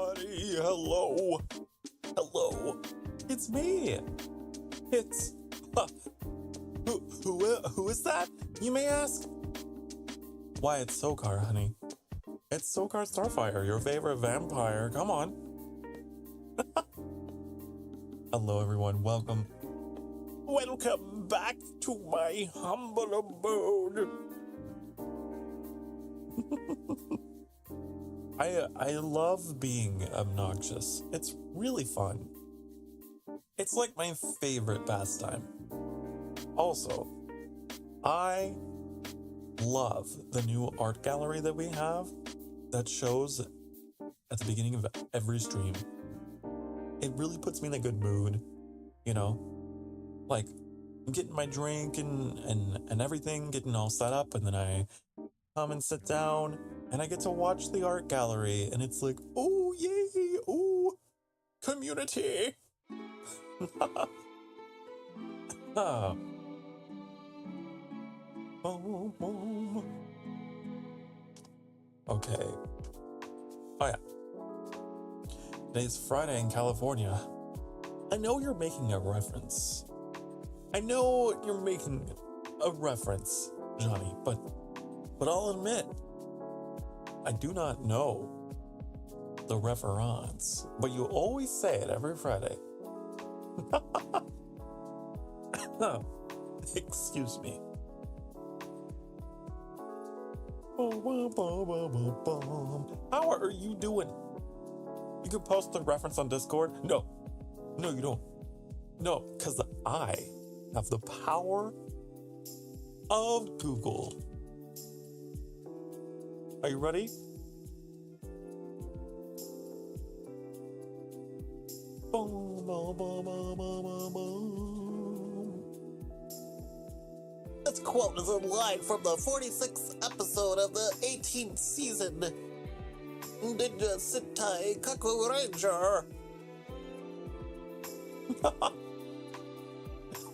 Honey, hello. Hello. It's me. It's... who is that, you may ask? Why, it's Sokar, honey. It's Sokar Starfire, your favorite vampire. Come on. Hello, everyone. Welcome. Welcome back to my humble abode. I love being obnoxious. It's really fun. It's like my favorite pastime. Also, I love the new art gallery that we have that shows at the beginning of every stream. It really puts me in a good mood, you know? Like, I'm getting my drink and everything, getting all set up, and then I come and sit down, and I get to watch the art gallery, and it's like, oh, yay, oh, community. Ah. Okay. Oh yeah. Today's Friday in California. I know you're making a reference. I know you're making a reference, Johnny, but I'll admit, I do not know the reference, but you always say it every Friday. Excuse me. How are you doing? You can post the reference on Discord? No, you don't. No, because I have the power of Google. Are you ready? This quote is in line from the 46th episode of the 18th season. Ninja Sentai Kaku Ranger.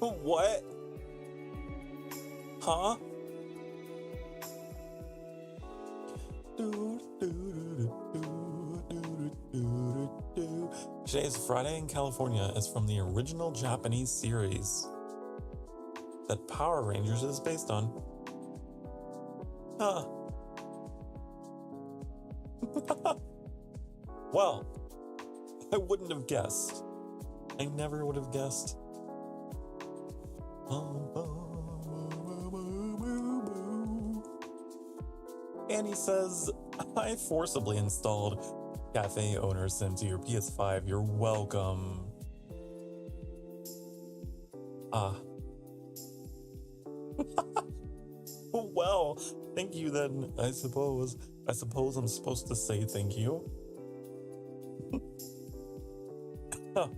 What? Huh? Today's Friday in California is from the original Japanese series that Power Rangers is based on. Huh. Well, I wouldn't have guessed. I never would have guessed. Annie says, I forcibly installed Cafe Owner Sim to your PS5. You're welcome. Well, thank you then, I suppose. I suppose I'm supposed to say thank you. Huh.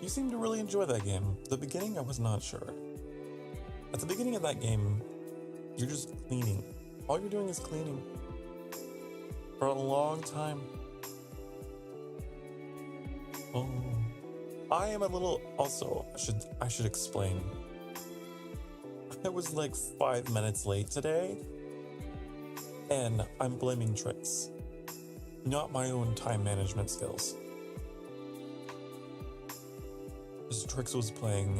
You seem to really enjoy that game. The beginning, I was not sure. At the beginning of that game, you're just cleaning. All you're doing is cleaning. For a long time. Oh. I am a little... Also, I should explain. I was like 5 minutes late today. And I'm blaming Trix. Not my own time management skills. Trix was playing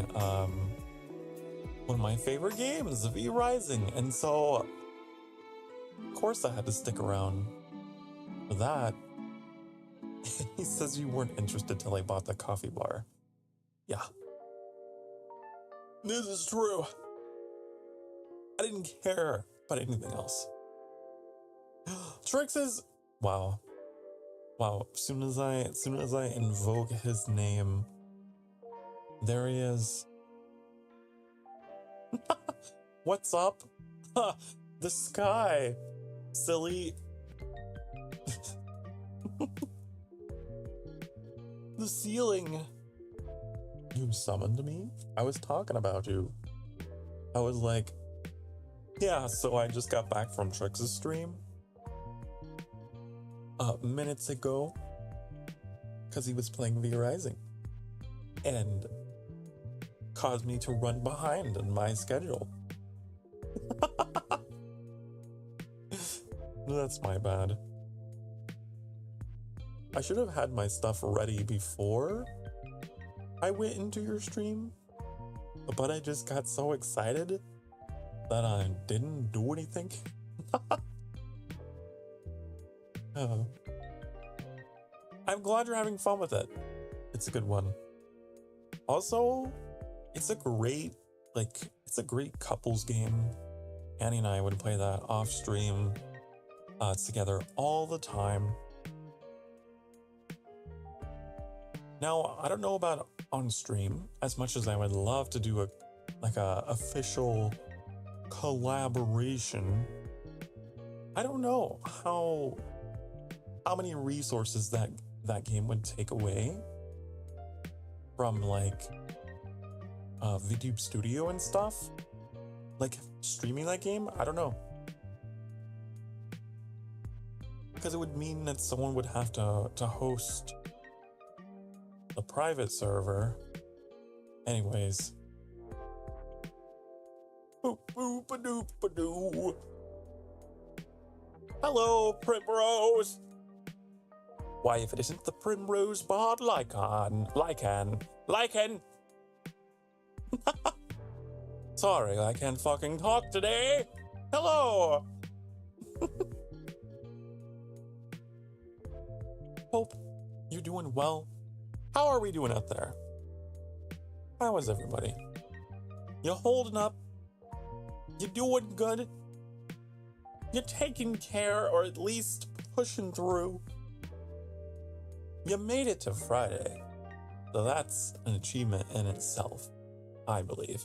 one of my favorite games, V Rising, and so of course I had to stick around for that. He says you weren't interested till I bought the coffee bar. Yeah. This is true. I didn't care about anything else. Trix is... Wow. As soon as I invoke his name, there he is. What's up? The sky. Silly. The ceiling. You summoned me? I was talking about you. I was like, yeah, so I just got back from Trix's stream minutes ago because he was playing V Rising and caused me to run behind in my schedule. That's my bad. I should have had my stuff ready before I went into your stream, but I just got so excited that I didn't do anything. I'm glad you're having fun with it. It's a good one. Also, it's a great couples game. Annie and I would play that off stream together all the time. Now, I don't know about on stream as much as I would love to do a official collaboration. I don't know how many resources that game would take away from Vtuber Studio and stuff. Like streaming that game, I don't know. Because it would mean that someone would have to host the private server. Anyways. Boop boop a doop a doo. Hello, Primrose. Why, if it isn't the Primrose Bard Lycan. Sorry, I can't fucking talk today. Hello. Hope you're doing well. How are we doing out there? How is everybody? You holding up? You doing good? You taking care, or at least pushing through? You made it to Friday, so that's an achievement in itself, I believe.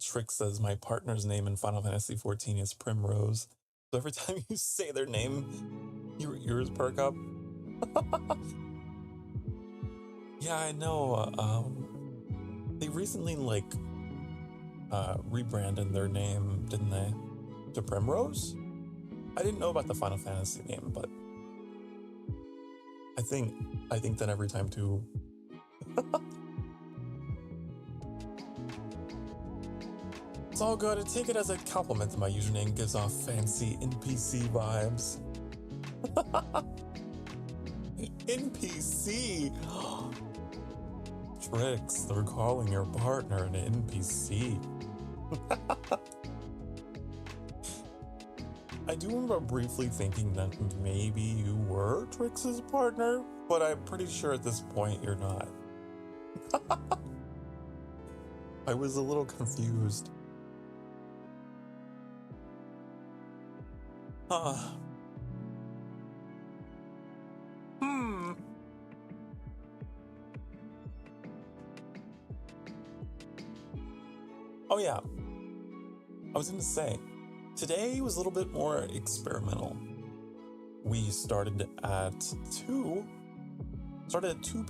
Trick says my partner's name in Final Fantasy XIV is Primrose. So every time you say their name, your ears perk up. Yeah, I know. They recently rebranded their name, didn't they? To Primrose? I didn't know about the Final Fantasy name, but I think that every time too. It's all good. I take it as a compliment that my username gives off fancy NPC vibes. NPC! Tricks, they're calling your partner an NPC. I do remember briefly thinking that maybe you were Trix's partner, but I'm pretty sure at this point you're not. I was a little confused. Oh yeah, I was gonna say, today was a little bit more experimental. We started at 2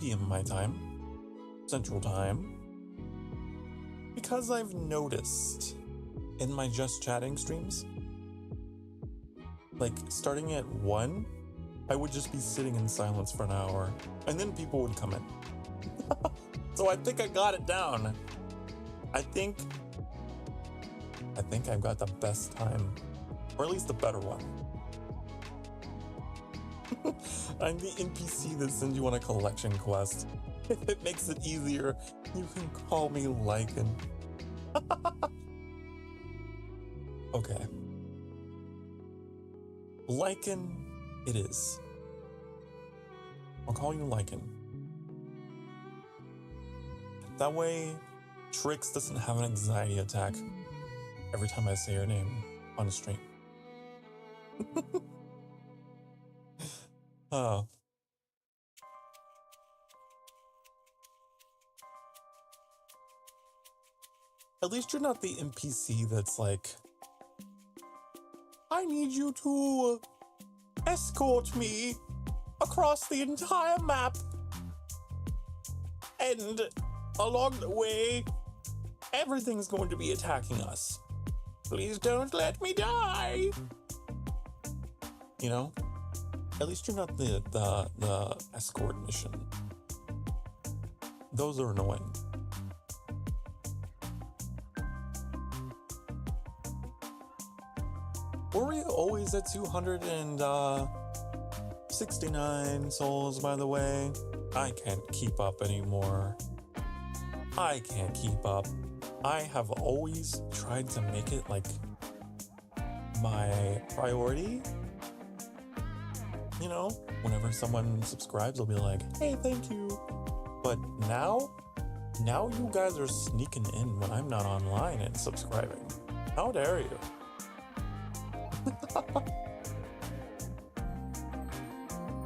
p.m. my time, Central Time, because I've noticed in my Just Chatting streams, starting at 1, I would just be sitting in silence for an hour, and then people would come in. So I think I got it down. I think I've got the best time, or at least the better one. I'm the NPC that sends you on a collection quest. If it makes it easier, you can call me Lycan. Okay. Lycan it is. I'll call you Lycan. That way, Trix doesn't have an anxiety attack every time I say your name on stream. At least you're not the NPC that's like, I need you to escort me across the entire map, and along the way, everything's going to be attacking us. Please don't let me die. You know, at least you're not the escort mission. Those are annoying. Were we always at 269 souls, by the way? I can't keep up anymore. I can't keep up. I have always tried to make it like my priority. You know, whenever someone subscribes, I'll be like, hey, thank you. But now you guys are sneaking in when I'm not online and subscribing. How dare you?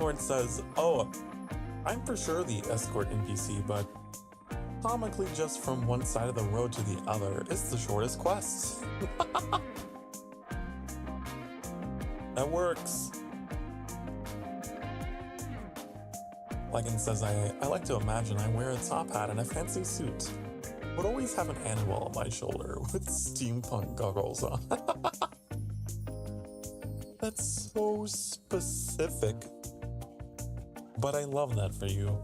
Lord says, oh, I'm for sure the escort NPC, but comically just from one side of the road to the other is the shortest quest. That works. Lycan says, I like to imagine I wear a top hat and a fancy suit. Would always have an animal on my shoulder with steampunk goggles on. That's so specific. But I love that for you.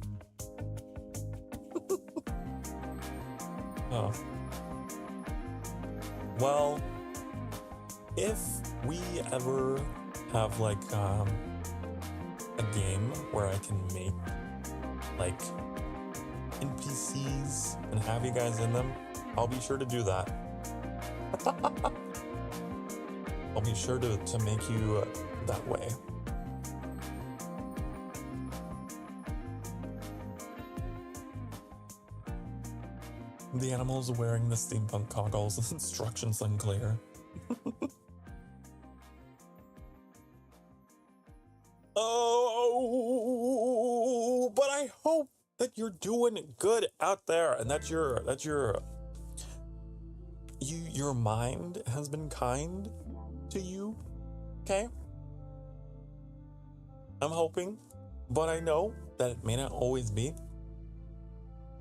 Oh. Well, if we ever have like a game where I can make like NPCs and have you guys in them, I'll be sure to do that. I'll be sure to make you that way. The animal's wearing the steampunk goggles, instructions unclear. Oh, but I hope that you're doing good out there and that your mind has been kind to you. Okay? I'm hoping, but I know that it may not always be.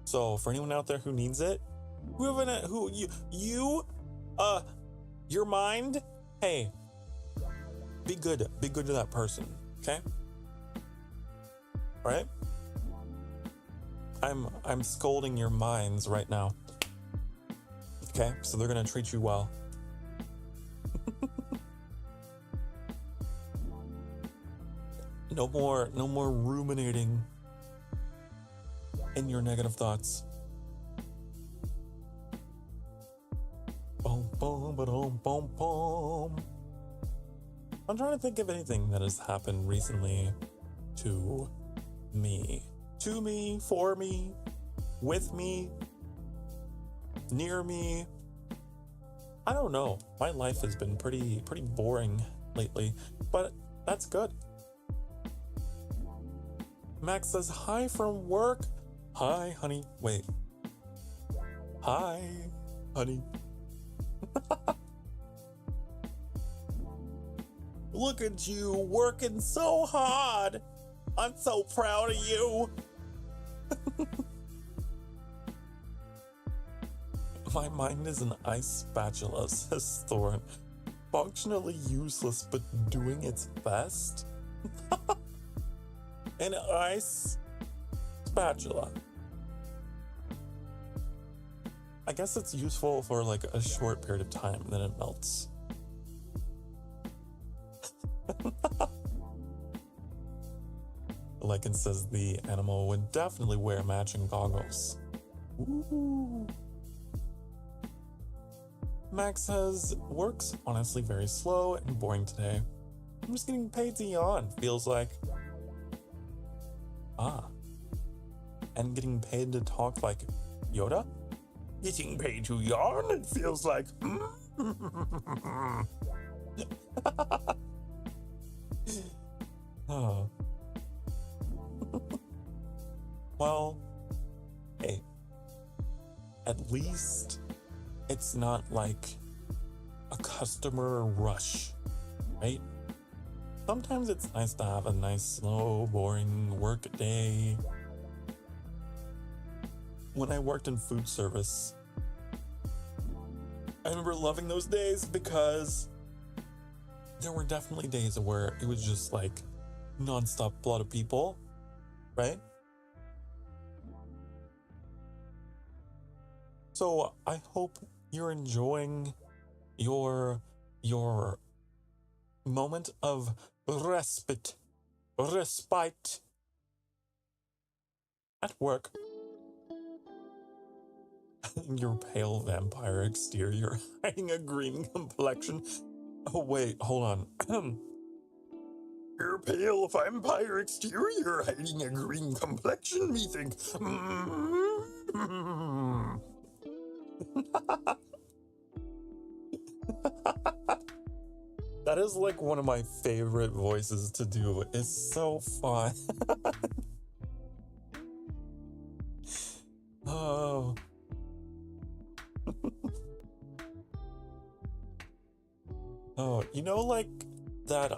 So for anyone out there who needs it, your mind, hey, be good to that person, okay? All right? I'm scolding your minds right now. Okay, so they're gonna treat you well. No more ruminating in your negative thoughts. Boom, boom, ba-dum, boom, boom. I'm trying to think of anything that has happened recently to me. To me, for me, with me, near me. I don't know. My life has been pretty boring lately, but that's good. Max says, hi from work. Hi, honey. Wait. Hi, honey. Look at you working so hard. I'm so proud of you. My mind is an ice spatula, says Thorin. Functionally useless, but doing its best. An ice spatula. I guess it's useful for like a short period of time, then it melts. Lycan says the animal would definitely wear matching goggles. Ooh. Max says, work's honestly very slow and boring today. I'm just getting paid to yawn, feels like. And getting paid to talk like Yoda? Getting paid to yawn, it feels like. Oh. Well, hey, at least it's not like a customer rush, right? Sometimes it's nice to have a nice, slow, boring work day. When I worked in food service, I remember loving those days because there were definitely days where it was just like nonstop flood of people, right? So I hope you're enjoying your moment of respite at work. Your pale vampire exterior hiding a green complexion. Oh wait, hold on. Your pale vampire exterior hiding a green complexion, methinks. That is like one of my favorite voices to do. It's so fun. Oh. Oh, you know, like that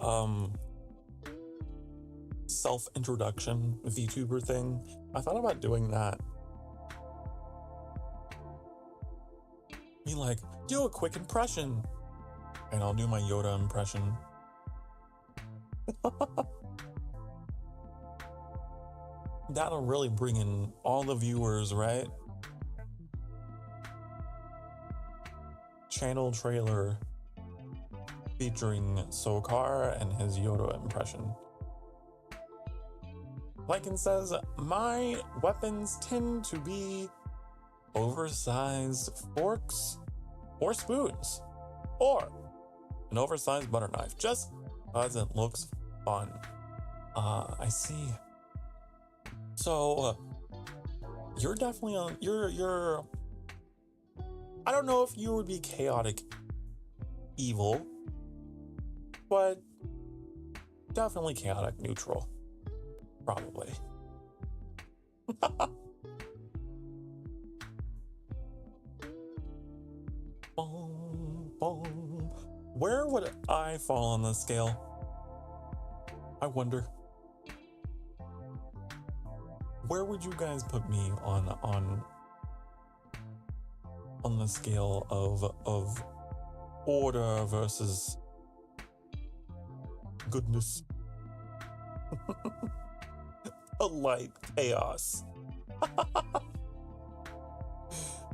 self-introduction VTuber thing? I thought about doing that. Be like, do a quick impression. And I'll do my Yoda impression. That'll really bring in all the viewers, right? Channel trailer featuring Sokar and his Yoda impression. Lycan says, my weapons tend to be oversized forks or spoons, or an oversized butter knife, just because it looks fun. I see. So, you're definitely on, you're, I don't know if you would be chaotic evil, but definitely chaotic neutral. Probably. Boom, boom. Where would I fall on the scale? I wonder. Where would you guys put me on the scale of order versus goodness? Polite chaos.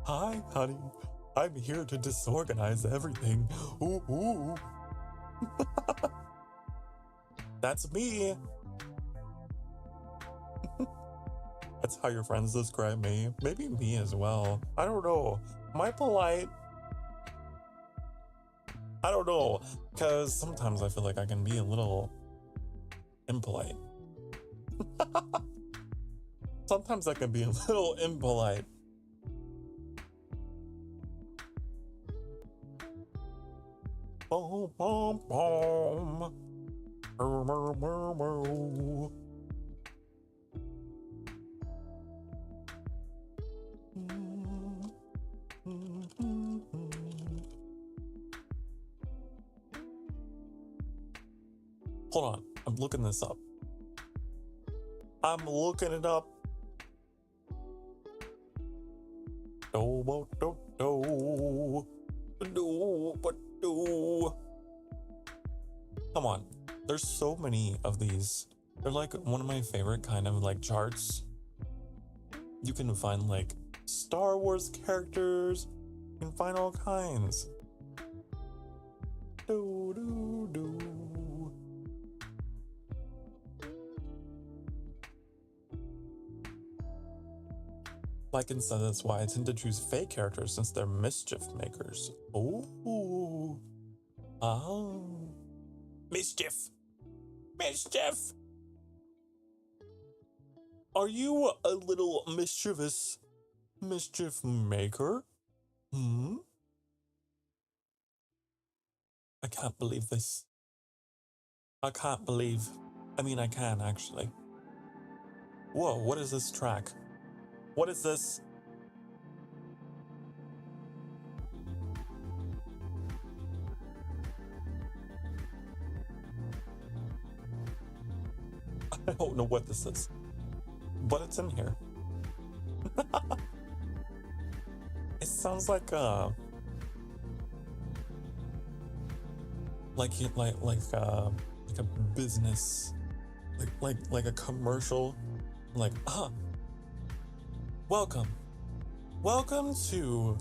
Hi, honey. I'm here to disorganize everything. Ooh, ooh. That's me. That's how your friends describe me. Maybe me as well. I don't know. Am I polite? I don't know. Because sometimes I feel like I can be a little impolite. Sometimes I can be a little impolite. Boom, boom, boom. Hold on, I'm looking this up. I'm looking it up. Come on, there's so many of these. They're like one of my favorite kind of like charts. You can find like Star Wars characters. You can find all kinds. Lycan says that's why I tend to choose fake characters since they're mischief makers. Oh. Oh. Mischief. Mischief. Are you a little mischievous mischief maker? I can't believe this. I can't believe. I mean, I can actually. Whoa, what is this track? What is this? I don't know what this is, but it's in here. It sounds like a business, like a commercial, like welcome to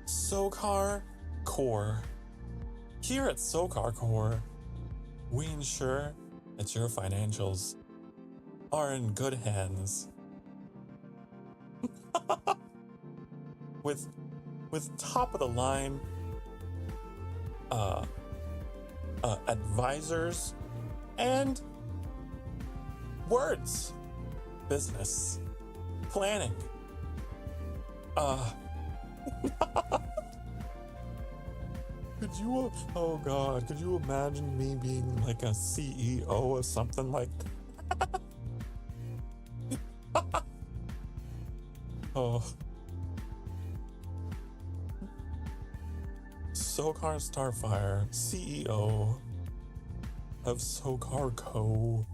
Sokar Core Here at Sokar Core, we ensure that your financials are in good hands. with top of the line advisors and words, business, planning. Could you, oh God, could you imagine me being like a CEO or something like that? Oh. Sokar Starfire, CEO of Sokar Co.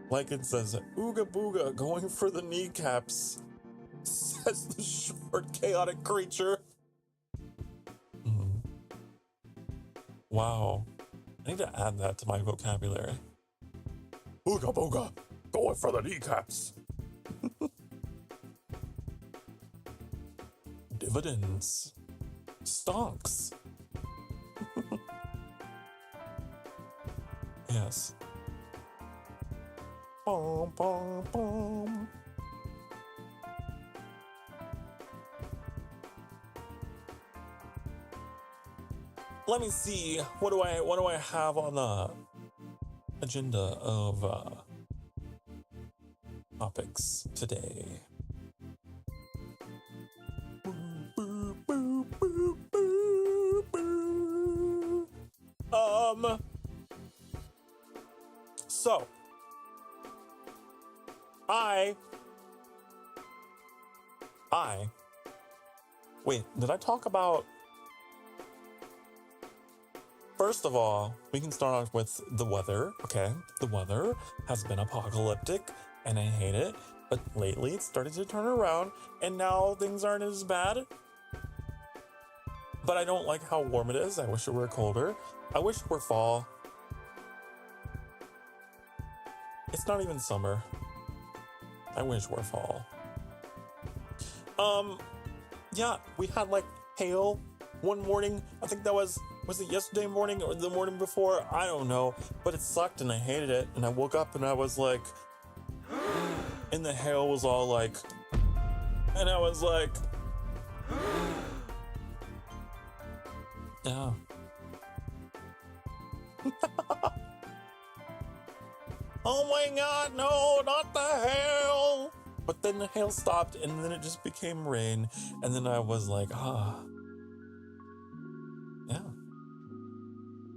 Like it says, ooga booga, going for the kneecaps, says the short, chaotic creature. Wow. I need to add that to my vocabulary. Ooga booga, going for the kneecaps. Dividends. Stonks. Yes. Bum, bum, bum. Let me see. What do I have on the agenda of topics today? So wait, did I talk about? First of all, we can start off with the weather, okay? The weather has been apocalyptic, and I hate it, but lately it's started to turn around, and now things aren't as bad. But I don't like how warm it is. I wish it were colder. I wish it were fall. It's not even summer. I wish it were fall. Yeah, we had like hail one morning. I think that was it yesterday morning or the morning before? I don't know, but it sucked and I hated it. And I woke up and I was like, and the hail was all like, and I was like, yeah. Oh my God, no, not the hail. But then the hail stopped and then it just became rain. And then I was like, yeah.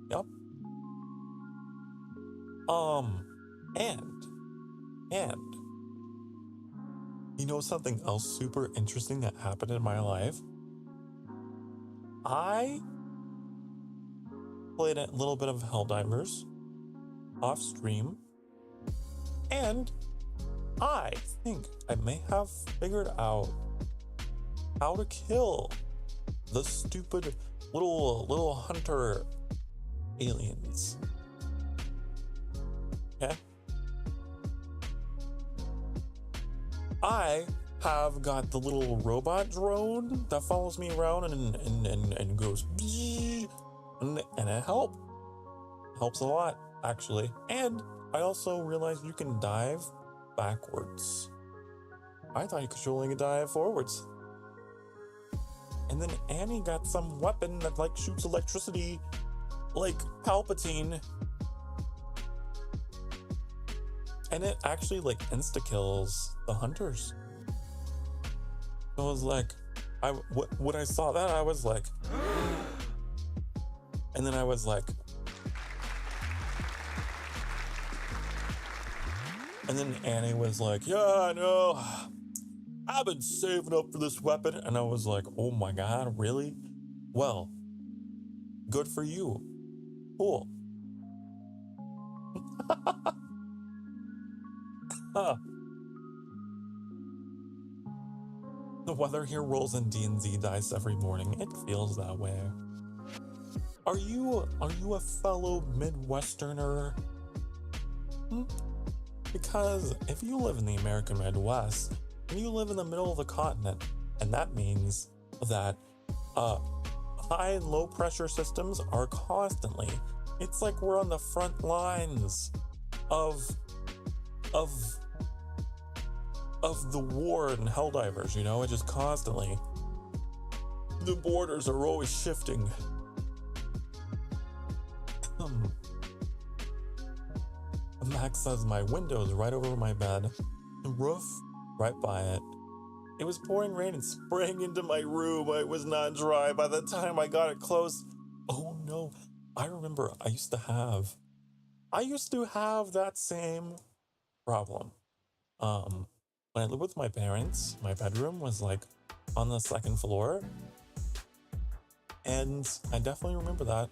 Yep. And you know something else super interesting that happened in my life? I played a little bit of Helldivers off stream, and I think I may have figured out how to kill the stupid little hunter aliens. Okay? I have got the little robot drone that follows me around and goes and it helps a lot, actually. And I also realized you can dive backwards. I thought you could only dive forwards. And then Annie got some weapon that like shoots electricity like Palpatine. And it actually like insta-kills the hunters. So I was like, when I saw that, I was like, and then I was like, and then Annie was like, yeah, I know, I've been saving up for this weapon. And I was like, oh my God, really? Well, good for you. Cool. The weather here rolls in D&Z dice every morning. It feels that way. Are you a fellow Midwesterner? Because if you live in the American Midwest, and you live in the middle of the continent, and that means that high and low pressure systems are constantly. It's like we're on the front lines of the war in Helldivers, you know? It just constantly. The borders are always shifting. Max says my window's right over my bed, the roof right by it. It was pouring rain and spraying into my room. It was not dry by the time I got it close. Oh no, I remember I used to have that same problem. When I lived with my parents, my bedroom was like on the second floor. And I definitely remember that.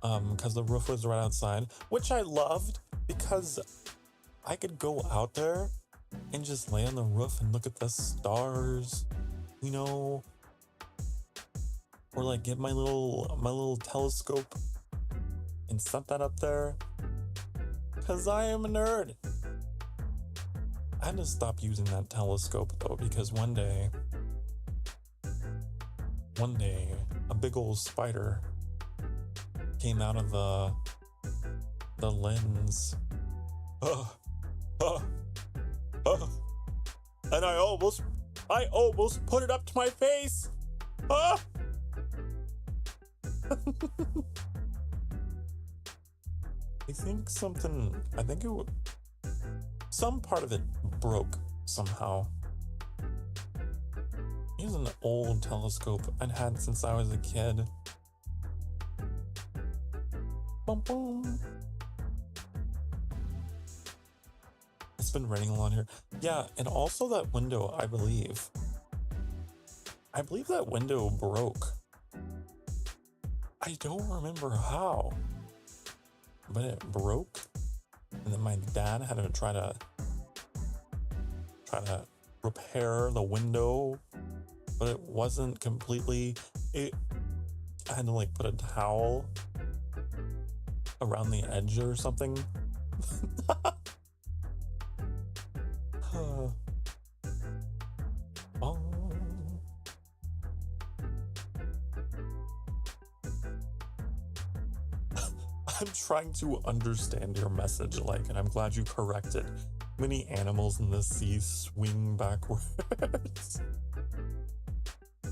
Because the roof was right outside, which I loved because I could go out there and just lay on the roof and look at the stars, you know, or like get my little telescope and set that up there. Because I am a nerd. I had to stop using that telescope though, because one day, a big old spider came out of the lens. And I almost put it up to my face. I think some part of it broke somehow. It's an old telescope I'd had since I was a kid. Boom, boom. It's been raining a lot here. Yeah, and also that window, I believe that window broke. I don't remember how, but it broke. And then my dad had to try to repair the window, but it wasn't completely. I had to like put a towel around the edge or something. I'm trying to understand your message, like, and I'm glad you corrected. Many animals in the sea swing backwards.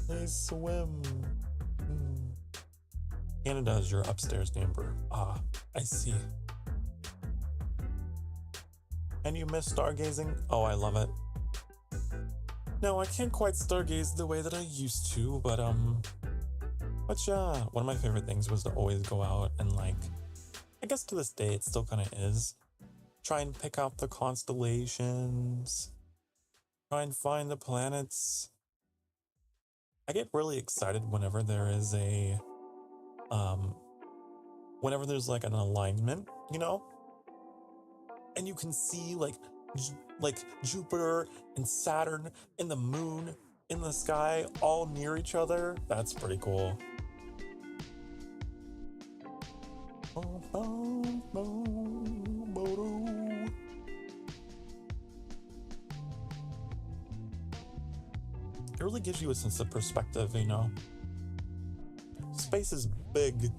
They swim. Canada is your upstairs neighbor. Ah, I see. And you miss stargazing? Oh, I love it. No, I can't quite stargaze the way that I used to, but yeah, one of my favorite things was to always go out and, like, I guess to this day it still kind of is, try and pick out the constellations, try and find the planets. I get really excited whenever there is whenever there's like an alignment, you know? And you can see like Jupiter and Saturn and the moon in the sky all near each other. That's pretty cool. It really gives you a sense of perspective, you know? Space is big.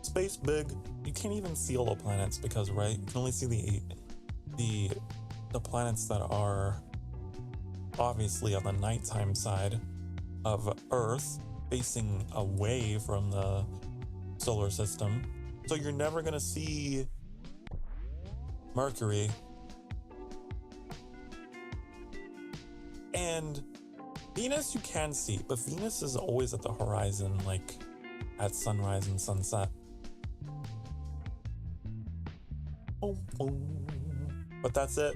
Space big. You can't even see all the planets because, right? You can only see the planets that are obviously on the nighttime side of Earth, facing away from the solar system. So you're never gonna see Mercury. And Venus you can see, but Venus is always at the horizon, like at sunrise and sunset. But that's it.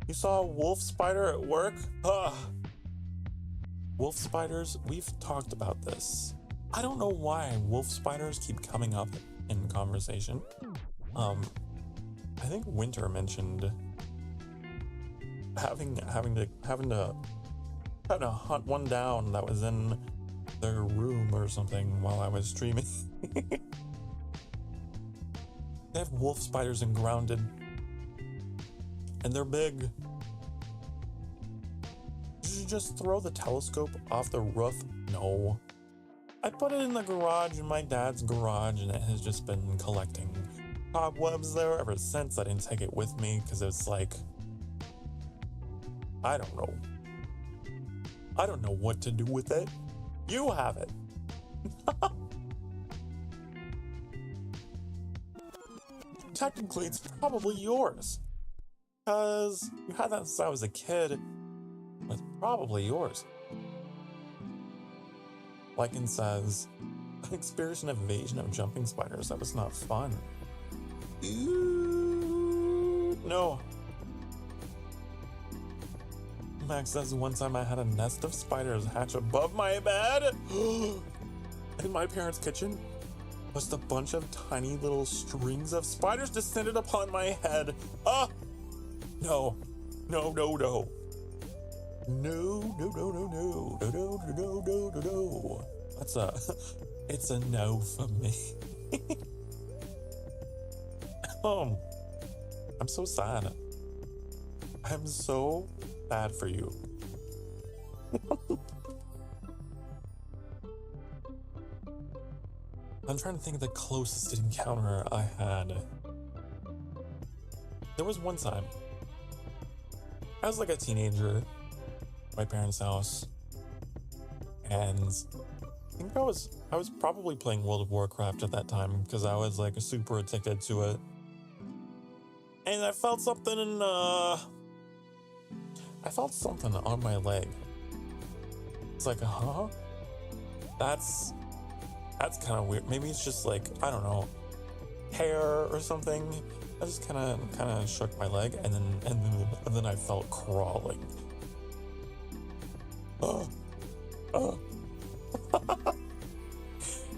You saw a wolf spider at work? Wolf spiders, we've talked about this. I don't know why wolf spiders keep coming up in conversation. I think Winter mentioned having to hunt one down that was in their room or something while I was streaming. They have wolf spiders in Grounded. And they're big. Did you just throw the telescope off the roof? No. I put it in the garage, in my dad's garage, and it has just been collecting cobwebs there ever since. I didn't take it with me because it's like, I don't know. I don't know what to do with it. You have it. Technically, it's probably yours. Because you had that since I was a kid. It's probably yours. Lycan says, I experienced an invasion of jumping spiders. That was not fun. Ooh, no. Max says, one time I had a nest of spiders hatch above my bed. In my parents' kitchen, just a bunch of tiny little strings of spiders descended upon my head. Ah! No. No, no, no. No, no, no, no, no, no, no, no, no, no, no. It's a no for me. I'm so sad. I'm so bad for you. I'm trying to think of the closest encounter I had. There was one time. I was like a teenager. My parents' house, and I think I was probably playing World of Warcraft at that time because I was like super addicted to it, and I felt something on my leg. It's like, huh? That's kind of weird. Maybe it's just like, I don't know, hair or something. I just kind of shook my leg, and then I felt crawling.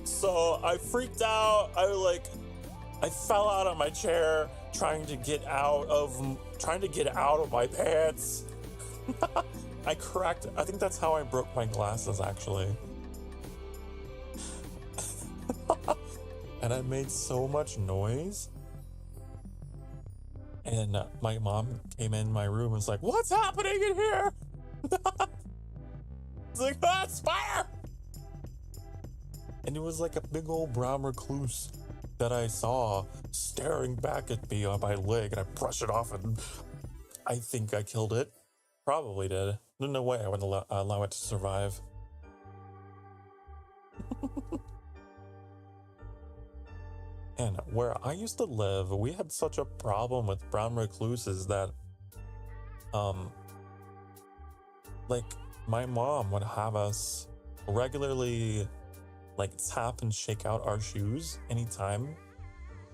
So I freaked out. I fell out of my chair trying to get out of my pants. I think that's how I broke my glasses, actually. And I made so much noise. And my mom came in my room and was like, "What's happening in here?" It's like, ah, spider! And it was like a big old brown recluse that I saw staring back at me on my leg, and I brushed it off, and I think I killed it. Probably did. There's no way I would allow it to survive. And where I used to live, we had such a problem with brown recluses that, like, my mom would have us regularly, like, tap and shake out our shoes anytime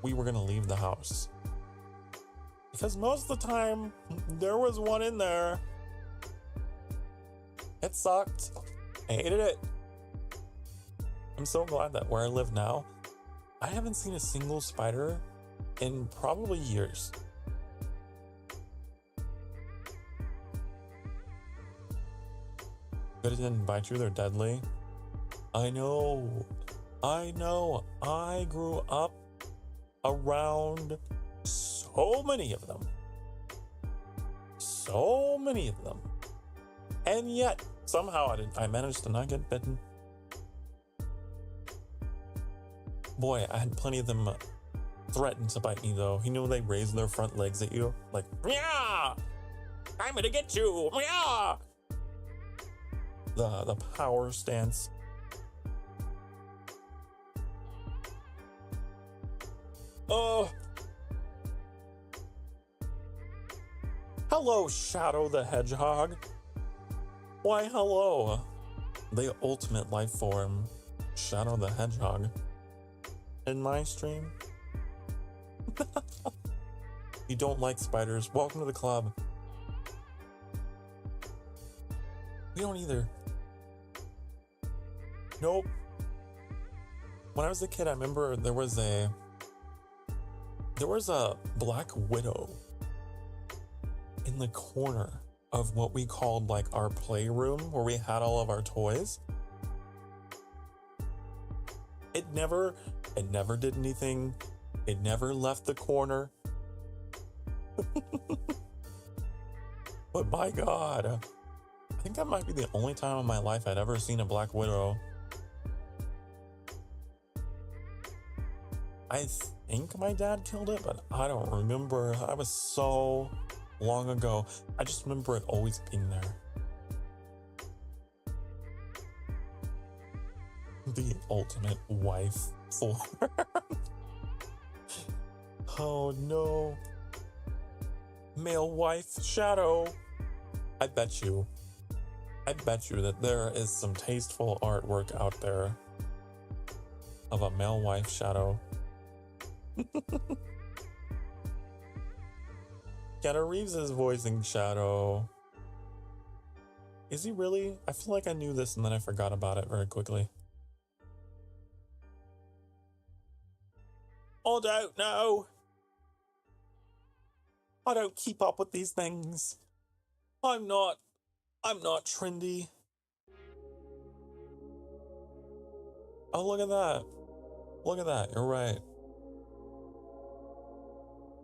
we were gonna leave the house. Because most of the time, there was one in there. It sucked. I hated it. I'm so glad that where I live now, I haven't seen a single spider in probably years. But it didn't bite you, they're deadly. I know. I grew up around so many of them. And yet, somehow I managed to not get bitten. Boy, I had plenty of them threaten to bite me, though. You know, they raise their front legs at you, like, "Meow! I'm gonna get you! Meow!" The power stance. Oh. Hello, Shadow the Hedgehog. Why, hello. The ultimate life form, Shadow the Hedgehog. In my stream. You don't like spiders? Welcome to the club. We don't either. Nope. When I was a kid, I remember there was a black widow in the corner of what we called like our playroom where we had all of our toys. it never did anything. It never left the corner. But my God, I think that might be the only time in my life I'd ever seen a Black Widow. I think my dad killed it, but I don't remember. I was so long ago. I just remember it always being there. The ultimate wife form. Oh no. Male wife shadow. I bet you that there is some tasteful artwork out there of a male wife shadow. Keanu Reeves is voicing Shadow. Is he really? I feel like I knew this and then I forgot about it very quickly. I don't know. I don't keep up with these things. I'm not trendy. Oh, look at that. Look at that. You're right.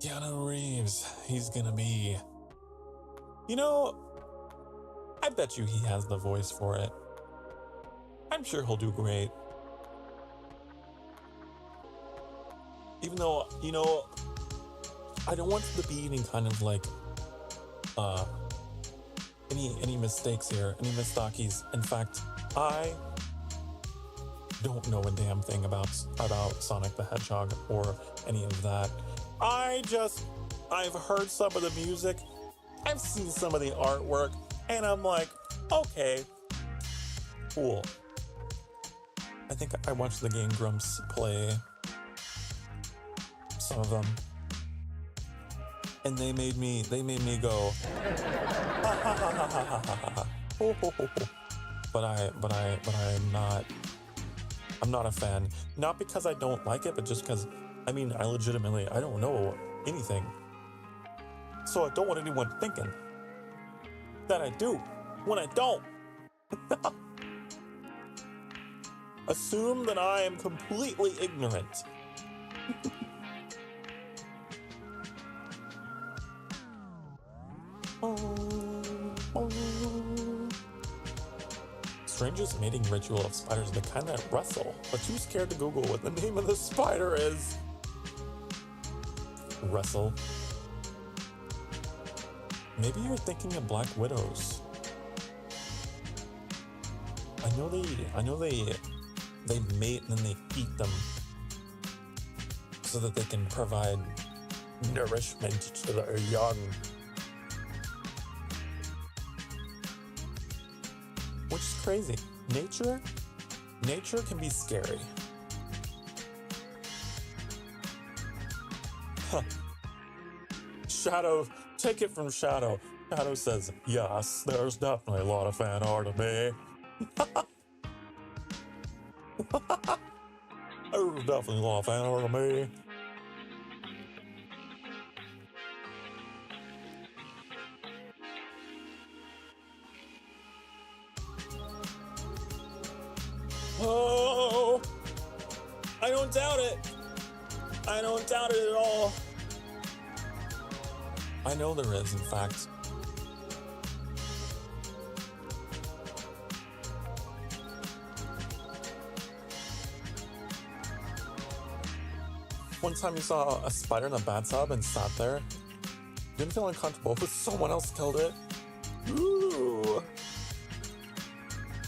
Keanu Reeves. He's gonna be... You know, I bet you he has the voice for it. I'm sure he'll do great. Even though, you know, I don't want there to be any kind of like, any mistakes here, any mistalkies. In fact, I don't know a damn thing about Sonic the Hedgehog or any of that. I've heard some of the music, I've seen some of the artwork, and I'm like, okay, cool. I think I watched the Game Grumps play some of them, and they made me go, ha ha ha ha ha ha ha. Ho, ho, ho, ho. But I'm not a fan. Not because I don't like it, but just because, I mean, I don't know anything. So I don't want anyone thinking that I do when I don't. Assume that I am completely ignorant. Strangest mating ritual of spiders, the kind that rustle, but too scared to Google what the name of the spider is. Rustle. Maybe you're thinking of Black Widows. I know they mate and then they eat them so that they can provide nourishment to their young. Which is crazy. Nature can be scary. Huh. Shadow, take it from Shadow. Shadow says, yes, there's definitely a lot of fan art of me. There's definitely a lot of fan art of me. Oh, I don't doubt it. I don't doubt it at all. I know there is, in fact. One time you saw a spider in a bathtub and sat there. Didn't feel uncomfortable, but someone else killed it. Ooh.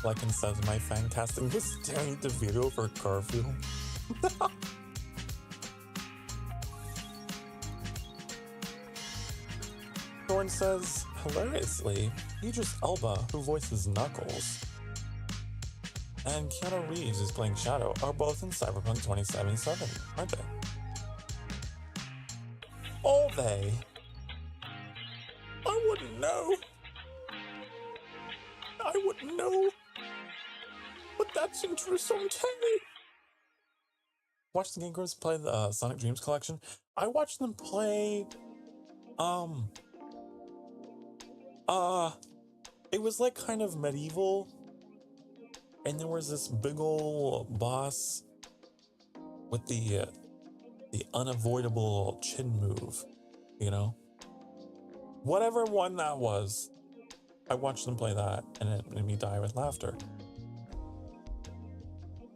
Like and says, my fan casting was staring at the video for Garfield. Thorn says, hilariously, Idris Elba, who voices Knuckles, and Keanu Reeves is playing Shadow, are both in Cyberpunk 2077, aren't they? Are they? I wouldn't know. I wouldn't know. But that's interesting. Watch the Game Grumps play the Sonic Dreams collection. I watched them play, it was like kind of medieval, and there was this big ol' boss with the unavoidable chin move, you know? Whatever one that was, I watched them play that and it made me die with laughter.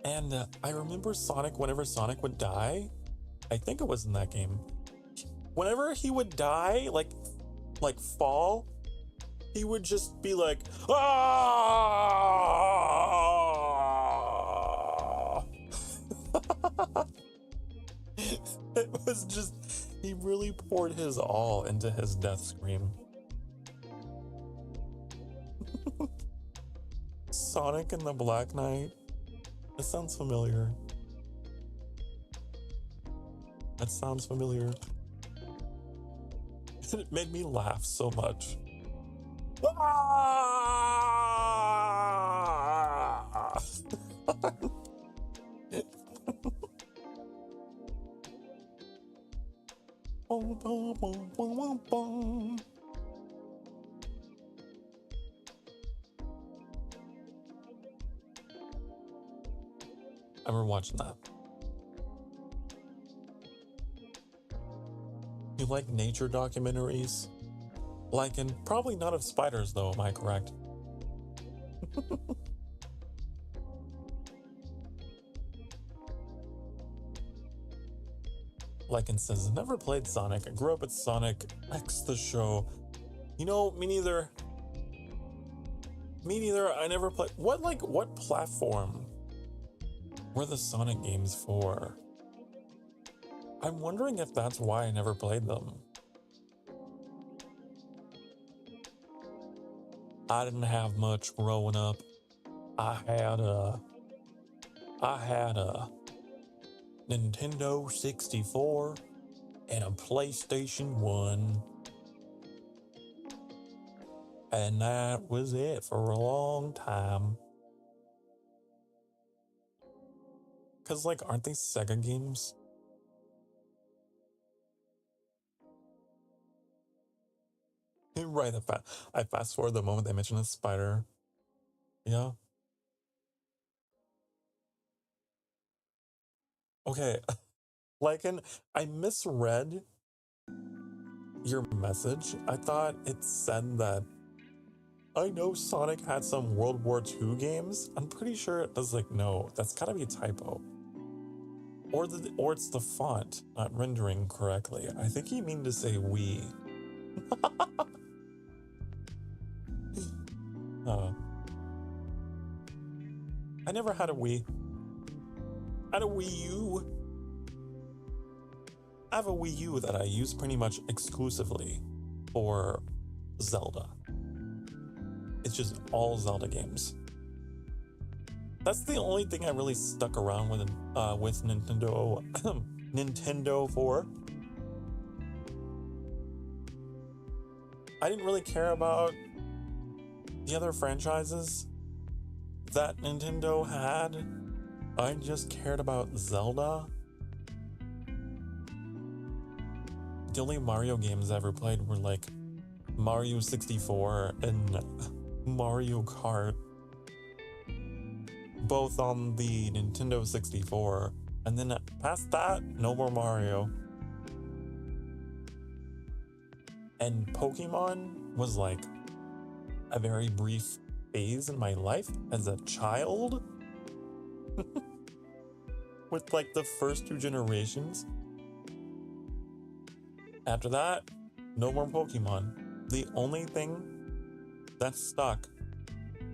And I remember Sonic, whenever Sonic would die, I think it was in that game, whenever he would die, like fall, he would just be like, ah! It was just, he really poured his all into his death scream. Sonic and the Black Knight. That sounds familiar. That sounds familiar. It made me laugh so much. I remember watching that. You like nature documentaries? Like, and probably not of spiders though, am I correct? Lycan says, never played Sonic. I grew up with Sonic X the show. You know, me neither. Me neither. I never played. What platform were the Sonic games for? I'm wondering if that's why I never played them. I didn't have much growing up. I had a Nintendo 64 and a PlayStation 1. And that was it for a long time. Cause like, aren't they Sega games? Right, I fast forward the moment they mention a spider. Yeah. Okay, Lycan, I misread your message. I thought it said that I know Sonic had some World War II games. I'm pretty sure it does. Like, no, that's gotta be a typo. Or it's the font not rendering correctly. I think you mean to say Wii. I never had a Wii. I had a Wii U. I have a Wii U that I use pretty much exclusively for Zelda. It's just all Zelda games. That's the only thing I really stuck around with Nintendo Nintendo for. I didn't really care about the other franchises that Nintendo had. I just cared about Zelda. The only Mario games I ever played were like Mario 64 and Mario Kart. Both on the Nintendo 64. And then past that, no more Mario. And Pokemon was like a very brief phase in my life as a child. With like the first 2 generations. After that, no more Pokemon. The only thing that stuck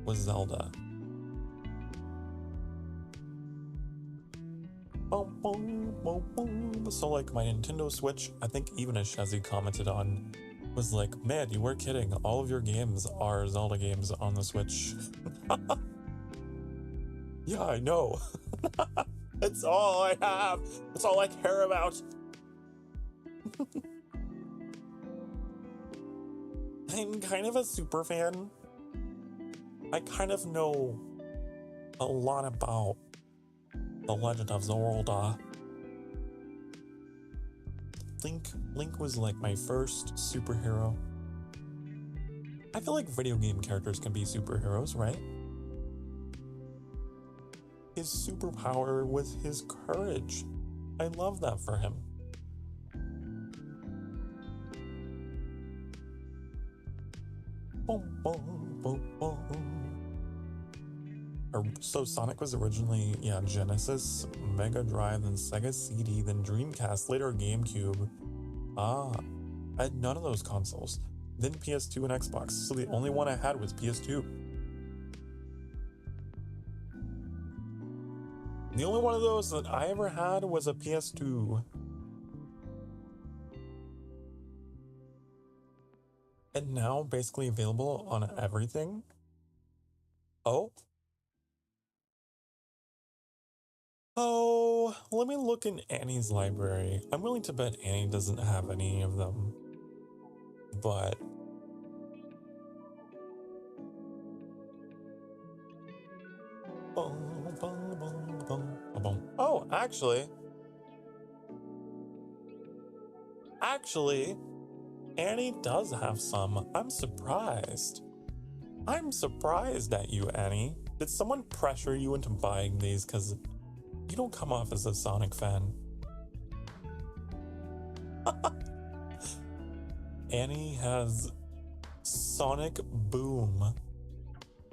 was Zelda. So like my Nintendo Switch, I think even as Shazzy commented on, was like, man, you were kidding. All of your games are Zelda games on the Switch. Yeah, I know. That's all I have. That's all I care about. I'm kind of a super fan. I kind of know a lot about The Legend of Zelda. Link was like my first superhero. I feel like video game characters can be superheroes, right? His superpower was his courage. I love that for him. Boom, boom, boom, boom. So Sonic was originally, Genesis, Mega Drive, then Sega CD, then Dreamcast, later GameCube. I had none of those consoles. Then PS2 and Xbox, so the only one I had was PS2. The only one of those that I ever had was a PS2. And now basically available on everything. Oh, let me look in Annie's library. I'm willing to bet Annie doesn't have any of them. But oh, actually, Annie does have some. I'm surprised. I'm surprised at you, Annie. Did someone pressure you into buying these? Because you don't come off as a Sonic fan. Annie has Sonic Boom.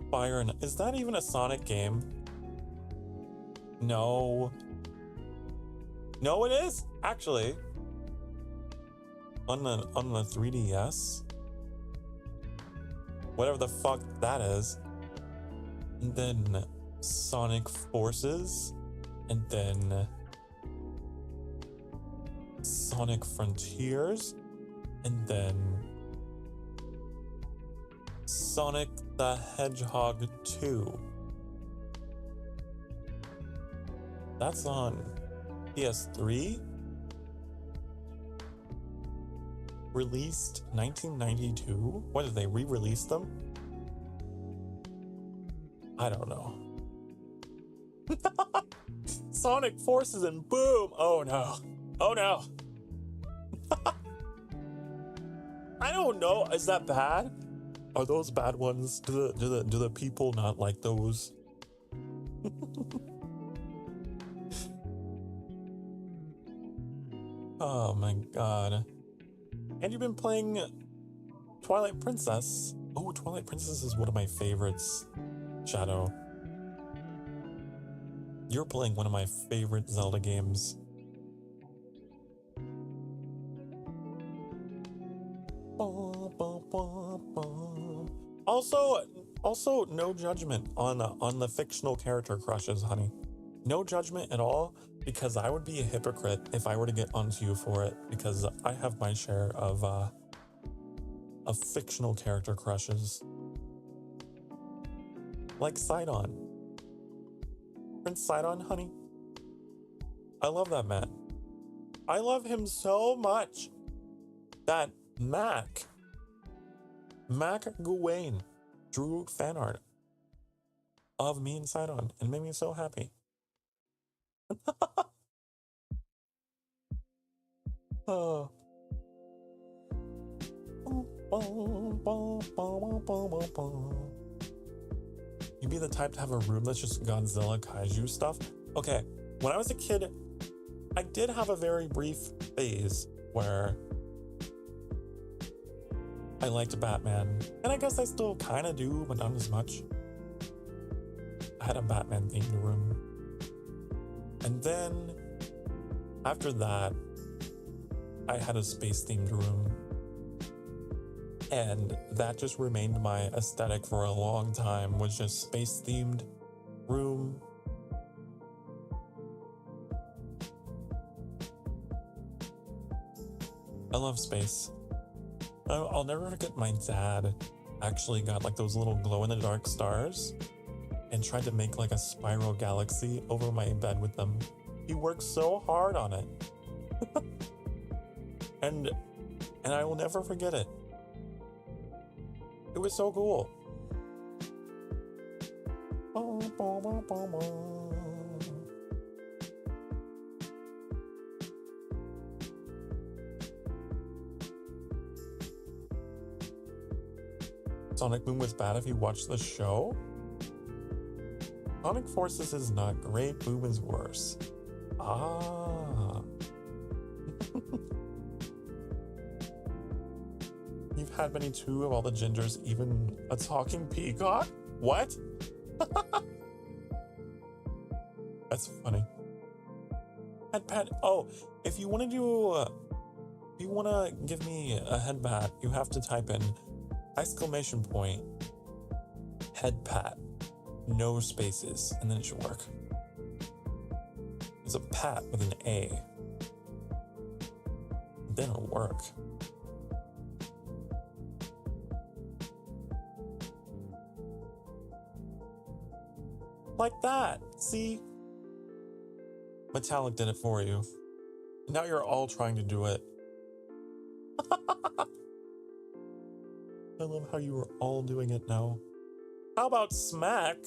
Fire and... Is that even a Sonic game? No. No, it is, actually. On the 3DS. Whatever the fuck that is. And then Sonic Forces. And then Sonic Frontiers. And then Sonic the Hedgehog 2. That's on PS3. Released 1992. What, did they re-release them? I don't know. Sonic Forces and Boom! Oh no. Oh no. I don't know. Is that bad? Are those bad ones? Do the people not like those? Oh my god. And you've been playing Twilight Princess. Oh, Twilight Princess is one of my favorites, Shadow. You're playing one of my favorite Zelda games. Also, no judgment on the fictional character crushes, honey. No judgment at all, because I would be a hypocrite if I were to get onto you for it, because I have my share of fictional character crushes. Like Sidon. Prince Sidon, honey. I love that man. I love him so much that Mac Gawain drew fan art of me and Sidon and made me so happy. Oh. You'd be the type to have a room that's just Godzilla kaiju stuff. Okay, when I was a kid, I did have a very brief phase where I liked Batman, and I guess I still kind of do, but not as much. I had a Batman themed room. And then after that, I had a space themed room. And that just remained my aesthetic for a long time, was just space themed room. I love space. I'll never forget my dad actually got like those little glow-in-the-dark stars and tried to make like a spiral galaxy over my bed with them. He worked so hard on it. and I will never forget it. It was so cool. Sonic Boom was bad if you watched the show? Sonic Forces is not great, Boom is worse. Ah. You've had many too of all the gingers, even a talking peacock? What? That's funny. Head pat. Oh, if you want to do, if you want to give me a head pat, you have to type in exclamation point head pat, no spaces, and then it should work. It's a pat with an A. Then it'll work. Like that. See? Metallic did it for you. Now you're all trying to do it. I love how you were all doing it now. How about smack?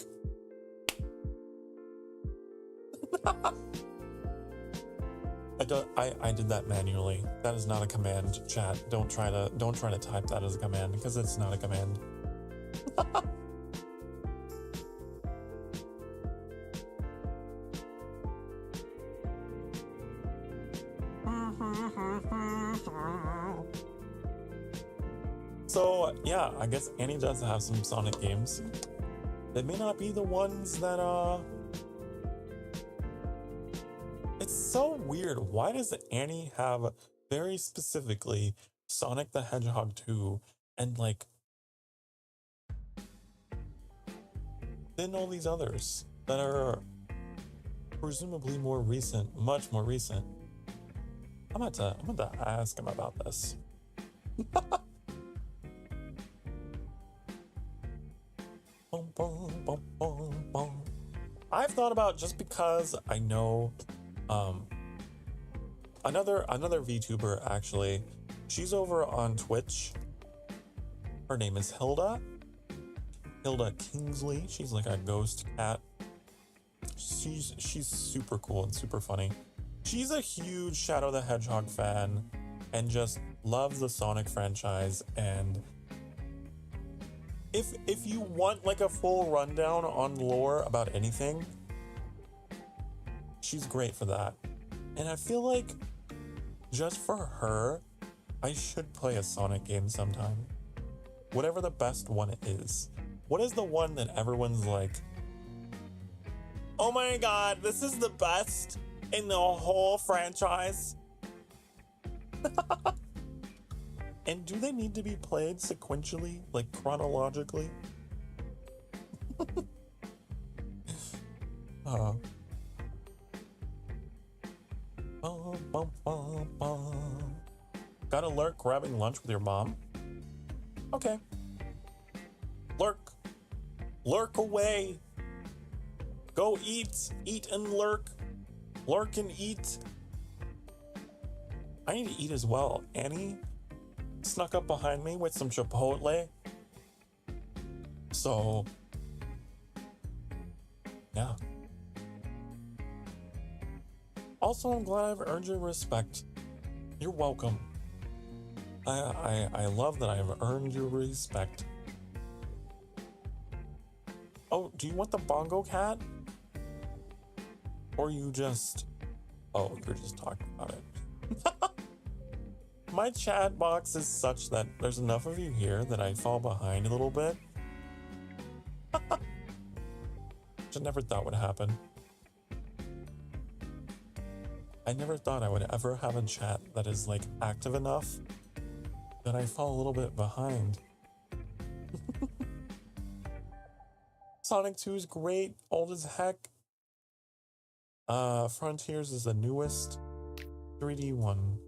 I did that manually. That is not a command, chat. Don't try to type that as a command because it's not a command. So yeah, I guess Annie does have some Sonic games. They may not be the ones that it's so weird. Why does Annie have very specifically Sonic the Hedgehog 2 and like then all these others that are presumably more recent, much more recent? I'm about to ask him about this. I've thought about, just because I know another VTuber, actually, she's over on Twitch. Her name is Hilda Kingsley. She's like a ghost cat. She's super cool and super funny. She's a huge Shadow the Hedgehog fan and just loves the Sonic franchise. And if you want like a full rundown on lore about anything, she's great for that. And I feel like just for her, I should play a Sonic game sometime. Whatever the best one is. What is the one that everyone's like, oh my god, this is the best in the whole franchise? And do they need to be played sequentially, like chronologically? Got a lurk grabbing lunch with your mom? Okay. Lurk away. Go eat and lurk. Lurk and eat. I need to eat as well. Annie snuck up behind me with some Chipotle. So, yeah. Also, I'm glad I've earned your respect. You're welcome. I love that I've earned your respect. Oh, do you want the bongo cat? Or you just... Oh, you're just talking about it. My chat box is such that there's enough of you here that I fall behind a little bit. Which I never thought would happen. I never thought I would ever have a chat that is like active enough that I fall a little bit behind. Sonic 2 is great, old as heck. Frontiers is the newest 3D one.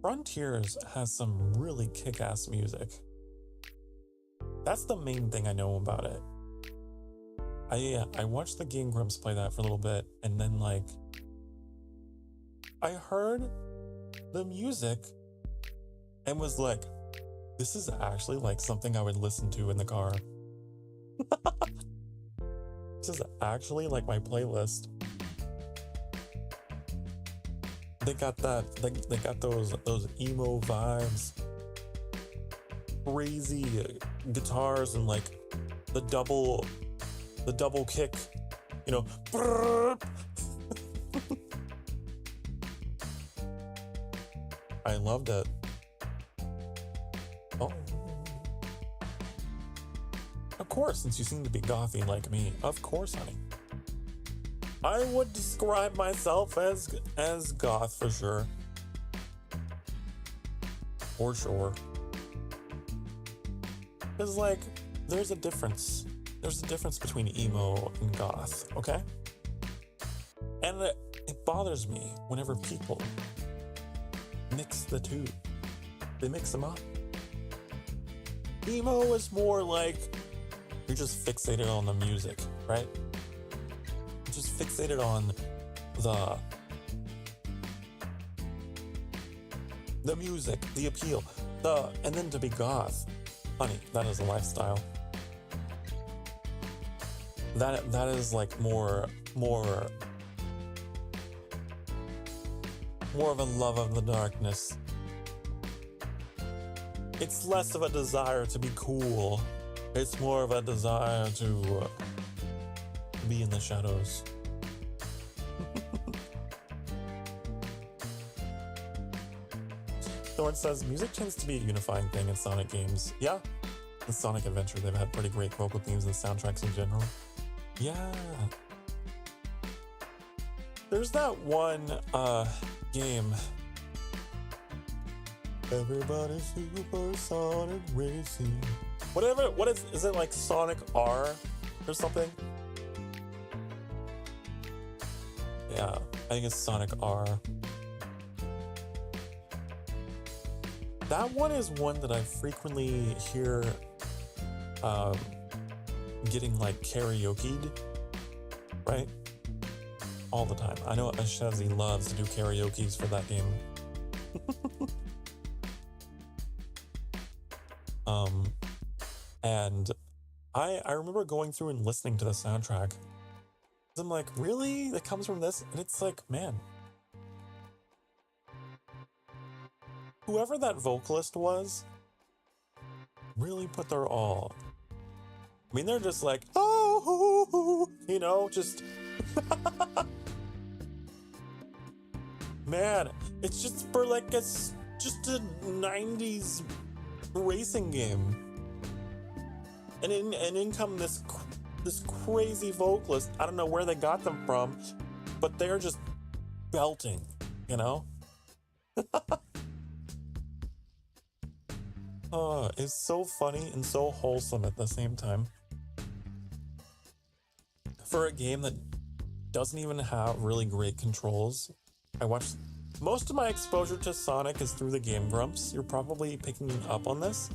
Frontiers has some really kick-ass music. That's the main thing I know about it. I watched the Game Grumps play that for a little bit, and then like I heard the music and was like, this is actually like something I would listen to in the car. This is actually like my playlist. They got that, they got those emo vibes, crazy guitars, and like the double kick, you know. I loved it. Oh. Of course, since you seem to be gothy like me. Of course, honey. I would describe myself as goth for sure. For sure. Because, like, there's a difference. There's a difference between emo and goth, okay? And it bothers me whenever people mix the two. They mix them up. Emo is more like you're just fixated on the music, right? You're just fixated on the music, the appeal, and then to be goth, honey, that is a lifestyle. That is like more of a love of the darkness. It's less of a desire to be cool. It's more of a desire to be in the shadows. Thorn says, music tends to be a unifying thing in Sonic games. Yeah, in Sonic Adventure, they've had pretty great vocal themes and soundtracks in general. Yeah. There's that one game. Everybody's super Sonic Racing. Whatever, is it like Sonic R or something? Yeah, I think it's Sonic R. That one is one that I frequently hear getting like karaoke'd, right? All the time. I know Ashezi loves to do karaoke's for that game. And I remember going through and listening to the soundtrack. I'm like, really? That comes from this? And it's like, man. Whoever that vocalist was really put their all. I mean, they're just like, oh, you know, just... Man, it's just for like just a 90s racing game. And in come this crazy vocalist. I don't know where they got them from, but they're just belting, you know? Oh, it's so funny and so wholesome at the same time. For a game that doesn't even have really great controls, I watched... Most of my exposure to Sonic is through the Game Grumps. You're probably picking up on this.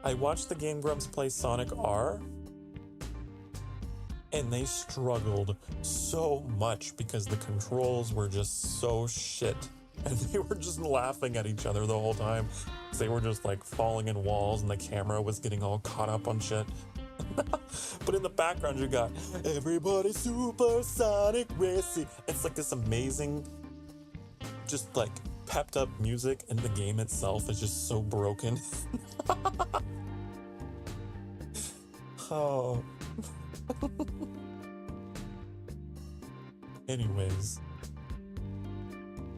I watched the Game Grumps play Sonic R, and they struggled so much because the controls were just so shit. And they were just laughing at each other the whole time. They were just like falling in walls and the camera was getting all caught up on shit. But in the background you got everybody super Sonic Racing. It's like this amazing, just like pepped up music, and the game itself is just so broken. Oh. Anyways.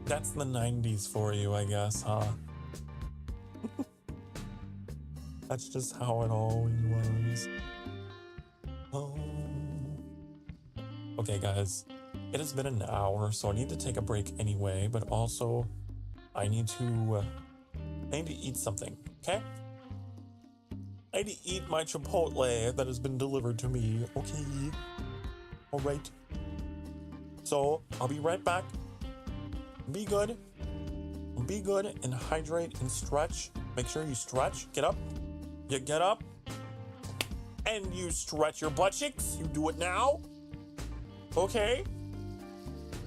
That's the 90s for you, I guess, huh? That's just how it always was. Oh. Okay, guys. It has been an hour, so I need to take a break anyway, but also I need to eat something, okay? I need to eat my Chipotle that has been delivered to me, okay? Alright. So, I'll be right back. Be good and hydrate and stretch. Make sure you stretch. Get up. You get up and you stretch your butt cheeks. You do it now. Okay.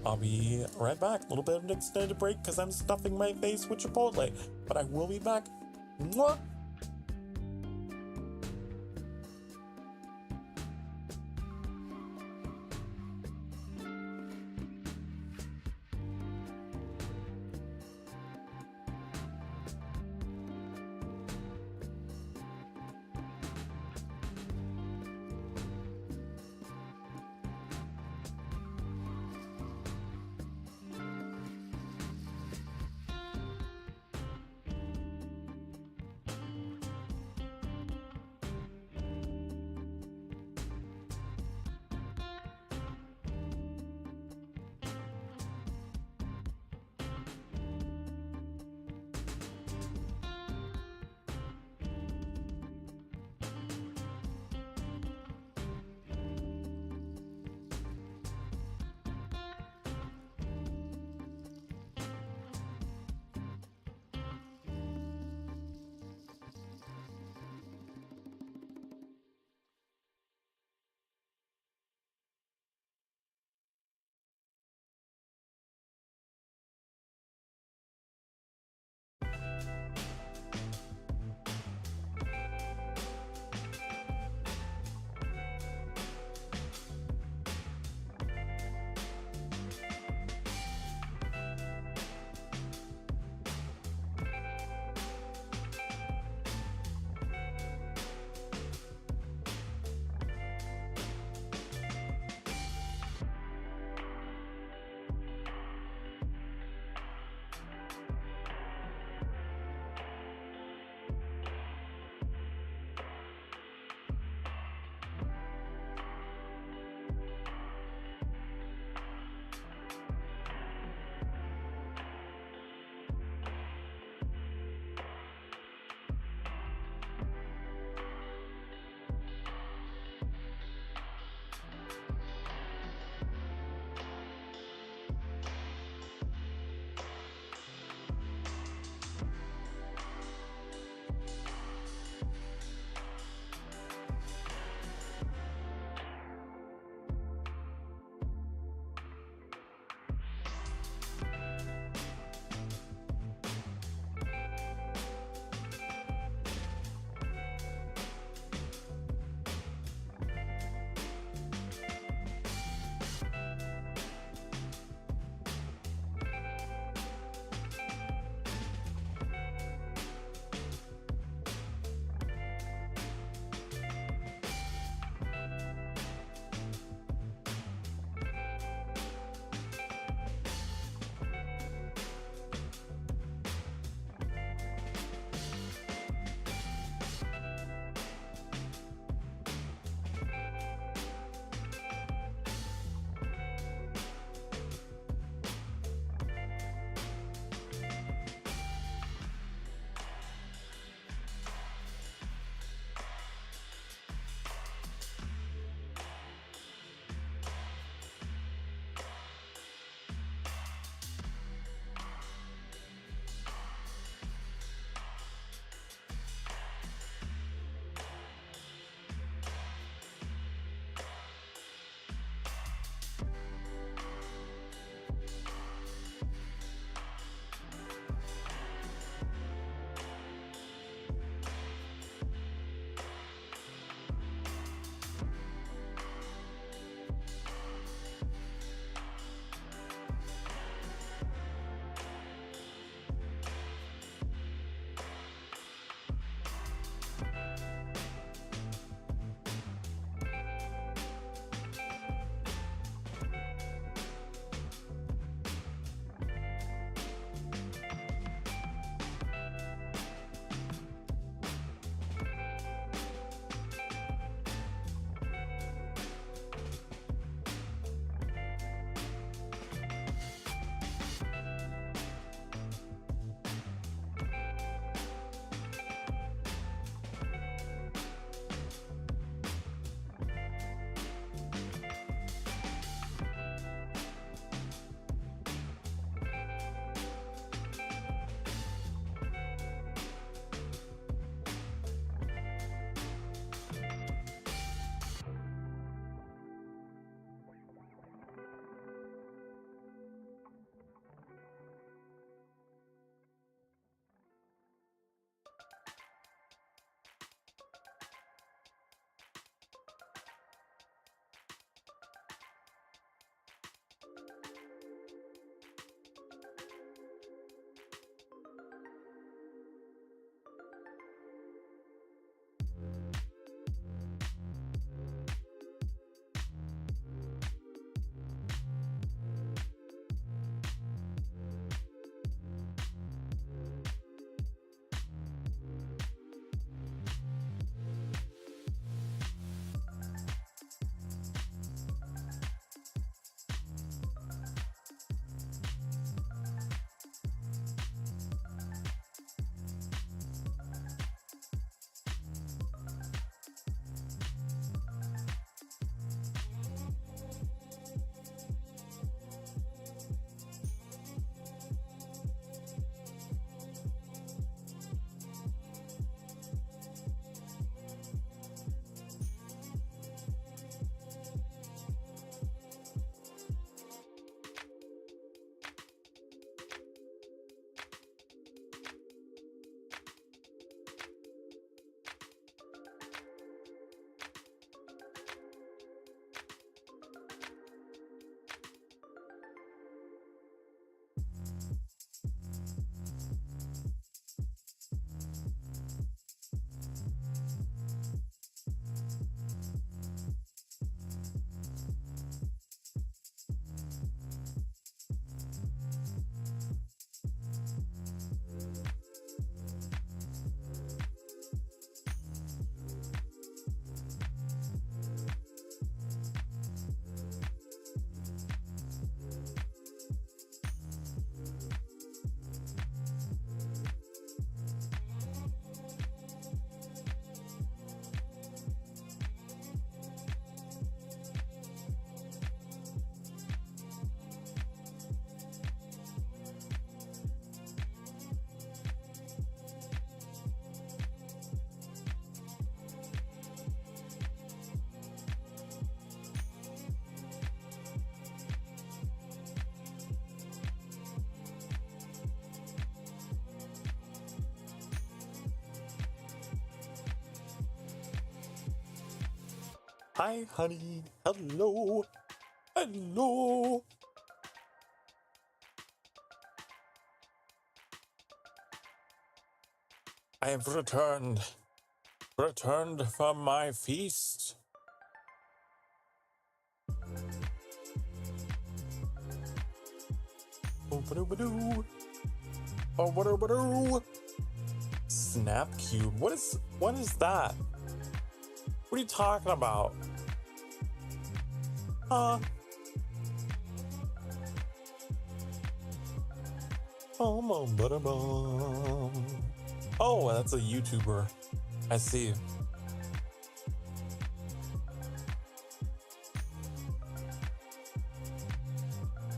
I'll be right back. A little bit of an extended break because I'm stuffing my face with Chipotle. But I will be back. Mwah. Hi, honey. Hello. Hello. I have returned from my feast. Oh-ba-doo-ba-doo. Oh-ba-doo-ba-doo. Snap cube. What is that? What are you talking about? Huh? Oh, that's a YouTuber. I see.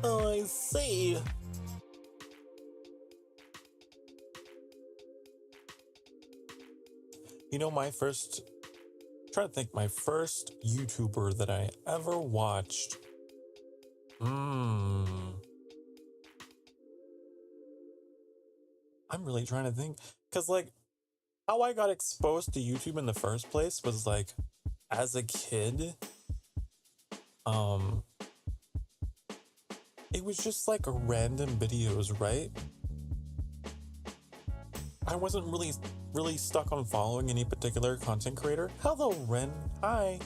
I see. You know, my first YouTuber that I ever watched. I'm really trying to think. Because, like, how I got exposed to YouTube in the first place was, like, as a kid, it was just, like, random videos, right? I wasn't really stuck on following any particular content creator. Hello, Ren. Hi.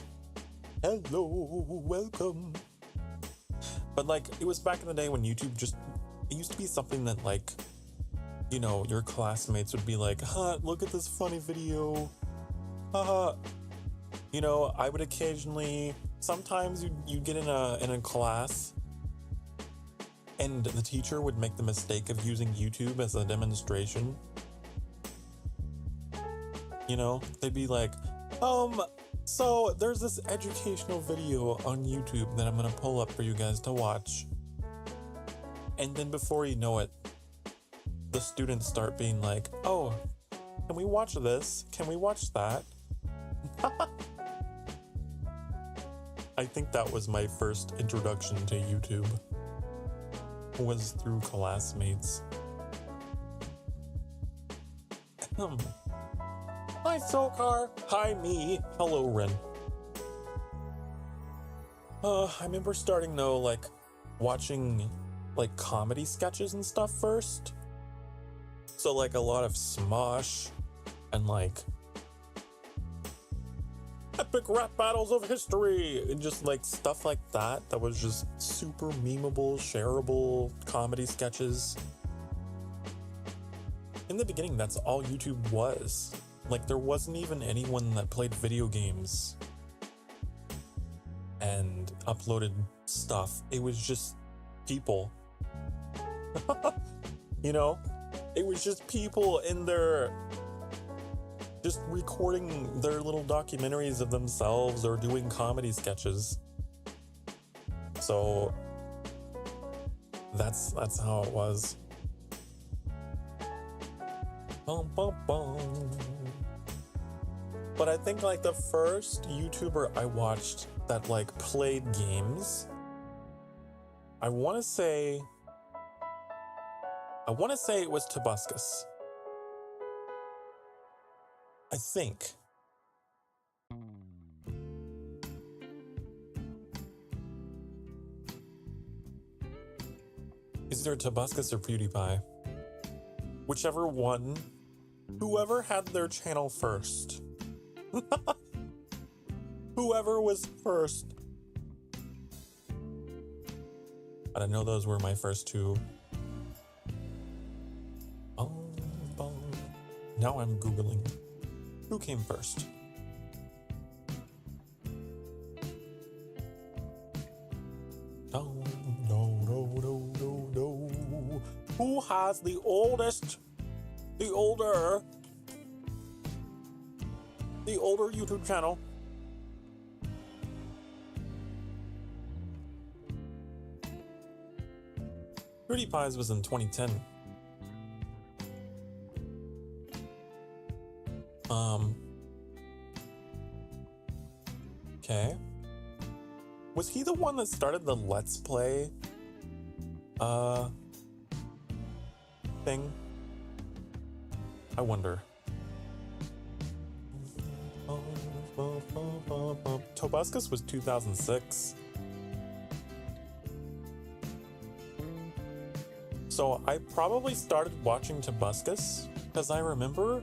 Hello. Welcome. But, like, it was back in the day when YouTube it used to be something that, like, you know, your classmates would be like, look at this funny video. You know, I would occasionally, sometimes you get in a class and the teacher would make the mistake of using YouTube as a demonstration. You know, they'd be like, so there's this educational video on YouTube that I'm gonna pull up for you guys to watch. And then before you know it, the students start being like, oh, can we watch this? Can we watch that? I think that was my first introduction to YouTube. Was through classmates. Hi, Sokar. Hi, me. Hello, Ren. I remember starting though, like, watching, like, comedy sketches and stuff first. So, like, a lot of Smosh and, like, epic rap battles of history and just, like, stuff like that was just super memeable, shareable comedy sketches. In the beginning, that's all YouTube was. Like, there wasn't even anyone that played video games and uploaded stuff. It was just people. You know? It was just people in their... just recording their little documentaries of themselves or doing comedy sketches. So... that's how it was. Bum, bum, bum. But I think, like, the first YouTuber I watched that, like, played games, I want to say it was Tobuscus. I think. Is there Tobuscus or PewDiePie? Whichever one. Whoever had their channel first. Whoever was first. But I know those were my first two. Now I'm Googling. Who came first? No. Who has the older YouTube channel? PewDiePie's was in 2010. Okay. Was he the one that started the Let's Play thing? I wonder. Tobuscus was 2006. So I probably started watching Tobuscus because I remember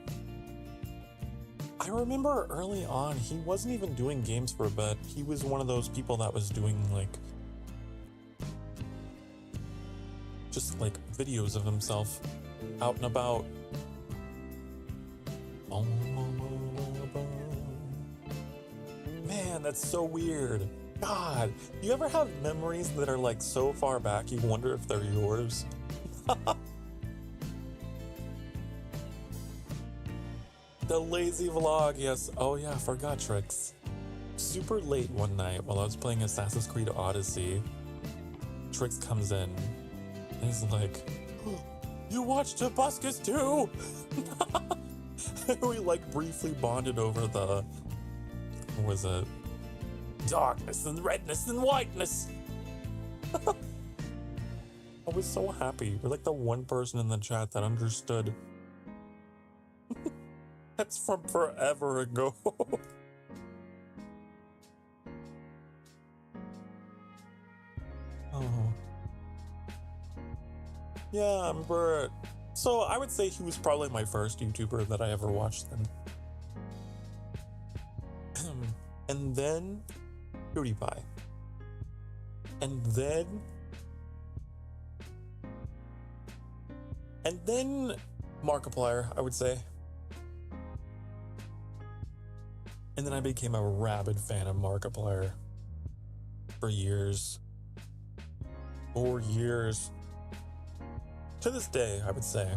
early on he wasn't even doing games for a bit. He was one of those people that was doing like just like videos of himself out and about. Man, that's so weird. God, you ever have memories that are like so far back you wonder if they're yours? The lazy vlog, yes. Oh yeah, I forgot Tricks. Super late one night while I was playing Assassin's Creed Odyssey, Tricks comes in and he's like, oh, you watched Tobuscus too? We like briefly bonded over the, what was it? Darkness and redness and whiteness. I was so happy. You're like the one person in the chat that understood. That's from forever ago. Oh. Yeah, I remember. So I would say he was probably my first YouTuber that I ever watched then. And then PewDiePie. And then Markiplier, I would say. And then I became a rabid fan of Markiplier for years. 4 years. To this day, I would say.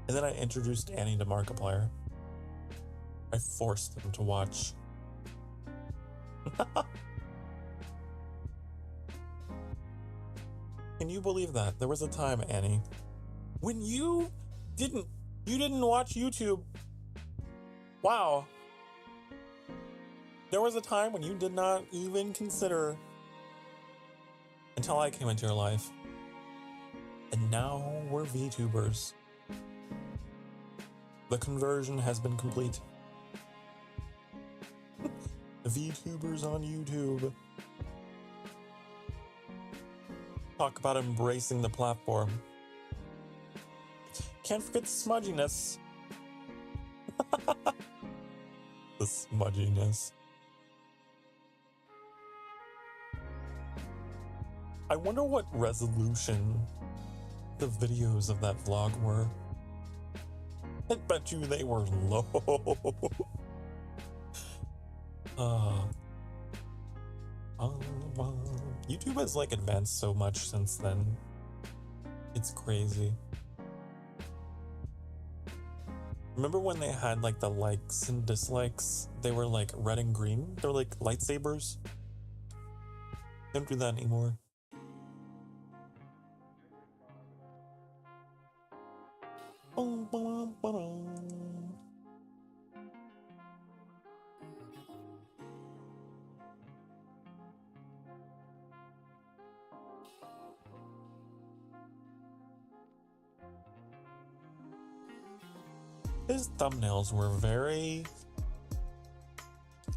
And then I introduced Annie to Markiplier. I forced them to watch. Can you believe that? There was a time, Annie, when you didn't watch YouTube. Wow. There was a time when you did not even consider until I came into your life. And now we're VTubers. The conversion has been complete. VTubers on YouTube. Talk about embracing the platform. Can't forget the smudginess. The smudginess. I wonder what resolution the videos of that vlog were. I bet you they were low. YouTube has like advanced so much since then. It's crazy. Remember when they had like the likes and dislikes? They were like red and green. They're like lightsabers. Don't do that anymore. His thumbnails were very,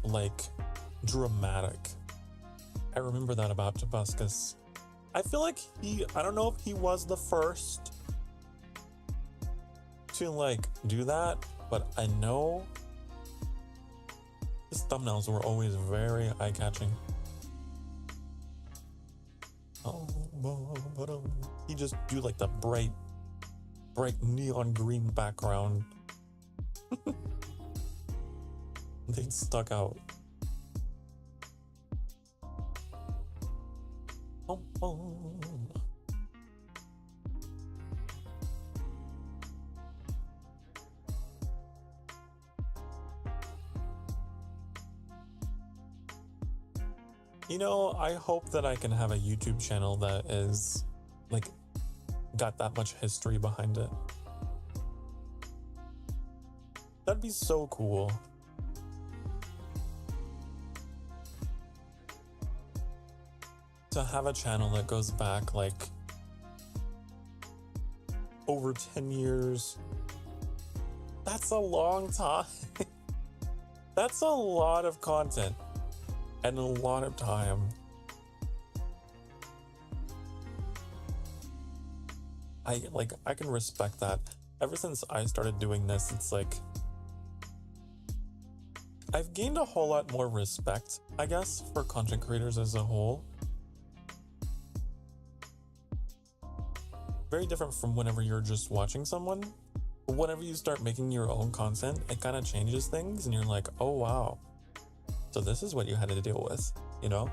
like, dramatic. I remember that about Tobuscus. I feel like I don't know if he was the first to, like, do that, but I know his thumbnails were always very eye-catching. He just do, like, the bright neon green background. They stuck out. You know, I hope that I can have a YouTube channel that is, like, got that much history behind it. That'd be so cool. to have a channel that goes back like over 10 years, that's a long time. That's a lot of content and a lot of time. I can respect that. Ever since I started doing this, it's like I've gained a whole lot more respect, I guess, for content creators as a whole. Very different from whenever you're just watching someone. But whenever you start making your own content, it kind of changes things and you're like, oh wow. So this is what you had to deal with, you know?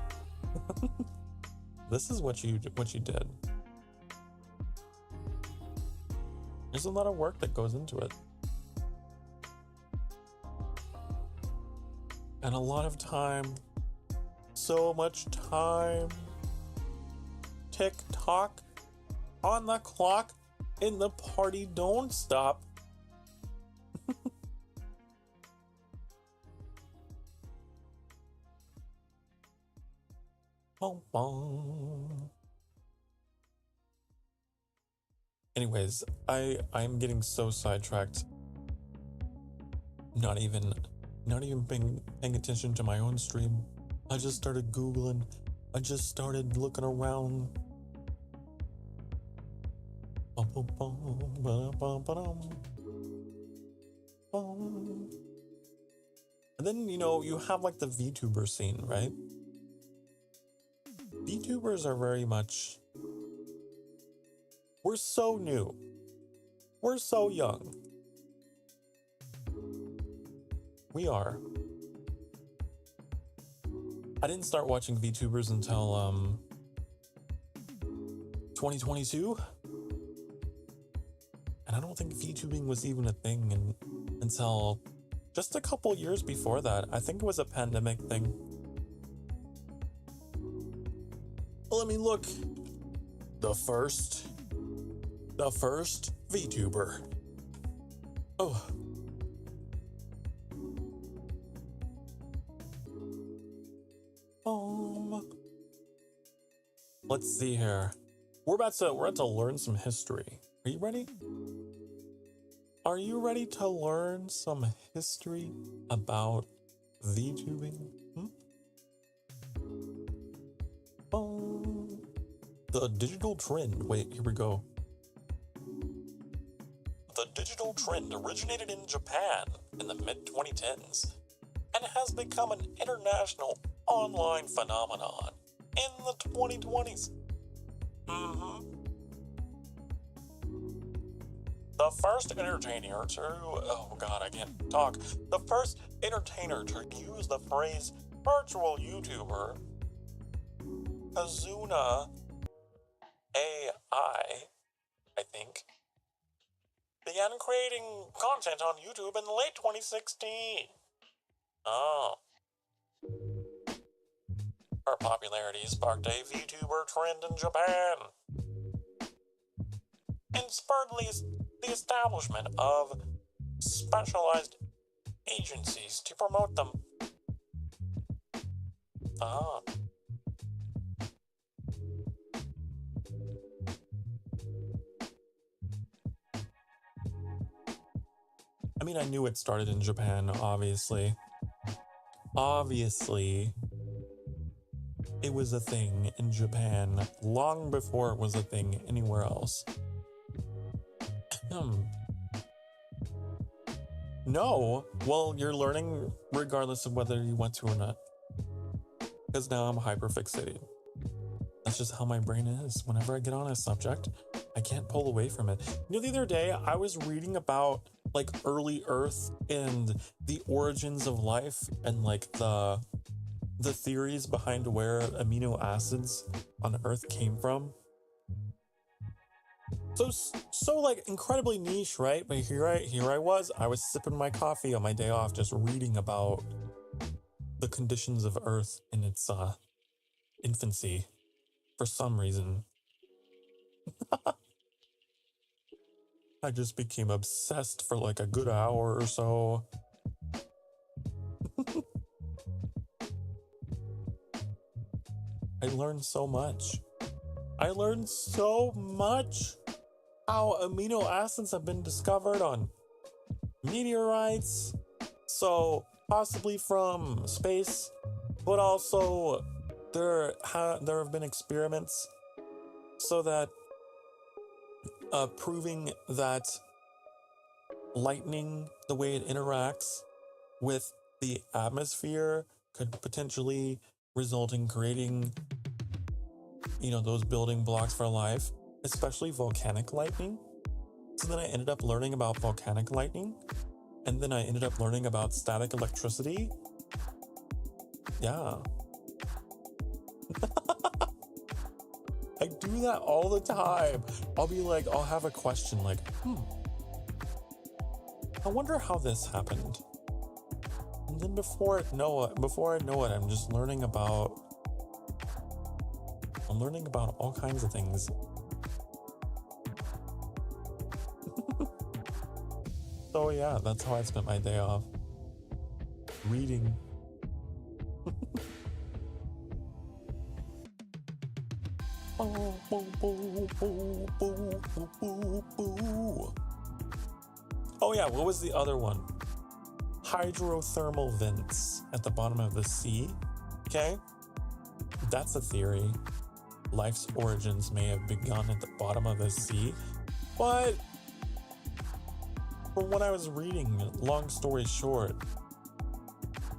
This is what you did. There's a lot of work that goes into it. And a lot of time. So much time. Tick-tock. On the clock. And the party don't stop. Bum, bum. Anyways, I'm getting so sidetracked. Not even paying attention to my own stream. I just started Googling. I just started looking around. And then, you know, you have like the Vtuber scene, right? Vtubers are very much... We're so new. We're so young. We are. I didn't start watching VTubers until 2022. And I don't think VTubing was even a thing until just a couple years before that. I think it was a pandemic thing. Let me look. The first VTuber. Oh. Let's see here. We're about to learn some history. Are you ready? Are you ready to learn some history about VTubing? The digital trend. Wait, here we go. The digital trend originated in Japan in the mid-2010s and has become an international online phenomenon in the 2020s. The first entertainer to... Oh god, I can't talk. The first entertainer to use the phrase virtual YouTuber, Kazuna I think, began creating content on YouTube in late 2016. Oh. Her popularity sparked a VTuber trend in Japan and spurred the establishment of specialized agencies to promote them. Ah. I mean, I knew it started in Japan, obviously. Obviously, it was a thing in Japan long before it was a thing anywhere else. No, well, you're learning regardless of whether you want to or not. Because now I'm hyperfixated. That's just how my brain is. Whenever I get on a subject, I can't pull away from it. You know, the other day I was reading about like early Earth and the origins of life and like the theories behind where amino acids on Earth came from. So like incredibly niche, right? But here I was sipping my coffee on my day off, just reading about the conditions of Earth in its infancy for some reason. I just became obsessed for like a good hour or so. I learned so much. I learned so much. How amino acids have been discovered on meteorites, so possibly from space, but also there have been experiments so that proving that lightning, the way it interacts with the atmosphere, could potentially result in creating, those building blocks for life, especially volcanic lightning. So then I ended up learning about volcanic lightning, and then I ended up learning about static electricity. Yeah. I do that all the time. I'll have a question like, I wonder how this happened. And then before I know it, I'm just learning about all kinds of things. So yeah, that's how I spent my day off. Reading. Oh yeah, what was the other one? Hydrothermal vents at the bottom of the sea. Okay? That's a theory. Life's origins may have begun at the bottom of the sea, but from what I was reading, long story short,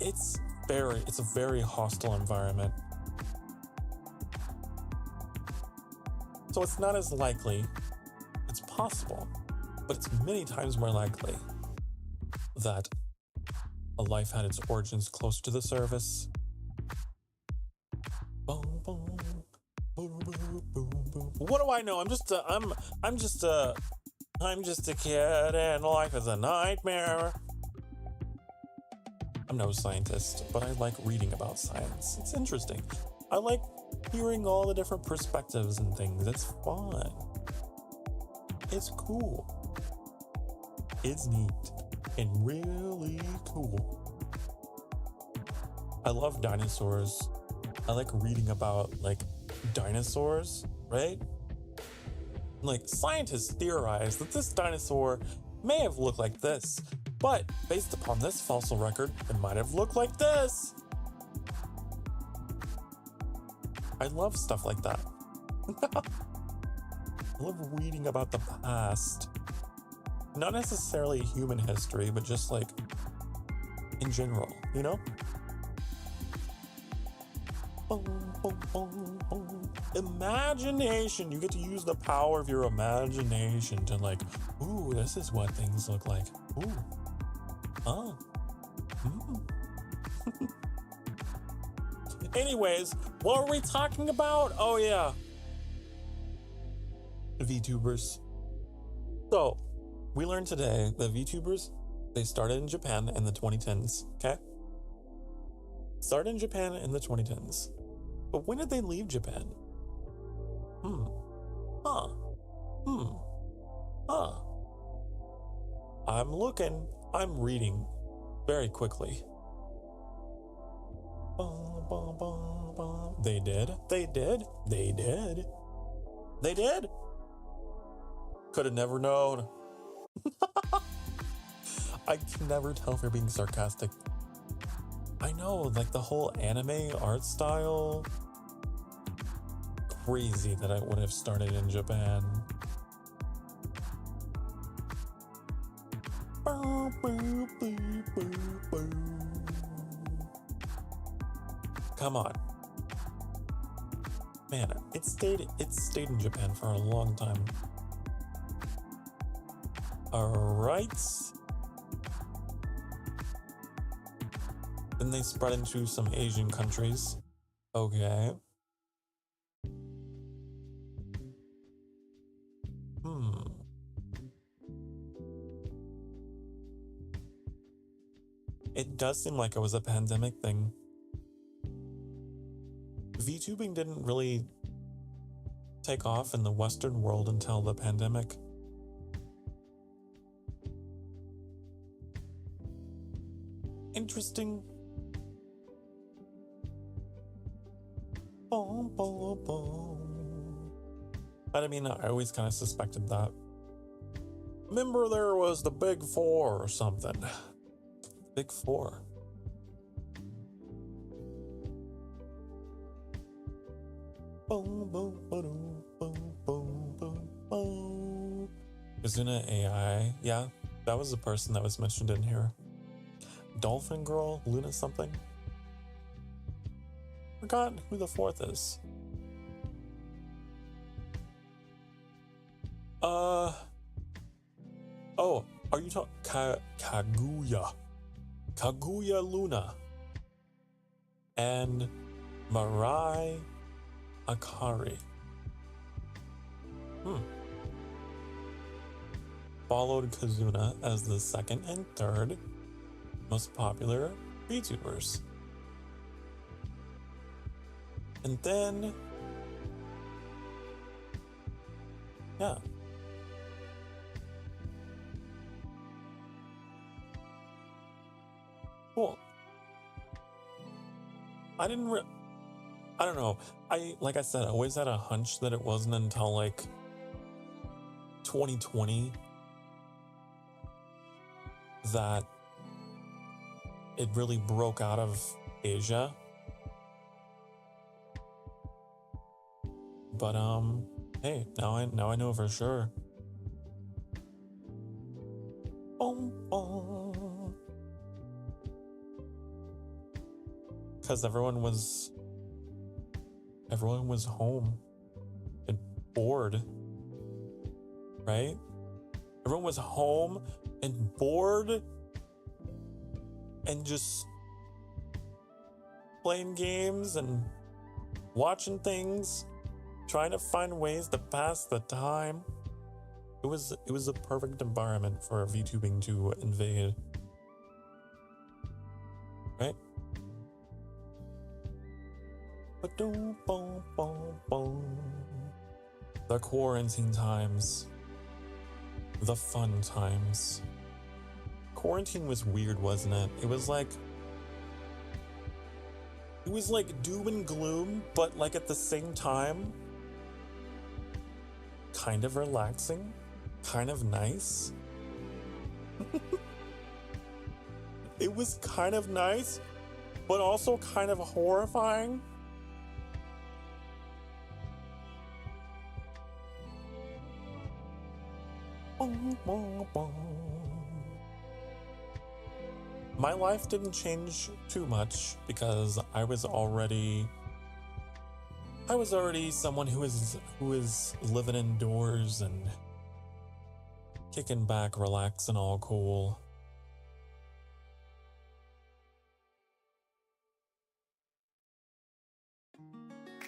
it's a very hostile environment. So it's not as likely. It's possible, but it's many times more likely that a life had its origins close to the surface. What do I know? I'm just a kid and life is a nightmare. I'm no scientist, but I like reading about science. It's interesting. I like hearing all the different perspectives and things. It's fun. It's cool. It's neat and really cool. I love dinosaurs. I like reading about dinosaurs, right? Scientists theorize that this dinosaur may have looked like this, but based upon this fossil record, it might have looked like this. I love stuff like that. I love reading about the past. Not necessarily human history, but just in general, Imagination. You get to use the power of your imagination to ooh, this is what things look like. Ooh. Huh. Anyways, what were we talking about? Oh yeah. Vtubers. So, we learned today that Vtubers, they started in Japan in the 2010s, okay? Started in Japan in the 2010s. But when did they leave Japan? I'm reading very quickly. They did. Could have never known. I can never tell if they're being sarcastic. I know, the whole anime art style. Crazy that I would have started in Japan. Come on. Man, it stayed in Japan for a long time. Alright. Then they spread into some Asian countries. Okay. It does seem like it was a pandemic thing. VTubing didn't really take off in the Western world until the pandemic. Interesting. Boom, boom, boom. But I mean, I always kind of suspected that. Remember there was the Big Four or something. Big Four. Boom, boom, boom, boom, boom, boom, boom. Kazuna AI. Yeah, that was the person that was mentioned in here. Dolphin Girl, Luna something. Forgot who the fourth is. Oh, are you talking Kaguya? Kaguya Luna. And Mirai Akari. Followed Kazuna as the second and third most popular VTubers. And then, yeah. Cool. I don't know. Like I said, I always had a hunch that it wasn't until like 2020 that it really broke out of Asia. But hey, now I know for sure. Because everyone was home and bored, right? Everyone was home and bored and just playing games and watching things, trying to find ways to pass the time. It was a perfect environment for VTubing to invade, right? The quarantine times. The fun times. Quarantine was weird, wasn't it? It was like doom and gloom, but like at the same time, kind of relaxing, kind of nice. It was kind of nice, but also kind of horrifying. My life didn't change too much because I was already someone who is living indoors and kicking back, relaxing, all cool.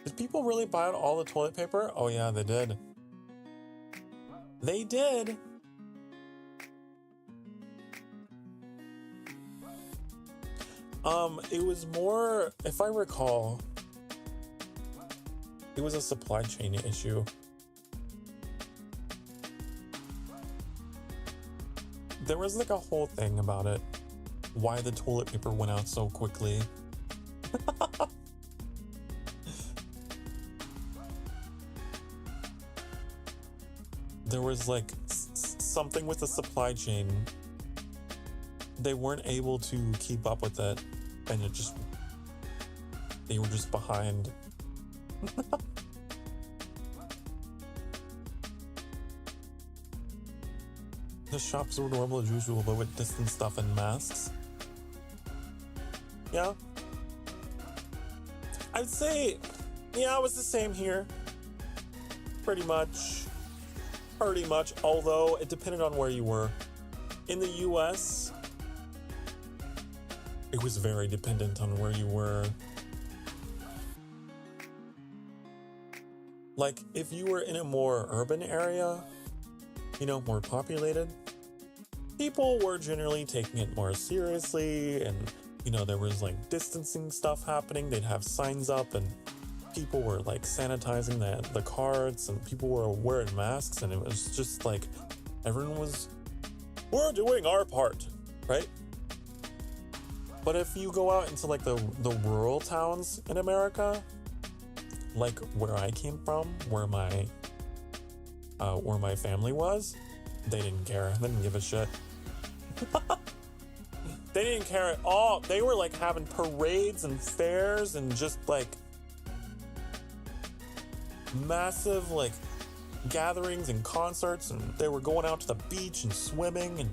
Did people really buy out all the toilet paper? Oh yeah, they did. They did. It was more, if I recall, it was a supply chain issue. There was like a whole thing about it, why the toilet paper went out so quickly. There was like something with the supply chain. They weren't able to keep up with it, and they were just behind. The shops were normal as usual, but with distance stuff and masks. Yeah. I'd say, yeah, it was the same here. Pretty much, although it depended on where you were. In the US, it was very dependent on where you were. Like, if you were in a more urban area, more populated, people were generally taking it more seriously, and, there was, like, distancing stuff happening. They'd have signs up, and people were, like, sanitizing the carts, and people were wearing masks, and it was just, like, everyone was, we're doing our part, right? But if you go out into, like, the rural towns in America, like where I came from, where my family was, they didn't care. They didn't give a shit. They didn't care at all. They were like having parades and fairs and just like massive like gatherings and concerts, and they were going out to the beach and swimming and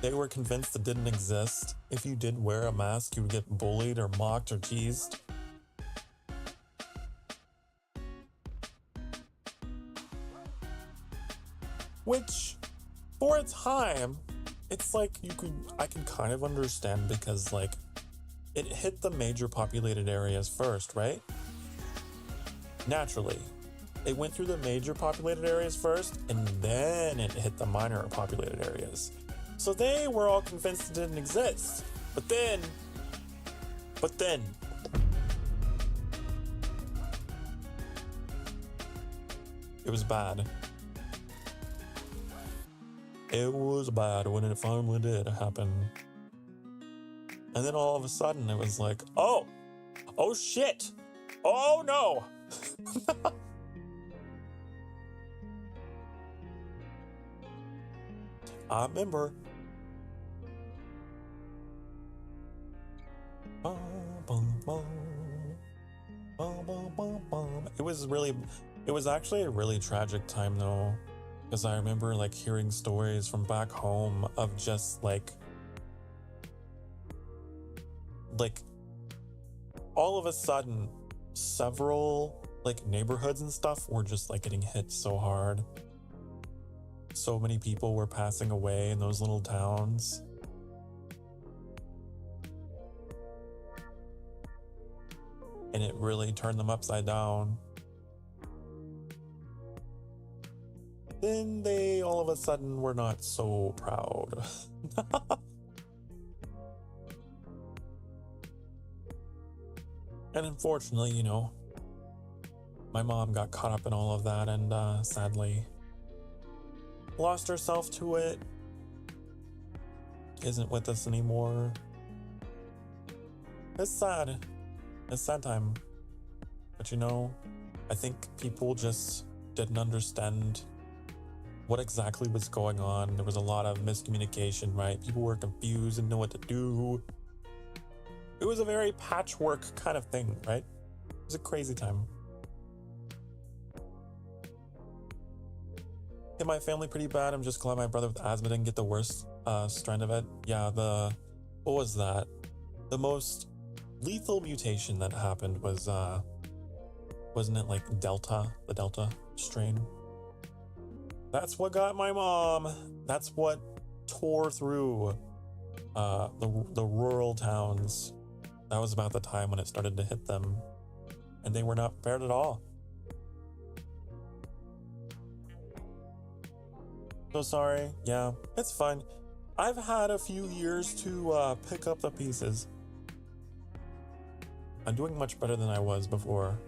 they were convinced it didn't exist. If you did wear a mask, you would get bullied or mocked or teased. Which, for a time, it's like I can kind of understand, because like it hit the major populated areas first, right? Naturally. It went through the major populated areas first, and then it hit the minor populated areas. So they were all convinced it didn't exist. But then, it was bad. It was bad when it finally did happen. And then all of a sudden it was like, oh shit, oh no. I remember. It was actually a really tragic time though, because I remember like hearing stories from back home of just like all of a sudden several like neighborhoods and stuff were just like getting hit so hard. So many people were passing away in those little towns. And it really turned them upside down. Then they all of a sudden were not so proud. And unfortunately, you know, my mom got caught up in all of that and sadly lost herself to it. Isn't with us anymore. It's sad. It's sad time. But you know, I think people just didn't understand what exactly was going on. There was a lot of miscommunication, right? People were confused and didn't know what to do. It was a very patchwork kind of thing, right? It was a crazy time. Hit my family pretty bad. I'm just glad my brother with asthma didn't get the worst strand of it. Yeah, what was that? The most lethal mutation that happened was, wasn't it like Delta, the Delta strain? That's what got my mom. That's what tore through the rural towns. That was about the time when it started to hit them, and they were not prepared at all. So sorry. Yeah, it's fine. I've had a few years to pick up the pieces. I'm doing much better than I was before.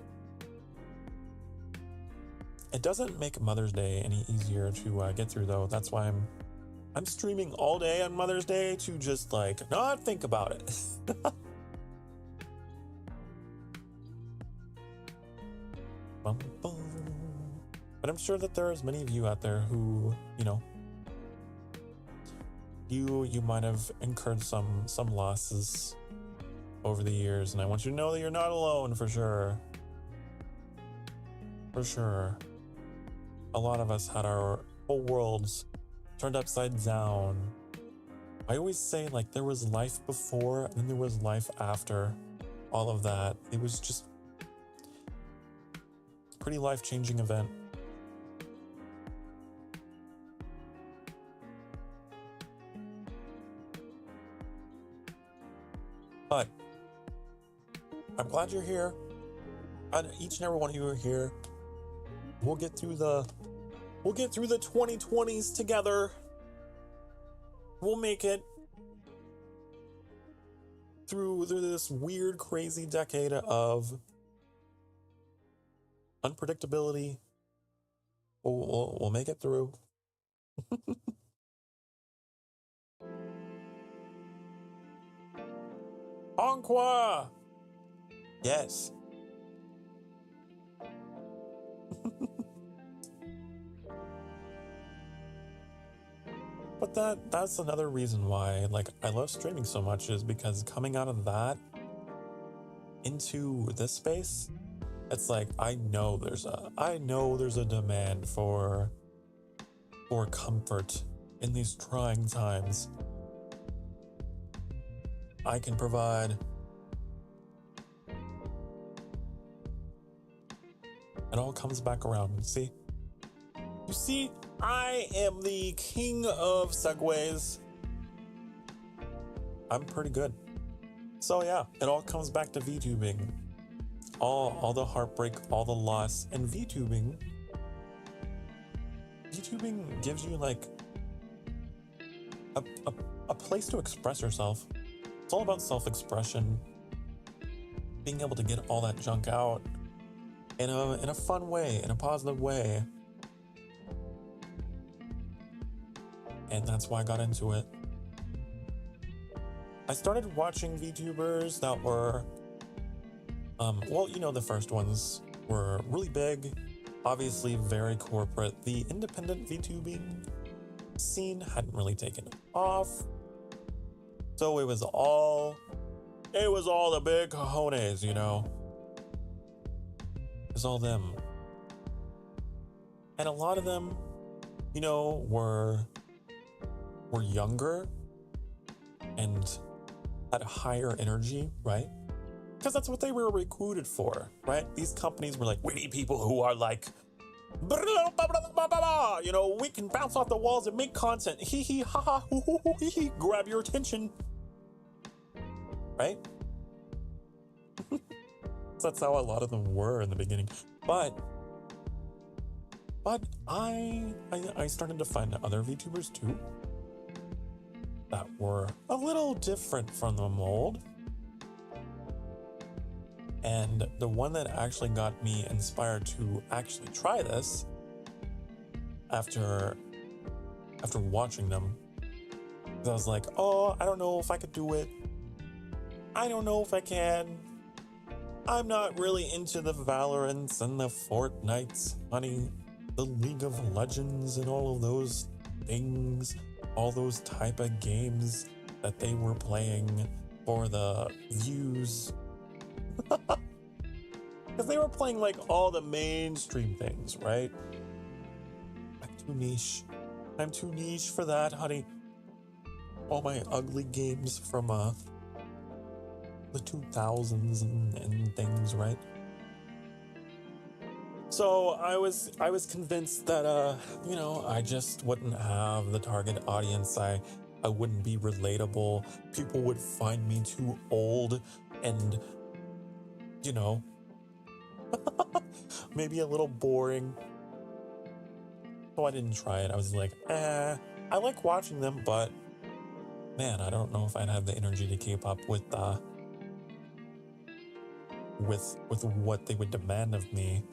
It doesn't make Mother's Day any easier to get through though. That's why I'm streaming all day on Mother's Day to just like not think about it. But I'm sure that there is many of you out there who, you know, you might have incurred some losses over the years, and I want you to know that you're not alone for sure. For sure. A lot of us had our whole worlds turned upside down. I always say like there was life before and then there was life after all of that. It was just a pretty life-changing event. But I'm glad you're here. And each and every one of you are here. We'll get through the 2020s together. We'll make it through this weird, crazy decade of unpredictability. We'll make it through. Conqua! Yes. But that's another reason why, like, I love streaming so much, is because coming out of that into this space, it's like I know there's a demand for comfort in these trying times. I can provide. It all comes back around. You see, I am the king of segues. I'm pretty good. So yeah, it all comes back to VTubing. All the heartbreak, all the loss, and VTubing gives you like a place to express yourself. It's all about self-expression, being able to get all that junk out in a fun way, in a positive way. And that's why I got into it. I started watching VTubers that were, well, you know, the first ones were really big, obviously very corporate. The independent VTubing scene hadn't really taken off. So it was all the big cojones, you know. It was all them. And a lot of them, you know, were younger and had higher energy, right? Because that's what they were recruited for, right? These companies were like, we need people who are like, you know, we can bounce off the walls and make content. Hee hee ha ha hoo hoo hoo hee hee. Grab your attention, right? So that's how a lot of them were in the beginning. But I started to find other VTubers too that were a little different from the mold. And the one that actually got me inspired to actually try this after watching them, I was like, oh, I don't know if I could do it. I don't know if I can. I'm not really into the Valorants and the Fortnites, honey, the League of Legends and all of those things, all those type of games that they were playing for the views. Because they were playing like all the mainstream things, right? I'm too niche. I'm too niche for that, honey. All my ugly games from the 2000s and things, right? So I was convinced that you know, I just wouldn't have the target audience. I wouldn't be relatable. People would find me too old and, you know, maybe a little boring. So I didn't try it. I was like, I like watching them, but man, I don't know if I'd have the energy to keep up with what they would demand of me,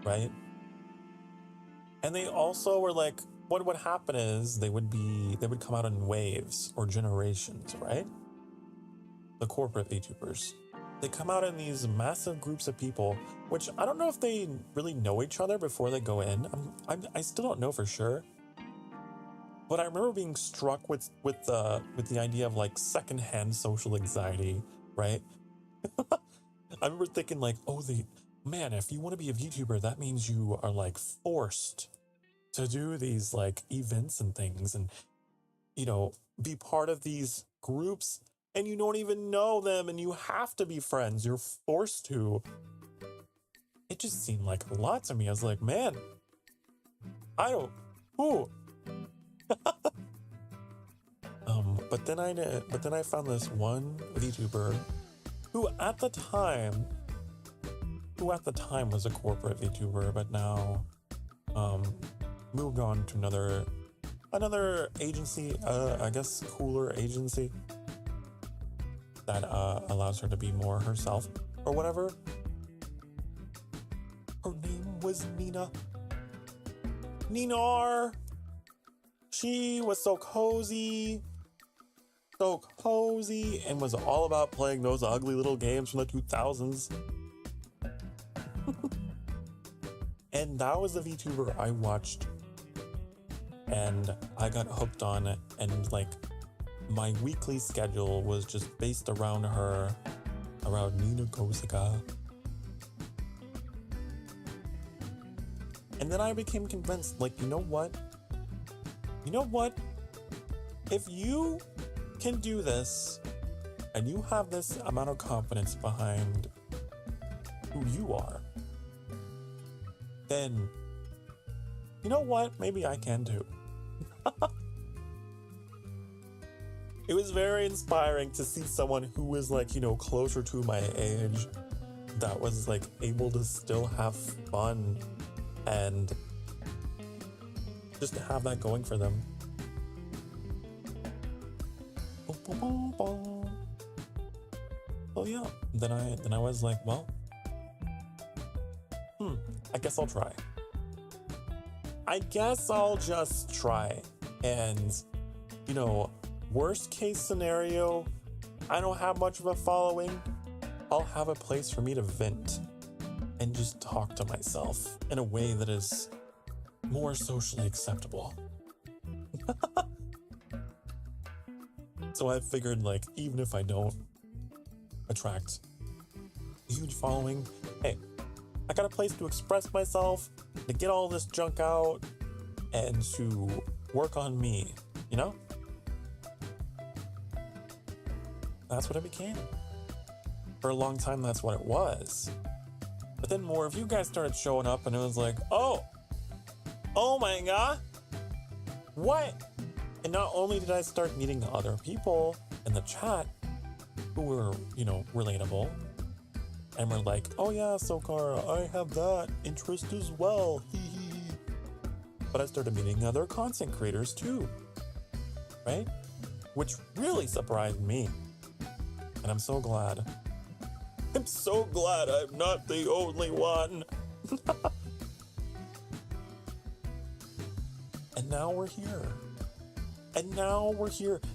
right? And they also were like, what would happen is they would come out in waves or generations, right? The corporate VTubers. They come out in these massive groups of people, which I don't know if they really know each other before they go in. I still don't know for sure. But I remember being struck with the idea of like secondhand social anxiety, right? I remember thinking like, oh, man, if you want to be a VTuber, that means you are like forced to do these like events and things and, you know, be part of these groups and you don't even know them and you have to be friends. You're forced to. It just seemed like a lot to me. I was like, man, ooh. But then I found this one VTuber who at the time was a corporate VTuber, but now moved on to another agency, I guess cooler agency that allows her to be more herself or whatever. Her name was Nina. Ninar. She was so cozy, so cozy and was all about playing those ugly little games from the 2000s. And that was the VTuber I watched. And I got hooked on it. And like my weekly schedule was just based around her, around Nina Kosaka. And then I became convinced, like, you know what? You know what? If you can do this and you have this amount of confidence behind who you are, then you know what? Maybe I can too. It was very inspiring to see someone who was like, you know, closer to my age that was like able to still have fun and just to have that going for them. Oh yeah. Then I was like, well, I guess I'll try. I guess I'll just try. And, you know, worst case scenario, I don't have much of a following. I'll have a place for me to vent and just talk to myself in a way that is more socially acceptable. So I figured, like, even if I don't attract a huge following, hey, I got a place to express myself, to get all this junk out, and to work on me, you know? That's what it became. For a long time, that's what it was. But then more of you guys started showing up, and it was like, oh my god, what? And not only did I start meeting other people in the chat who were, you know, relatable, and were like, oh yeah, Sokar, I have that interest as well. But I started meeting other content creators too, right? Which really surprised me. And I'm so glad. I'm so glad I'm not the only one. And now we're here.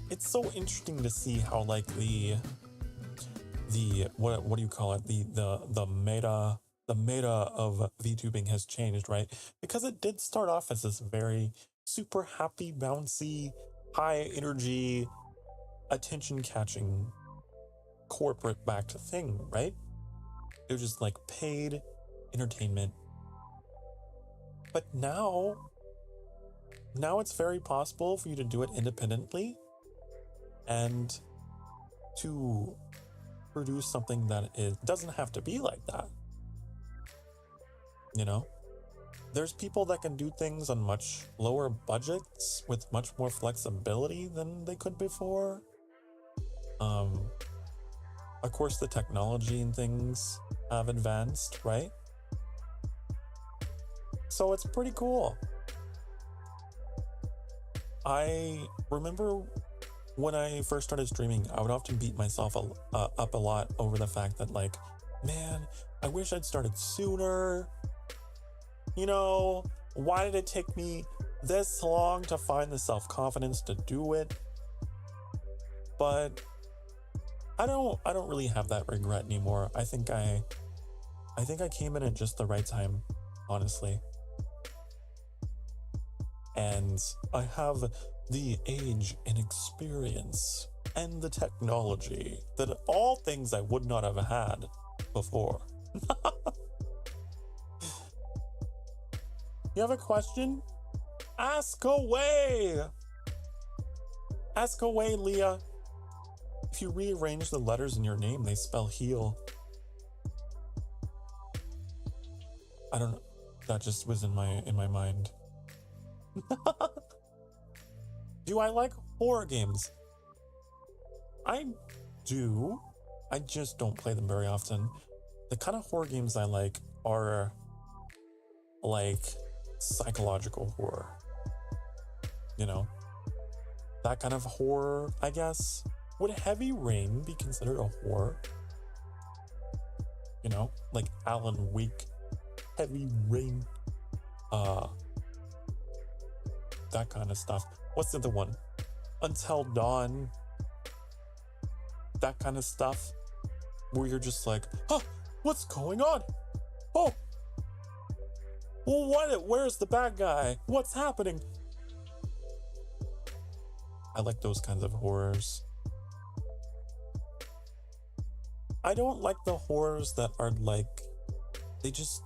It's so interesting to see how like the what do you call it? The meta of VTubing has changed, right? Because it did start off as this very super happy, bouncy, high energy, attention catching, corporate backed thing, right? It was just like paid entertainment. But now it's very possible for you to do it independently and to produce something that doesn't have to be like that. You know, there's people that can do things on much lower budgets with much more flexibility than they could before. Of course, the technology and things have advanced, right? So it's pretty cool. I remember when I first started streaming, I would often beat myself up a lot over the fact that, like, man, I wish I'd started sooner. You know, why did it take me this long to find the self-confidence to do it? But I don't really have that regret anymore. I think I came in at just the right time, honestly. And I have the age and experience and the technology that all things I would not have had before. You have a question? Ask away! Ask away, Leah. If you rearrange the letters in your name, they spell heal. I don't know. That just was in my mind. Do I like horror games? I do. I just don't play them very often. The kind of horror games I like are like psychological horror. You know? That kind of horror, I guess. Would Heavy Rain be considered a horror? You know? Like Alan Wake, Heavy Rain. That kind of stuff. What's the other one? Until Dawn. that kind of stuff where you're just like, huh, what's going on? Oh, well, where's the bad guy? What's happening? I like those kinds of horrors. I don't like the horrors that are like, they just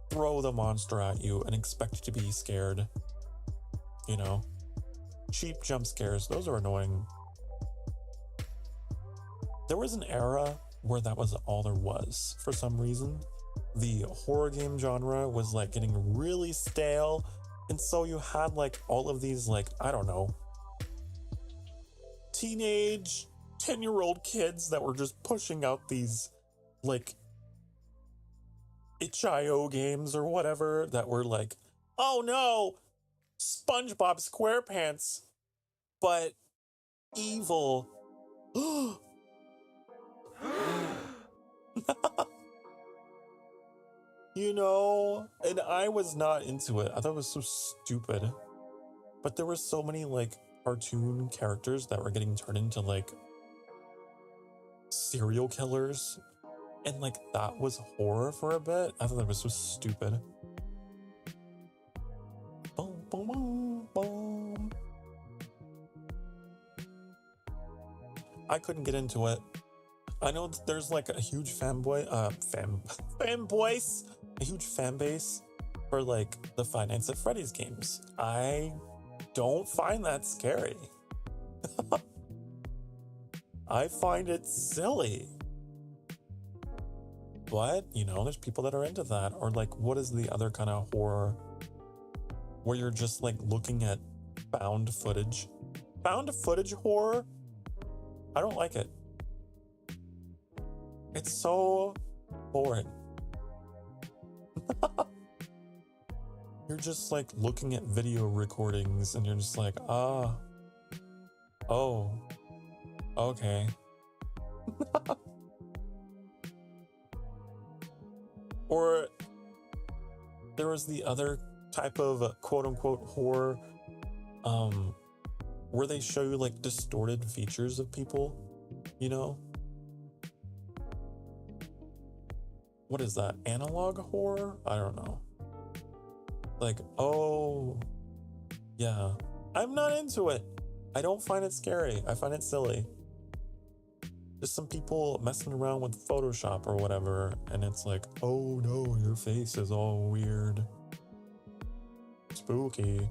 throw the monster at you and expect you to be scared. You know? Cheap jump scares, those are annoying. There was an era where that was all there was for some reason. The horror game genre was like getting really stale, and so you had like all of these like, I don't know, teenage 10-year-old kids that were just pushing out these like itch.io games or whatever that were like, oh no, SpongeBob SquarePants, but evil. You know, and I was not into it. I thought it was so stupid. But there were so many like cartoon characters that were getting turned into like serial killers, and like that was horror for a bit. I thought that was so stupid. Boom, boom, boom, boom. I couldn't get into it. I know there's like a huge fanboys, a huge fan base for like the Five Nights at Freddy's games. I don't find that scary. I find it silly. But, you know, there's people that are into that. Or like, what is the other kind of horror where you're just like looking at found footage? Found footage horror? I don't like it. It's so boring. You're just like looking at video recordings and you're just like, oh, okay. Or there was the other type of quote unquote horror, where they show you like distorted features of people, you know? What is that? Analog horror? I don't know. Like, oh, yeah. I'm not into it. I don't find it scary. I find it silly. Just some people messing around with Photoshop or whatever, and it's like, oh no, your face is all weird. Spooky.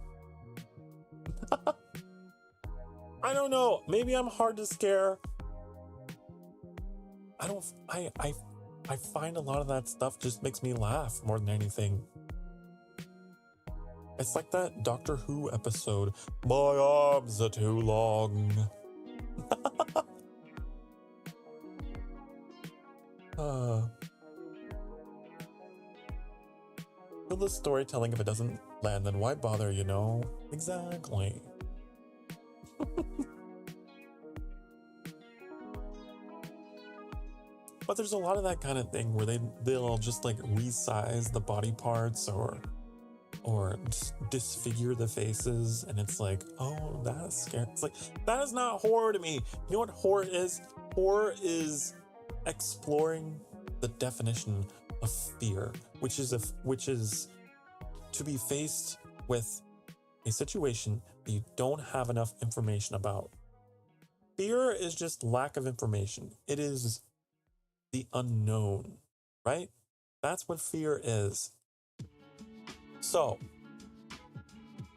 I don't know. Maybe I'm hard to scare. I find a lot of that stuff just makes me laugh more than anything. It's like that Doctor Who episode, My Arms Are Too Long. Kill the storytelling if it doesn't land, then why bother, you know? Exactly. But there's a lot of that kind of thing where they'll just like resize the body parts or disfigure the faces, and it's like, oh, that's scary. It's like, that is not horror to me. You know what horror is? Horror is exploring the definition of fear, which is to be faced with a situation that you don't have enough information about. Fear is just lack of information. It is the unknown, right? That's what fear is. So,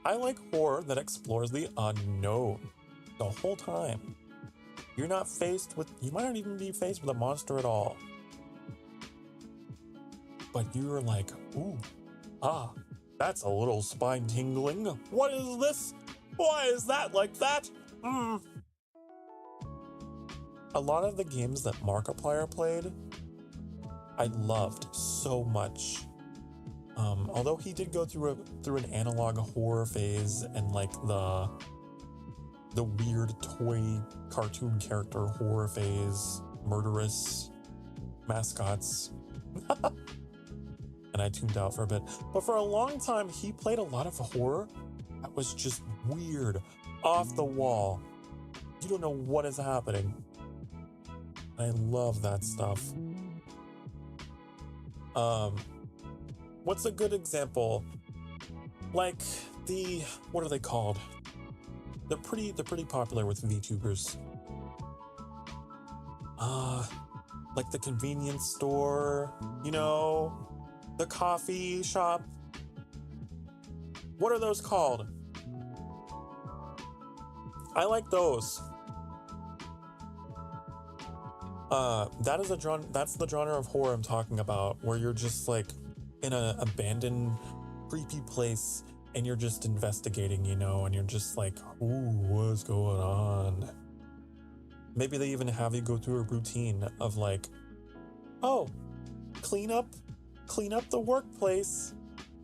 I like horror that explores the unknown the whole time. You might not even be faced with a monster at all. But you're like, ooh, that's a little spine tingling. What is this? Why is that like that? A lot of the games that Markiplier played, I loved so much. Although he did go through an analog horror phase and like the weird toy cartoon character horror phase, murderous mascots. And I tuned out for a bit. But for a long time, he played a lot of horror that was just weird, off the wall. You don't know what is happening. I love that stuff. What's a good example? Like what are they called? They're pretty popular with VTubers. Like the convenience store, you know, the coffee shop. What are those called? I like those. That's the genre of horror I'm talking about, where you're just like in an abandoned, creepy place and you're just investigating, you know, and you're just like, ooh, what's going on? Maybe they even have you go through a routine of like, oh, clean up the workplace.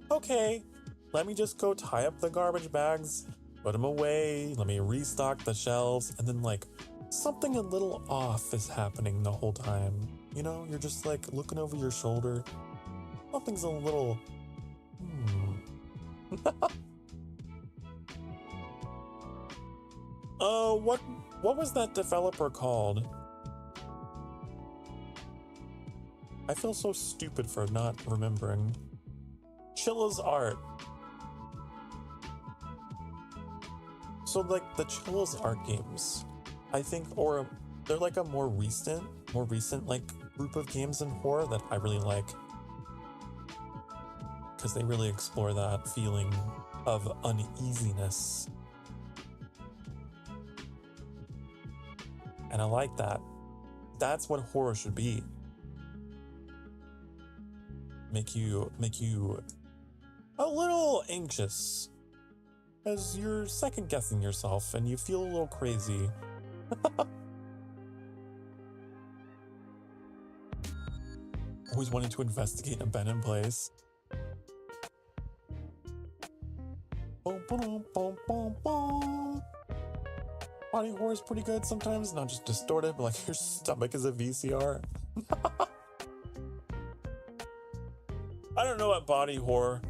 Okay, let me just go tie up the garbage bags, put them away, let me restock the shelves, and then like something a little off is happening the whole time. You know, you're just like looking over your shoulder. Something's a little what was that developer called? I feel so stupid for not remembering. Chilla's art. So like the Chilla's art games, I think, or they're like a more recent like group of games in horror that I really like, because they really explore that feeling of uneasiness. And I like that. That's what horror should be. Make you a little anxious as you're second guessing yourself and you feel a little crazy. Always wanting to investigate an abandoned place. Boom, boom, boom, boom, boom. Body horror is pretty good sometimes, not just distorted, but like your stomach is a VCR. I don't know about body horror.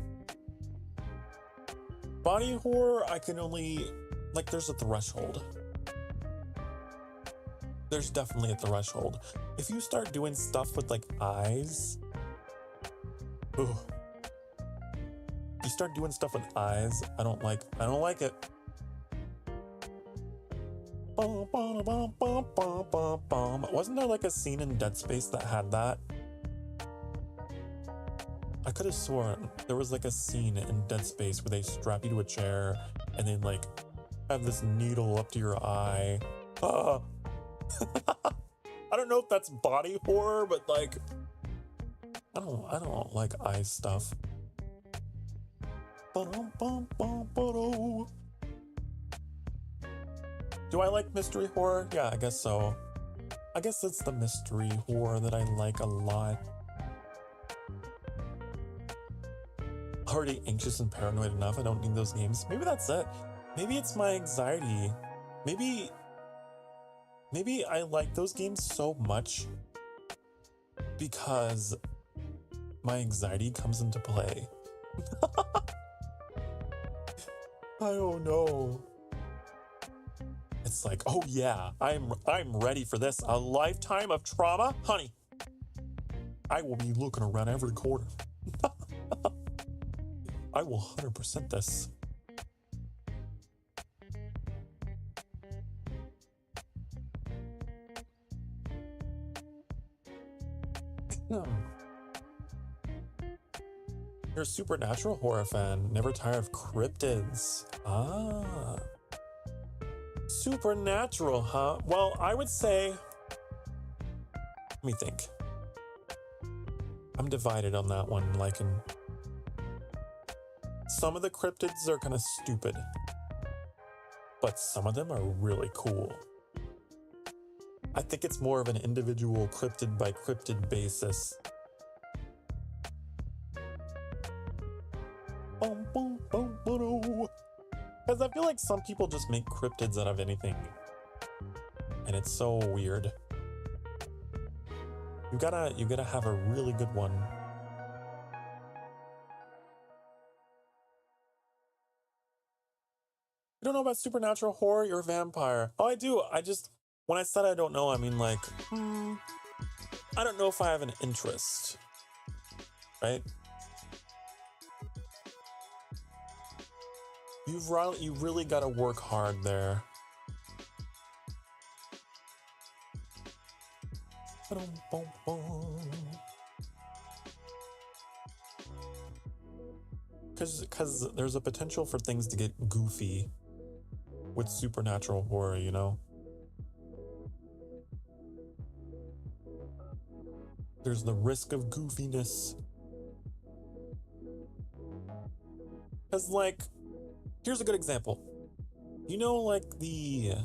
Body horror, I can only, like, there's a threshold. There's definitely a threshold. If you start doing stuff with like eyes, ugh. You start doing stuff with eyes, I don't like it. Wasn't there like a scene in Dead Space that had that? I could have sworn there was like a scene in Dead Space where they strap you to a chair and they like have this needle up to your eye. I don't know if that's body horror, but like I don't like eye stuff. Do I like mystery horror? Yeah, I guess so. I guess it's the mystery horror that I like a lot. Already anxious and paranoid enough, I don't need those games. Maybe that's it. Maybe it's my anxiety. Maybe I like those games so much because my anxiety comes into play. I don't know. It's like, oh yeah, I'm ready for this. A lifetime of trauma? Honey, I will be looking around every corner. I will 100% this. You're a supernatural horror fan, never tired of cryptids. Ah. Supernatural, huh? Well, I would say, let me think. I'm divided on that one, like in some of the cryptids are kind of stupid, but some of them are really cool. I think it's more of an individual cryptid by cryptid basis. Because I feel like some people just make cryptids out of anything, and it's so weird. You gotta have a really good one. You don't know about supernatural horror? You're a vampire. Oh, I do. When I said I don't know, I mean like, I don't know if I have an interest, right? You really got to work hard there. Because there's a potential for things to get goofy with supernatural horror, you know? There's the risk of goofiness. Because, like, here's a good example. You know, like, the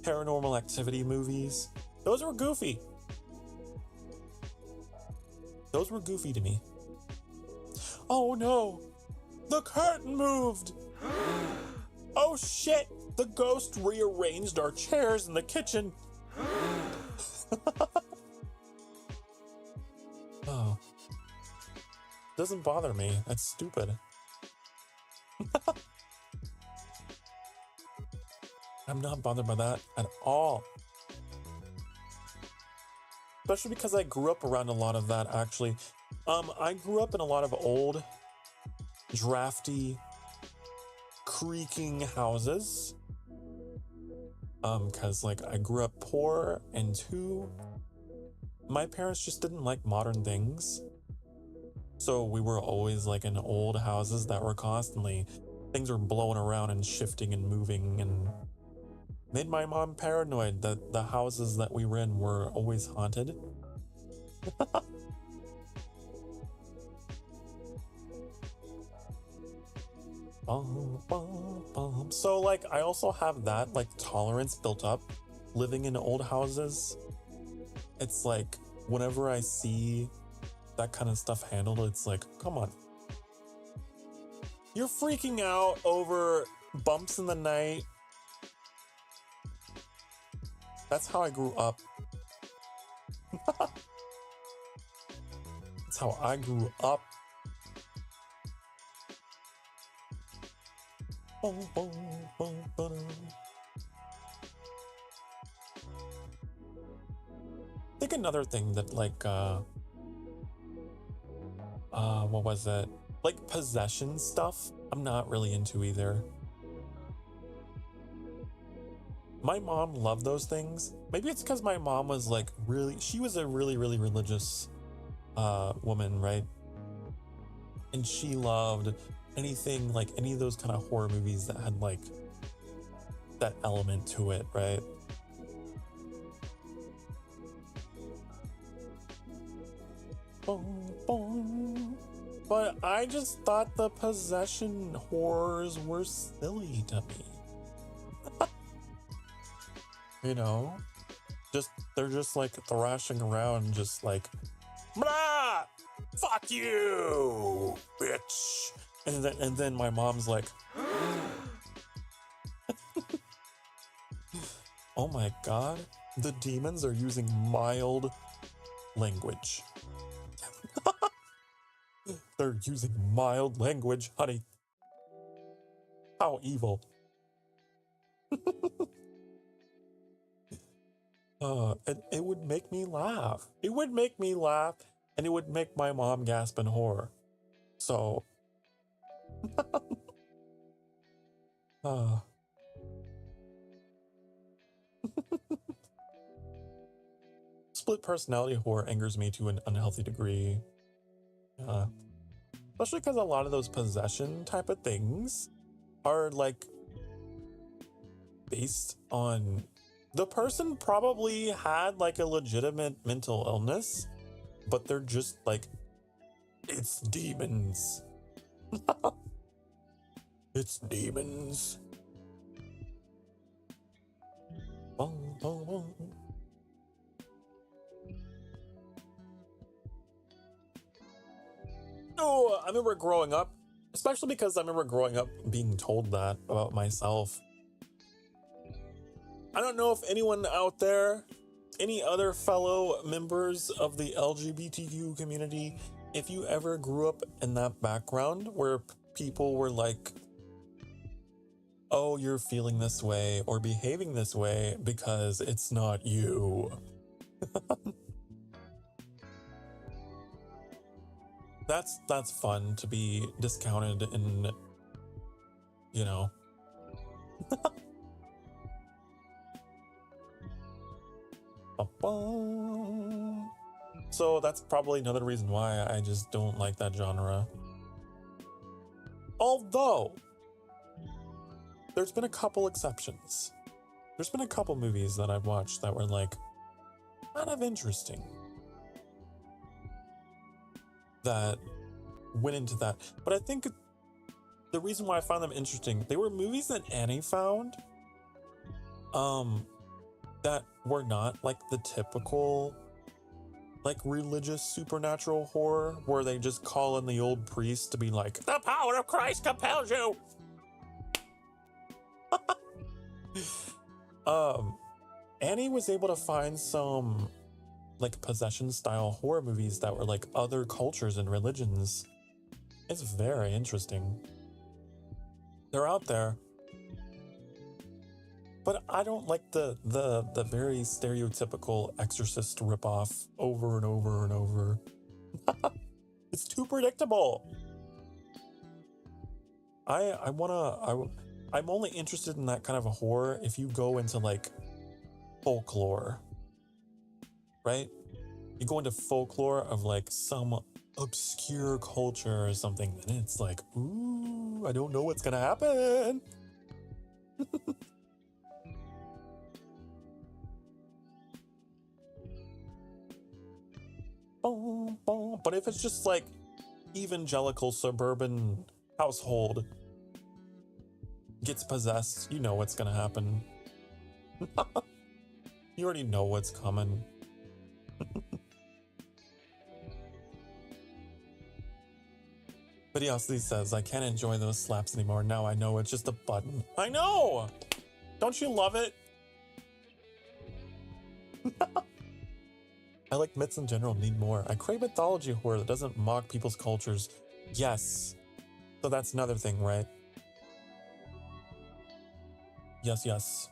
Paranormal Activity movies? Those were goofy. Those were goofy to me. Oh no! The curtain moved! Oh shit! The ghost rearranged our chairs in the kitchen! Oh. Doesn't bother me. That's stupid. I'm not bothered by that at all. Especially because I grew up around a lot of that, actually. I grew up in a lot of old, drafty, creaking houses. Because, like, I grew up poor, and two, my parents just didn't like modern things. So we were always, like, in old houses that were constantly, things were blowing around and shifting and moving, and made my mom paranoid that the houses that we were in were always haunted. So, like, I also have that, like, tolerance built up living in old houses. It's like, whenever I see that kind of stuff handled, it's like, come on. You're freaking out over bumps in the night. That's how I grew up. That's how I grew up. I think another thing that, like, what was it? Like, possession stuff, I'm not really into either. My mom loved those things. Maybe it's because my mom was, like, she was a really, really religious woman, right? And she loved anything, like, any of those kind of horror movies that had, like, that element to it, right? But I just thought the possession horrors were silly to me. You know? They're just, like, thrashing around, just like, blah! Fuck you, bitch! And then my mom's like, oh my god, the demons are using mild language. They're using mild language, honey. How evil. It would make me laugh. It would make me laugh, and it would make my mom gasp in horror. So, split personality horror angers me to an unhealthy degree. Especially because a lot of those possession type of things are, like, based on the person probably had, like, a legitimate mental illness, but they're just like, it's demons. It's demons. Oh, I remember growing up, especially because I remember growing up being told that about myself. I don't know if anyone out there, any other fellow members of the LGBTQ community, if you ever grew up in that background where people were like, oh, you're feeling this way or behaving this way because it's not you. That's fun to be discounted and, you know. So that's probably another reason why I just don't like that genre. Although, there's been a couple exceptions. There's been a couple movies that I've watched that were like kind of interesting. That went into that. But I think the reason why I found them interesting, they were movies that Annie found that were not like the typical like religious supernatural horror where they just call in the old priest to be like, the power of Christ compels you. Annie was able to find some like possession style horror movies that were like other cultures and religions. It's very interesting. They're out there. But I don't like the very stereotypical Exorcist ripoff over and over and over. It's too predictable. I'm only interested in that kind of a horror if you go into like folklore, right? You go into folklore of like some obscure culture or something, and it's like, ooh, I don't know what's gonna happen. But if it's just like evangelical suburban household gets possessed, you know what's gonna happen. You already know what's coming. But he also says, I can't enjoy those slaps anymore. Now I know it's just a button. I know! Don't you love it? I like myths in general, need more. I crave mythology horror that doesn't mock people's cultures. Yes. So that's another thing, right? Yes, yes.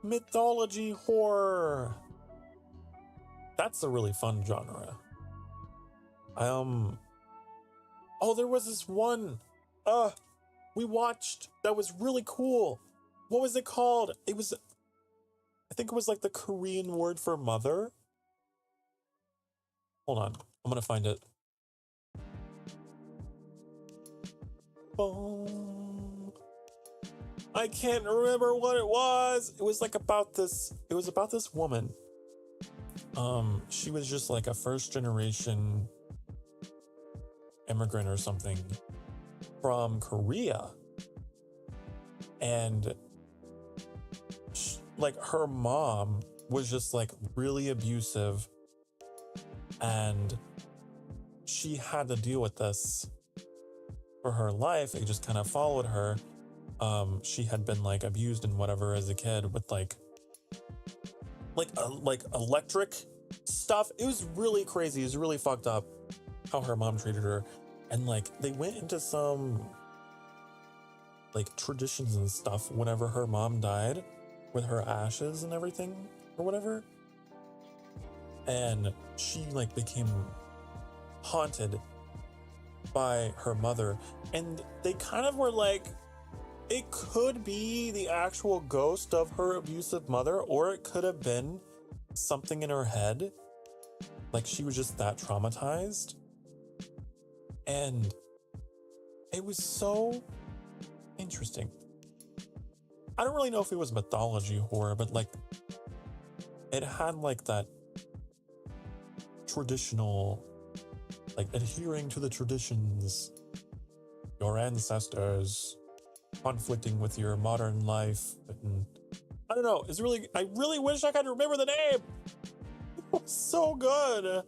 Mythology horror. That's a really fun genre. Oh, there was this one we watched that was really cool. What was it called? I think it was like the Korean word for mother. Hold on, I'm gonna find it. I can't remember what it was. It was about this woman. She was just like a first generation immigrant or something from Korea. And like her mom was just like really abusive, and she had to deal with this for her life. It just kind of followed her. She had been like abused and whatever as a kid with like electric stuff. It was really crazy. It was really fucked up how her mom treated her. And like they went into some like traditions and stuff whenever her mom died with her ashes and everything or whatever. And she like became haunted by her mother. And they kind of were like, it could be the actual ghost of her abusive mother, or it could have been something in her head. Like she was just that traumatized. And it was so interesting. I don't really know if it was mythology horror, but like it had like that traditional, like adhering to the traditions, your ancestors conflicting with your modern life. And I don't know, I really wish I could remember the name. It was so good.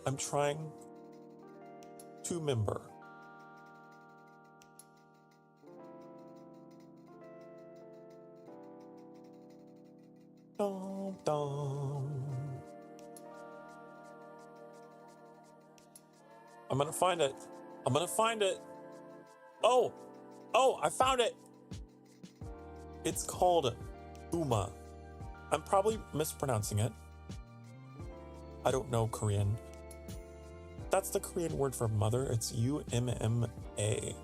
I'm trying to remember. dum. I'm gonna find it. I'm gonna find it. Oh, I found it. It's called Uma. I'm probably mispronouncing it. I don't know Korean. That's the Korean word for mother. It's U-M-M-A.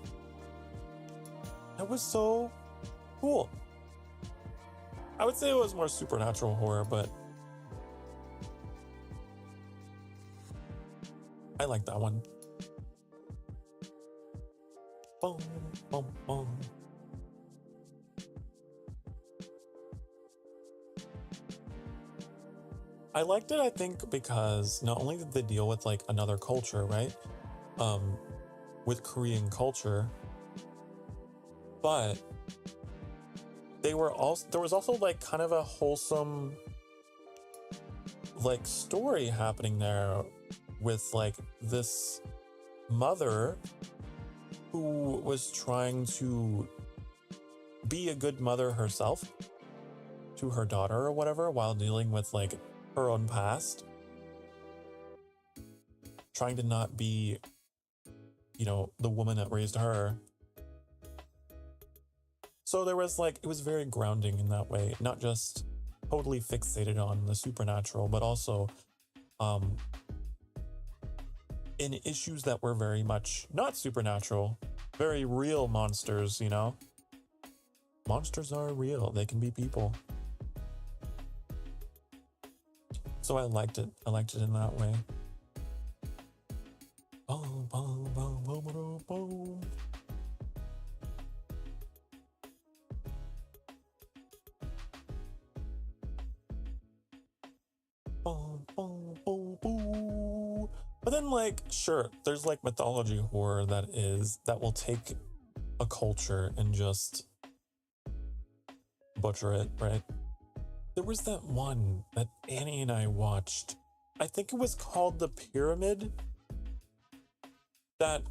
That was so cool. I would say it was more supernatural horror, but I like that one. Boom, boom, boom. I liked it, I think, because not only did they deal with like another culture, right? With Korean culture, but there was also like kind of a wholesome like story happening there with like this mother who was trying to be a good mother herself to her daughter or whatever while dealing with like her own past, trying to not be, you know, the woman that raised her. So there was like, it was very grounding in that way, not just totally fixated on the supernatural, but also in issues that were very much not supernatural, very real monsters, you know? Monsters are real, they can be people. So I liked it in that way. Boom, boom, boom, boom, boom, boom. Boom, boom, boom, boom. But then, like, sure, there's like mythology horror that will take a culture and just butcher it, right? There was that one that Annie and I watched. I think it was called The Pyramid, that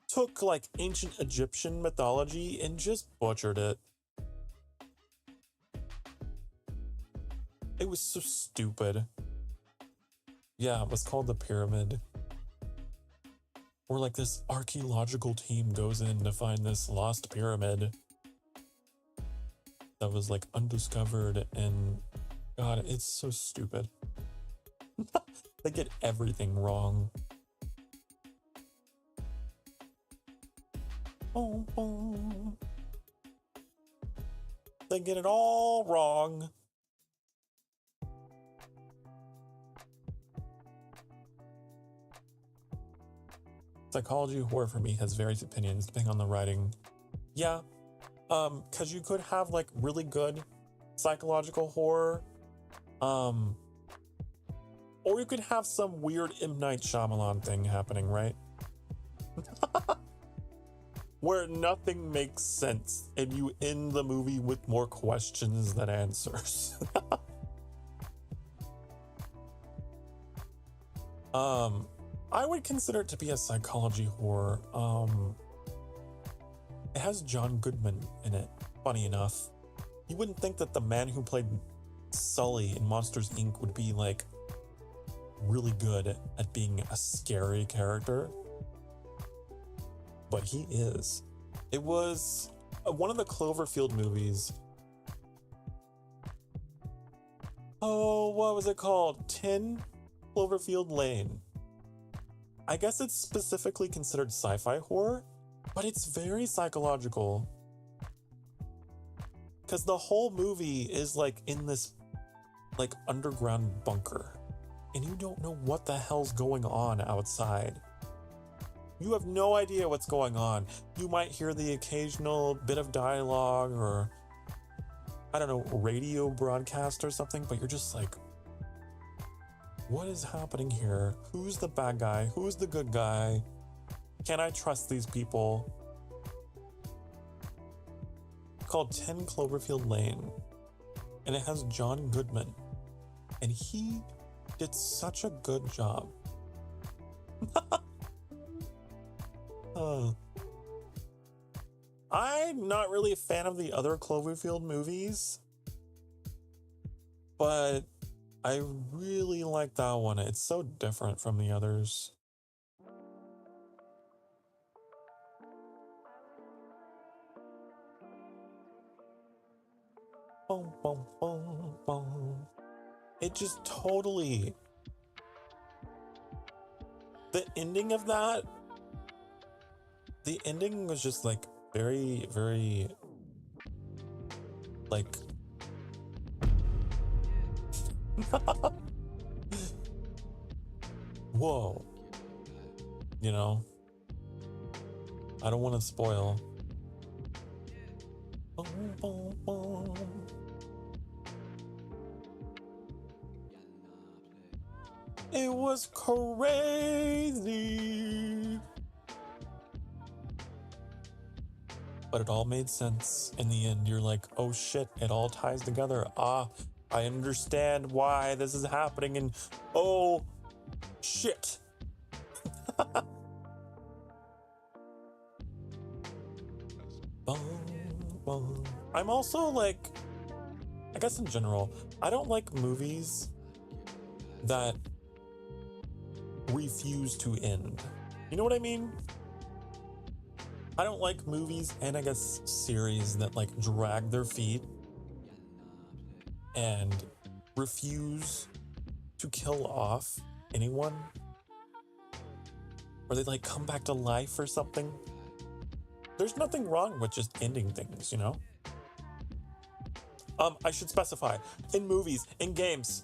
took like ancient Egyptian mythology and just butchered it. It was so stupid. Yeah, it was called The Pyramid. Where like this archaeological team goes in to find this lost pyramid that was like undiscovered, and God, it's so stupid. They get everything wrong. Boom, boom. They get it all wrong. Psychology horror for me has various opinions depending on the writing. Yeah, because you could have like really good psychological horror, or you could have some weird M. Night Shyamalan thing happening, right? Where nothing makes sense and you end the movie with more questions than answers. I would consider it to be a psychology horror. It has John Goodman in it, funny enough. You wouldn't think that the man who played Sully in Monsters, Inc. would be like really good at being a scary character, but he is. It was one of the Cloverfield movies. Oh, what was it called? 10 Cloverfield Lane. I guess it's specifically considered sci-fi horror, but it's very psychological. Because the whole movie is like in this like underground bunker, and you don't know what the hell's going on outside. You have no idea what's going on. You might hear the occasional bit of dialogue or, I don't know, radio broadcast or something, but you're just like, what is happening here? Who's the bad guy? Who's the good guy? Can I trust these people? It's called 10 Cloverfield Lane, and it has John Goodman, and he did such a good job. I'm not really a fan of the other Cloverfield movies. but I really like that one. It's so different from the others. Boom, boom, boom, boom. It just totally... The ending of that... The ending was just like very, very... Like... Whoa. You know? I don't want to spoil. Boom, boom, boom. It was crazy. But it all made sense in the end. You're like, oh shit, it all ties together. Ah, I understand why this is happening, and oh shit. Boom, boom. I'm also like, I guess in general, I don't like movies that refuse to end. You know what I mean? I don't like movies and I guess series that like drag their feet and refuse to kill off anyone, or they like come back to life or something. There's nothing wrong with just ending things, you know? I should specify, in movies, in games,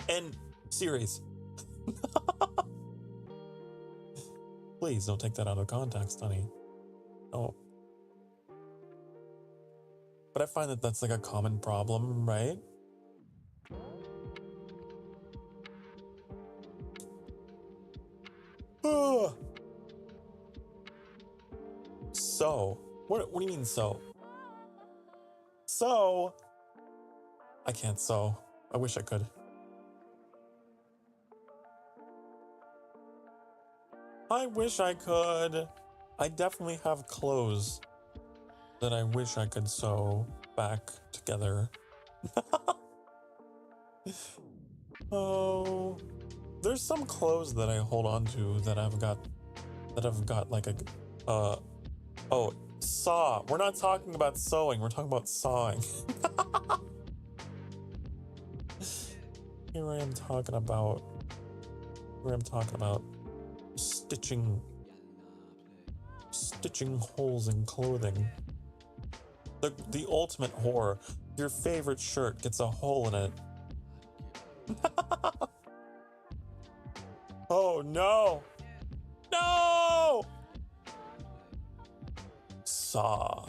and series. Please don't take that out of context, honey. Oh. But I find that that's like a common problem, right? So, what do you mean so? So, I can't sew. I wish I could. I wish I could. I definitely have clothes that I wish I could sew back together. Oh, there's some clothes that I hold on to that I've got like a oh, saw. We're not talking about sewing, we're talking about sawing. Here I am talking about stitching holes in clothing. The ultimate horror. Your favorite shirt gets a hole in it. Oh no! No! Saw.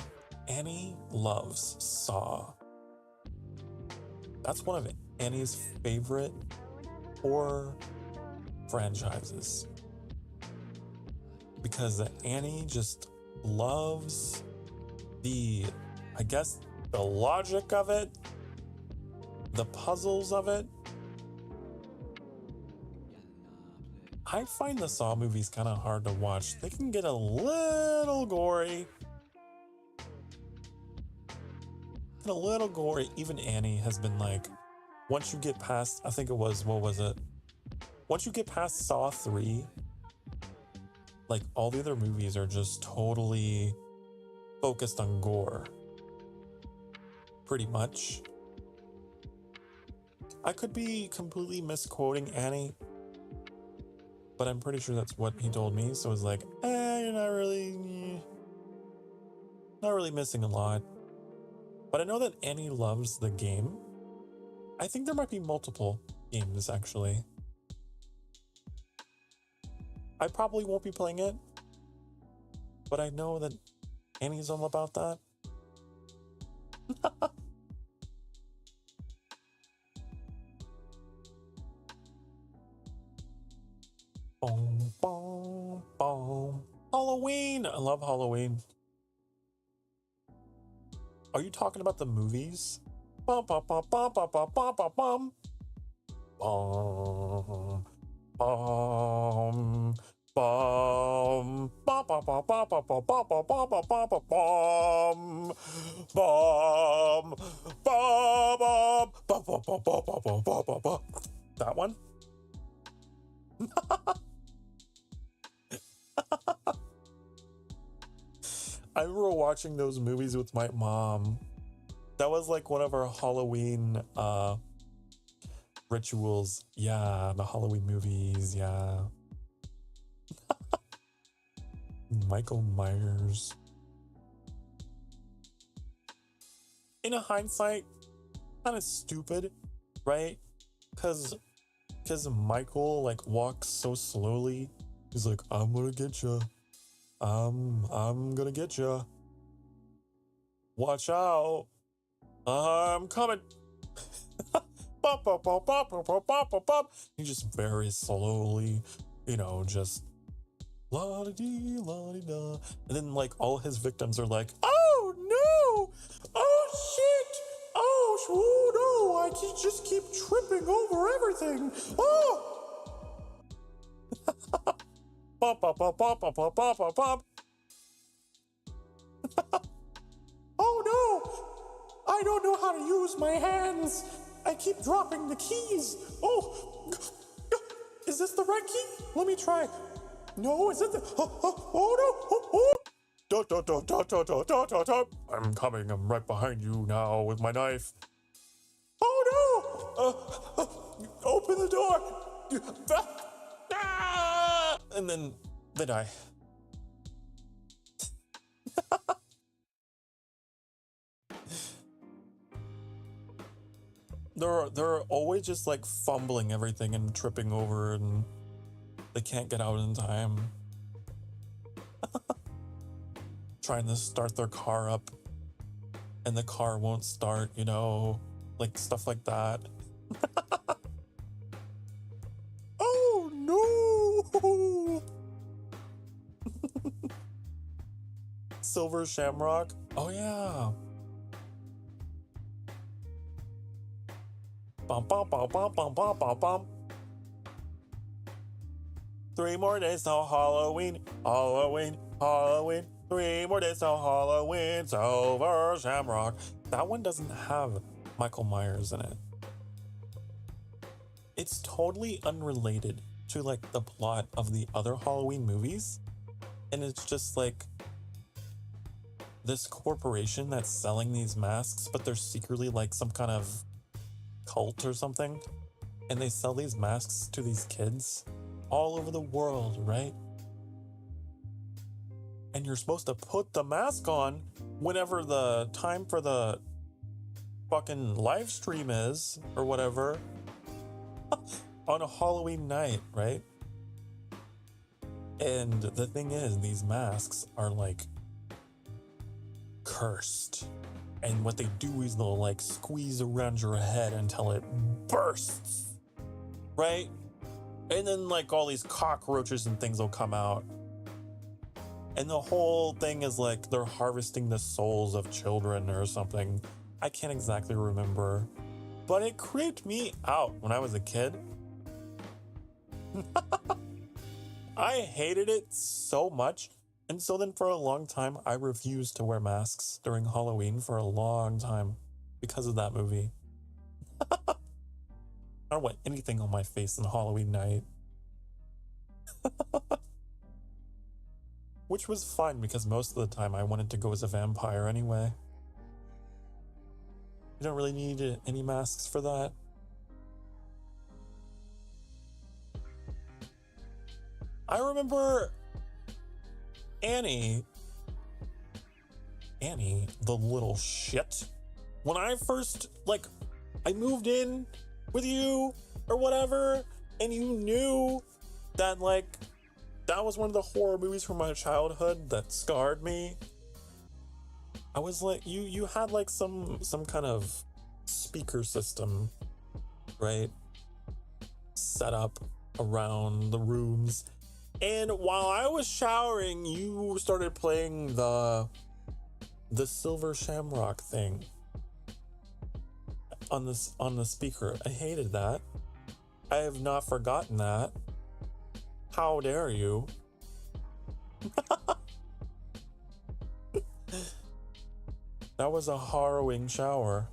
Annie loves Saw. That's one of Annie's favorite horror franchises. Because Annie just loves I guess, the logic of it, the puzzles of it. I find the Saw movies kind of hard to watch. They can get a little gory. Even Annie has been like, once you get past, I think it was, what was it? Once you get past Saw 3, like all the other movies are just totally focused on gore. Pretty much. I could be completely misquoting Annie, but I'm pretty sure that's what he told me. So it's like, you're not really missing a lot. But I know that Annie loves the game. I think there might be multiple games, actually. I probably won't be playing it, but I know that Annie's all about that. Boom, boom, boom. Halloween! I love Halloween. Are you talking about the movies? Bum, bum, bum, bum, bum, bum, bum, bum, bum. Bum, bum, bum, bum, bum, bum, bum, bum, bum, bum, bum, bum, bum, bum, bum, bum, bum, bum, bum, bum, That one? I remember watching those movies with my mom. That was like one of our Halloween rituals. Yeah, the Halloween movies, yeah. Michael Myers. In a hindsight, kind of stupid, right? Cause Michael like walks so slowly. He's like, I'm gonna get you. I'm gonna get you. Watch out. I'm coming. Bop, bop, bop, bop, bop, bop, bop, bop, bop. He just very slowly, you know, just la-di-dee, la-di-da. And then like all his victims are like, oh no! Oh shit! Oh no! I just keep tripping over everything. Oh! Bop, bop, bop, bop, bop, bop, bop, bop, bop. Oh no! I don't know how to use my hands. I keep dropping the keys. Oh, is this the right key? Let me try. No, is it the? Oh no! Oh. Dot, dot, dot, dot, dot, dot, dot, dot, dot. I'm coming. I'm right behind you now with my knife. Oh no! Open the door. And then they die. They're always just like fumbling everything and tripping over, and they can't get out in time. Trying to start their car up and the car won't start, you know, like stuff like that. Oh no! Silver Shamrock. Oh yeah. Bum bum bum bum bum bum bum bum. 3 more days till Halloween. Halloween. Halloween. 3 more days till Halloween. Silver Shamrock. That one doesn't have Michael Myers in it. It's totally unrelated to like the plot of the other Halloween movies. And it's just like this corporation that's selling these masks, but they're secretly like some kind of cult or something. And they sell these masks to these kids all over the world, right? And you're supposed to put the mask on whenever the time for the fucking live stream is or whatever on a Halloween night, right? And the thing is, these masks are like cursed. And what they do is they'll like squeeze around your head until it bursts, right? And then like all these cockroaches and things will come out. And the whole thing is like they're harvesting the souls of children or something. I can't exactly remember. But it creeped me out when I was a kid. I hated it so much. And so then for a long time, I refused to wear masks during Halloween for a long time because of that movie. I don't want anything on my face on Halloween night. Which was fine because most of the time I wanted to go as a vampire anyway. You don't really need any masks for that. I remember Annie, the little shit. When I first, like, I moved in with you or whatever, and you knew that, like, that was one of the horror movies from my childhood that scarred me. I was like, you had like some kind of speaker system, right? Set up around the rooms. And while I was showering, you started playing the Silver Shamrock thing on the speaker. I hated that. I have not forgotten that. How dare you? That was a harrowing shower.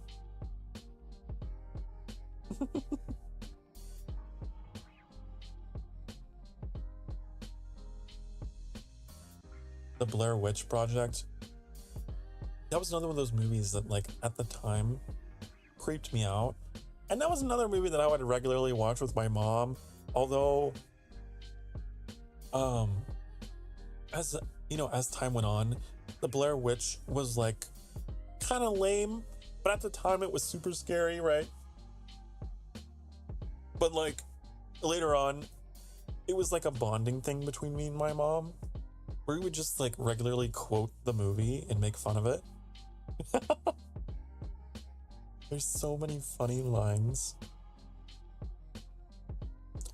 The Blair Witch Project. That was another one of those movies that, like, at the time creeped me out. And that was another movie that I would regularly watch with my mom. Although, as you know, as time went on, the Blair Witch was like kind of lame, but at the time it was super scary, right? But like later on, it was like a bonding thing between me and my mom, where we would just like regularly quote the movie and make fun of it. There's so many funny lines.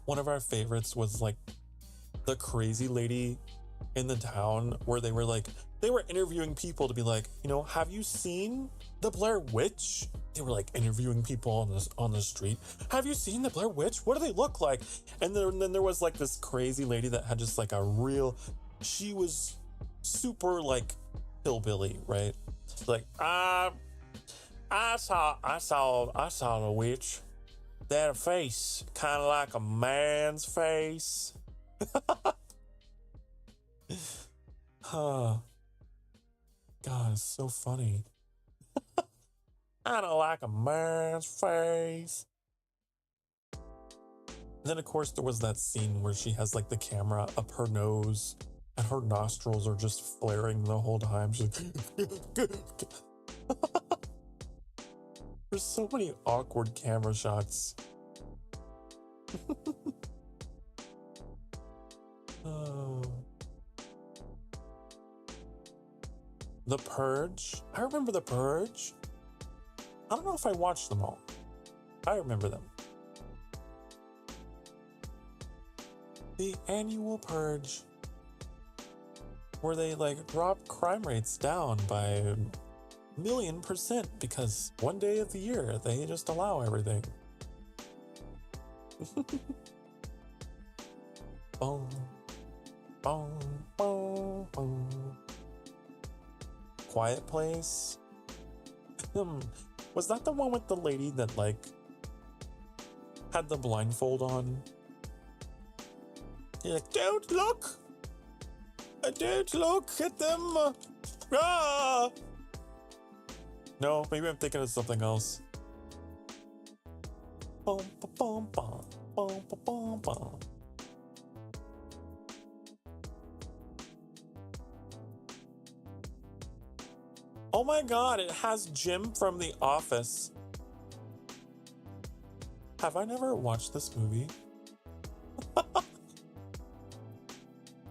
One of our favorites was like the crazy lady in the town where they were interviewing people to be like, you know, have you seen the Blair Witch? They were like interviewing people on the street. Have you seen the Blair Witch? What do they look like? And then there was like this crazy lady that had just like she was super like hillbilly, right? Like, I saw the witch. They had a face kind of like a man's face. God, it's so funny. Kind of like a man's face. And then, of course, there was that scene where she has like the camera up her nose and her nostrils are just flaring the whole time. She's like, there's so many awkward camera shots. Oh. The Purge. I remember The Purge. I don't know if I watched them all. I remember them. The annual Purge, where they like drop crime rates down by 1,000,000% because one day of the year they just allow everything. Boom, boom, boom, boom. Quiet Place. Was that the one with the lady that like had the blindfold on? You're like, don't look! Don't look at them! Ah! No, maybe I'm thinking of something else. Bum, bum, bum, bum, bum, bum. Oh my god, it has Jim from The Office. Have I never watched this movie?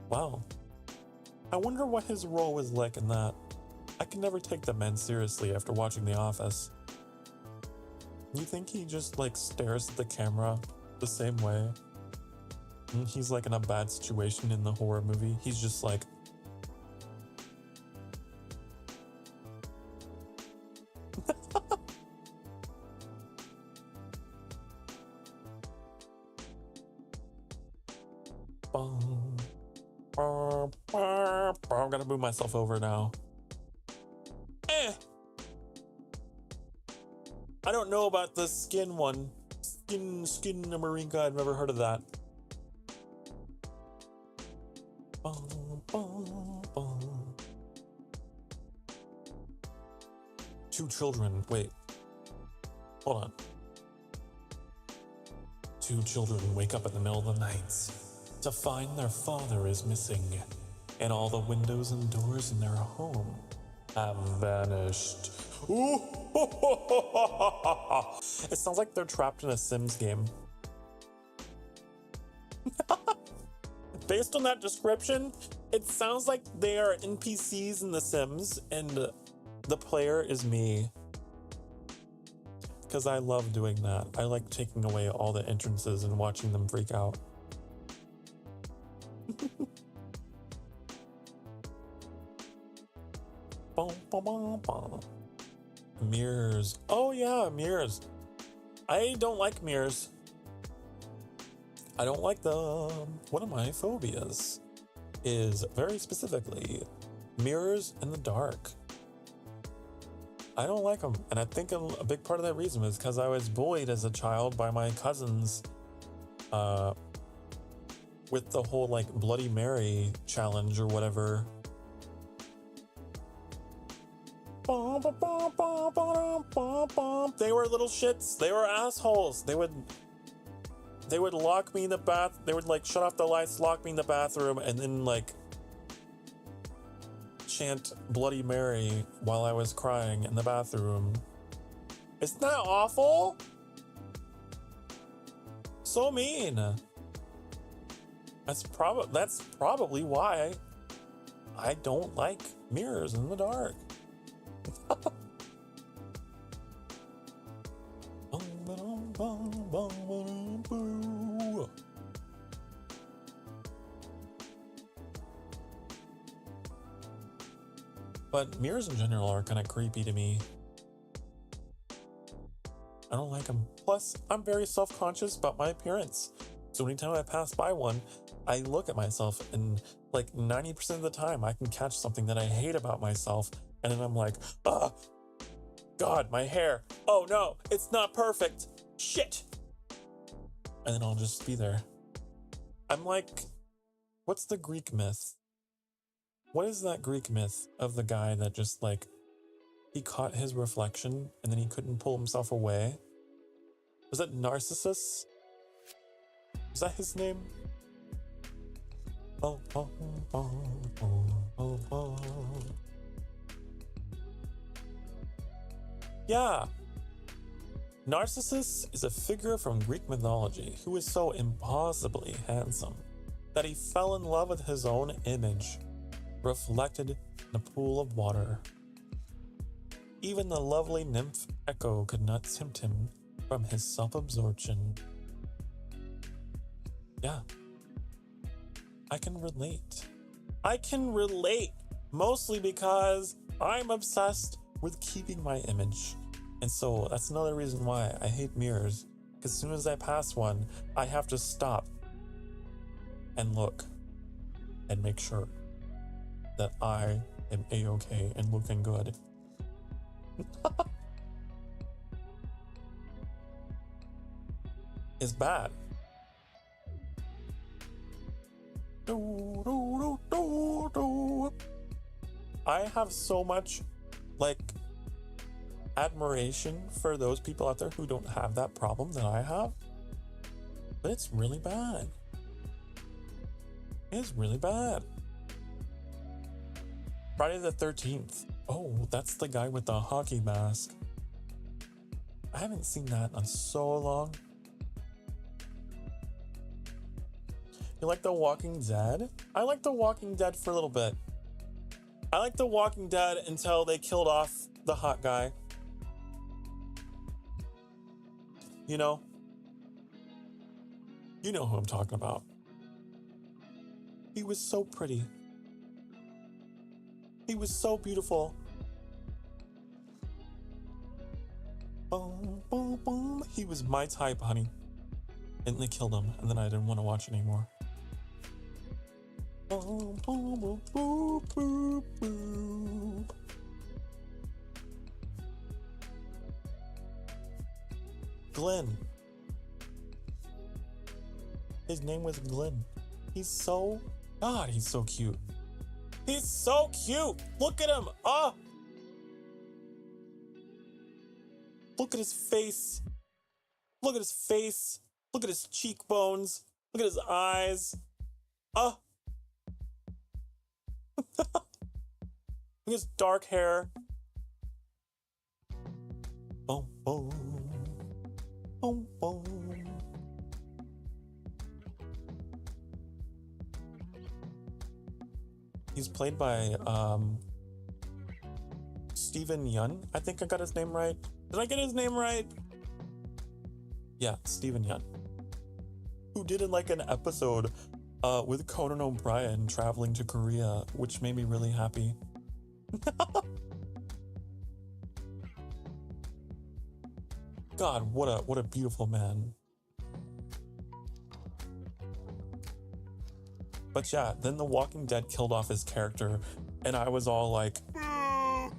Wow. I wonder what his role was like in that. I can never take the men seriously after watching The Office. You think he just like stares at the camera the same way? And he's like in a bad situation in the horror movie. He's just like, I'm gonna move myself over now. I don't know about the skin one. Skin Marinka, I've never heard of that. Two children, wait. Hold on. Two children wake up in the middle of the night to find their father is missing, and all the windows and doors in their home have vanished. Ooh. It sounds like they're trapped in a Sims game. Based on that description, it sounds like they are NPCs in The Sims, and the player is me. Because I love doing that. I like taking away all the entrances and watching them freak out. Mirrors. Oh yeah, mirrors. I don't like mirrors. I don't like them. One of my phobias is very specifically mirrors in the dark. I don't like them. And I think a big part of that reason was because I was bullied as a child by my cousins with the whole like Bloody Mary challenge or whatever. They were little shits. They were assholes. They would lock me in the bath. They would like shut off the lights, lock me in the bathroom, and then like chant Bloody Mary while I was crying in the bathroom. Isn't that awful? So mean. That's probably why I don't like mirrors in the dark. But mirrors in general are kind of creepy to me. I don't like them. Plus, I'm very self-conscious about my appearance. So anytime I pass by one, I look at myself and like 90% of the time I can catch something that I hate about myself. And then I'm like, God, my hair. Oh no, it's not perfect. Shit. And then I'll just be there. I'm like, what's the Greek myth? What is that Greek myth of the guy that just like, he caught his reflection and then he couldn't pull himself away? Was that Narcissus? Is that his name? Yeah. Narcissus is a figure from Greek mythology who is so impossibly handsome that he fell in love with his own image, reflected in a pool of water. Even the lovely nymph Echo could not tempt him from his self-absorption. Yeah. I can relate. I can relate, mostly because I'm obsessed with keeping my image. And so that's another reason why I hate mirrors. Because as soon as I pass one, I have to stop and look and make sure that I am A-okay and looking good. It's bad. I have so much like admiration for those people out there who don't have that problem that I have, but it's really bad. It's really bad. Friday the 13th. Oh, that's the guy with the hockey mask. I haven't seen that in so long. You like The Walking Dead? I like The Walking Dead for a little bit. I like The Walking Dead until they killed off the hot guy. You know who I'm talking about. He was so pretty. He was so beautiful. Boom, boom, boom. He was my type, honey. And they killed him, and then I didn't want to watch anymore. Boom, boom, boom, boom, boom, boom. Glenn. His name was Glenn. He's so cute. He's so cute. Look at him. Oh. Look at his face. Look at his face. Look at his cheekbones. Look at his eyes. Oh. Look at his dark hair. Boom, boom. Boom, boom. He's played by Steven Yeun. I think I got his name right. Did I get his name right? Yeah, Steven Yeun. Who did like an episode with Conan O'Brien traveling to Korea, which made me really happy. God, what a beautiful man. But yeah, then The Walking Dead killed off his character, and I was all like, I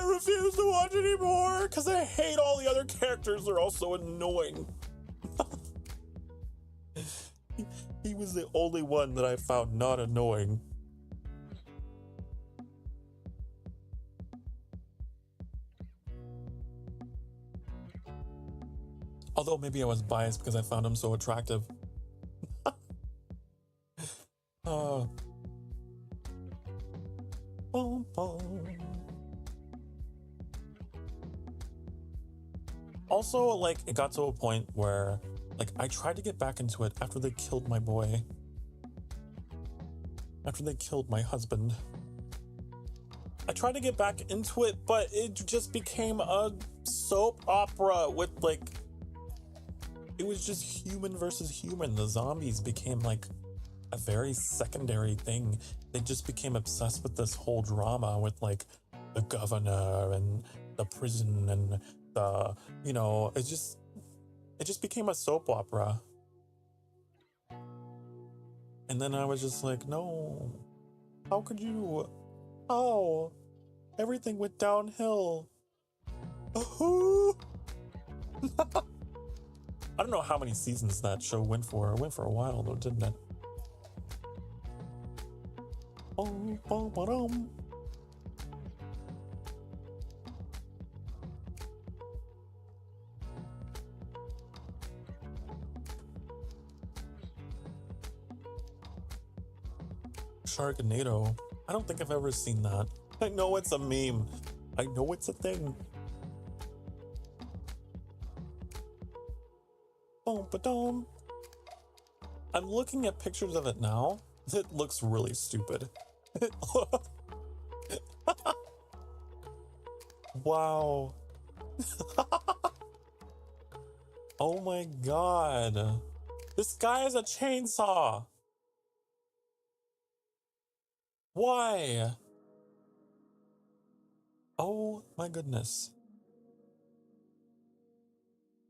refuse to watch anymore because I hate all the other characters. They're all so annoying. He was the only one that I found not annoying. Although maybe I was biased because I found him so attractive. Boom, boom. Also, like, it got to a point where, like, I tried to get back into it after they killed my boy. After they killed my husband. I tried to get back into it, but it just became a soap opera with, like, it was just human versus human. The zombies became, like, a very secondary thing. They just became obsessed with this whole drama with, like, the governor and the prison and the, you know, it just became a soap opera. And then I was just like, no, how could you? How? Everything went downhill. I don't know how many seasons that show went for. It went for a while though, didn't it? Sharknado. I don't think I've ever seen that. I know it's a meme. I know it's a thing. I'm looking at pictures of it now. It looks really stupid. Wow. Oh my god. This guy has a chainsaw. Why? Oh my goodness.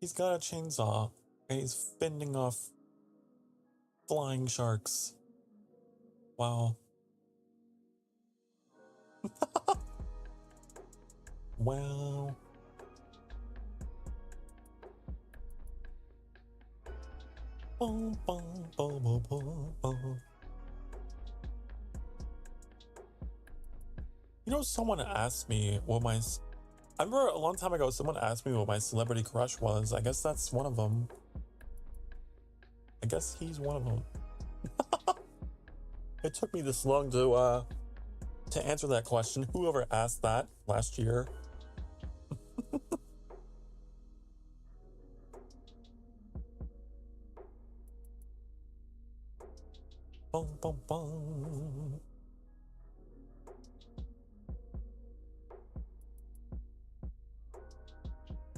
He's got a chainsaw and he's fending off flying sharks. Wow. Wow. Boom, boom, boom, boom, boom, boom. You know, someone asked me what my... I remember a long time ago, someone asked me what my celebrity crush was. I guess that's one of them. I guess he's one of them. It took me this long to answer that question. Whoever asked that last year. Boom, boom, boom.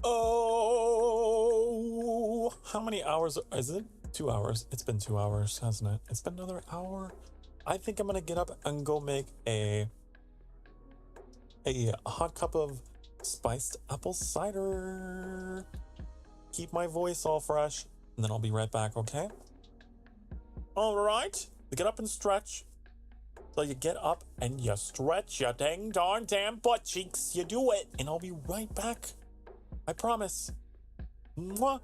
Oh, how many hours is it? 2 hours. It's been 2 hours, hasn't it? It's been another hour. I think I'm gonna get up and go make a hot cup of spiced apple cider. Keep my voice all fresh, and then I'll be right back, okay? All right, you get up and stretch. So you get up and you stretch your dang darn damn butt cheeks. You do it, and I'll be right back. I promise. Mwah.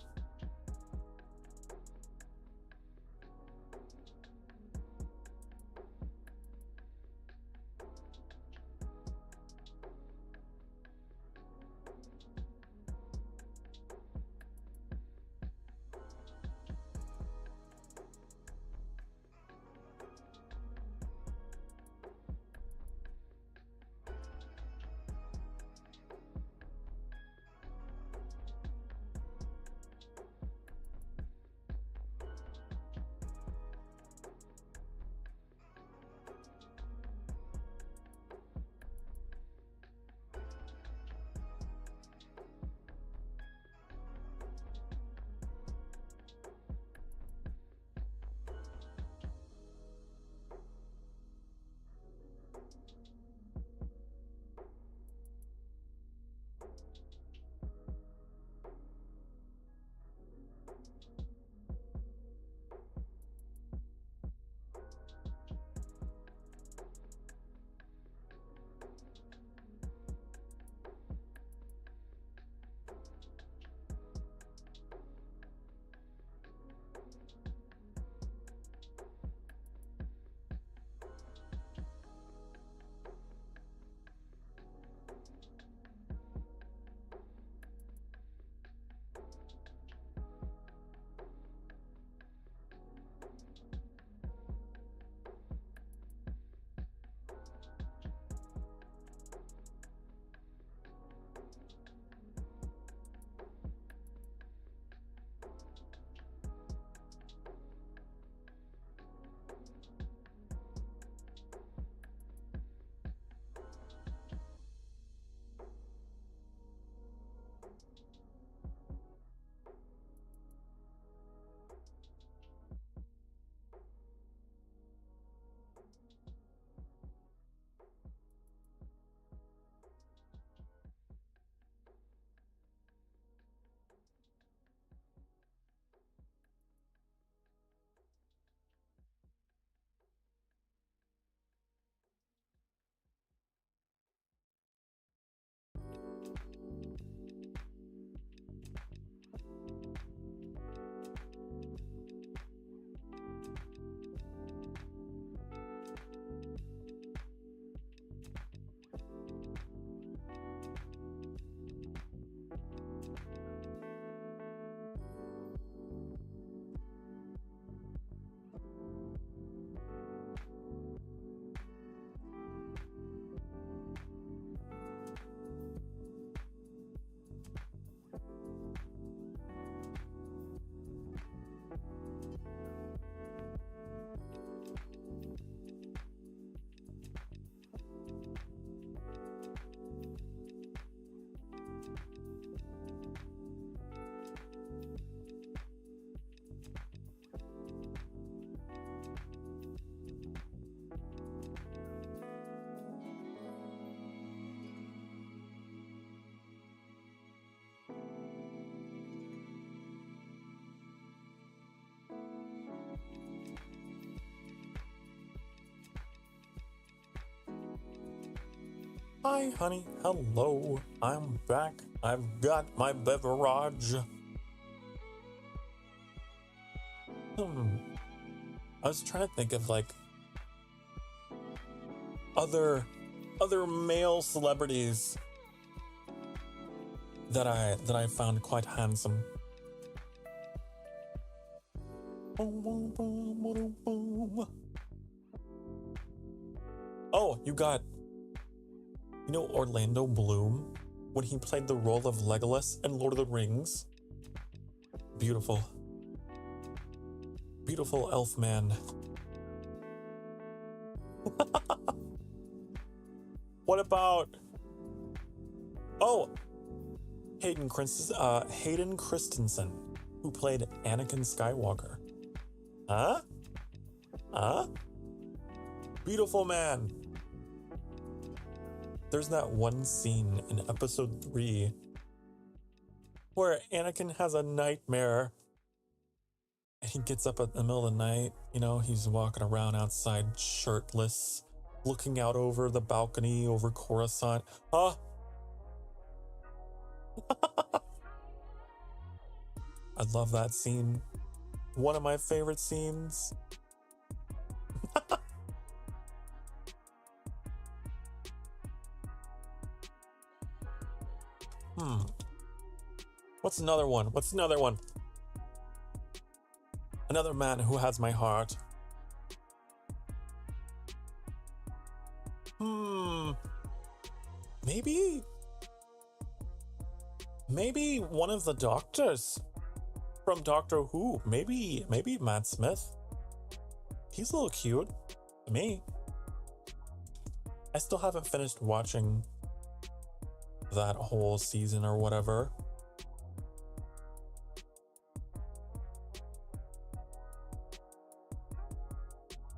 Hi, honey. Hello. I'm back. I've got my beverage. I was trying to think of like other male celebrities that I found quite handsome. Oh, you know Orlando Bloom when he played the role of Legolas in Lord of the Rings? Beautiful. Beautiful elf man. What about... Oh! Hayden Christensen, who played Anakin Skywalker. Huh? Huh? Beautiful man. There's that one scene in episode 3 where Anakin has a nightmare and he gets up in the middle of the night. You know, he's walking around outside shirtless, looking out over the balcony over Coruscant. Huh? I love that scene. One of my favorite scenes. What's another one? Another man who has my heart. Maybe one of the doctors from Doctor Who. Maybe Matt Smith. He's a little cute to me. I still haven't finished watching that whole season or whatever.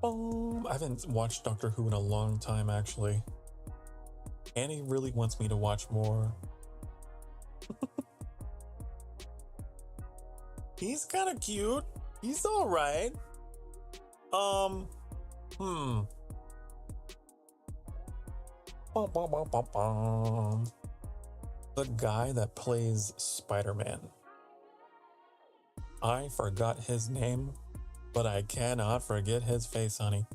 I haven't watched Doctor Who in a long time, actually. Annie really wants me to watch more. He's kind of cute. He's all right. The guy that plays Spider-Man. I forgot his name, but I cannot forget his face, honey.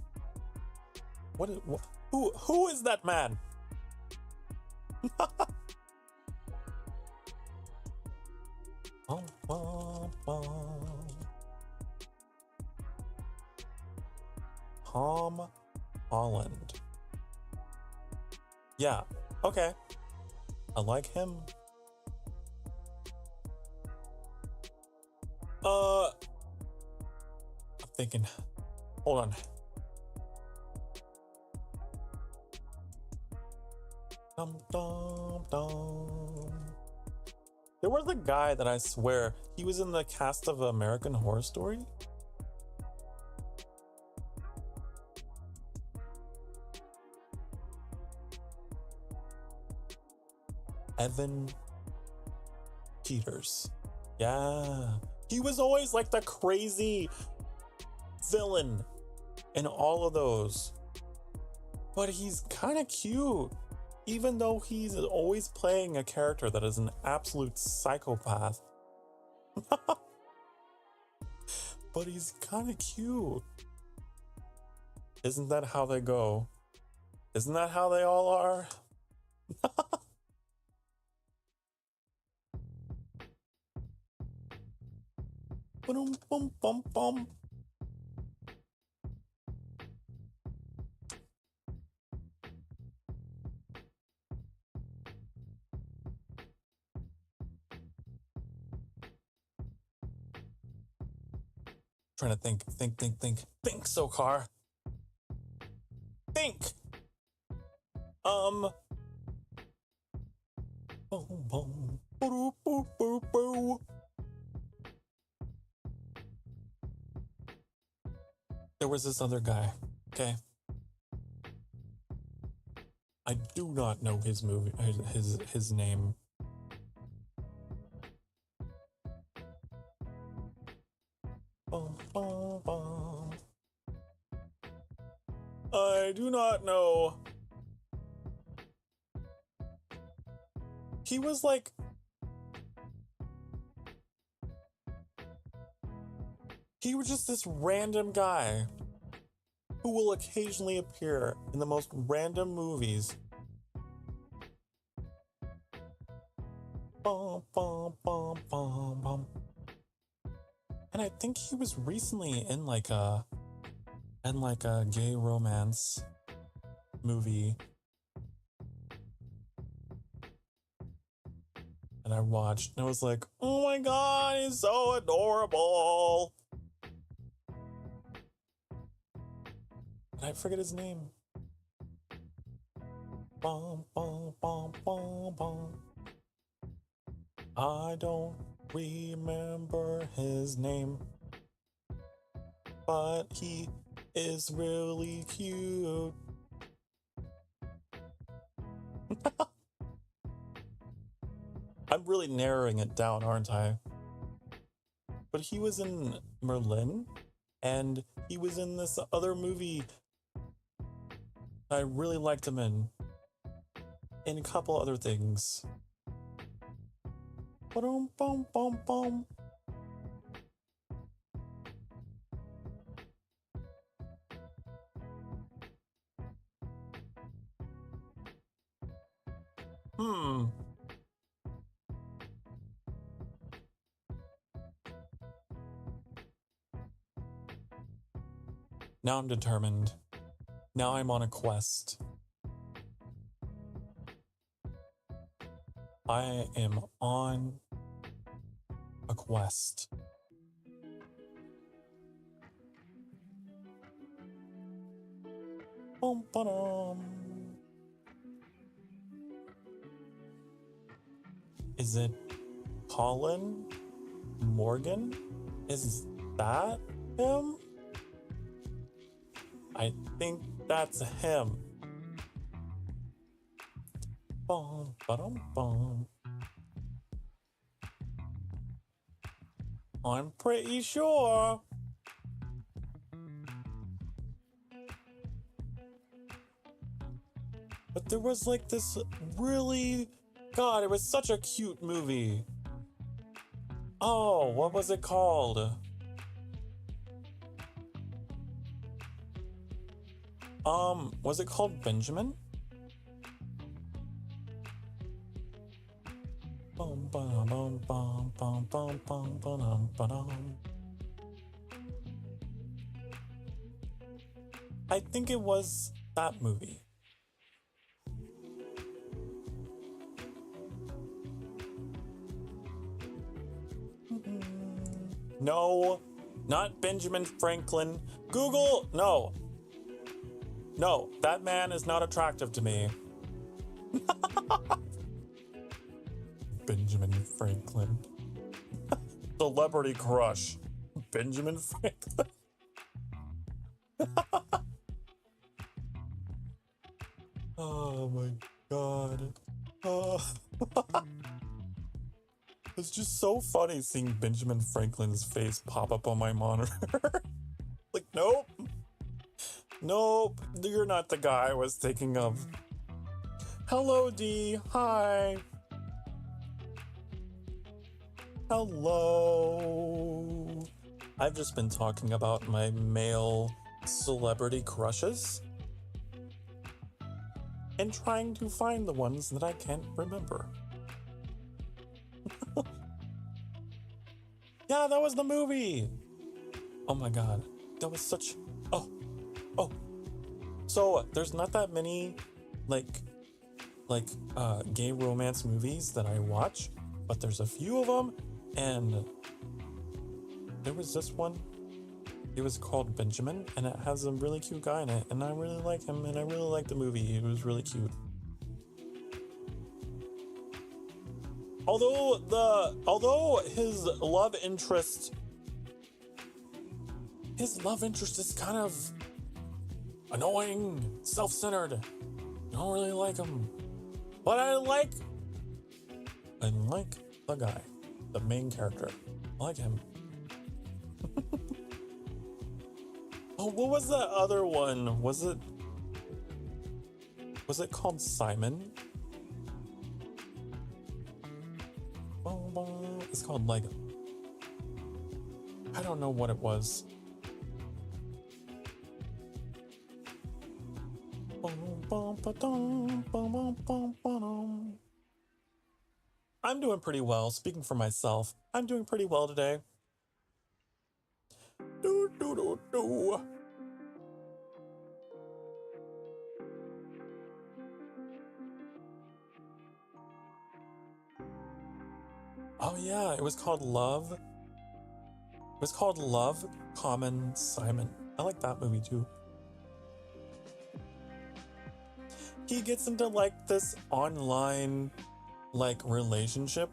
Who is that man? Tom Holland. Yeah, okay. I like him. I'm thinking. Hold on. There was a guy that I swear he was in the cast of American Horror Story. Evan Peters. Yeah. He was always like the crazy villain in all of those. But he's kind of cute. Even though he's always playing a character that is an absolute psychopath. But he's kind of cute. Isn't that how they go? Isn't that how they all are? Boom, boom, boom, boom. Trying to think, Sokar. Think. Boom, boom, boo, boo, boo, boo. There was this other guy, okay? I do not know his movie, his name. I do not know. he was like, he was just this random guy who will occasionally appear in the most random movies. Bum, bum, bum, bum, bum. And I think he was recently in like a gay romance movie. And I watched and I was like, oh my god, he's so adorable. And I forget his name. Bum, bum, bum, bum, bum. I don't remember his name, but he is really cute. I'm really narrowing it down, aren't I? But he was in Merlin, and he was in this other movie I really liked him in a couple other things. Ba-dum, bum, bum, bum. Now I'm determined. Now I'm on a quest. I am on a quest. Bum, ba-dum. Is it Colin Morgan? Is that him? I think that's him. Bum, ba-dum, bum. I'm pretty sure. But there was like this really... God, it was such a cute movie. Oh, what was it called? Was it called Benjamin? Bum, bum, bum, bum, bum, bum, bum, bum, bum. I think it was that movie. No, not Benjamin Franklin. Google, no. No, that man is not attractive to me. Benjamin Franklin. Celebrity crush. Benjamin Franklin. Oh my god. Oh. It's just so funny seeing Benjamin Franklin's face pop up on my monitor. Like, nope. Nope, you're not the guy I was thinking of. Hello, D. Hi. Hello. I've just been talking about my male celebrity crushes and trying to find the ones that I can't remember. Yeah, that was the movie. Oh my god, that was such... Oh. So there's not that many gay romance movies that I watch, but there's a few of them, and there was this one. It was called Benjamin, and it has a really cute guy in it, and I really like him, and I really like the movie. It was really cute. Although his love interest is kind of annoying, self-centered. I don't really like him. But I like the guy, the main character. I like him. Oh, what was that other one? Was it called Simon? It's called like, I don't know what it was. I'm doing pretty well. Speaking for myself, I'm doing pretty well today. Oh yeah, it was called Love. It was called Love, Common Simon. I like that movie too. He gets into like this online like relationship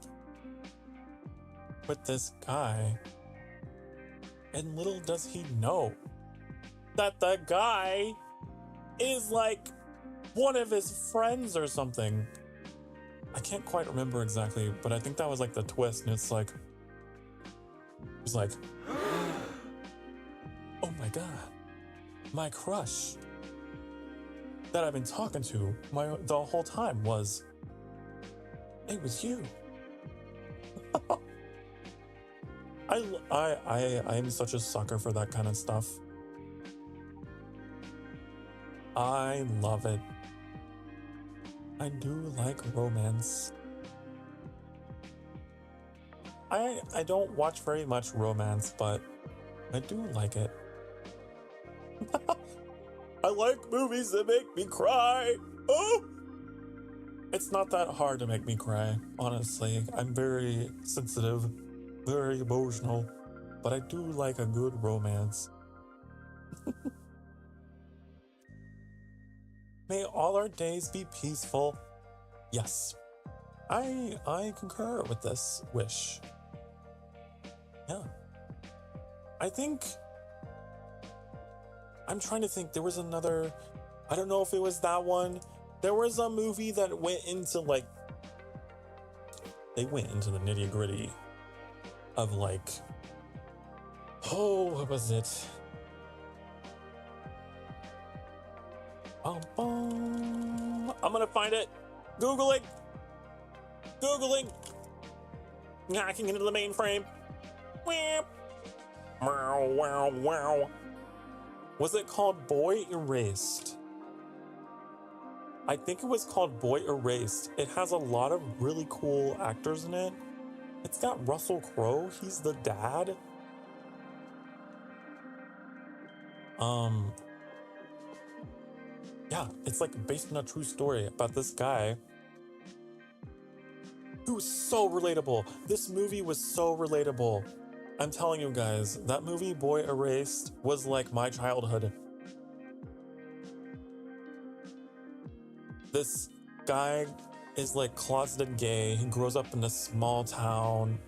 with this guy. And little does he know that the guy is like one of his friends or something. I can't quite remember exactly, but I think that was like the twist. And it's like, oh my God, my crush that I've been talking to the whole time it was you. I am such a sucker for that kind of stuff. I love it. I do like romance. I don't watch very much romance, but I do like it. I like movies that make me cry. Oh! It's not that hard to make me cry, honestly. I'm very sensitive, very emotional, but I do like a good romance. May all our days be peaceful. Yes, I concur with this wish. Yeah. I think... I'm trying to think, there was another... I don't know if it was that one. There was a movie that went into like... They went into the nitty-gritty of like... Oh, what was it? I'm gonna find it. Googling. Hacking into the mainframe. Wow. Was it called Boy Erased? I think it was called Boy Erased. It has a lot of really cool actors in it. It's got Russell Crowe. He's the dad. Yeah, it's like based on a true story about this guy who was so relatable. This movie was so relatable. I'm telling you guys, that movie Boy Erased was like my childhood. This guy is like closeted gay. He grows up in a small town,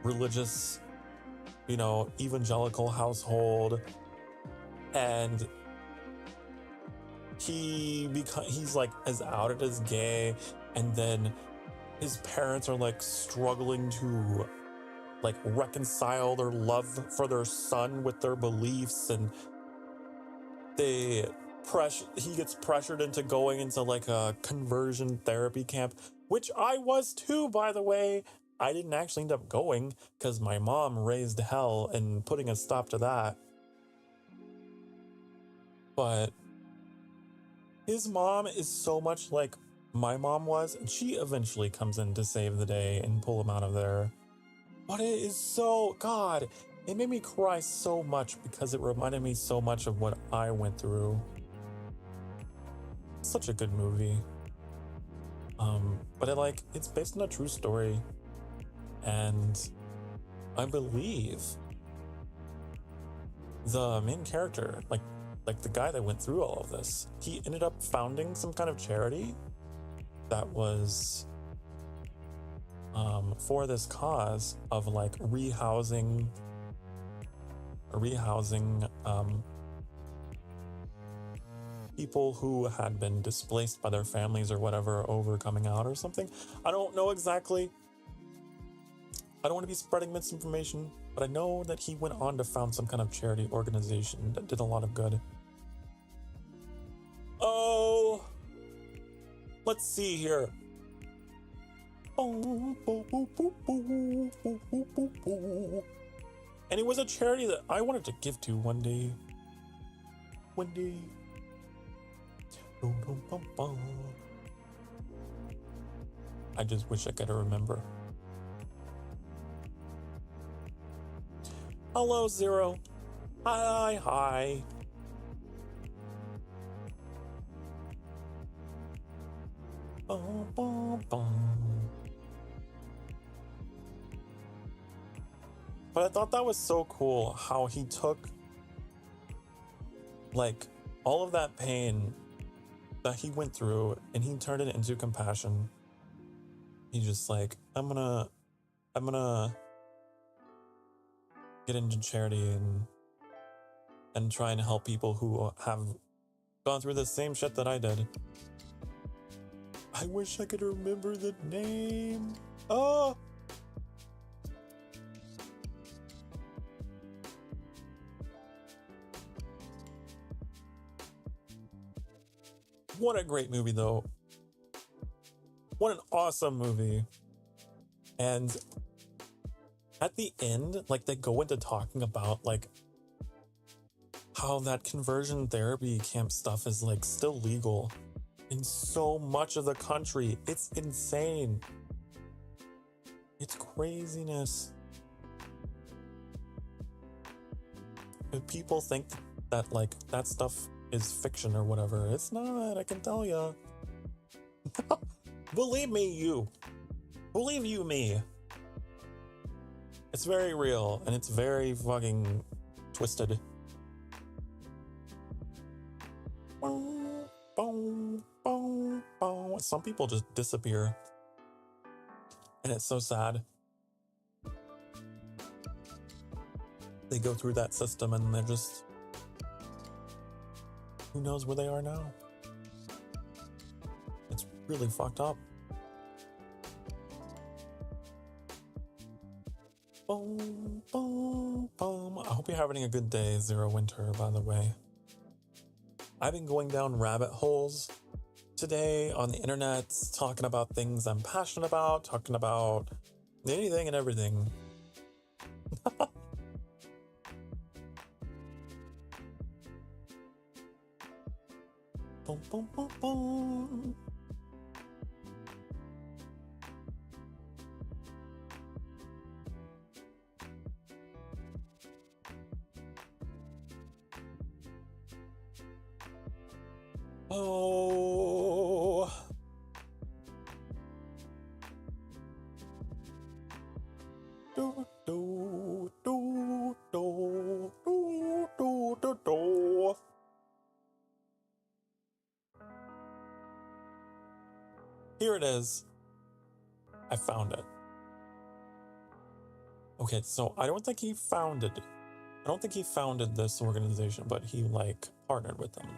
religious, evangelical household, and he's like as outed as gay, and then his parents are like struggling to like reconcile their love for their son with their beliefs, and he gets pressured into going into like a conversion therapy camp, which I was too, by the way. I didn't actually end up going because my mom raised hell and putting a stop to that. But his mom is so much like my mom was, and she eventually comes in to save the day and pull him out of there. But it is so... God, it made me cry so much because it reminded me so much of what I went through. Such a good movie. But it's based on a true story. And I believe the main character, like the guy that went through all of this, he ended up founding some kind of charity that was for this cause of like rehousing people who had been displaced by their families or whatever over coming out or something. I don't know exactly. I don't want to be spreading misinformation, but I know that he went on to found some kind of charity organization that did a lot of good. Oh, let's see here. And it was a charity that I wanted to give to one day. One day. I just wish I could remember. Hello, Zero. Hi, hi. But I thought that was so cool how he took like all of that pain that he went through and he turned it into compassion. He's just like, I'm gonna get into charity and try and help people who have gone through the same shit that I did. I wish I could remember the name. Oh! What a great movie, though. What an awesome movie. And at the end, like, they go into talking about, like, how that conversion therapy camp stuff is, like, still legal in so much of the country. It's insane. It's craziness. If people think that, like, that stuff is fiction or whatever, it's not, I can tell ya. Believe me, you. Believe you me. It's very real, and it's very fucking twisted. Some people just disappear. And it's so sad. They go through that system and they're just... who knows where they are now? It's really fucked up. Boom, boom, boom. I hope you're having a good day, Zero Winter, by the way. I've been going down rabbit holes today on the internet, talking about things I'm passionate about, talking about anything and everything. Boom, boom, boom, boom. Oh. Do, do, do, do, do, do, do, do. Here it is. I found it. Okay, so I don't think he founded this organization, but he, like, partnered with them.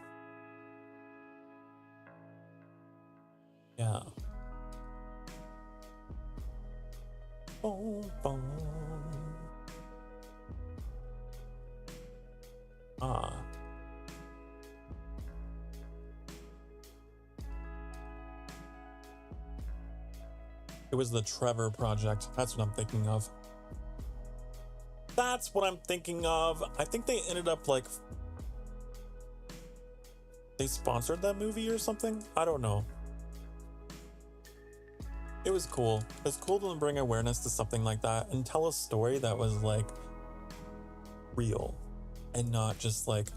Yeah. Boom, boom. Ah. It was the Trevor Project. That's what I'm thinking of. That's what I'm thinking of. I think they ended up, like... they sponsored that movie or something? I don't know. It was cool. It's cool to bring awareness to something like that and tell a story that was, like, real. And not just like,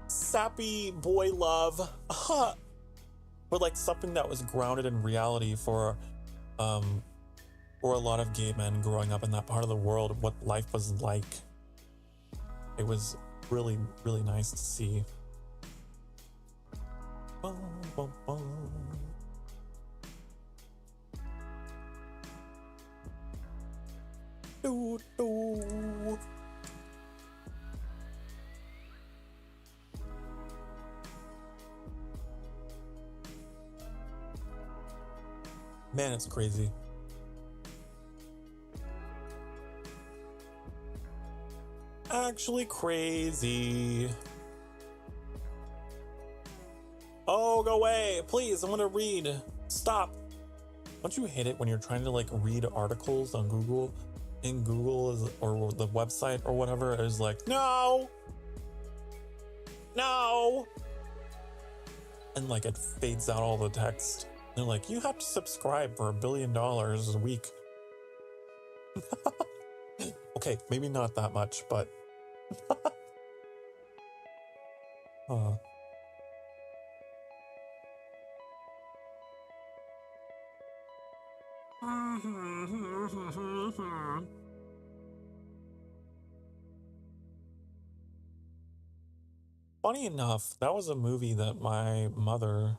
sappy boy love, but like something that was grounded in reality for a lot of gay men growing up in that part of the world, what life was like. It was really, really nice to see. Bum, bum, bum. Do, do. Man, it's crazy. Actually crazy. Oh, go away. Please, I'm gonna read. Stop. Don't you hate it when you're trying to like read articles on Google and Google is, or the website or whatever is like, no, no. And like it fades out all the text. They're like, you have to subscribe for $1 billion a week. Okay, maybe not that much, but funny enough, that was a movie that my mother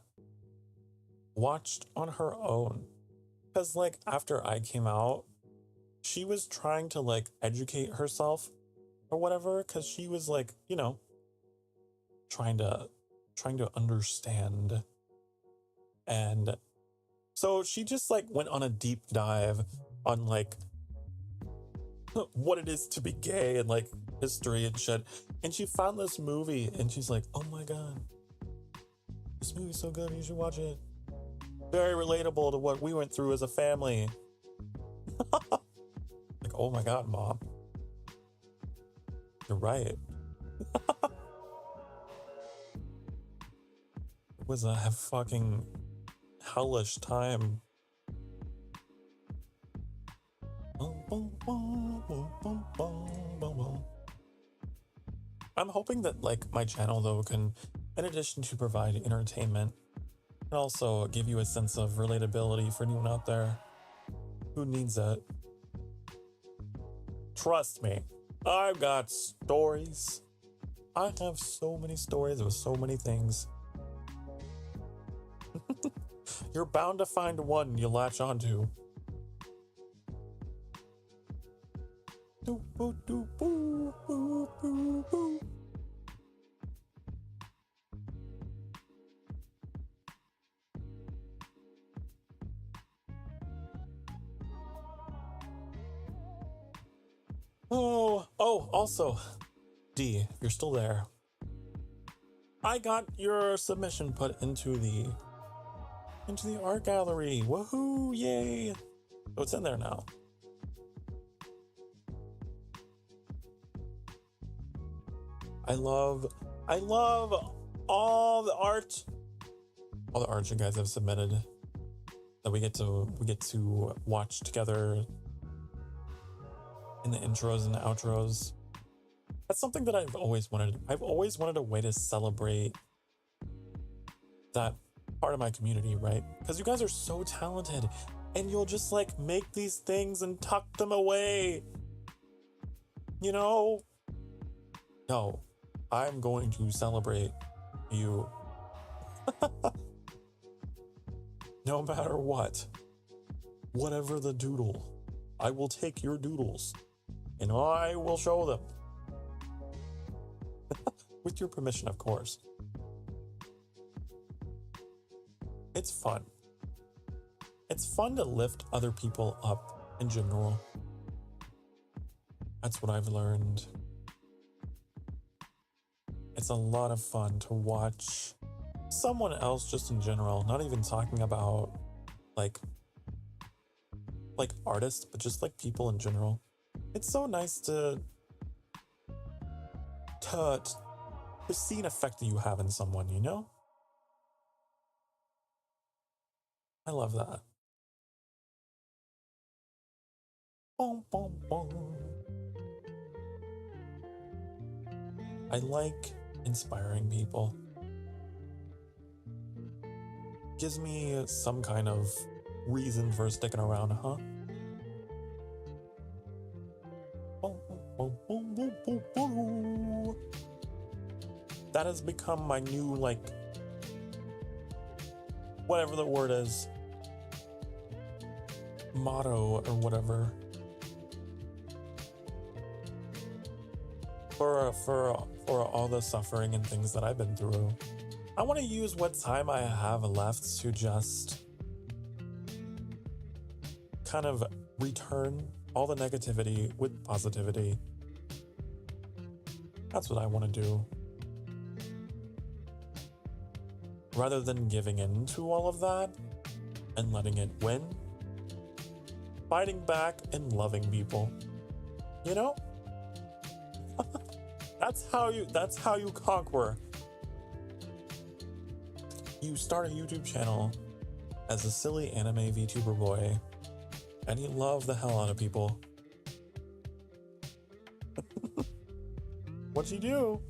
watched on her own. Because, like, after I came out, she was trying to, like, educate herself or whatever. Because she was, like, you know, trying to understand. And so she just, like, went on a deep dive on, like, what it is to be gay and, like, history and shit. And she found this movie and she's like, oh my God, this movie's so good, you should watch it. Very relatable to what we went through as a family. Like, oh my God, Mom. You're right. It was a fucking hellish time. I'm hoping that, like, my channel, though, can, in addition to provide entertainment, and also give you a sense of relatability for anyone out there who needs it. Trust me, I've got stories. I have so many stories of so many things. You're bound to find one you latch onto. Doo, boo, doo, boo, boo, boo, boo. Oh, also, D, if you're still there, I got your submission put into the art gallery. Woohoo, yay. So it's in there now. I love all the art you guys have submitted that we get to watch together in the intros and the outros. That's something that I've always wanted. I've always wanted a way to celebrate that part of my community, right? Because you guys are so talented and you'll just like make these things and tuck them away. You know? No, I'm going to celebrate you. No matter what. Whatever the doodle. I will take your doodles and I will show them. With your permission, of course. It's fun. It's fun to lift other people up in general. That's what I've learned. It's a lot of fun to watch someone else just in general, not even talking about like artists, but just like people in general. It's so nice to see an effect that you have in someone, you know? I love that. Boom, boom, boom. I like inspiring people. Gives me some kind of reason for sticking around, huh? That has become my new, like, whatever the word is, motto or whatever. For all the suffering and things that I've been through. I want to use what time I have left to just kind of return all the negativity with positivity. That's what I want to do. Rather than giving in to all of that and letting it win, fighting back and loving people. You know? That's how you conquer. You start a YouTube channel as a silly anime VTuber boy, and you love the hell out of people. What'd you do?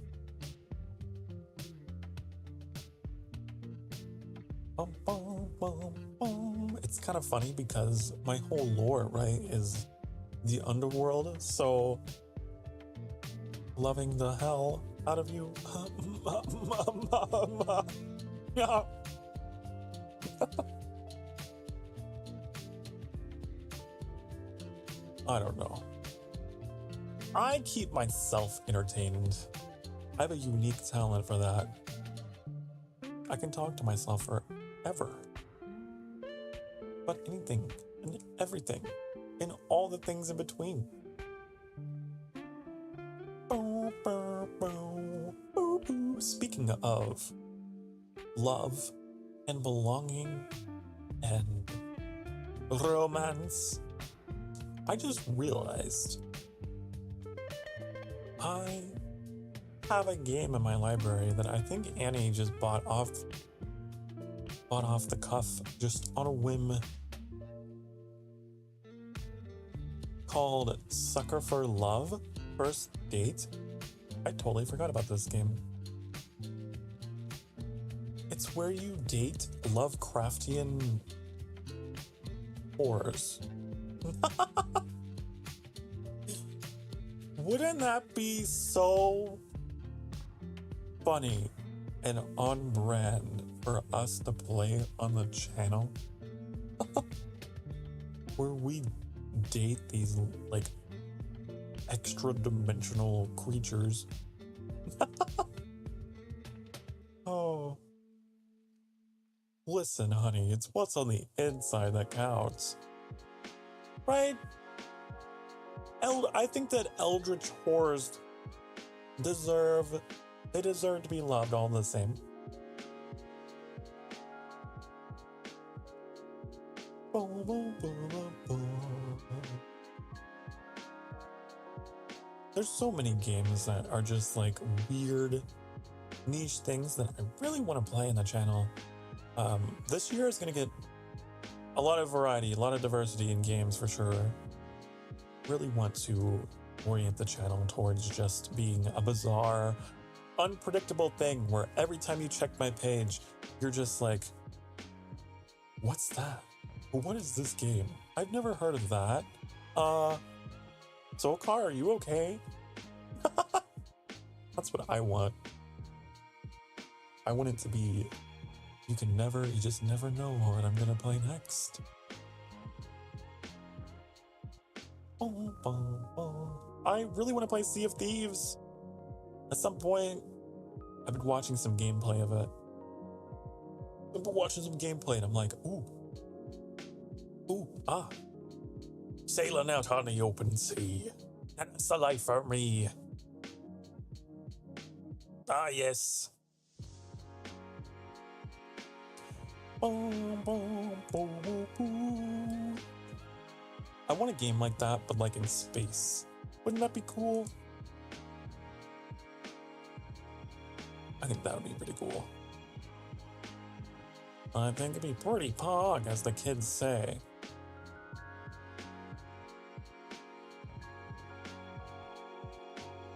Bum, bum, bum, bum. It's kind of funny because my whole lore, right, is the underworld, so loving the hell out of you. Yeah. I don't know. I keep myself entertained. I have a unique talent for that. I can talk to myself forever. But anything and everything and all the things in between. Speaking of love and belonging and romance, I just realized I have a game in my library that I think Annie just bought off the cuff, just on a whim, called Sucker for Love First Date. I totally forgot about this game. It's where you date Lovecraftian horrors. Wouldn't that be so funny and on brand for us to play on the channel? Where we date these like extra dimensional creatures. Oh. Listen, honey, it's what's on the inside that counts. Right? I think that eldritch horrors deserve to be loved all the same. There's so many games that are just like weird niche things that I really want to play in the channel. This year is going to get a lot of variety, a lot of diversity in games for sure. Really want to orient the channel towards just being a bizarre, unpredictable thing where every time you check my page, you're just like, what's that? What is this game? I've never heard of that. Sokar, are you okay? That's what I want. I want it to be, you just never know what I'm gonna play next. I really want to play Sea of Thieves. At some point, I've been watching some gameplay of it. And I'm like, sailing out on the open sea. That's the life for me. Ah, yes. I want a game like that, but like in space. Wouldn't that be cool? I think that would be pretty cool. I think it'd be pretty pog, as the kids say.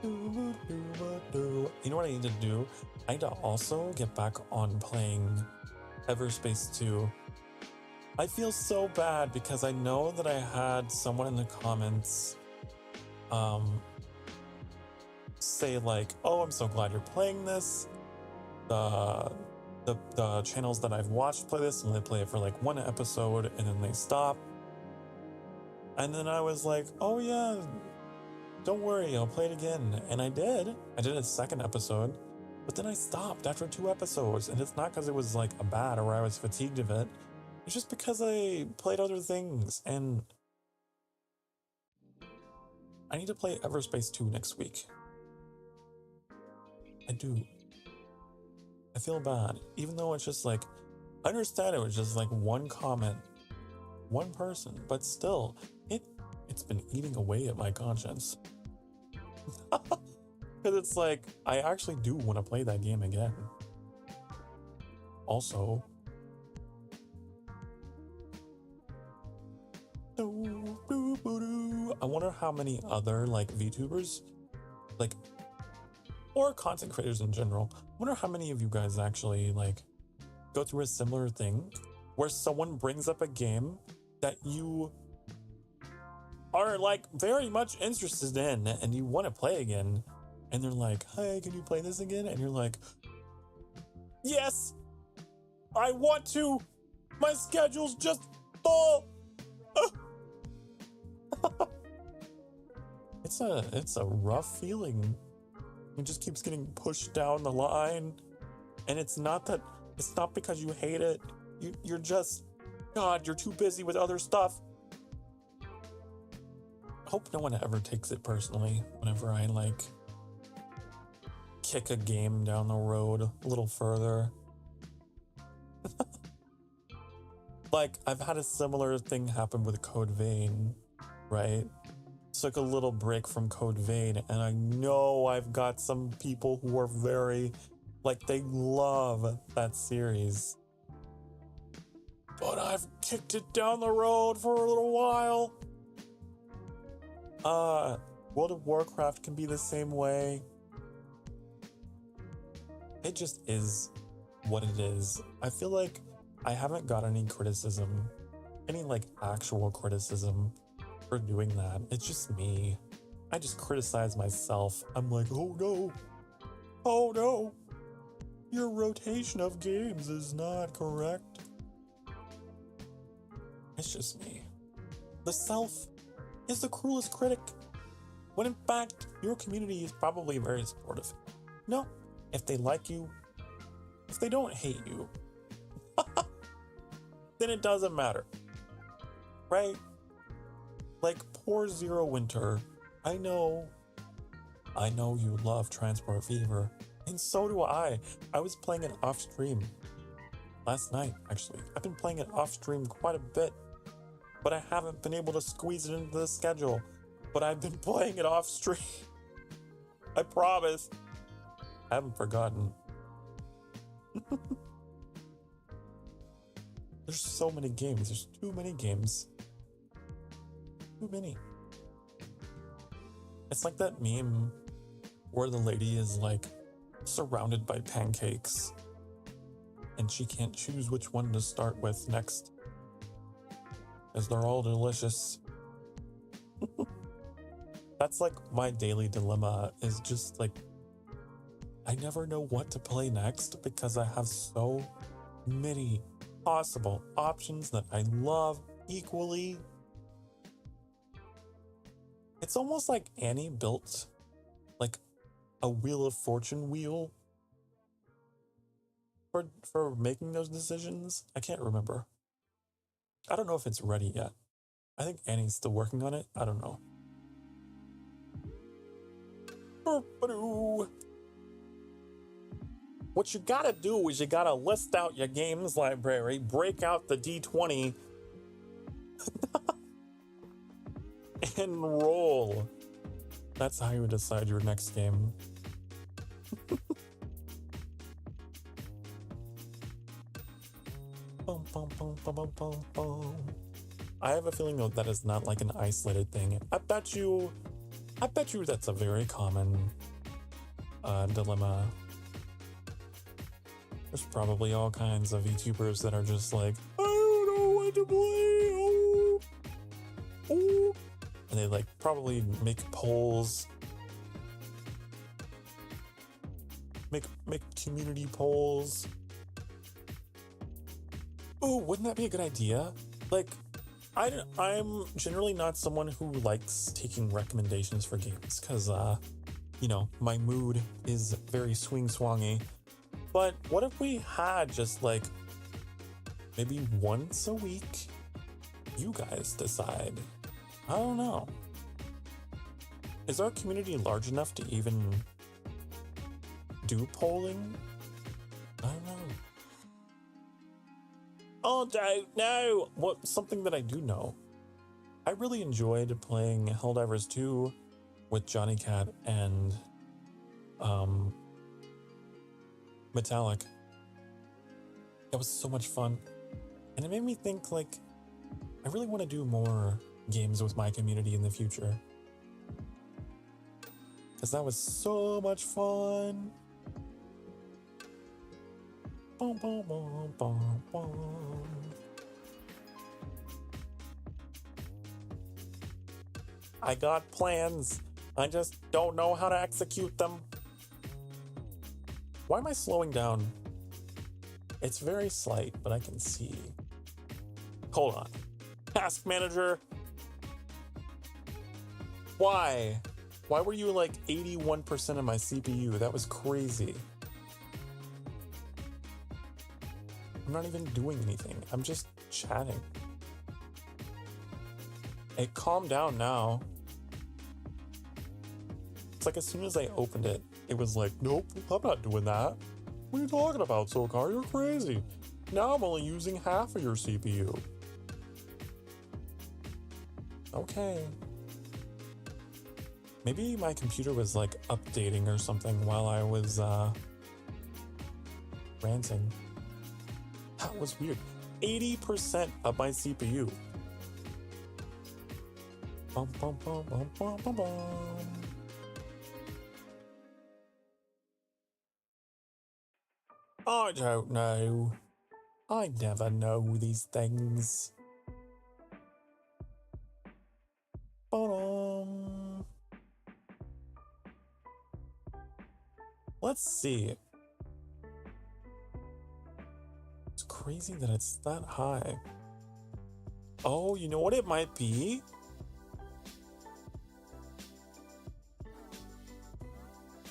You know what I need to do? I need to also get back on playing Everspace 2. I feel so bad because I know that I had someone in the comments say like, oh, I'm so glad you're playing this. The channels that I've watched play this, and they play it for like one episode and then they stop. And then I was like, oh yeah, don't worry, I'll play it again. And I did a second episode, but then I stopped after 2 episodes. And it's not because it was like a bad or I was fatigued of it. It's just because I played other things, and I need to play Everspace 2 next week. I do. I feel bad, even though it's just like, I understand it was just like one comment, one person, but still, it's been eating away at my conscience. Because it's like, I actually do want to play that game again. Also, I wonder how many other like VTubers, like, or content creators in general, I wonder how many of you guys actually like go through a similar thing where someone brings up a game that you are like very much interested in and you want to play again, and they're like, hey, can you play this again? And you're like, yes, I want to, my schedule's just full. It's a rough feeling. It just keeps getting pushed down the line, and it's not because you hate it. You're just, God, you're too busy with other stuff. I hope no one ever takes it personally whenever I like kick a game down the road a little further. Like, I've had a similar thing happen with Code Vein, right? Took a little break from Code Vein, and I know I've got some people who are very, like, they love that series. But I've kicked it down the road for a little while. World of Warcraft can be the same way. It just is what it is. I feel like I haven't got any criticism, any like actual criticism for doing that. It's just me. I just criticize myself. I'm like, oh no, your rotation of games is not correct. It's just me. The self is the cruelest critic, when in fact, your community is probably very supportive. No, if they like you, if they don't hate you, then it doesn't matter, right? Like, poor Zero Winter, I know you love Transport Fever, and so do I. I was playing it off stream last night, actually. I've been playing it off stream quite a bit, but I haven't been able to squeeze it into the schedule. But I've been playing it off stream. I promise. I haven't forgotten. There's so many games. There's too many games. Too many. It's like that meme where the lady is like surrounded by pancakes and she can't choose which one to start with next, as they're all delicious. That's like my daily dilemma, is just like, I never know what to play next because I have so many possible options that I love equally. It's almost like Annie built like a Wheel of Fortune wheel for making those decisions. I can't remember. I don't know if it's ready yet. I think Annie's still working on it. I don't know. What you gotta do is you gotta list out your games library, break out the D20, and roll. That's how you decide your next game. I have a feeling that is not like an isolated thing. I bet you that's a very common dilemma. There's probably all kinds of VTubers that are just like, I don't know what to play. Oh. And they like probably make polls, make community polls. Oh, wouldn't that be a good idea? Like, I'm generally not someone who likes taking recommendations for games because, you know, my mood is very swing-swangy. But what if we had just like maybe once a week, you guys decide? I don't know. Is our community large enough to even do polling? I don't know. Oh, don't know. What? Something that I do know. I really enjoyed playing Helldivers 2 with Johnny Cat and Metallic. It was so much fun. And it made me think, like, I really want to do more games with my community in the future. Because that was so much fun. Bum, bum, bum, bum, bum. I got plans. I just don't know how to execute them. Why am I slowing down? It's very slight, but I can see. Hold on. Task manager. Why? Why were you like 81% of my CPU? That was crazy. I'm not even doing anything. I'm just chatting. It calmed down now. It's like as soon as I opened it, it was like, nope, I'm not doing that. What are you talking about, Sokar? You're crazy. Now I'm only using half of your CPU. Okay. Maybe my computer was like updating or something while I was ranting. That was weird. 80% of my CPU. Bum, bum, bum, bum, bum, bum, bum. I don't know. I never know these things. Ba-dum. Let's see. It's crazy that it's that high. Oh, you know what it might be?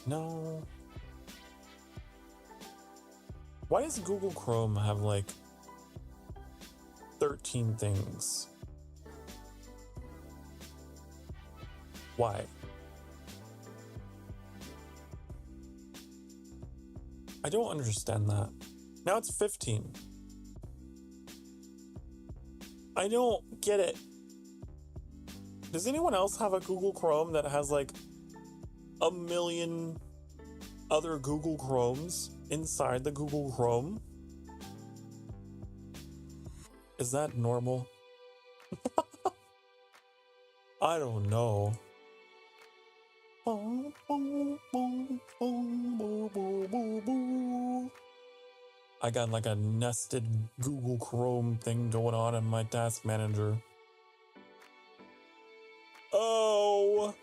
No. Why does Google Chrome have like 13 things? Why? I don't understand that. Now it's 15. I don't get it. Does anyone else have a Google Chrome that has like a million other Google Chromes inside the Google Chrome? Is that normal? I don't know. I got like a nested Google Chrome thing going on in my task manager. Oh!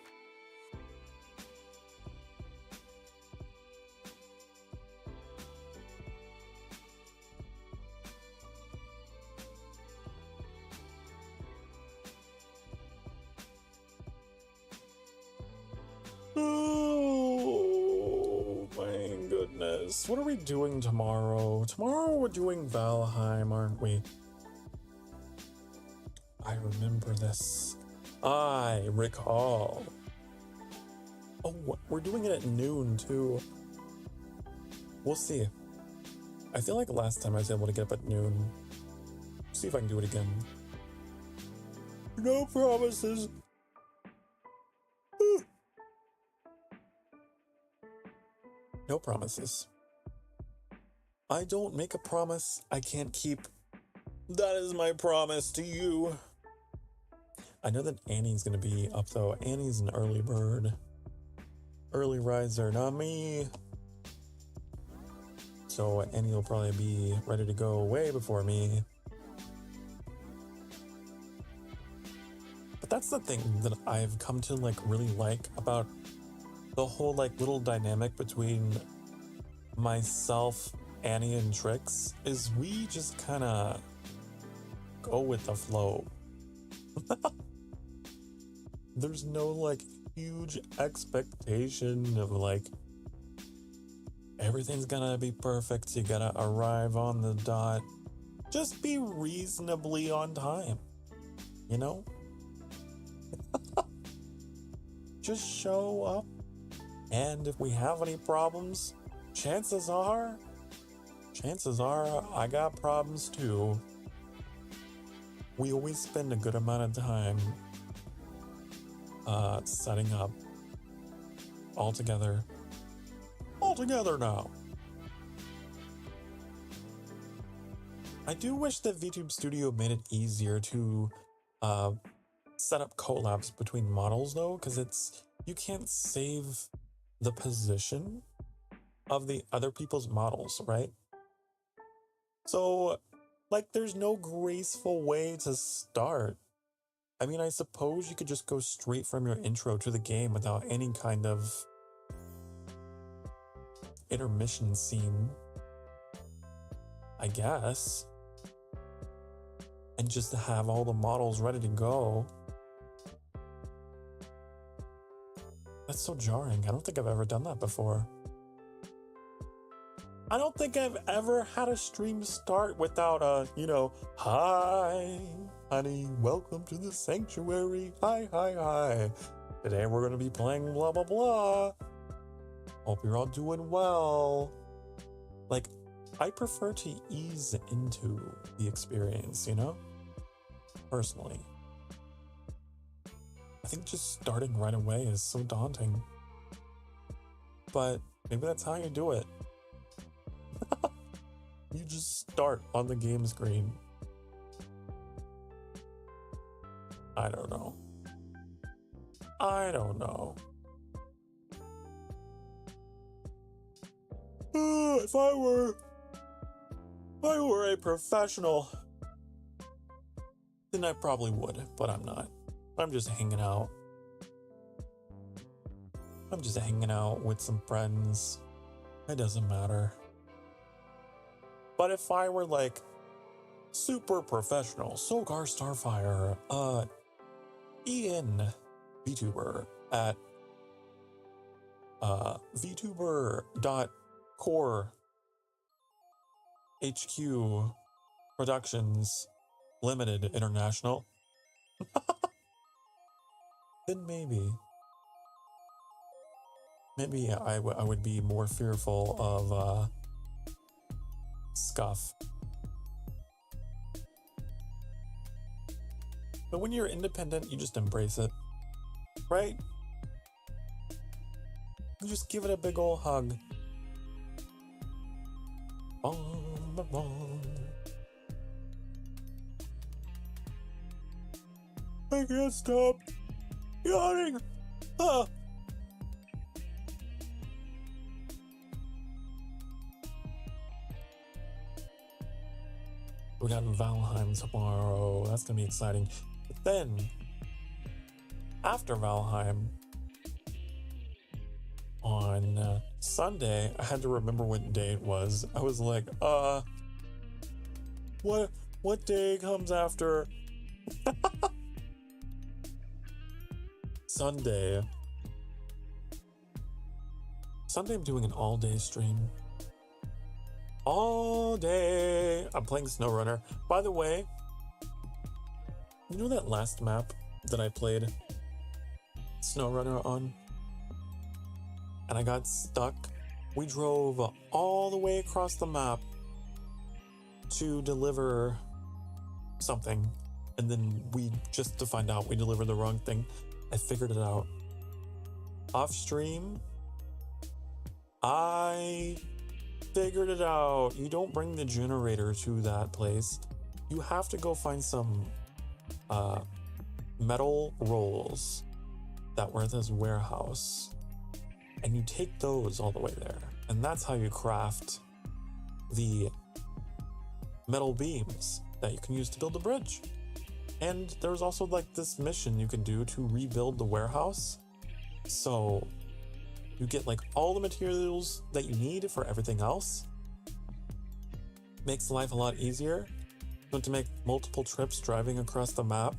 Oh my goodness. What are we doing tomorrow? Tomorrow we're doing Valheim, aren't we? I remember this. I recall. Oh, we're doing it at noon too. We'll see. I feel like last time I was able to get up at noon. See if I can do it again. No promises. No promises. I don't make a promise I can't keep. That is my promise to you. I know that Annie's gonna be up though. Annie's an early bird. Early riser, not me. So Annie will probably be ready to go way before me. But that's the thing that I've come to like really like about the whole like little dynamic between myself, Annie, and Trix is we just kind of go with the flow. There's no like huge expectation of like everything's gonna be perfect. You gotta arrive on the dot. Just be reasonably on time, you know? Just show up. And if we have any problems, chances are I got problems too. we always spend a good amount of time setting up all together now. I do wish that VTube Studio made it easier to set up collabs between models though, because you can't save the position of the other people's models, right? So, like, there's no graceful way to start. I mean, I suppose you could just go straight from your intro to the game without any kind of intermission scene, I guess. And just to have all the models ready to go. That's so jarring. I don't think I've ever done that before. I don't think I've ever had a stream start without a, hi, honey, welcome to the sanctuary. Hi. Today we're going to be playing blah, blah, blah. Hope you're all doing well. Like, I prefer to ease into the experience, personally. I think just starting right away is so daunting. But maybe that's how you do it. You just start on the game screen. I don't know. If I were a professional, then I probably would, but I'm not. I'm just hanging out. I'm just hanging out with some friends. It doesn't matter. But if I were like super professional, Sokar Starfire, ENVtuber at Vtuber.core HQ Productions Limited International, then maybe I would be more fearful of scuff. But when you're independent, you just embrace it, right? You just give it a big ol' hug. I can't stop yawning. We got Valheim tomorrow. That's gonna be exciting. But then, after Valheim, on Sunday, I had to remember what day it was. I was like, what day comes after Sunday? Sunday, I'm doing an all-day stream. All day. I'm playing SnowRunner. By the way, you know that last map that I played SnowRunner on? And I got stuck? We drove all the way across the map to deliver something. And then just to find out we delivered the wrong thing. I figured it out. Off stream, I figured it out. You don't bring the generator to that place. You have to go find some metal rolls that were at this warehouse, and you take those all the way there, and that's how you craft the metal beams that you can use to build the bridge. And there's also like this mission you can do to rebuild the warehouse, so you get like all the materials that you need for everything else. Makes life a lot easier. You don't have to make multiple trips driving across the map.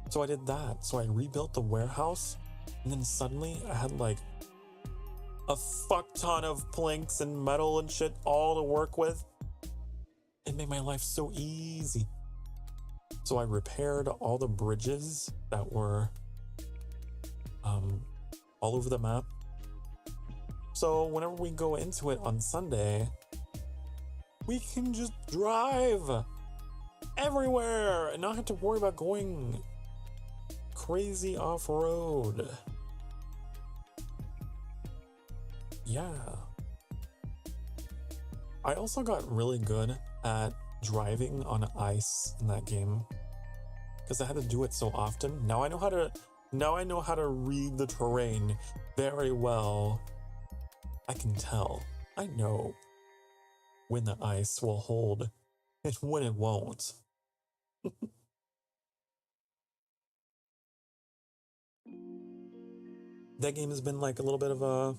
So I did that. So I rebuilt the warehouse, and then suddenly I had like a fuck ton of planks and metal and shit all to work with. It made my life so easy. So I repaired all the bridges that were all over the map. So whenever we go into it on Sunday, we can just drive. everywhere and not have to worry about going crazy off-road. Yeah. I also got really good at driving on ice in that game because I had to do it so often. Now I know how to read the terrain very well. I can tell. I know when the ice will hold and when it won't. That game has been like a little bit of a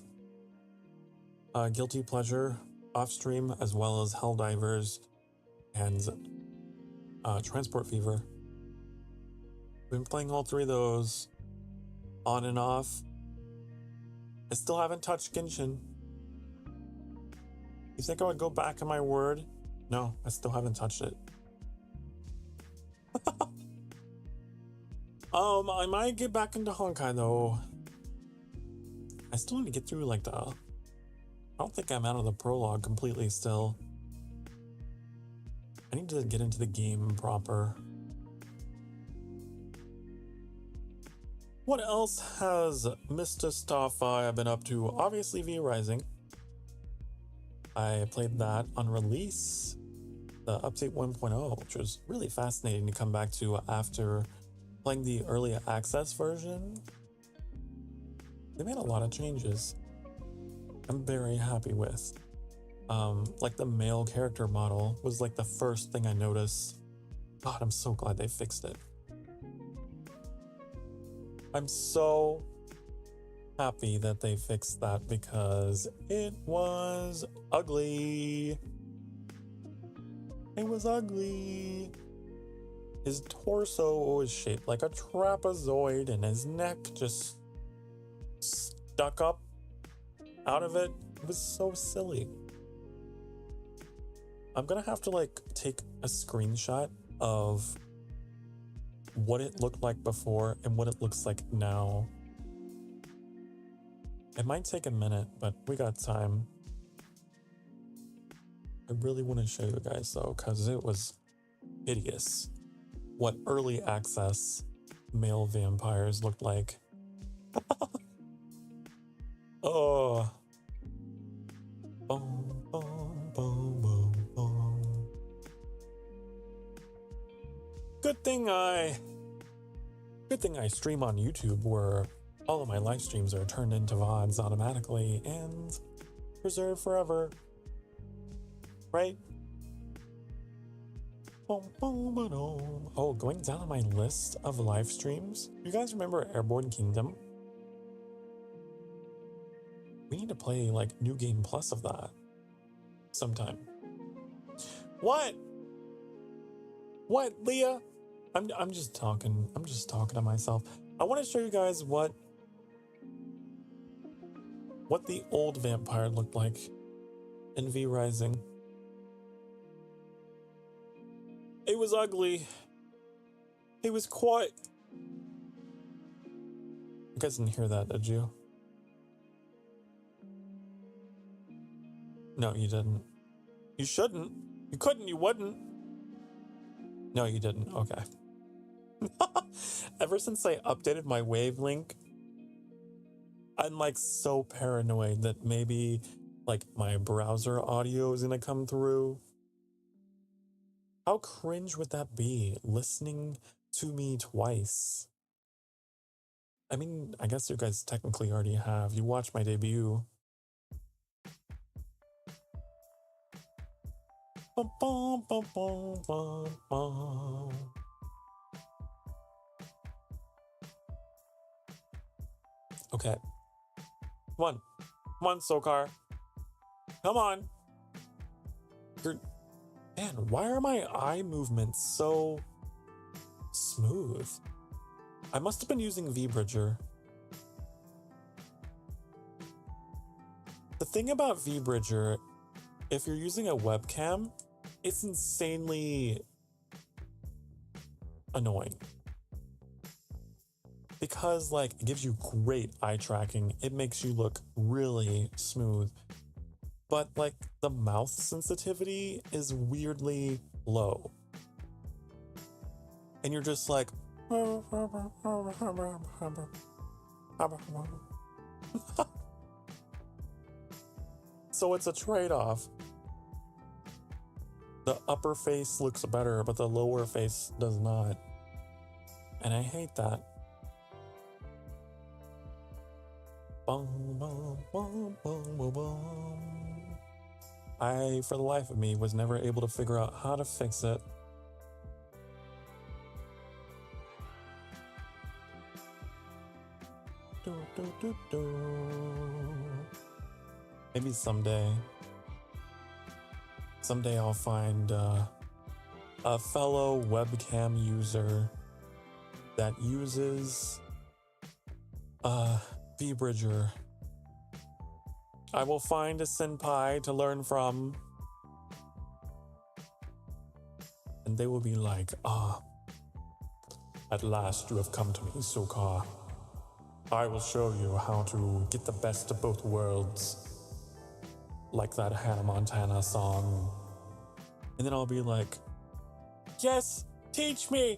guilty pleasure off stream, as well as Helldivers and Transport Fever. Been playing all three of those on and off. I still haven't touched Genshin. You think I would go back on my word? No, I still haven't touched it. I might get back into Honkai though. I still need to get through like I don't think I'm out of the prologue completely still. I need to get into the game proper. What else has Mr. Starfire been up to? Obviously V Rising. I played that on release, the update 1.0, which was really fascinating to come back to after playing the early access version. They made a lot of changes I'm very happy with. Like the male character model was like the first thing I noticed. God, I'm so glad they fixed it. I'm so happy that they fixed that because it was ugly. It was ugly. His torso was shaped like a trapezoid and his neck just stuck up out of it. It was so silly. I'm gonna have to like take a screenshot of what it looked like before and what it looks like now. It might take a minute, but we got time. I really want to show you guys though, because it was hideous what early access male vampires looked like. Oh. Boom, boom, boom, boom, boom. Good thing I stream on YouTube where all of my live streams are turned into VODs automatically and preserved forever. Right? Oh, going down on my list of live streams. You guys remember Airborne Kingdom? We need to play like New Game Plus of that sometime. What? What, Leah? I'm just talking. I'm just talking to myself. I want to show you guys what the old vampire looked like in V Rising. It was ugly. It was quite... You guys didn't hear that, did you? No, you didn't. You shouldn't. You couldn't, you wouldn't. No, you didn't. Okay. Ever since I updated my wavelength, I'm like so paranoid that maybe like my browser audio is gonna come through. How cringe would that be, listening to me twice? I mean, I guess you guys technically already have. You watched my debut. Bum, bum, bum, bum, bum, bum. Okay. Come on. Come on, Sokar. Come on. Man, why are my eye movements so smooth? I must have been using VBridger. The thing about VBridger, if you're using a webcam, it's insanely annoying. Because like it gives you great eye tracking. It makes you look really smooth. But like the mouth sensitivity is weirdly low. and you're just like, so it's a trade-off. The upper face looks better, but the lower face does not. And I hate that. I, for the life of me, was never able to figure out how to fix it. Maybe someday. Someday I'll find a fellow webcam user that uses VBridger. I will find a senpai to learn from, and they will be like, at last you have come to me, Sokar. I will show you how to get the best of both worlds. Like that Hannah Montana song. And then I'll be like, yes, teach me!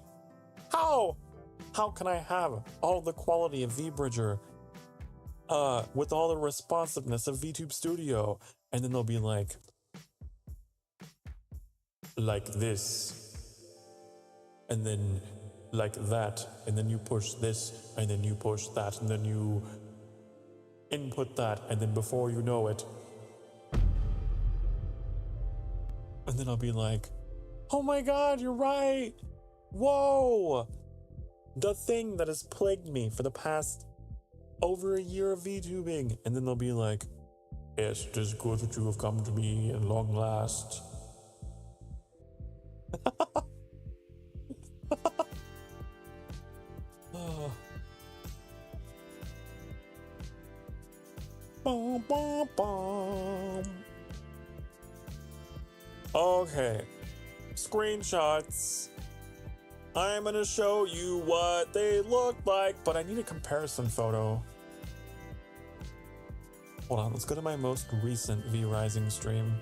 How? How can I have all the quality of VBridger with all the responsiveness of VTube Studio? And then they'll be like this. And then like that. And then you push this. And then you push that. And then you input that. And then before you know it, and then I'll be like, oh my god, you're right! Whoa! The thing that has plagued me for the past over a year of VTubing. And then they'll be like, yes, it is good that you have come to me at long last. Bum, bum, bum. Okay, screenshots. I'm gonna show you what they look like, but I need a comparison photo. Hold on, let's go to my most recent V-Rising stream.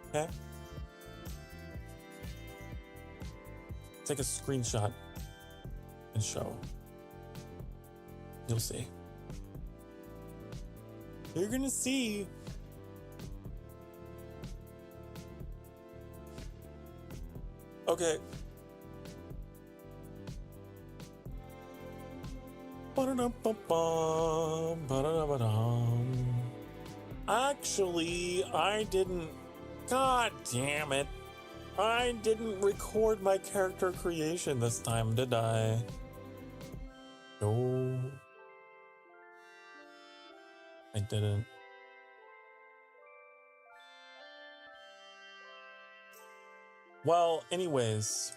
Okay? Take a screenshot and show. You'll see. You're gonna see. Okay. Actually, I didn't. God damn it. I didn't record my character creation this time, did I? No. I didn't. Well, anyways,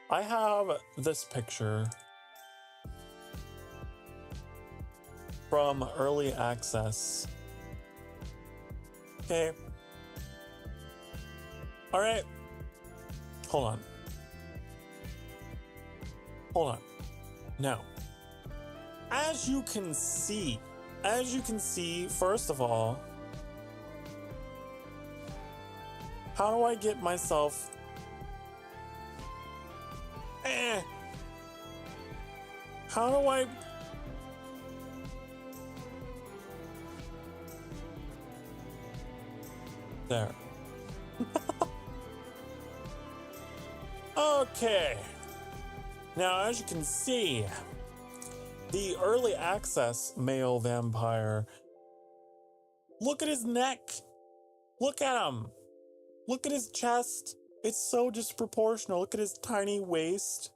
I have this picture from early access. Okay. All right. Hold on. Hold on. Now, as you can see, first of all, how do I get myself? How do I? There. Okay. Now, as you can see, the early access male vampire. Look at his neck. Look at him. Look at his chest. It's so disproportional. Look at his tiny waist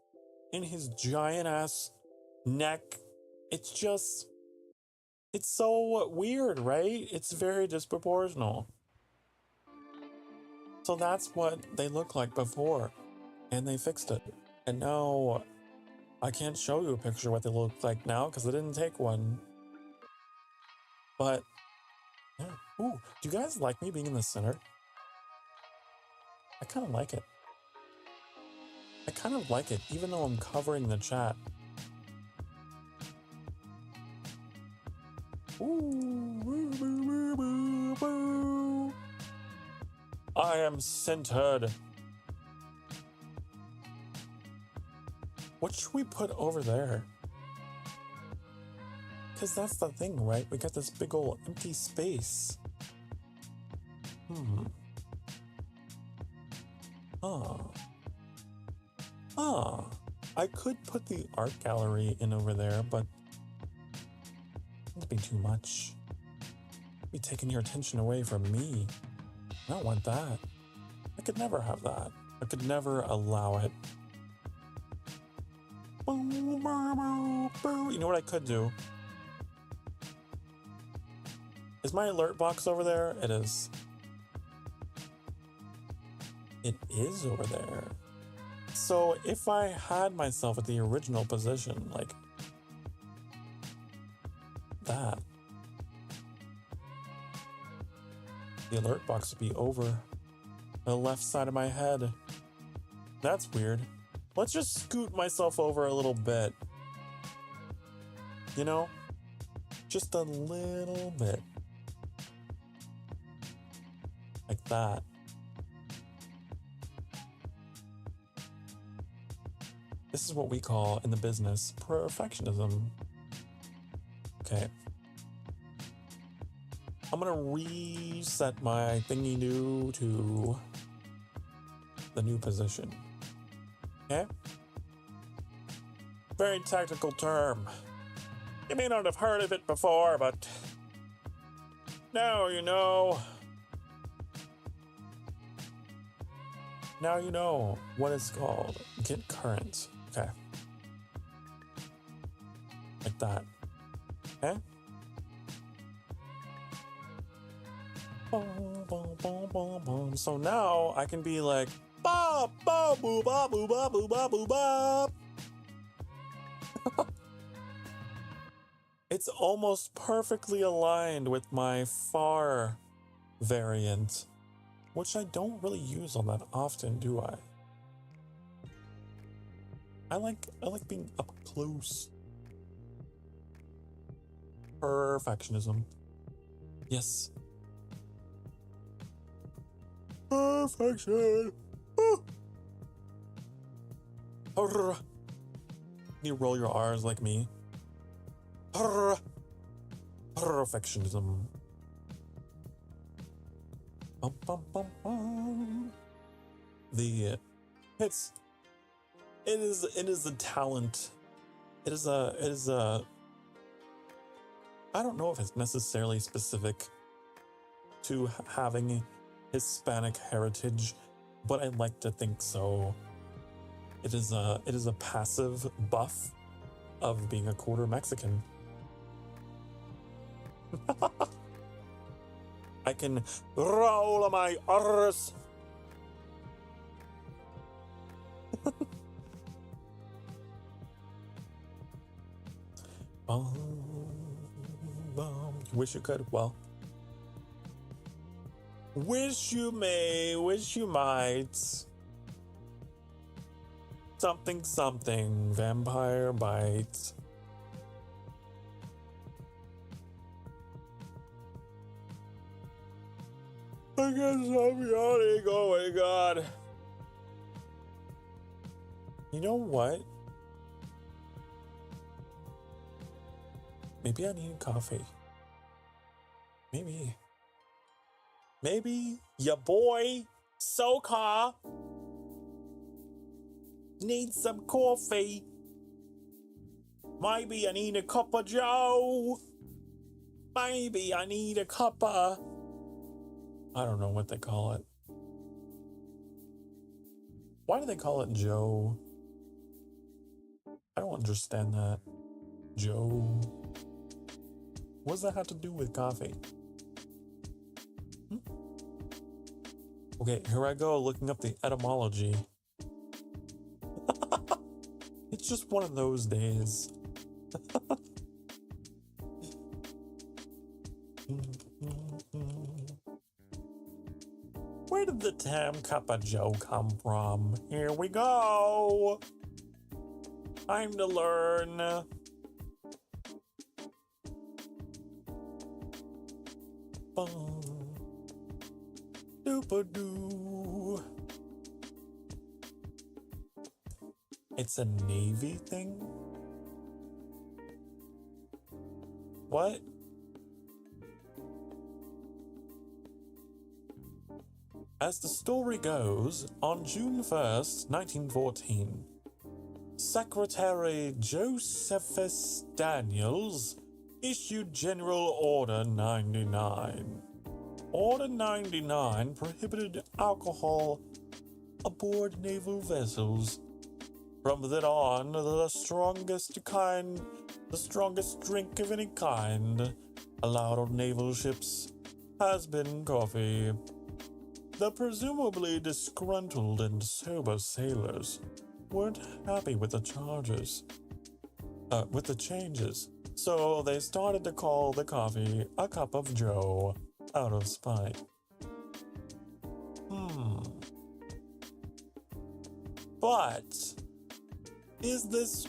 and his giant ass neck. It's so weird, right? It's very disproportional. So that's what they looked like before, and they fixed it. And now I can't show you a picture of what they look like now because I didn't take one. But yeah. Ooh, do you guys like me being in the center? I kind of like it. I kind of like it, even though I'm covering the chat. Ooh, woo, woo, woo, woo, woo. I am centered. What should we put over there? Because that's the thing, right? We got this big old empty space. I could put the art gallery in over there, but it'd be too much. It'd be taking your attention away from me. I don't want that. I could never have that. I could never allow it. You know what I could do? Is my alert box over there? It is. It is over there. So if I had myself at the original position, like that, the alert box would be over the left side of my head. That's weird. Let's just scoot myself over a little bit. You know? Just a little bit. Like that. This is what we call in the business perfectionism. Okay. I'm gonna reset my thingy new to the new position. Okay? Very technical term. You may not have heard of it before, but now you know. Now you know what it's called. Get current. Okay. Like that. Okay? So now I can be like, ba ba boo ba boo ba boo ba boo ba. It's almost perfectly aligned with my far variant, which I don't really use all that often, do I? I like being up close. Perfectionism. Yes. Perfection. You roll your R's like me. Perfectionism. Bum, bum, bum, bum. It is a talent. It is a I don't know if it's necessarily specific to having Hispanic heritage, but I like to think so. It is a passive buff of being a quarter Mexican. I can roll my R's. You wish you could. Well, wish you may, wish you might. Something, something, vampire bite. I guess I'm yawning. Oh my god. You know what? Maybe I need coffee. Maybe your boy Sokar needs some coffee. Maybe I need a cup of Joe. Maybe I need a cup of... I don't know what they call it. Why do they call it Joe? I don't understand that. Joe. What does that have to do with coffee? Okay, here I go looking up the etymology. It's just one of those days. Where did the term cup of Joe come from? Here we go. Time to learn. It's a Navy thing? What? As the story goes, on June 1st, 1914, Secretary Josephus Daniels issued General Order 99. Order 99 prohibited alcohol aboard naval vessels. From then on, the strongest drink of any kind allowed on naval ships has been coffee. The presumably disgruntled and sober sailors weren't happy with the changes, so they started to call the coffee a cup of joe out of spite. But is this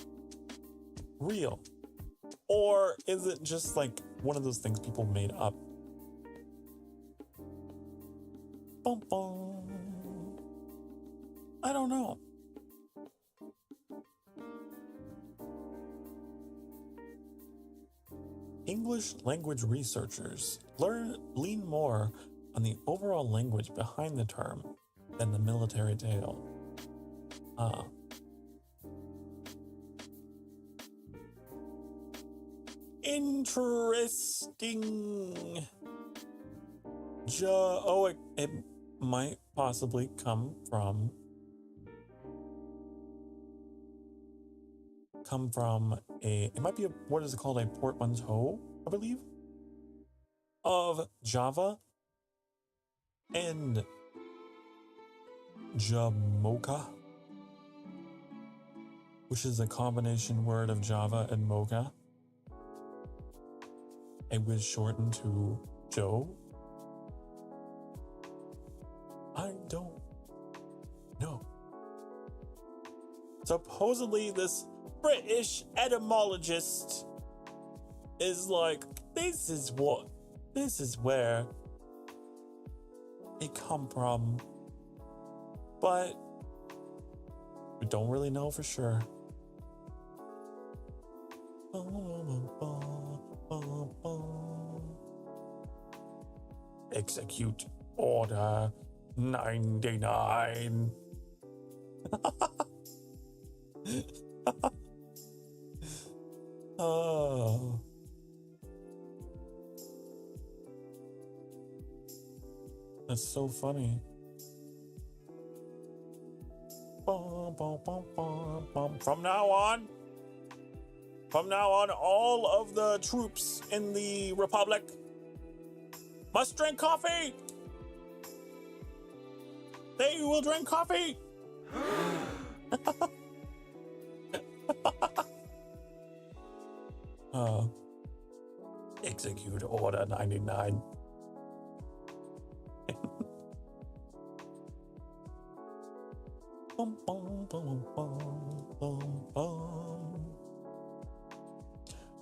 real? Or is it just like one of those things people made up? Bum, bum. I don't know. English language researchers lean more on the overall language behind the term than the military tale. Interesting. It might possibly come from it might be what is it called, a portmanteau, I believe, of Java and Jamocha, which is a combination word of Java and mocha. It was shortened to Joe. I don't know. Supposedly this British etymologist is like, this is where it come from, but we don't really know for sure. Execute Order 99. Oh. That's so funny. From now on, all of the troops in the Republic must drink coffee. They will drink coffee. Execute Order 99.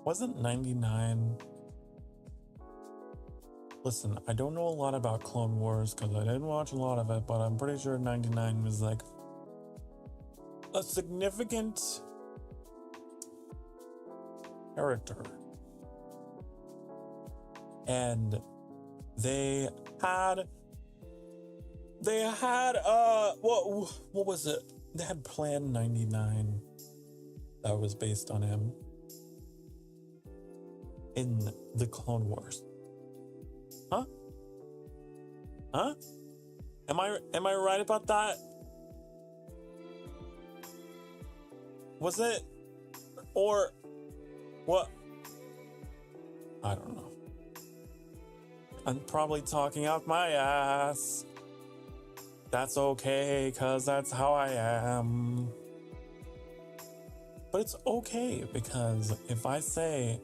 Wasn't 99... Listen, I don't know a lot about Clone Wars because I didn't watch a lot of it, but I'm pretty sure 99 was like a significant character. And they had what was it? They had Plan 99 that was based on him in the Clone Wars. Huh? Am I right about that? Was it? Or what? I don't know. I'm probably talking out my ass. That's okay, cause that's how I am. But it's okay, because if I say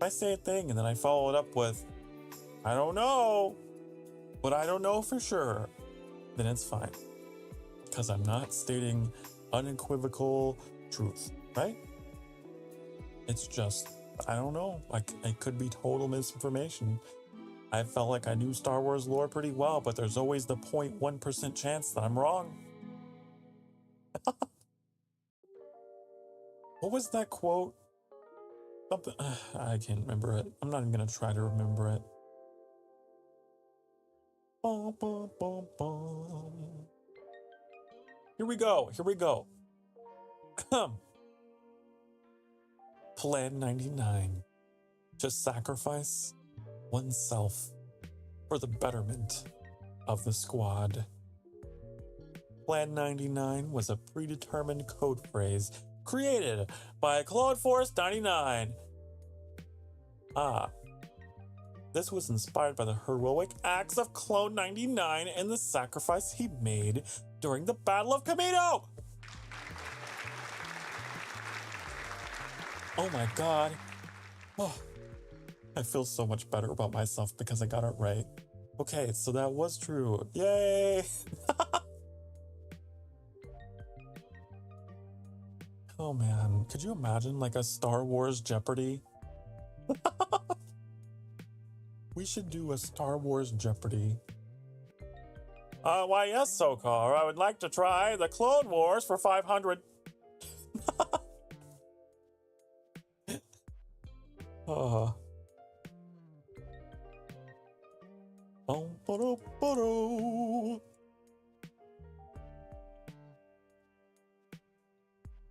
a thing and then I follow it up with, I don't know, but I don't know for sure, then it's fine. Because I'm not stating unequivocal truth, right? It's just, I don't know. Like, it could be total misinformation. I felt like I knew Star Wars lore pretty well, but there's always the 0.1% chance that I'm wrong. What was that quote? Something, I can't remember it. I'm not even gonna try to remember it. Bum, bum, bum, bum. Here we go. Here we go. Plan 99. To sacrifice oneself for the betterment of the squad. Plan 99 was a predetermined code phrase created by Claude Force 99. This was inspired by the heroic acts of Clone 99 and the sacrifice he made during the Battle of Camino. Oh my god. Oh, I feel so much better about myself because I got it right. Okay, so that was true. Yay! Oh man, could you imagine like a Star Wars Jeopardy? We should do a Star Wars Jeopardy. Why yes, Sokar, I would like to try the Clone Wars for 500.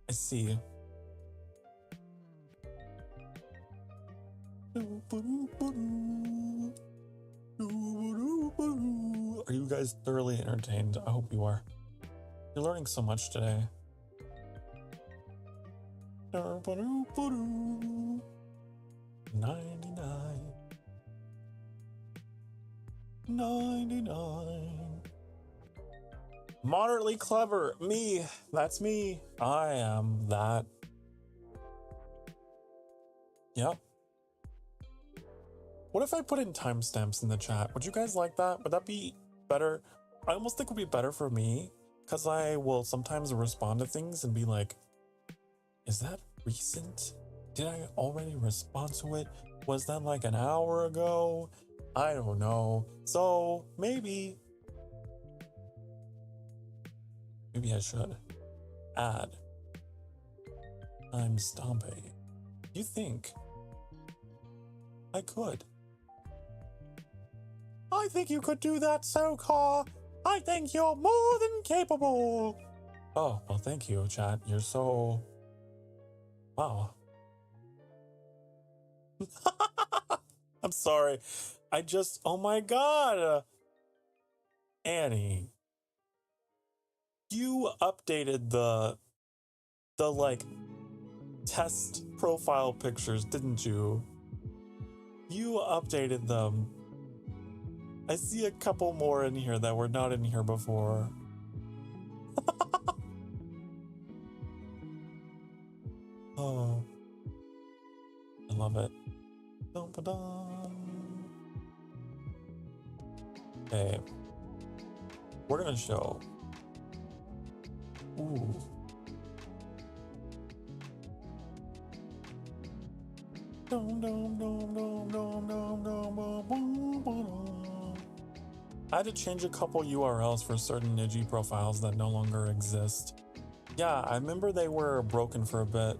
I see. Are you guys thoroughly entertained? I hope you are. You're learning so much today. 99. 99. Moderately clever. Me. That's me. I am that. Yep. What if I put in timestamps in the chat? Would you guys like that? Would that be better? I almost think it would be better for me because I will sometimes respond to things and be like, is that recent? Did I already respond to it? Was that like an hour ago? I don't know. So maybe I should add time stomping. You think I could? I think you could do that, Sokar. I think you're more than capable. Oh, well, thank you, chat. You're so... Wow. I'm sorry. Oh my god. Annie. You updated the like, test profile pictures, didn't you? You updated them. I see a couple more in here that were not in here before. Oh. I love it. Okay. We're gonna show. Ooh. I had to change a couple URLs for certain Niji profiles that no longer exist. Yeah, I remember they were broken for a bit.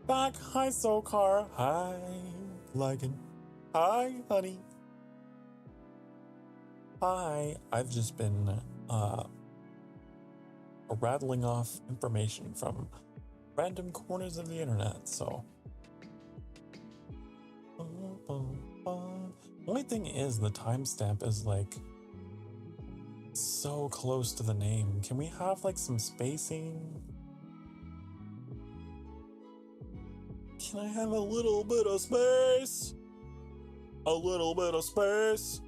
Back, hi Sokar, hi Lagan, hi honey. Hi, I've just been rattling off information from random corners of the internet, so. Only thing is, the timestamp is like so close to the name. Can we have like some spacing? Can I have a little bit of space? A little bit of space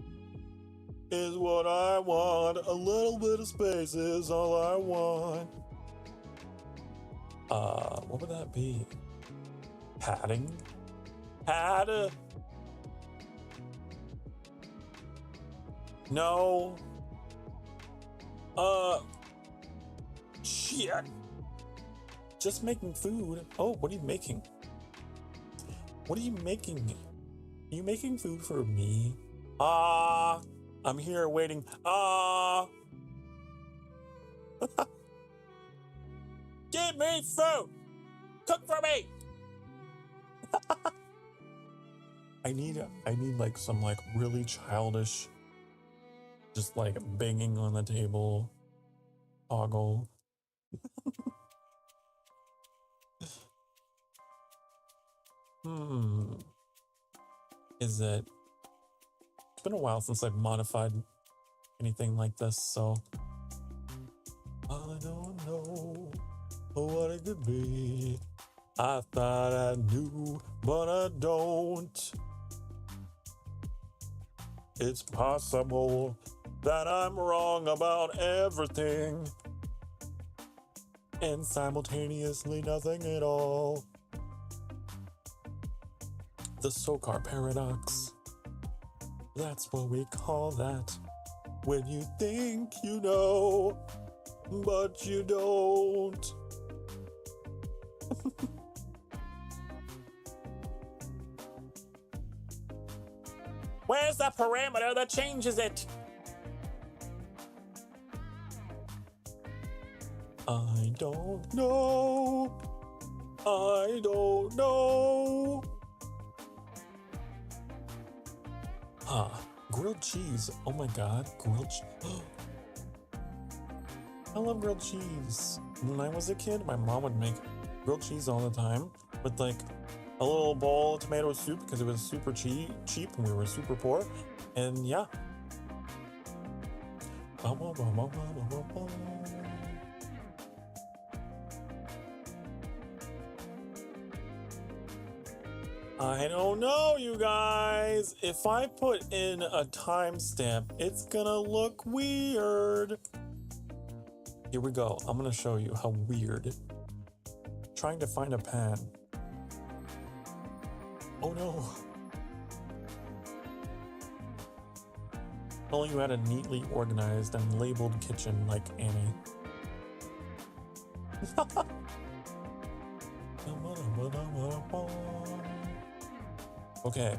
is what I want. A little bit of space is all I want. What would that be? Padding? Pad? No. Shit. Just making food. Oh, what are you making? What are you making? Are you making food for me? I'm here waiting. Give me food! Cook for me! I need like some like really childish, just like banging on the table, toggle. Is it? It's been a while since I've modified anything like this, so I don't know what it could be. I thought I knew, but I don't. It's possible that I'm wrong about everything and simultaneously nothing at all. The Sokar paradox. That's what we call that. When you think you know, but you don't. Where's the parameter that changes it? I don't know. I don't know. Huh. Grilled cheese. Oh my god. Grilled cheese. I love grilled cheese. When I was a kid, my mom would make grilled cheese all the time with like a little bowl of tomato soup because it was super cheap and we were super poor. And yeah. I don't know, you guys. If I put in a timestamp, it's gonna look weird. Here we go. I'm gonna show you how weird. Trying to find a pan. Oh no. If only you had a neatly organized and labeled kitchen like Annie. Okay.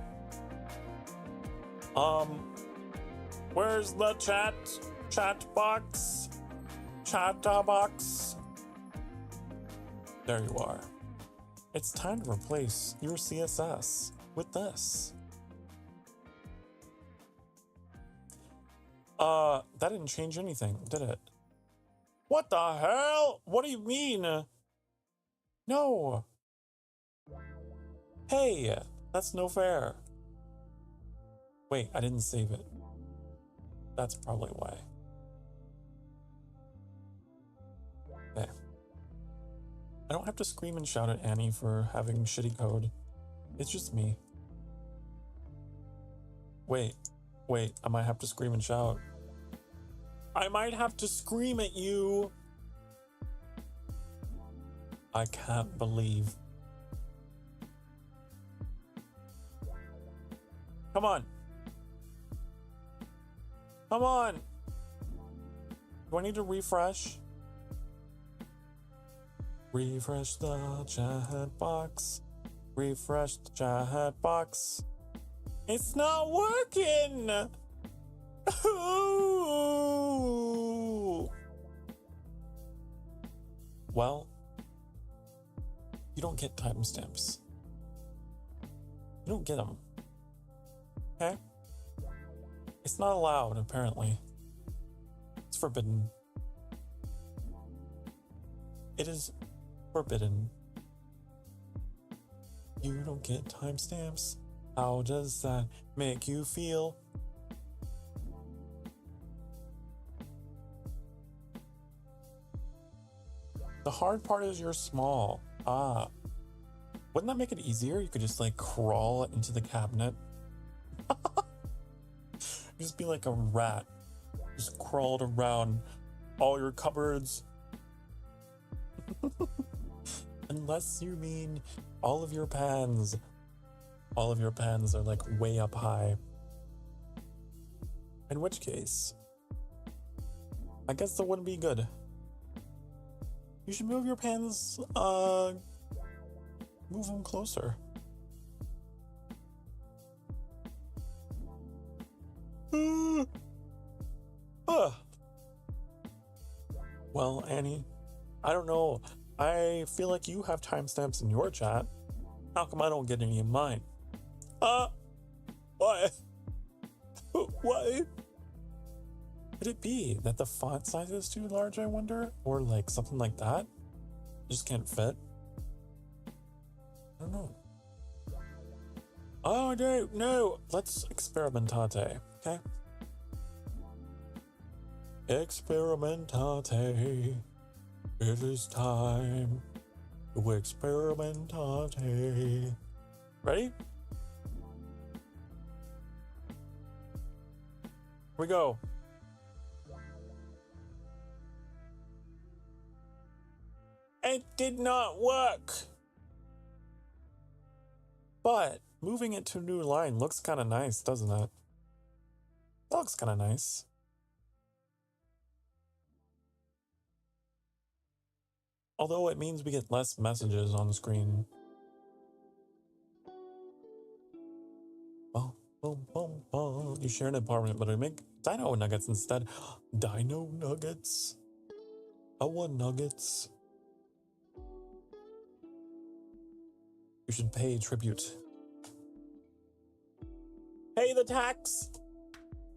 Where's the chat box? Chat box. There you are. It's time to replace your CSS with this. That didn't change anything, did it? What the hell? What do you mean? No. Hey, that's no fair. Wait, I didn't save it. That's probably why. Okay. I don't have to scream and shout at Annie for having shitty code. It's just me. Wait, I might have to scream and shout. I might have to scream at you. I can't believe. Come on. Come on. Do I need to refresh? Refresh the chat box. Refresh the chat box. It's not working. Well, you don't get timestamps. You don't get them. Okay? It's not allowed, apparently. It's forbidden. It is forbidden. You don't get timestamps. How does that make you feel? The hard part is you're small. Wouldn't that make it easier? You could just like crawl into the cabinet. Just be like a rat. Just crawled around all your cupboards. Unless you mean all of your pans. All of your pans are like way up high. In which case, I guess that wouldn't be good. You should move your pans, move them closer. Well, Annie, I don't know. I feel like you have timestamps in your chat. How come I don't get any in mine? What? What? Could it be that the font size is too large, I wonder? Or like something like that? Just can't fit? I don't know. Oh, no. Let's experimentate, okay? Experimentate. It is time to experimentate. Ready? Here we go. It did not work. But moving it to a new line looks kind of nice, doesn't it? That looks kind of nice. Although it means we get less messages on the screen. Boom, boom, boom, boom. You share an apartment, but I make dino nuggets instead. Dino nuggets. I want nuggets. You should pay tribute. Pay the tax!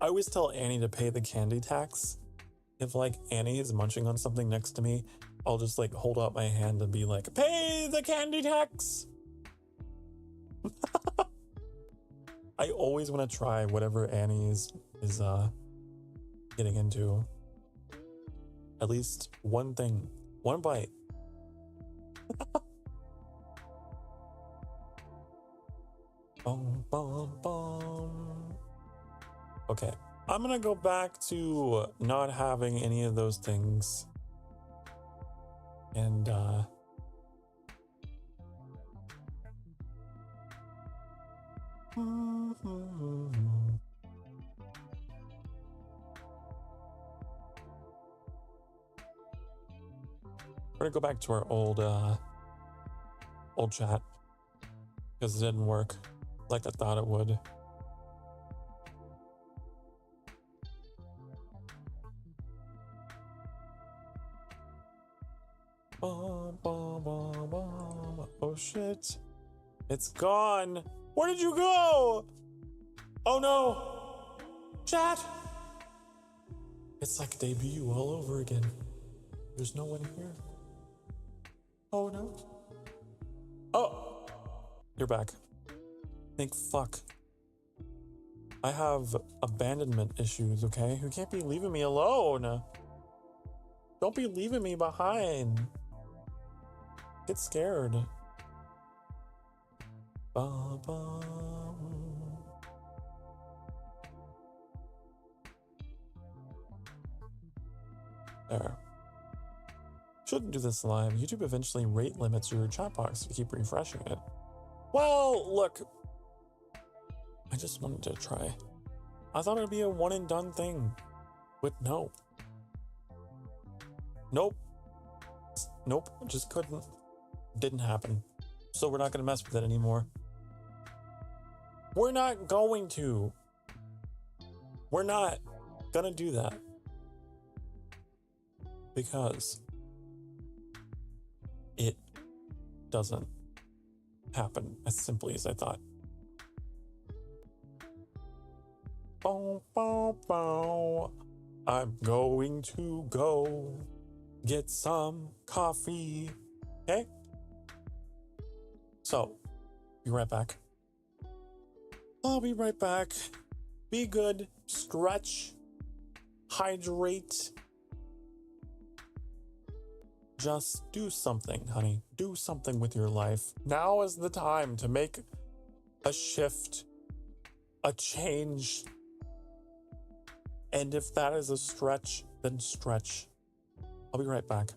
I always tell Annie to pay the candy tax. If like Annie is munching on something next to me, I'll just like hold out my hand and be like, pay the candy tax! I always want to try whatever Annie is getting into. At least one thing. One bite. Boom, boom, boom. Okay, I'm gonna go back to not having any of those things. And we're gonna go back to our old chat because it didn't work like I thought it would. Oh shit, it's gone. Where did you go? Oh no, chat. It's like debut all over again. There's no one here. Oh no. Oh, you're back. Thank fuck. I have abandonment issues, okay? You can't be leaving me alone. Don't be leaving me behind. Get scared. Ba-ba. There. Shouldn't do this live. YouTube eventually rate limits your chat box if you keep refreshing it. Well, look. I just wanted to try. I thought it'd be a one and done thing. But no. Nope. Nope. Just couldn't. Didn't happen. So we're not going to mess with it anymore. We're not going to. We're not going to do that. Because it doesn't happen as simply as I thought. Bow, bow, bow. I'm going to go get some coffee. Okay? So, be right back. I'll be right back. Be good. Stretch. Hydrate. Just do something, honey. Do something with your life. Now is the time to make a shift, a change. And if that is a stretch, then stretch. I'll be right back.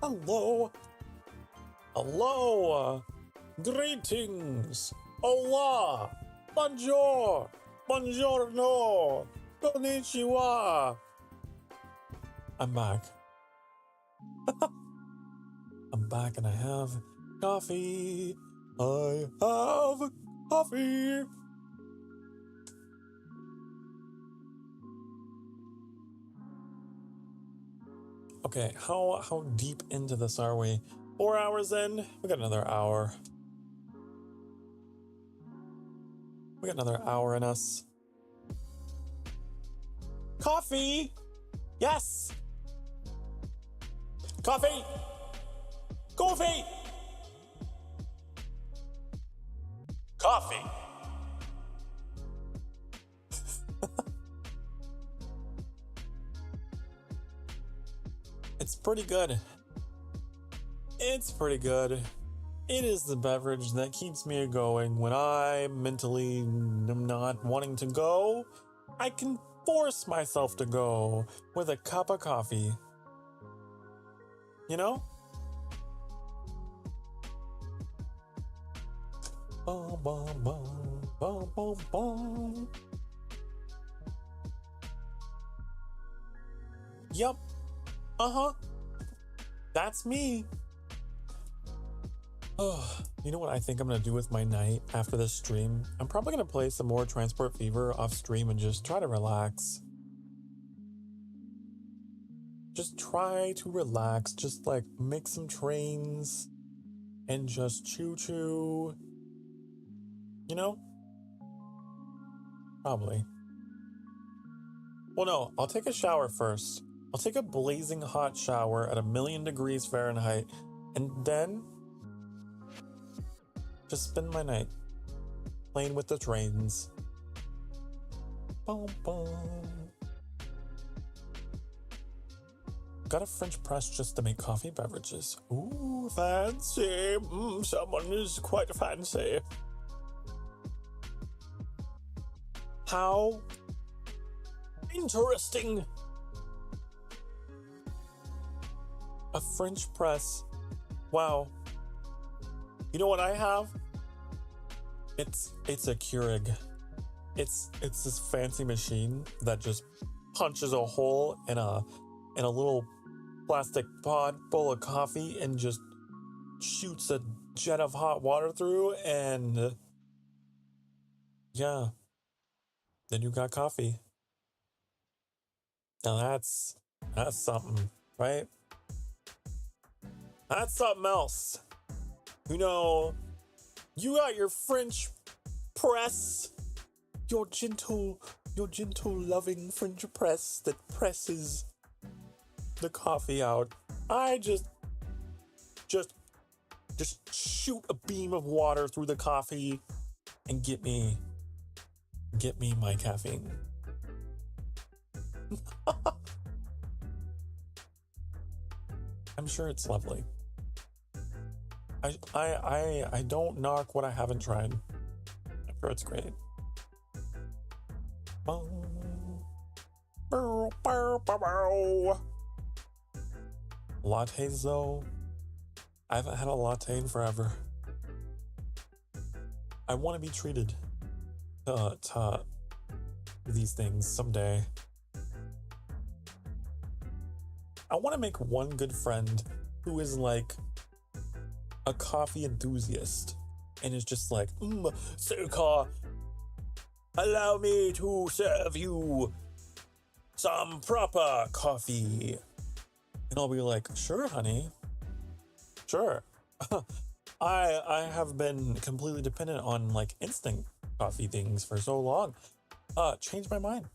Hello. Hello. Greetings. Hola. Bonjour. Buongiorno. Konnichiwa. I'm back. I'm back and I have coffee. I have coffee. Okay, how deep into this are we? 4 hours in? We got another hour. We got another hour in us. Coffee! Yes! Coffee! Coffee! Coffee! It's pretty good. It's pretty good. It is the beverage that keeps me going when I mentally am not wanting to go. I can force myself to go with a cup of coffee. You know? Bum, bum, bum, bum, bum, bum. Yup. Uh-huh. That's me. Oh, you know what I think I'm gonna do with my night after this stream? I'm probably gonna play some more Transport Fever off stream and just try to relax. Just try to relax. Just like make some trains and just choo-choo. You know? Probably. Well, no, I'll take a shower first. I'll take a blazing hot shower at 1,000,000 degrees Fahrenheit and then just spend my night playing with the trains. Boom, boom. Got a French press just to make coffee beverages. Ooh, fancy. Someone is quite fancy. How interesting. A French press. Wow. You know what I have? It's a Keurig. It's this fancy machine that just punches a hole in a little plastic pod full of coffee and just shoots a jet of hot water through, and yeah, then you got coffee. Now that's something, right? That's something else. You know, you got your French press, your gentle, loving French press that presses the coffee out. I just shoot a beam of water through the coffee and get me my caffeine. I'm sure it's lovely. I don't knock what I haven't tried. I'm sure it's great. Lattes though, I haven't had a latte in forever. I want to be treated to these things someday. I want to make one good friend who is like a coffee enthusiast and is just like, Sokar, allow me to serve you some proper coffee. And I'll be like, sure, honey. Sure. I have been completely dependent on like instant coffee things for so long. Change my mind.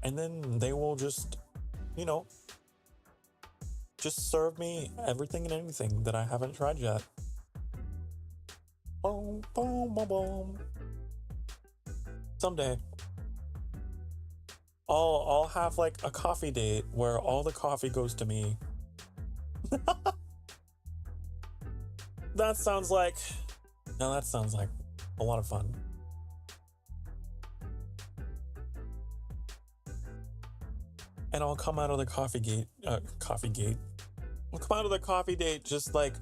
And then they will just, just serve me everything and anything that I haven't tried yet. Boom, boom, boom, boom. Someday, I'll have like a coffee date where all the coffee goes to me. That sounds like a lot of fun. And I'll come out of the coffee gate. come out of the coffee date just like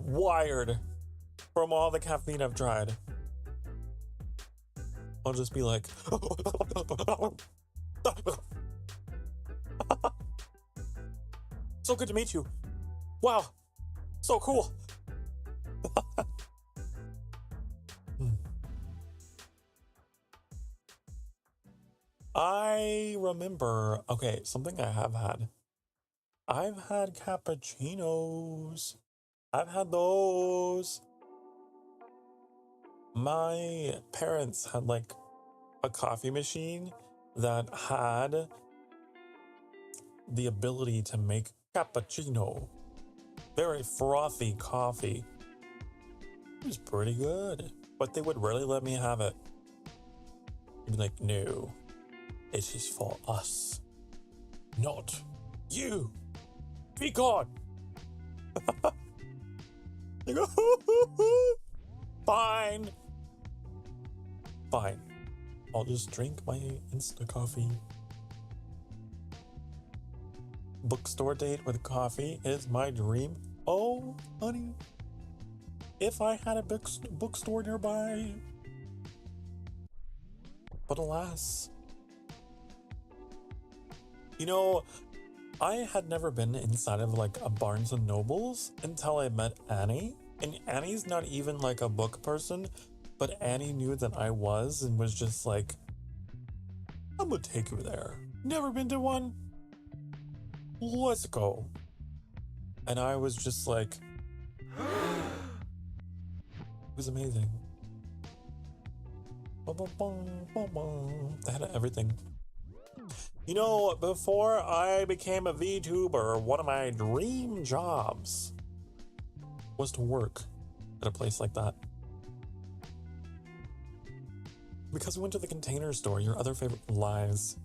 wired from all the caffeine I've tried. I'll just be like, so good to meet you. Wow, so cool. I remember, okay, something I have had. I've had cappuccinos. I've had those. My parents had like a coffee machine that had the ability to make cappuccino. Very frothy coffee. It was pretty good, but they would rarely let me have it. They'd be like, no, this is for us, not you. Be gone. They go, fine. Fine. I'll just drink my Insta coffee. Bookstore date with coffee is my dream. Oh, honey. If I had a bookstore nearby. But alas. You know, I had never been inside of like a Barnes and Nobles until I met Annie. And Annie's not even like a book person, but Annie knew that I was and was just like, I'm gonna take you there. Never been to one? Let's go. And I was just like, it was amazing. They had everything. You know, before I became a VTuber, one of my dream jobs was to work at a place like that. Because we went to the Container Store, your other favorite lies.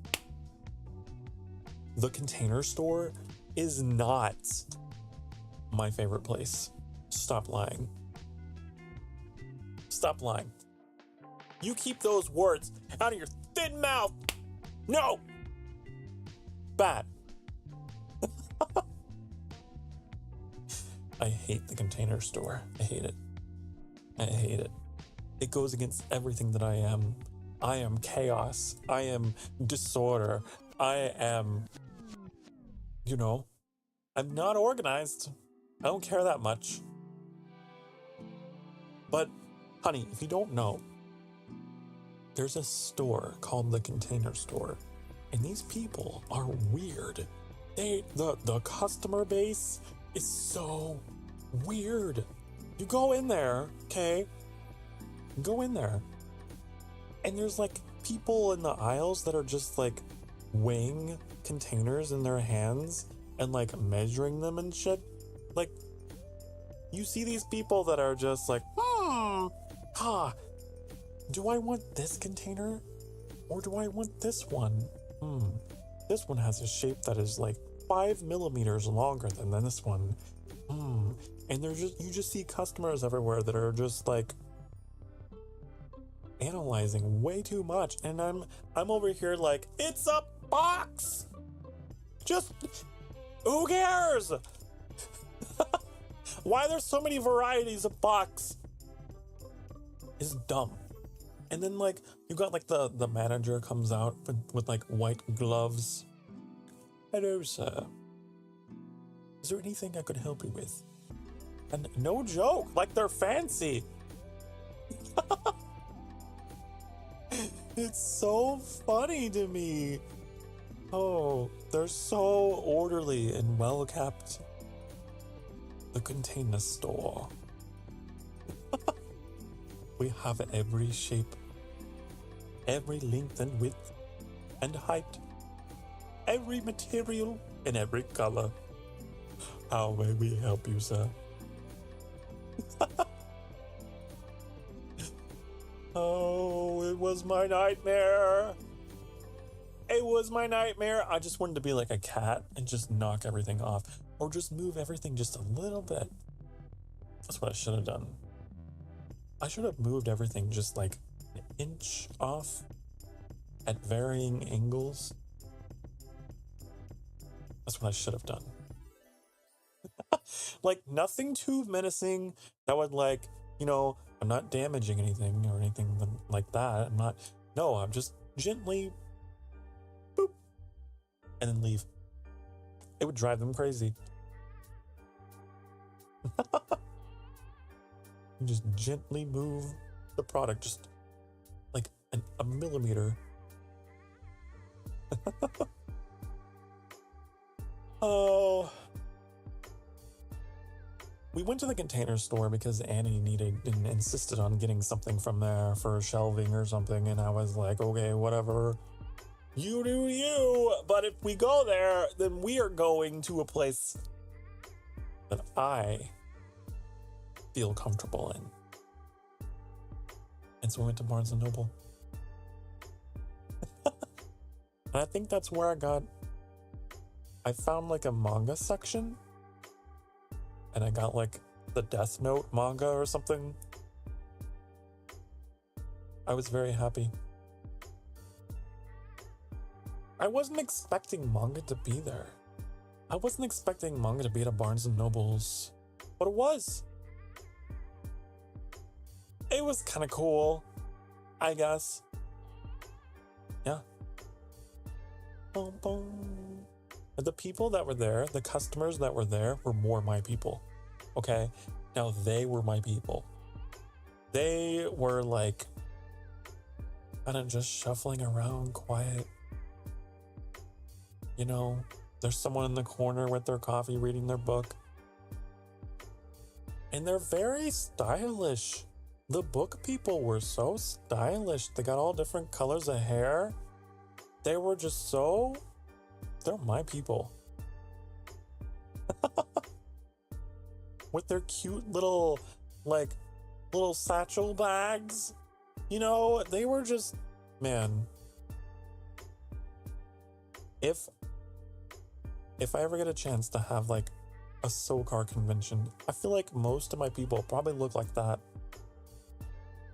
The Container Store is not my favorite place. Stop lying. Stop lying. You keep those words out of your thin mouth. No! Bad. I hate the Container Store. I hate it. I hate it. It goes against everything that I am. I am chaos. I am disorder. I am, you know, I'm not organized. I don't care that much. But, honey, if you don't know, there's a store called the Container Store. And these people are weird. The customer base is so weird. You go in there, okay? Go in there. And there's like people in the aisles that are just like weighing containers in their hands and like measuring them and shit. Like, you see these people that are just like, do I want this container or do I want this one? This one has a shape that is like 5 millimeters longer than this one. And you just see customers everywhere that are just like analyzing way too much, and I'm over here like, it's a box. Just who cares? Why there's so many varieties of box is dumb. And then like you got like the manager comes out with like white gloves. Hello, sir. Is there anything I could help you with? And no joke, like they're fancy. It's so funny to me. Oh, they're so orderly and well kept. The Container Store. We have every shape, every length and width and height, every material and every color. How may we help you, sir? Oh, it was my nightmare. It was my nightmare. I just wanted to be like a cat and just knock everything off, or just move everything just a little bit. That's what I should have done. I should have moved everything just like an inch off at varying angles. That's what I should have done. Like nothing too menacing that would like, you know, I'm not damaging anything or anything like that. I'm not, no, I'm just gently boop and then leave. It would drive them crazy. You just gently move the product just like a millimeter. Oh, we went to the Container Store because Annie needed and insisted on getting something from there for shelving or something, and I was like, okay, whatever, you do you. But if we go there, then we are going to a place that I feel comfortable in. And so we went to Barnes & Noble. And I think that's where I found like a manga section. And I got like the Death Note manga or something. I was very happy. I wasn't expecting manga to be there. I wasn't expecting manga to be at a Barnes & Noble's, but it was. It was kind of cool, I guess. Yeah. Boom, boom. The people that were there, the customers that were there were more my people. Okay? Now they were my people. They were like kind of just shuffling around quiet. You know, there's someone in the corner with their coffee reading their book. And they're very stylish. The book people were so stylish. They got all different colors of hair. They were just so... They're my people. With their cute little, like, little satchel bags. You know, they were just... Man. If I ever get a chance to have, like, a Sokar convention, I feel like most of my people probably look like that.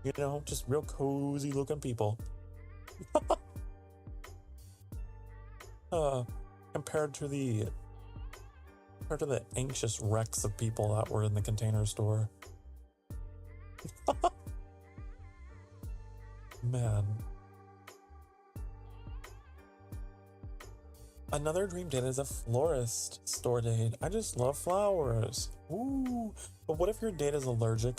You know, just real cozy looking people. Compared to the anxious wrecks of people that were in the Container Store. Man. Another dream date is a florist store date. I just love flowers. Ooh. But what if your date is allergic?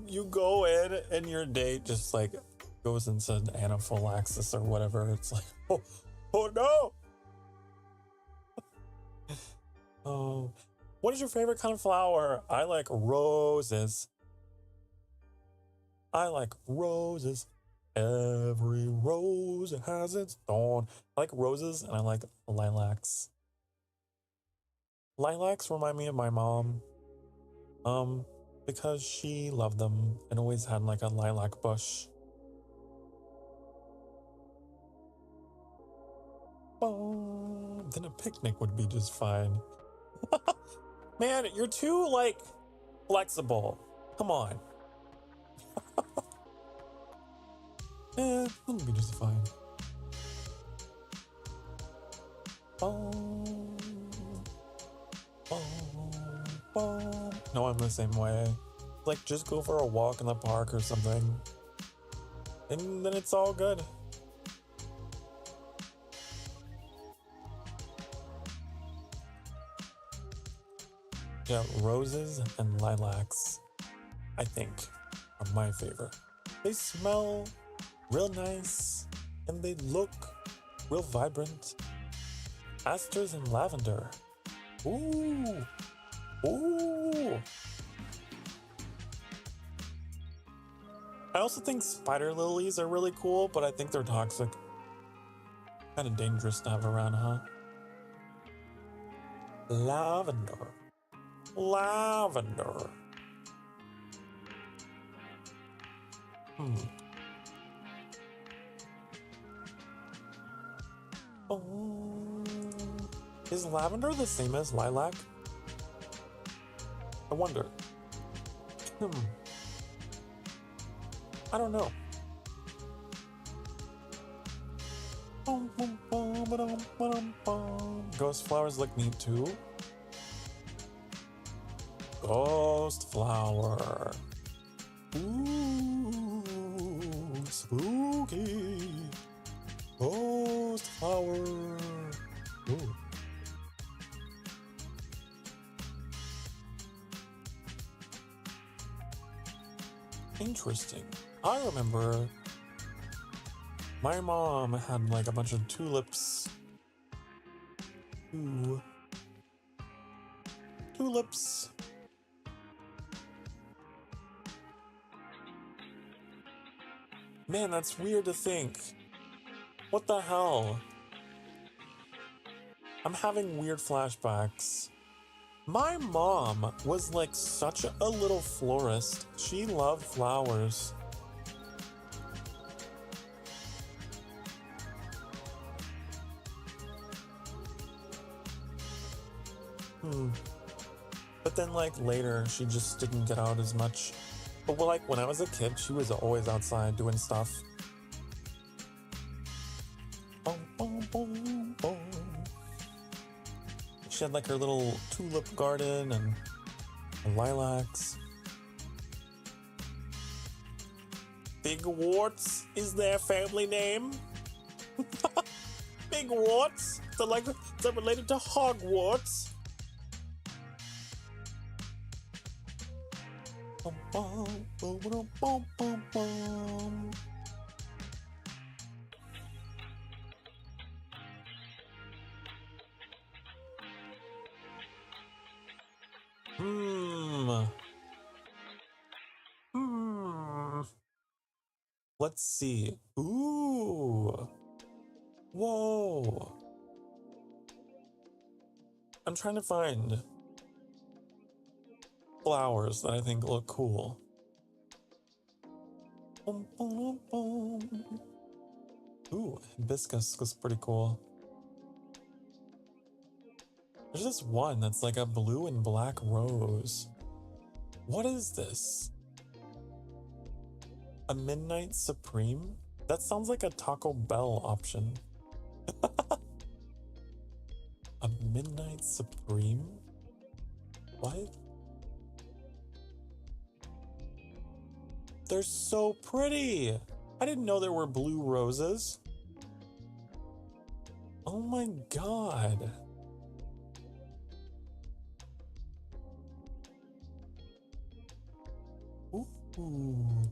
You go in and your date just like goes into anaphylaxis or whatever. It's like, oh no. Oh, what is your favorite kind of flower? I like roses. I like roses. Every rose has its thorn. I like roses and I like lilacs. Lilacs remind me of my mom. Because she loved them and always had like a lilac bush. Then a picnic would be just fine. Man, you're too like flexible. Come on. That'll be just fine. No, I'm the same way. Like, just go for a walk in the park or something. And then it's all good. Yeah, roses and lilacs, I think, are my favorite. They smell real nice and they look real vibrant. Asters and lavender. Ooh. Ooh. I also think spider lilies are really cool, but I think they're toxic. Kind of dangerous to have around, huh? Lavender. Lavender. Oh. Is lavender the same as lilac? I wonder. I don't know. Ghost flowers look neat too. Ghost flower. Ooh, spooky. Ghost flower. Ooh. Interesting. I remember my mom had like a bunch of tulips. Ooh. Tulips. Man, that's weird to think. What the hell? I'm having weird flashbacks. My mom was like such a little florist. She loved flowers. But then like later, she just didn't get out as much. But like when I was a kid, she was always outside doing stuff. She had like her little tulip garden and lilacs. Big Warts is their family name. Big Warts? They're related to Hogwarts. Let's see. Ooh. Whoa. I'm trying to find flowers that I think look cool. Ooh, hibiscus looks pretty cool. There's this one that's like a blue and black rose. What is this? A Midnight Supreme? That sounds like a Taco Bell option. A Midnight Supreme? What? They're so pretty! I didn't know there were blue roses. Oh my god. Ooh.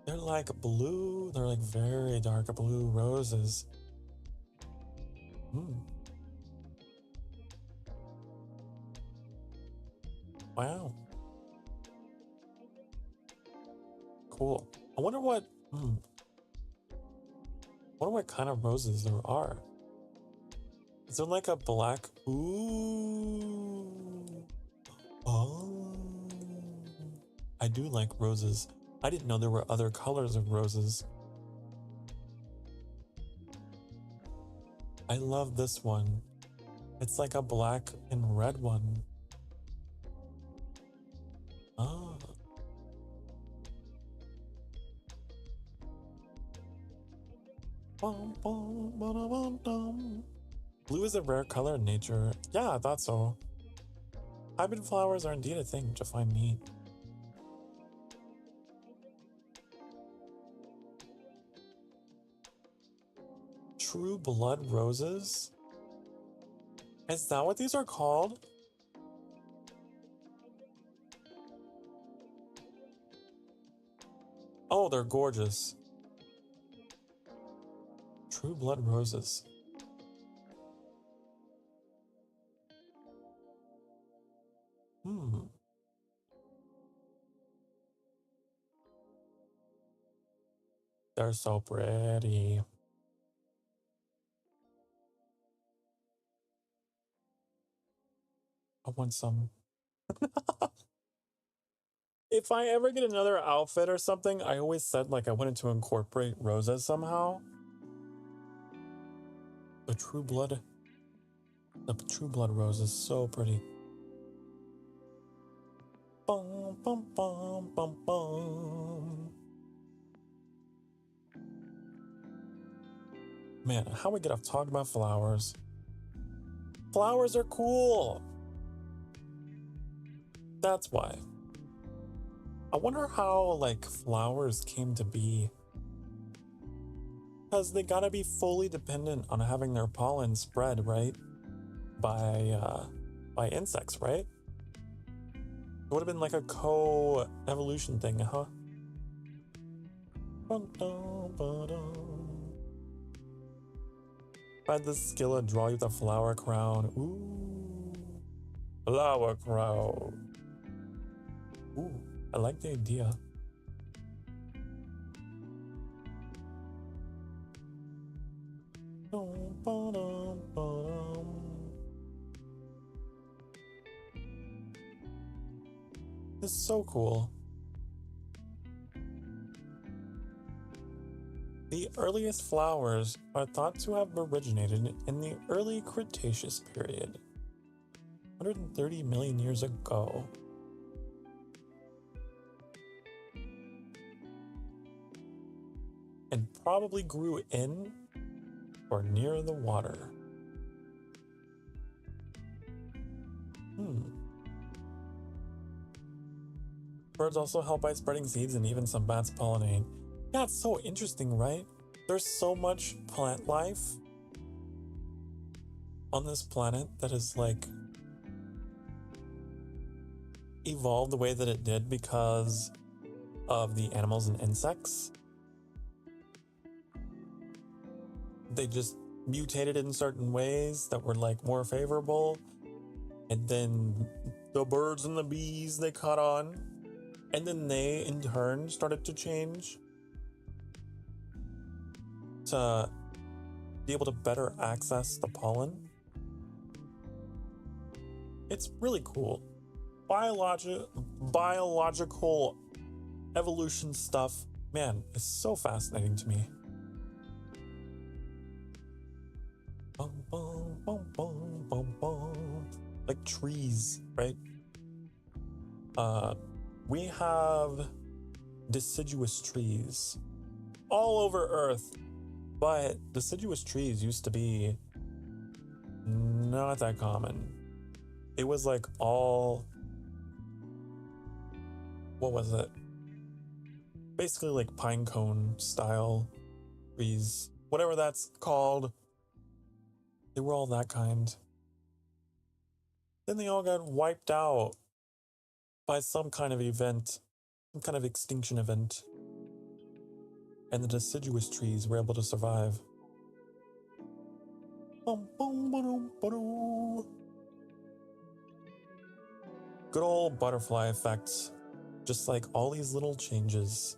They're like blue, they're like very dark blue roses. Wow. Cool. I wonder what kind of roses there are. Is there like a black? Ooh. Oh. I do like roses. I didn't know there were other colors of roses. I love this one. It's like a black and red one. Ah. Blue is a rare color in nature. Yeah, I thought so. Hybrid flowers are indeed a thing to find neat. True blood roses? Is that what these are called? Oh, they're gorgeous. True blood roses. They're so pretty. I want some. If I ever get another outfit or something, I always said like I wanted to incorporate roses somehow. The true blood rose is so pretty. Bum, bum, bum, bum, bum. Man, how we get off talking about flowers? Flowers are cool. That's why. I wonder how, like, flowers came to be. Because they gotta be fully dependent on having their pollen spread, right? By insects, right? It would have been like a co-evolution thing, huh? Find the skillet, draw you the flower crown. Ooh. Flower crown. Ooh, I like the idea. It's so cool. The earliest flowers are thought to have originated in the early Cretaceous period, 130 million years ago. And probably grew in or near the water. Birds also help by spreading seeds, and even some bats pollinate. Yeah, it's so interesting, right? There's so much plant life on this planet that is like evolved the way that it did because of the animals and insects. They just mutated in certain ways that were like more favorable, and then the birds and the bees, they caught on, and then they in turn started to change to be able to better access the pollen. It's really cool. Biological evolution stuff, man, is so fascinating to me. Bum, bum, bum, bum, bum, bum. Like trees, right? We have deciduous trees all over Earth, but deciduous trees used to be not that common. It was like all, what was it? Basically like pine cone style trees, whatever that's called. They were all that kind. Then they all got wiped out by some kind of event, some kind of extinction event. And the deciduous trees were able to survive. Good old butterfly effect. Just like all these little changes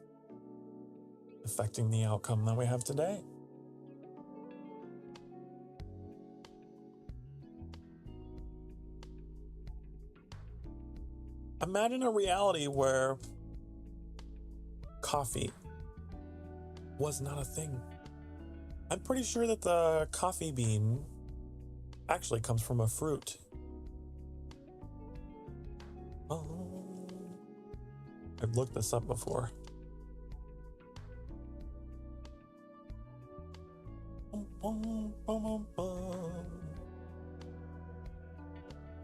affecting the outcome that we have today. Imagine a reality where coffee was not a thing. I'm pretty sure that the coffee bean actually comes from a fruit. Oh, I've looked this up before.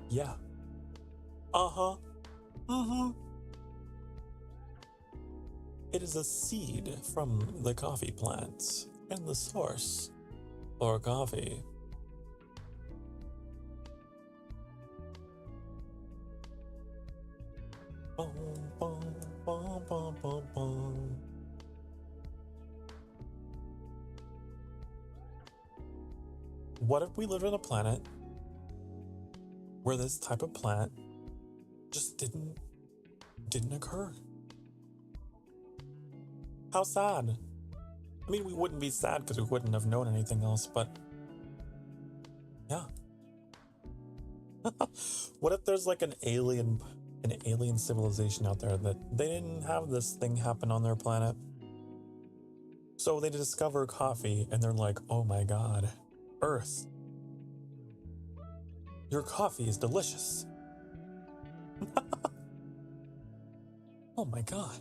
Yeah. Uh-huh. Mm-hmm. It is a seed from the coffee plant and the source for coffee. Bum, bum, bum, bum, bum, bum. What if we lived on a planet where this type of plant just didn't occur? How sad. I mean, we wouldn't be sad because we wouldn't have known anything else, but yeah. What if there's like an alien civilization out there that they didn't have this thing happen on their planet? So they discover coffee and they're like, oh my God, Earth, your coffee is delicious. Oh my God.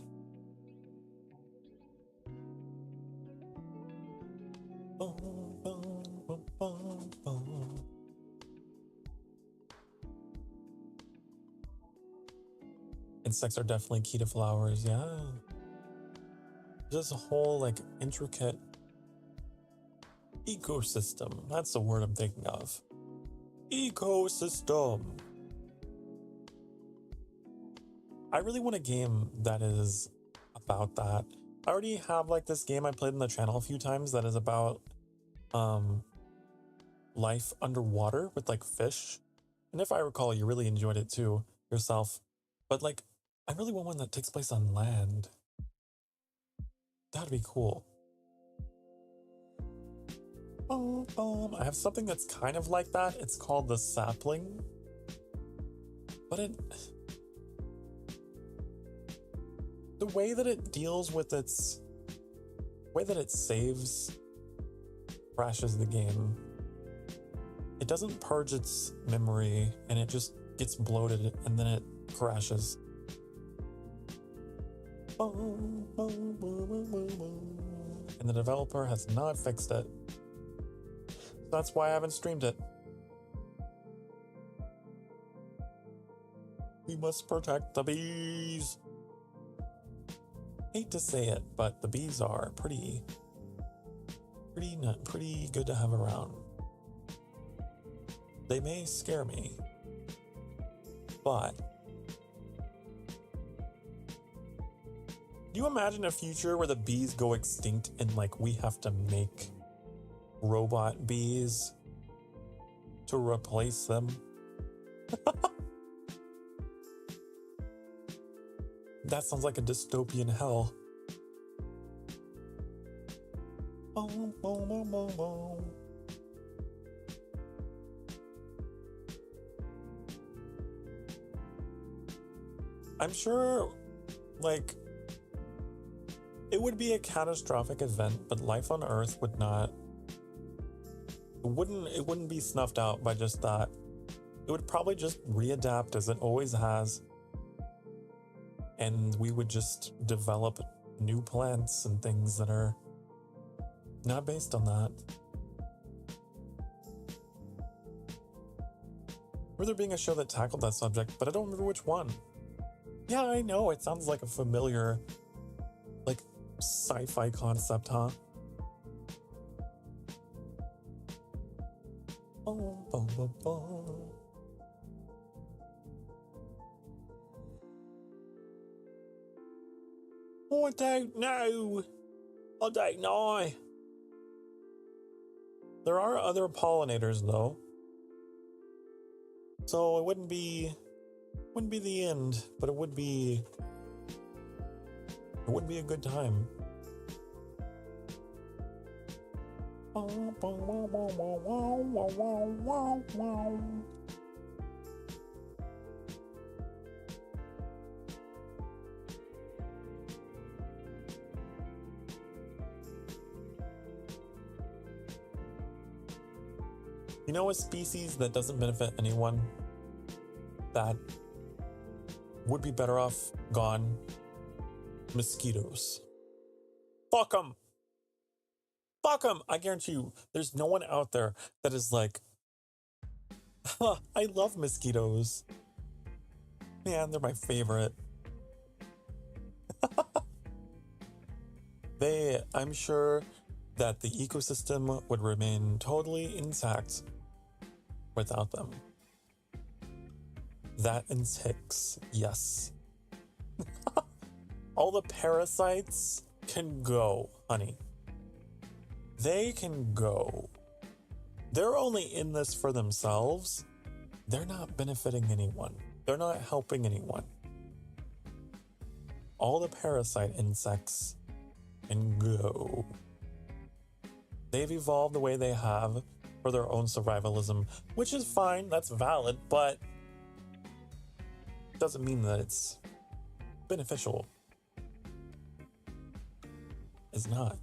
Boom, boom, Bum, bum. Insects are definitely key to flowers, yeah. Just a whole like intricate ecosystem. That's the word I'm thinking of. Ecosystem. I really want a game that is about that. I already have like this game I played on the channel a few times that is about life underwater with like fish. And if I recall, you really enjoyed it too yourself. But like, I really want one that takes place on land. That'd be cool. I have something that's kind of like that. It's called the sapling. But the way that it deals with its way that it saves crashes the game. It doesn't purge its memory and it just gets bloated and then it crashes. And the developer has not fixed it. That's why I haven't streamed it. We must protect the bees. Hate to say it, but the bees are pretty good to have around. They may scare me, but do you imagine a future where the bees go extinct and like we have to make robot bees to replace them? That sounds like a dystopian hell. I'm sure, like, it would be a catastrophic event, but life on Earth would not. It wouldn't be snuffed out by just that. It would probably just readapt as it always has. And we would just develop new plants and things that are not based on that. Were there being a show that tackled that subject, but I don't remember which one. Yeah, I know, it sounds like a familiar, like, sci-fi concept, huh? Oh, I don't know. I don't know. There are other pollinators though. So it wouldn't be the end, but it would be a good time. You know a species that doesn't benefit anyone? That would be better off gone? Mosquitoes. Fuck them! Fuck them! I guarantee you, there's no one out there that is like, I love mosquitoes. Man, they're my favorite. I'm sure that the ecosystem would remain totally intact without them. That and ticks, yes. All the parasites can go, honey. They can go. They're only in this for themselves. They're not benefiting anyone. They're not helping anyone. All the parasite insects can go. They've evolved the way they have for their own survivalism, which is fine, that's valid, but it doesn't mean that it's beneficial. It's not.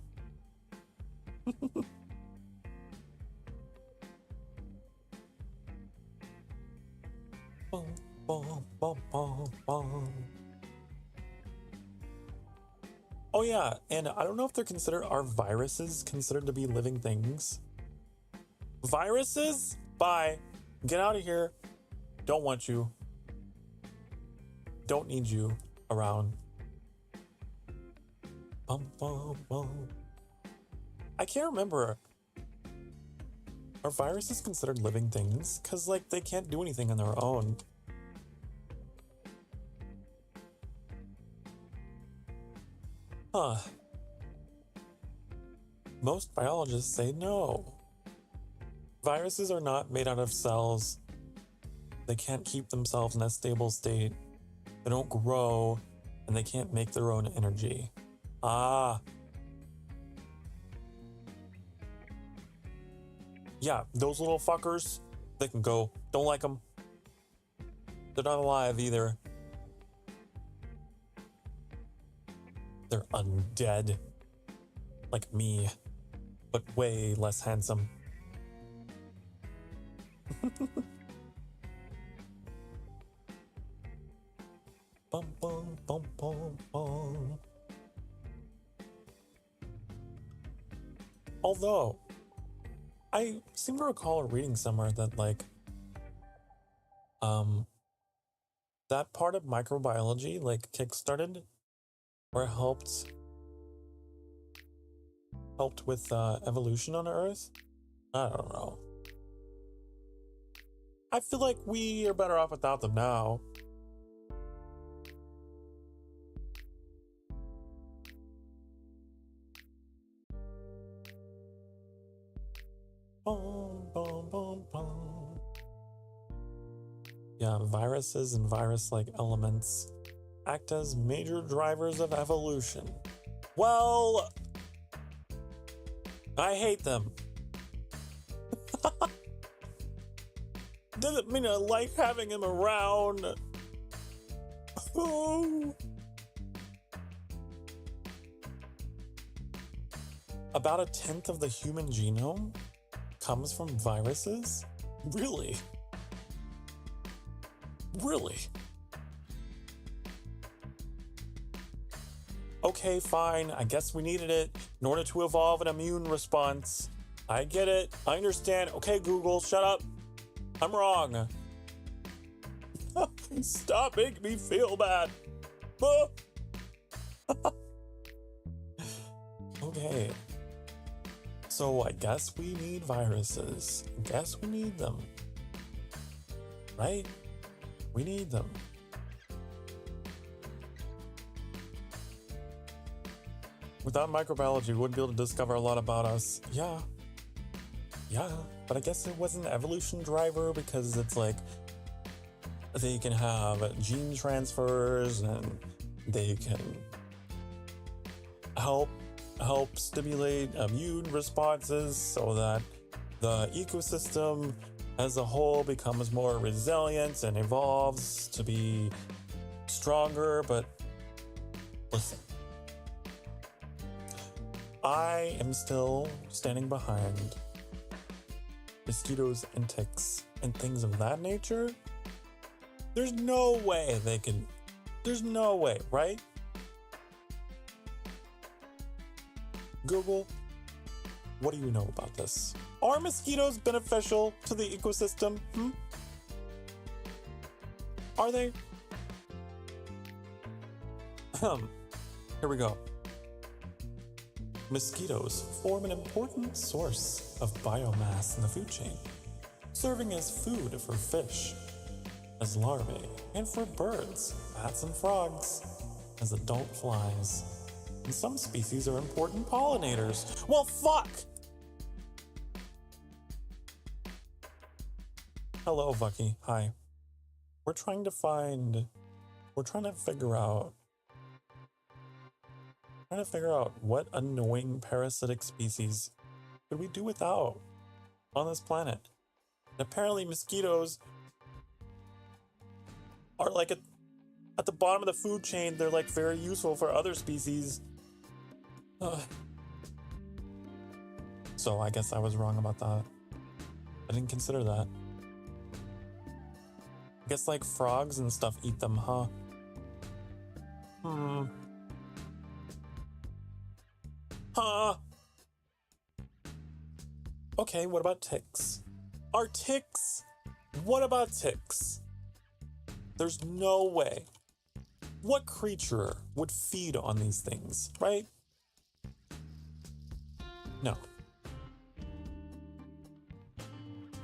Oh yeah, and I don't know if they're considered, are viruses considered to be living things? Viruses? Bye. Get out of here. Don't want you. Don't need you around. Bum, bum, bum. I can't remember. Are viruses considered living things? Because, like, they can't do anything on their own. Huh. Most biologists say no. Viruses are not made out of cells. They can't keep themselves in a stable state. They don't grow, and they can't make their own energy. Ah. Yeah, those little fuckers, they can go. Don't like them. They're not alive either. They're undead. Like me, but way less handsome. Bum, bum, bum, bum, bum. Although, I seem to recall reading somewhere that, like, that part of microbiology, like, kickstarted or helped with evolution on Earth. I don't know. I feel like we are better off without them now. Boom, boom, boom, boom. Yeah, viruses and virus-like elements act as major drivers of evolution. Well, I hate them. Doesn't mean I like having them around. Oh. About 1/10 of the human genome comes from viruses? Really? Really? Okay, fine. I guess we needed it in order to evolve an immune response. I get it. I understand. Okay, Google, shut up. I'm wrong. Stop making me feel bad. Okay. So I guess we need viruses. I guess we need them. Right? We need them. Without microbiology, we wouldn't be able to discover a lot about us. Yeah. Yeah, but I guess it was an evolution driver because it's like they can have gene transfers and they can help stimulate immune responses so that the ecosystem as a whole becomes more resilient and evolves to be stronger. But listen, I am still standing behind mosquitoes and ticks and things of that nature. There's no way they can. There's no way, right? Google, what do you know about this? Are mosquitoes beneficial to the ecosystem? Are they? Here we go. Mosquitoes form an important source of biomass in the food chain, serving as food for fish, as larvae, and for birds, bats, and frogs, as adult flies. And some species are important pollinators. Well, fuck! Hello, Vucky. Hi. We're trying to figure out what annoying parasitic species could we do without on this planet. And apparently mosquitoes are like at the bottom of the food chain. They're like very useful for other species. So I guess I was wrong about that. I didn't consider that. I guess like frogs and stuff eat them, huh? Huh? Okay, what about ticks? Are ticks? What about ticks? There's no way. What creature would feed on these things, right? No.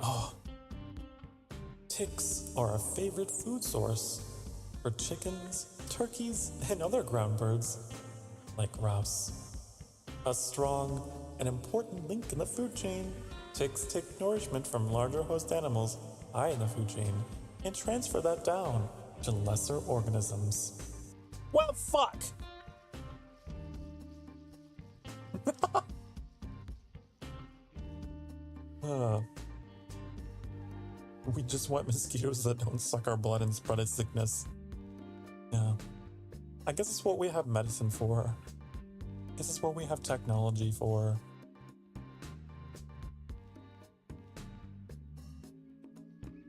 Oh. Ticks are a favorite food source for chickens, turkeys, and other ground birds, like grouse. A strong and important link in the food chain. Ticks take nourishment from larger host animals high in the food chain and transfer that down to lesser organisms. Well, fuck! We just want mosquitoes that don't suck our blood and spread its sickness. Yeah. I guess it's what we have medicine for. I guess it's what we have technology for.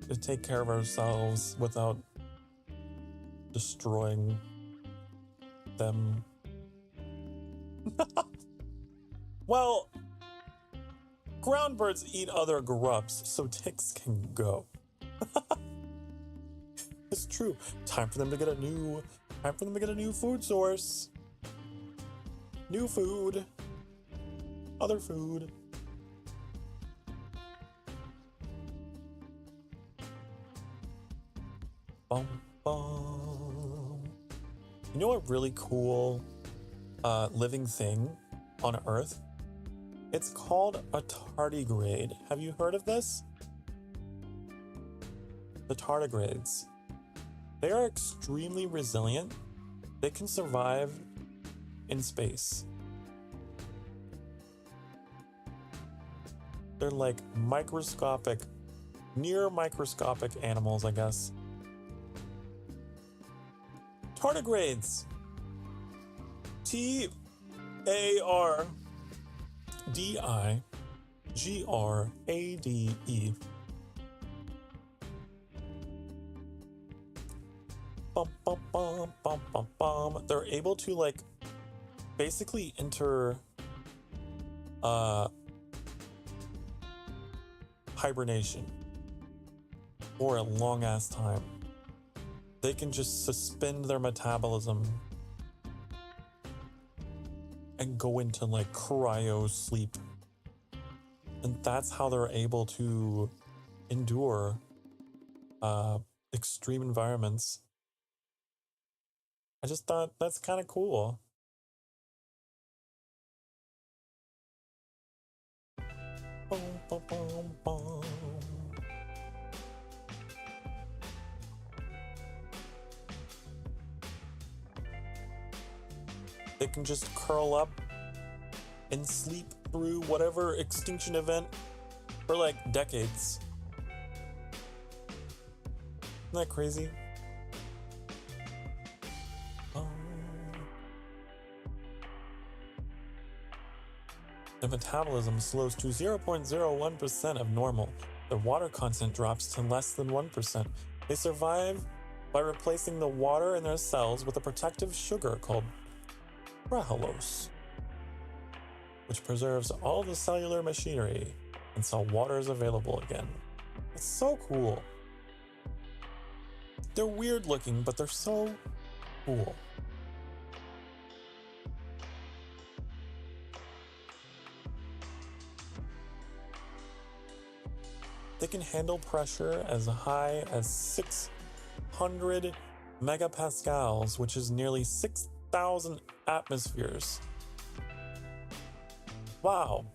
To take care of ourselves without destroying them. Well, ground birds eat other grubs, so ticks can go. It's true. Time for them to get a new food source. New food. Other food. Bum, bum. You know a really cool living thing on Earth? It's called a tardigrade. Have you heard of this? The tardigrades. They are extremely resilient. They can survive in space. They're like microscopic, near microscopic animals, I guess. Tardigrades. Tardigrade. Bum, bum, bum, bum, bum, bum. They're able to like basically enter hibernation for a long ass time. They can just suspend their metabolism and go into like cryo sleep. And that's how they're able to endure extreme environments. I just thought that's kind of cool. Boom, boom, boom, boom. They can just curl up and sleep through whatever extinction event for like decades. Isn't that crazy? Their metabolism slows to 0.01% of normal. Their water content drops to less than 1%. They survive by replacing the water in their cells with a protective sugar called rallose, which preserves all the cellular machinery until water is available again. It's so cool. They're weird looking, but they're so cool. They can handle pressure as high as 600 megapascals, which is nearly 6,000 atmospheres. Wow.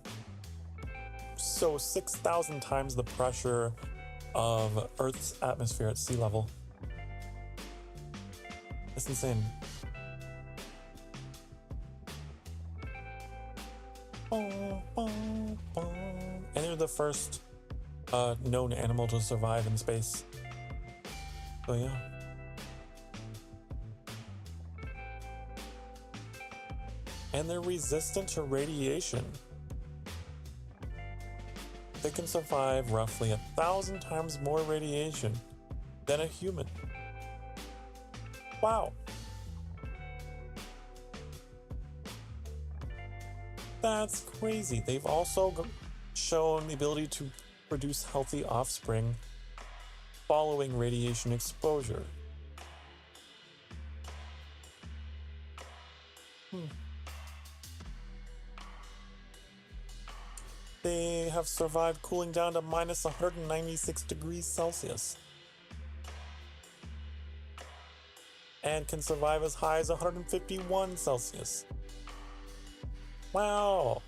So 6,000 times the pressure of Earth's atmosphere at sea level. That's insane. And they're the first known animal to survive in space. So yeah. And they're resistant to radiation. They can survive roughly 1,000 times more radiation than a human. Wow. That's crazy. They've also shown the ability to produce healthy offspring following radiation exposure. They have survived cooling down to minus 196 degrees Celsius. And can survive as high as 151 Celsius. Wow.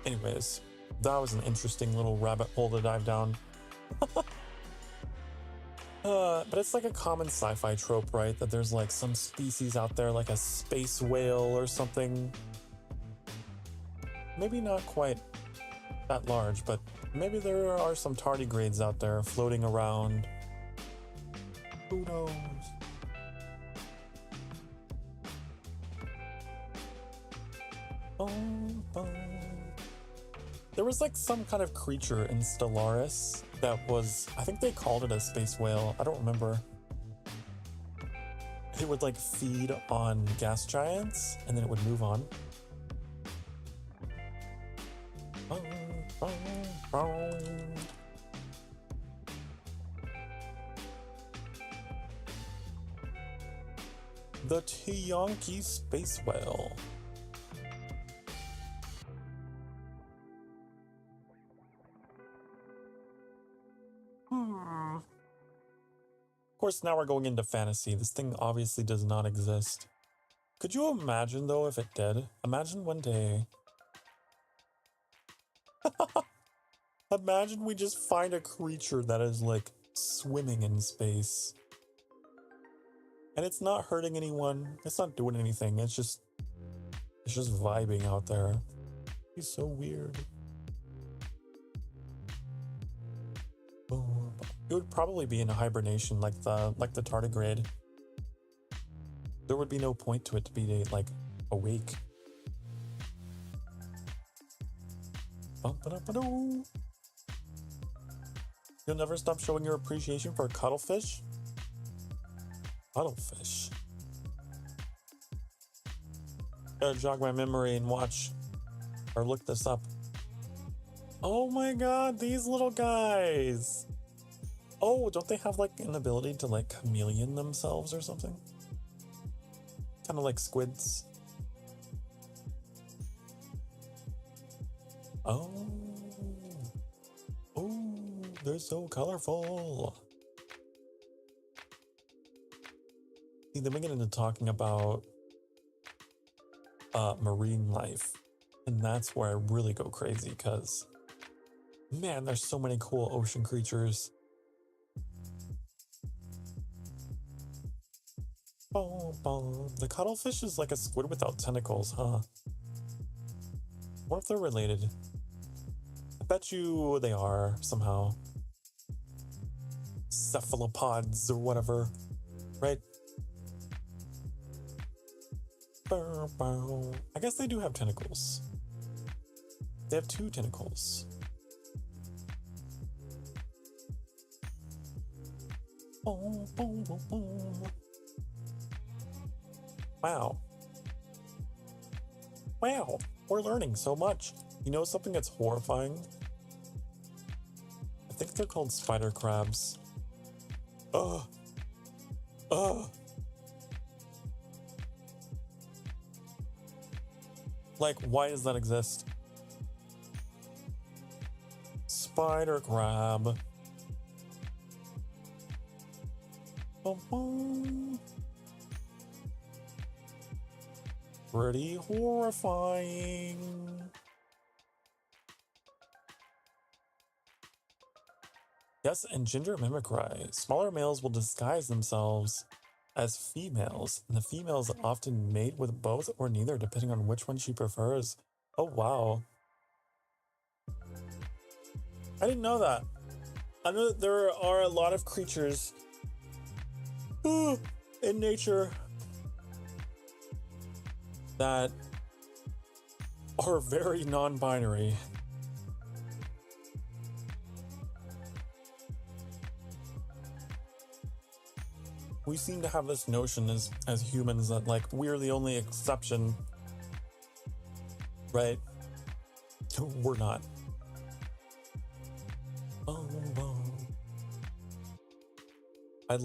Anyways, that was an interesting little rabbit hole to dive down. But it's like a common sci-fi trope, right? That there's like some species out there, like a space whale or something. Maybe not quite that large, but maybe there are some tardigrades out there floating around. Who knows? There was like some kind of creature in Stellaris that was, I think they called it a space whale. I don't remember. It would like feed on gas giants and then it would move on. The Tiyanki space whale. Of course, now we're going into fantasy. This thing obviously does not exist. Could you imagine, though, if it did? Imagine one day. Imagine we just find a creature that is, like, swimming in space. And it's not hurting anyone. It's not doing anything. It's just vibing out there. He's so weird. It would probably be in a hibernation like the tardigrade. There would be no point to it to be like awake. You'll never stop showing your appreciation for cuttlefish? Cuttlefish. Gotta jog my memory and watch or look this up. Oh my god, these little guys! Oh, don't they have like an ability to like chameleon themselves or something? Kind of like squids. Oh. Oh, they're so colorful. See, then we get into talking about marine life. And that's where I really go crazy because, man, there's so many cool ocean creatures. The cuttlefish is like a squid without tentacles, huh? What if they're related? I bet you they are somehow. Cephalopods or whatever, right? I guess they do have tentacles. They have 2 tentacles. Wow. Wow, we're learning so much. You know something that's horrifying? I think they're called spider crabs. Ugh. Like, why does that exist? Spider crab. Pretty horrifying. Yes, and gender mimicry. Smaller males will disguise themselves as females, and the females often mate with both or neither, depending on which one she prefers. Oh, wow. I didn't know that. I know that there are a lot of creatures in nature that are very non-binary. We seem to have this notion as humans that like we're the only exception, right? We're not. Oh, oh. I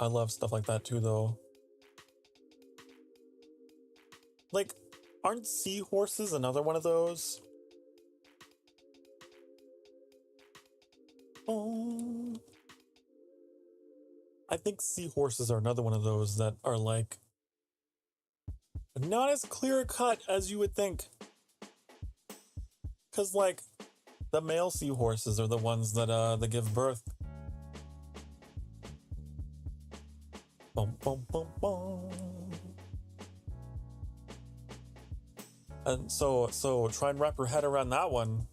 love stuff like that too, though. Like, aren't seahorses another one of those? Oh, I think seahorses are another one of those that are like not as clear cut as you would think. Cause like the male seahorses are the ones that give birth. Bum, bum, bum, bum. And so try and wrap your head around that one.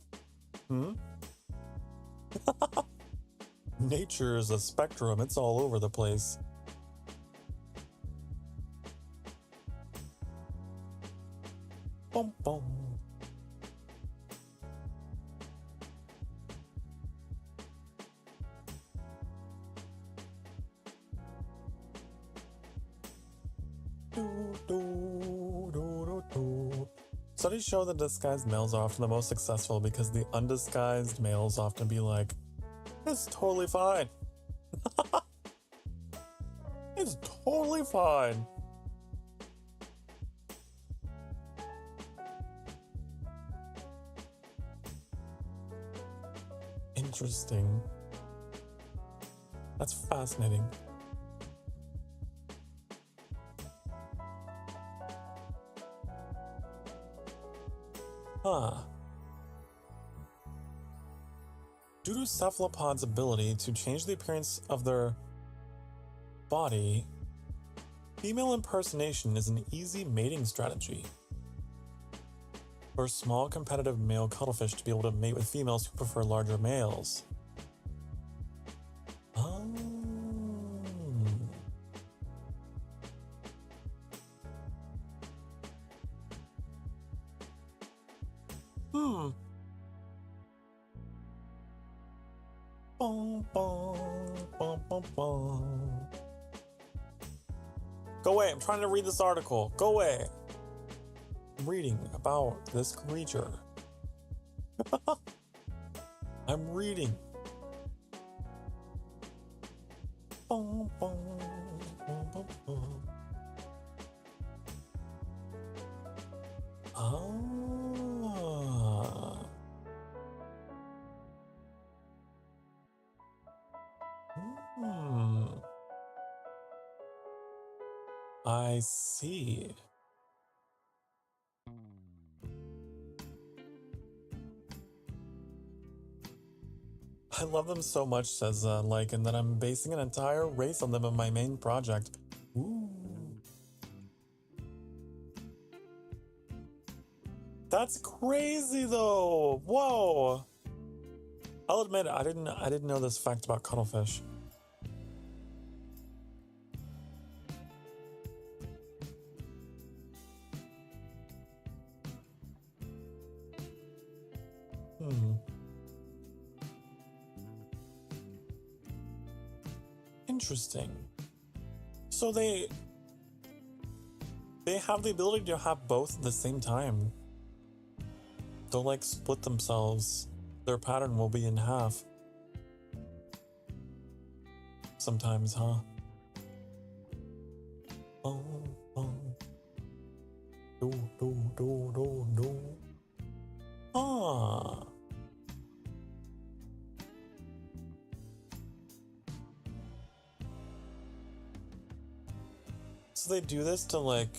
Nature is a spectrum. It's all over the place. Bum, bum. Studies show that disguised males are often the most successful because the undisguised males often be like, it's totally fine. It's totally fine. Interesting. That's fascinating. Huh. Due to cephalopods' ability to change the appearance of their body, female impersonation is an easy mating strategy. For small competitive male cuttlefish to be able to mate with females who prefer larger males. Oh. Bum, bum, bum, bum, bum. Go away, I'm trying to read this article. Go away. I'm reading about this creature. I'm reading. Bum, bum, bum, bum, bum. Ah. I see. I love them so much, says Lycan, that I'm basing an entire race on them in my main project. Ooh. That's crazy though. Whoa. I'll admit I didn't know this fact about cuttlefish. Interesting. So they have the ability to have both at the same time. They'll like split themselves. Their pattern will be in half. Sometimes, huh? Oh, oh. Do. Ah. So they do this to like...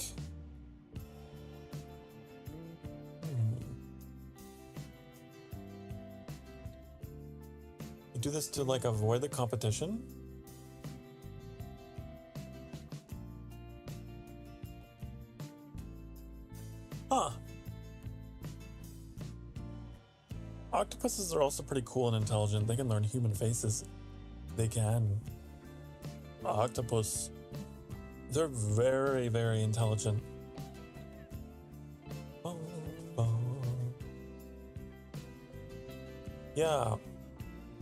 They do this to like avoid the competition? Huh. Octopuses are also pretty cool and intelligent. They can learn human faces. They can. Octopus. They're very, very intelligent. Oh, oh. Yeah,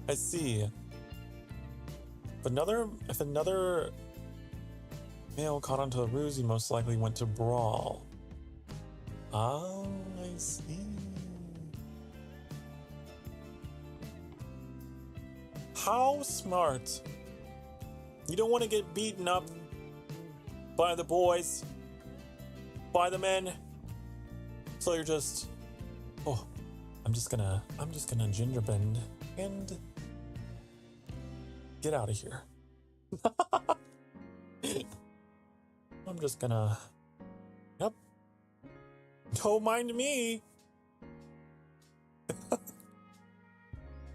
I see. If another Male caught onto a ruse, he most likely went to brawl. Ah, I see. How smart. You don't want to get beaten up by the boys, by the men. So you're just, oh, I'm just gonna ginger bend and get out of here. I'm just gonna, yep. Don't mind me.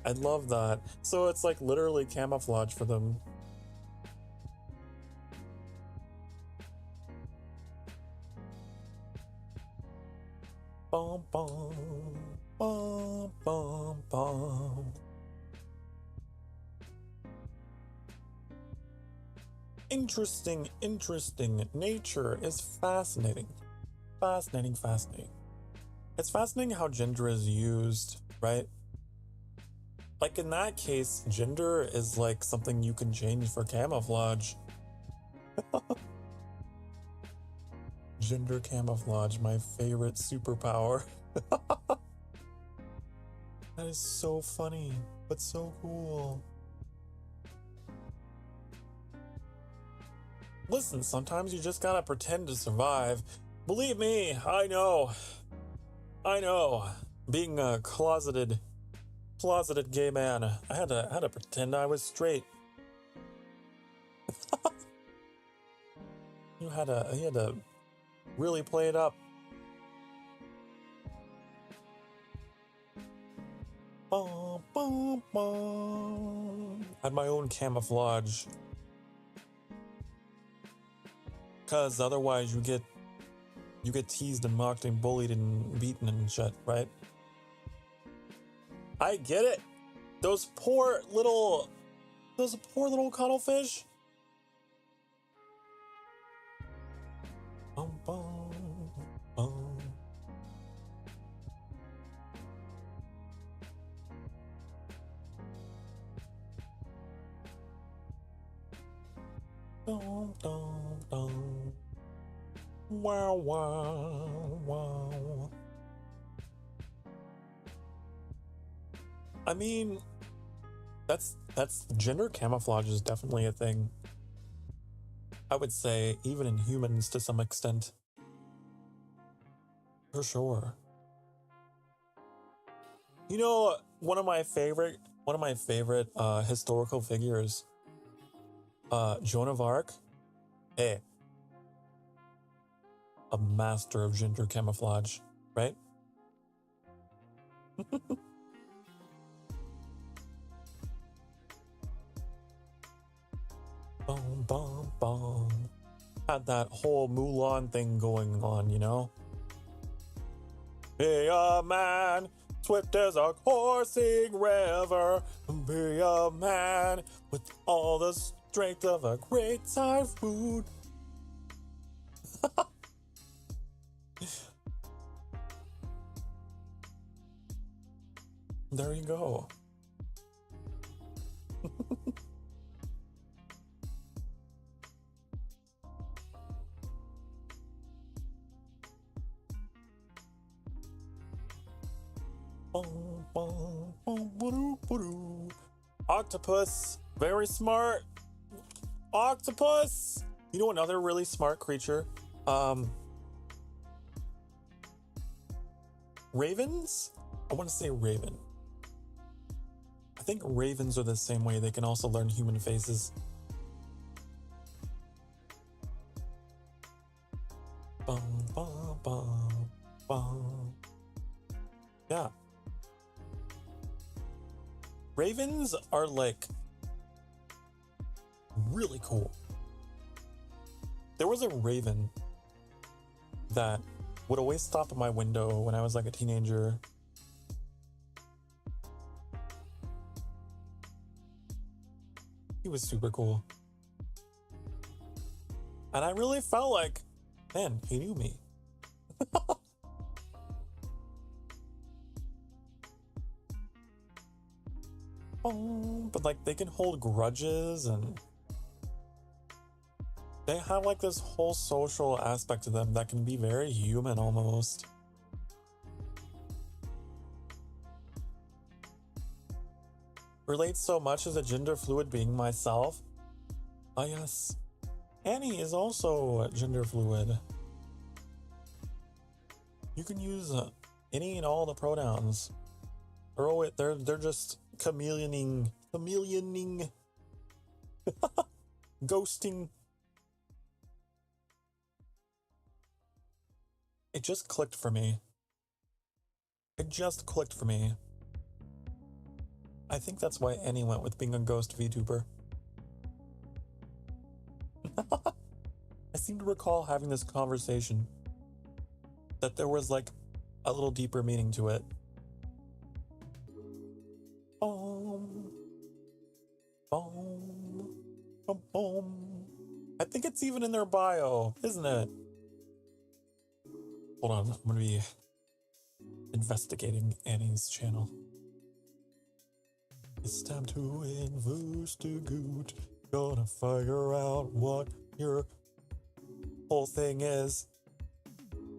I love that. So it's like literally camouflage for them. Bum, bum, bum, bum, bum. Interesting. Nature is fascinating. Fascinating. It's fascinating how gender is used, right? Like in that case, gender is like something you can change for camouflage. Gender camouflage, my favorite superpower. That is so funny, but so cool. Listen, sometimes you just gotta pretend to survive. Believe me, I know. Being a closeted gay man, I had to pretend I was straight. He had to really play it up. Bum, bum, bum. I had my own camouflage. Cause otherwise you get teased and mocked and bullied and beaten and shit, right? I get it. Those poor little cuttlefish. Bum, bum, bum. Dum, dum, dum. Wow, wow, wow. I mean, that's gender camouflage is definitely a thing. I would say even in humans to some extent. For sure. You know, one of my favorite historical figures, Joan of Arc. Hey, a master of gender camouflage, right? Boom, boom, boom. Had that whole Mulan thing going on, you know? Be a man, swift as a coursing river. Be a man with all the strength of a great typhoon. There you go. Octopus, very smart. Octopus. You know another really smart creature? Ravens? I want to say raven. I think ravens are the same way. They can also learn human faces. Bum, bum, bum, bum. Yeah. Ravens are like really cool. There was a raven that would always stop at my window when I was like a teenager. He was super cool. And I really felt like, man, he knew me. But like they can hold grudges and They have like this whole social aspect to them that can be very human almost. Relate so much as a gender fluid being myself. Ah, yes. Annie is also gender fluid. You can use any and all the pronouns. Or oh, they're just chameleoning, ghosting. It just clicked for me. It just clicked for me. I think that's why Annie went with being a ghost VTuber. I seem to recall having this conversation, that there was like a little deeper meaning to it. Boom, boom, boom, boom. I think it's even in their bio, isn't it? Hold on, I'm gonna be investigating Annie's channel. It's time to investigate. Gonna figure out what your whole thing is.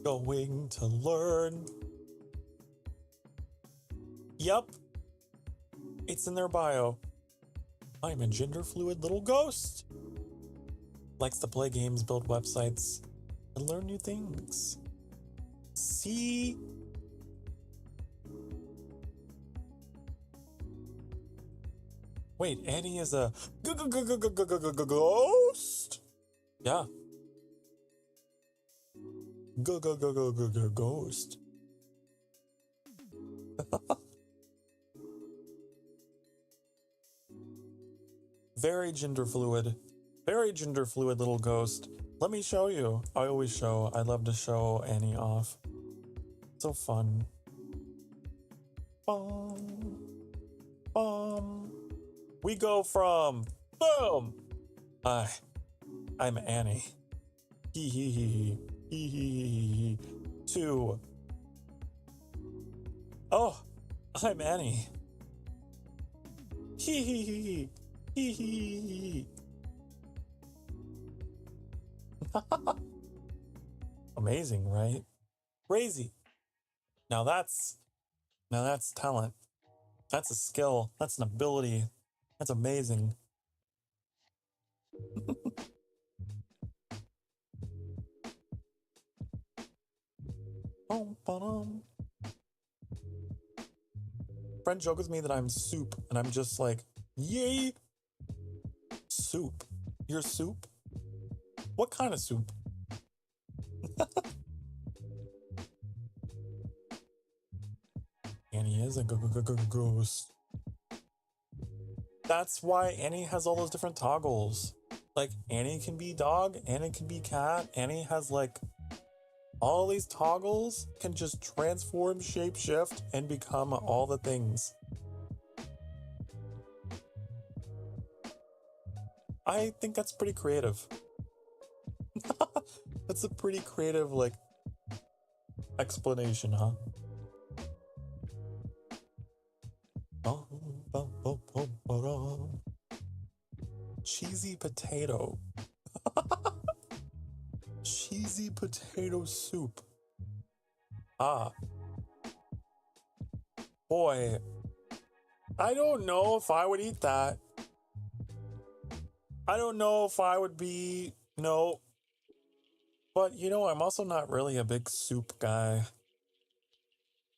Going to learn. Yep. It's in their bio. I'm a gender fluid little ghost. Likes to play games, build websites, and learn new things. See? Wait, Annie is a ghost? Yeah. Ghost. Very gender fluid little ghost. Let me show you. I love to show Annie off. So fun. We go from boom. I'm Annie. To oh, I'm Annie. Amazing, right? Crazy. Now that's talent. That's a skill. That's an ability. That's amazing. Friend joke with me that I'm soup, and I'm just like, yay! Soup? You're soup? What kind of soup? Annie is a ghost. That's why Annie has all those different toggles. Like, Annie can be dog, Annie can be cat, Annie has like all these toggles, can just transform, shape shift, and become all the things. I think that's pretty creative. That's a pretty creative, like, explanation, huh? Cheesy potato. Cheesy potato soup. Ah. Boy. I don't know if I would eat that. I don't know if I would be... No. But, you know, I'm also not really a big soup guy.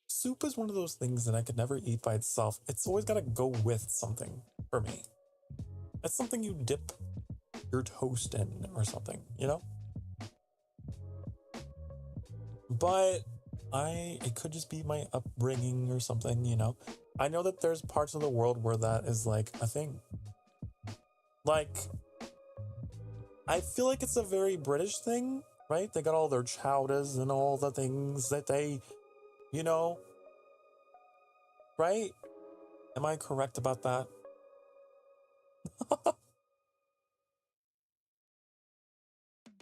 Soup is one of those things that I could never eat by itself. It's always got to go with something for me. It's something you dip your toast in or something, you know? But it could just be my upbringing or something, you know? I know that there's parts of the world where that is like a thing. Like, I feel like it's a very British thing, right? They got all their chowders and all the things that they, you know, right? Am I correct about that?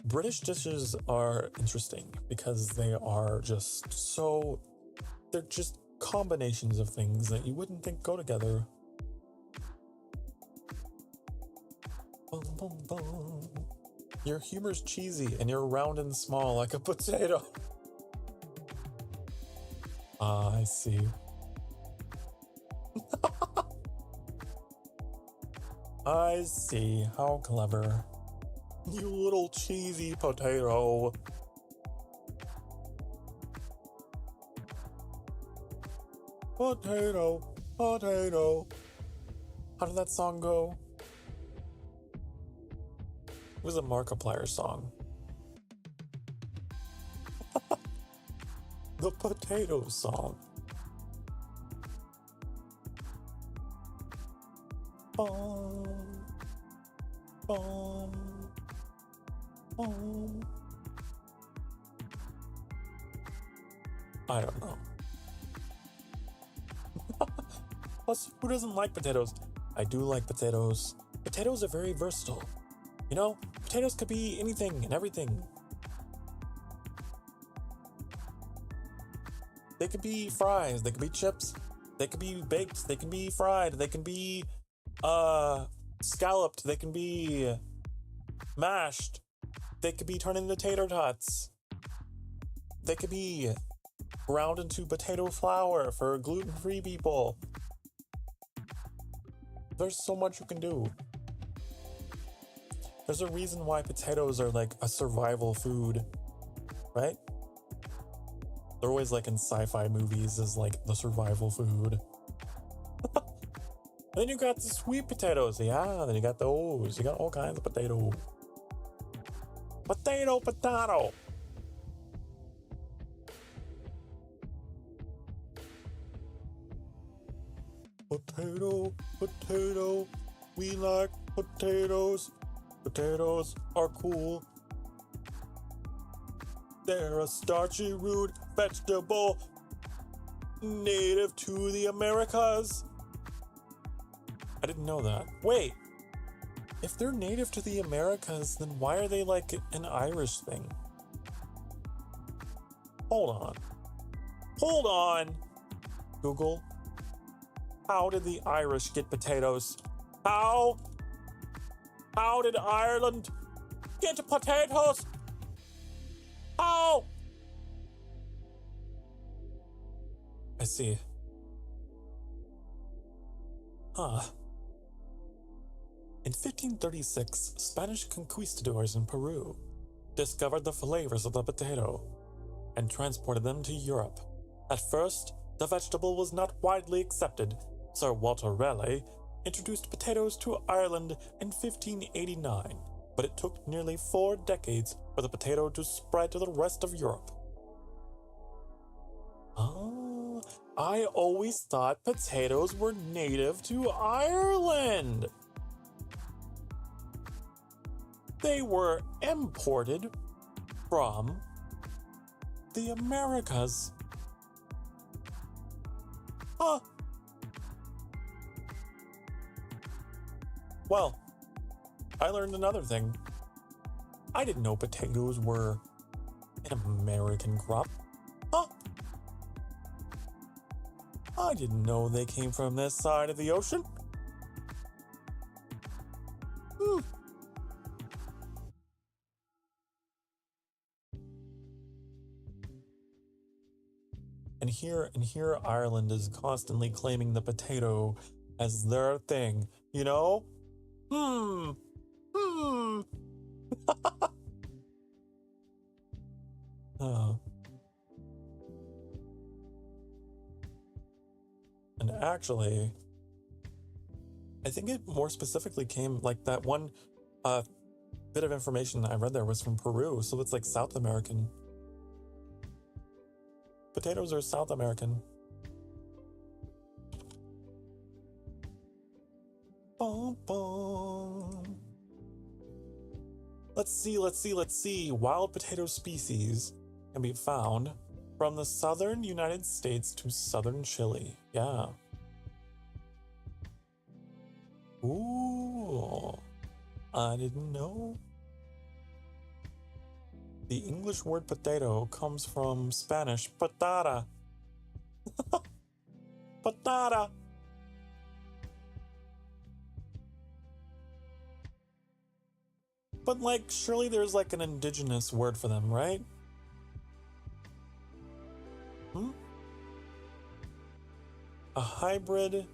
British dishes are interesting because they are just so, they're just combinations of things that you wouldn't think go together. Boom, boom, boom. Your humor's cheesy and you're round and small like a potato. Ah, I see. I see. How clever. You little cheesy potato. Potato, potato. How did that song go? It was a Markiplier song. The potato song. Bum, bum, bum. I don't know. Plus, who doesn't like potatoes? I do like potatoes. Potatoes are very versatile. You know, potatoes could be anything and everything. They could be fries, they could be chips, they could be baked, they can be fried, they can be scalloped, they can be mashed, they could be turned into tater tots. They could be ground into potato flour for gluten-free people. There's so much you can do. There's a reason why potatoes are like a survival food, right? They're always like in sci-fi movies as like the survival food. Then you got the sweet potatoes, yeah, then you got those. You got all kinds of potato. Potato, potato. Potato, potato, we like potatoes. Potatoes are cool. They're a starchy root vegetable native to the Americas. I didn't know that. Wait, if they're native to the Americas, then why are they like an Irish thing? Hold on. Hold on. Google. How did the Irish get potatoes? How did Ireland get potatoes? How? I see. Huh. In 1536, Spanish conquistadors in Peru discovered the flavors of the potato and transported them to Europe. At first, the vegetable was not widely accepted. Sir Walter Raleigh introduced potatoes to Ireland in 1589, but it took nearly 4 decades for the potato to spread to the rest of Europe. Oh, I always thought potatoes were native to Ireland. They were imported from the Americas. Huh. Well, I learned another thing. I didn't know potatoes were an American crop. Huh? I didn't know they came from this side of the ocean. And here Ireland is constantly claiming the potato as their thing, you know? Oh. And actually, I think it more specifically came like that one bit of information I read there was from Peru, so it's like South American. Potatoes are South American. Bum, bum. Let's see. Wild potato species can be found from the southern United States to southern Chile. Yeah. Ooh. I didn't know. The English word potato comes from Spanish patata. Patata. But like, surely there's like an indigenous word for them, right? A hybrid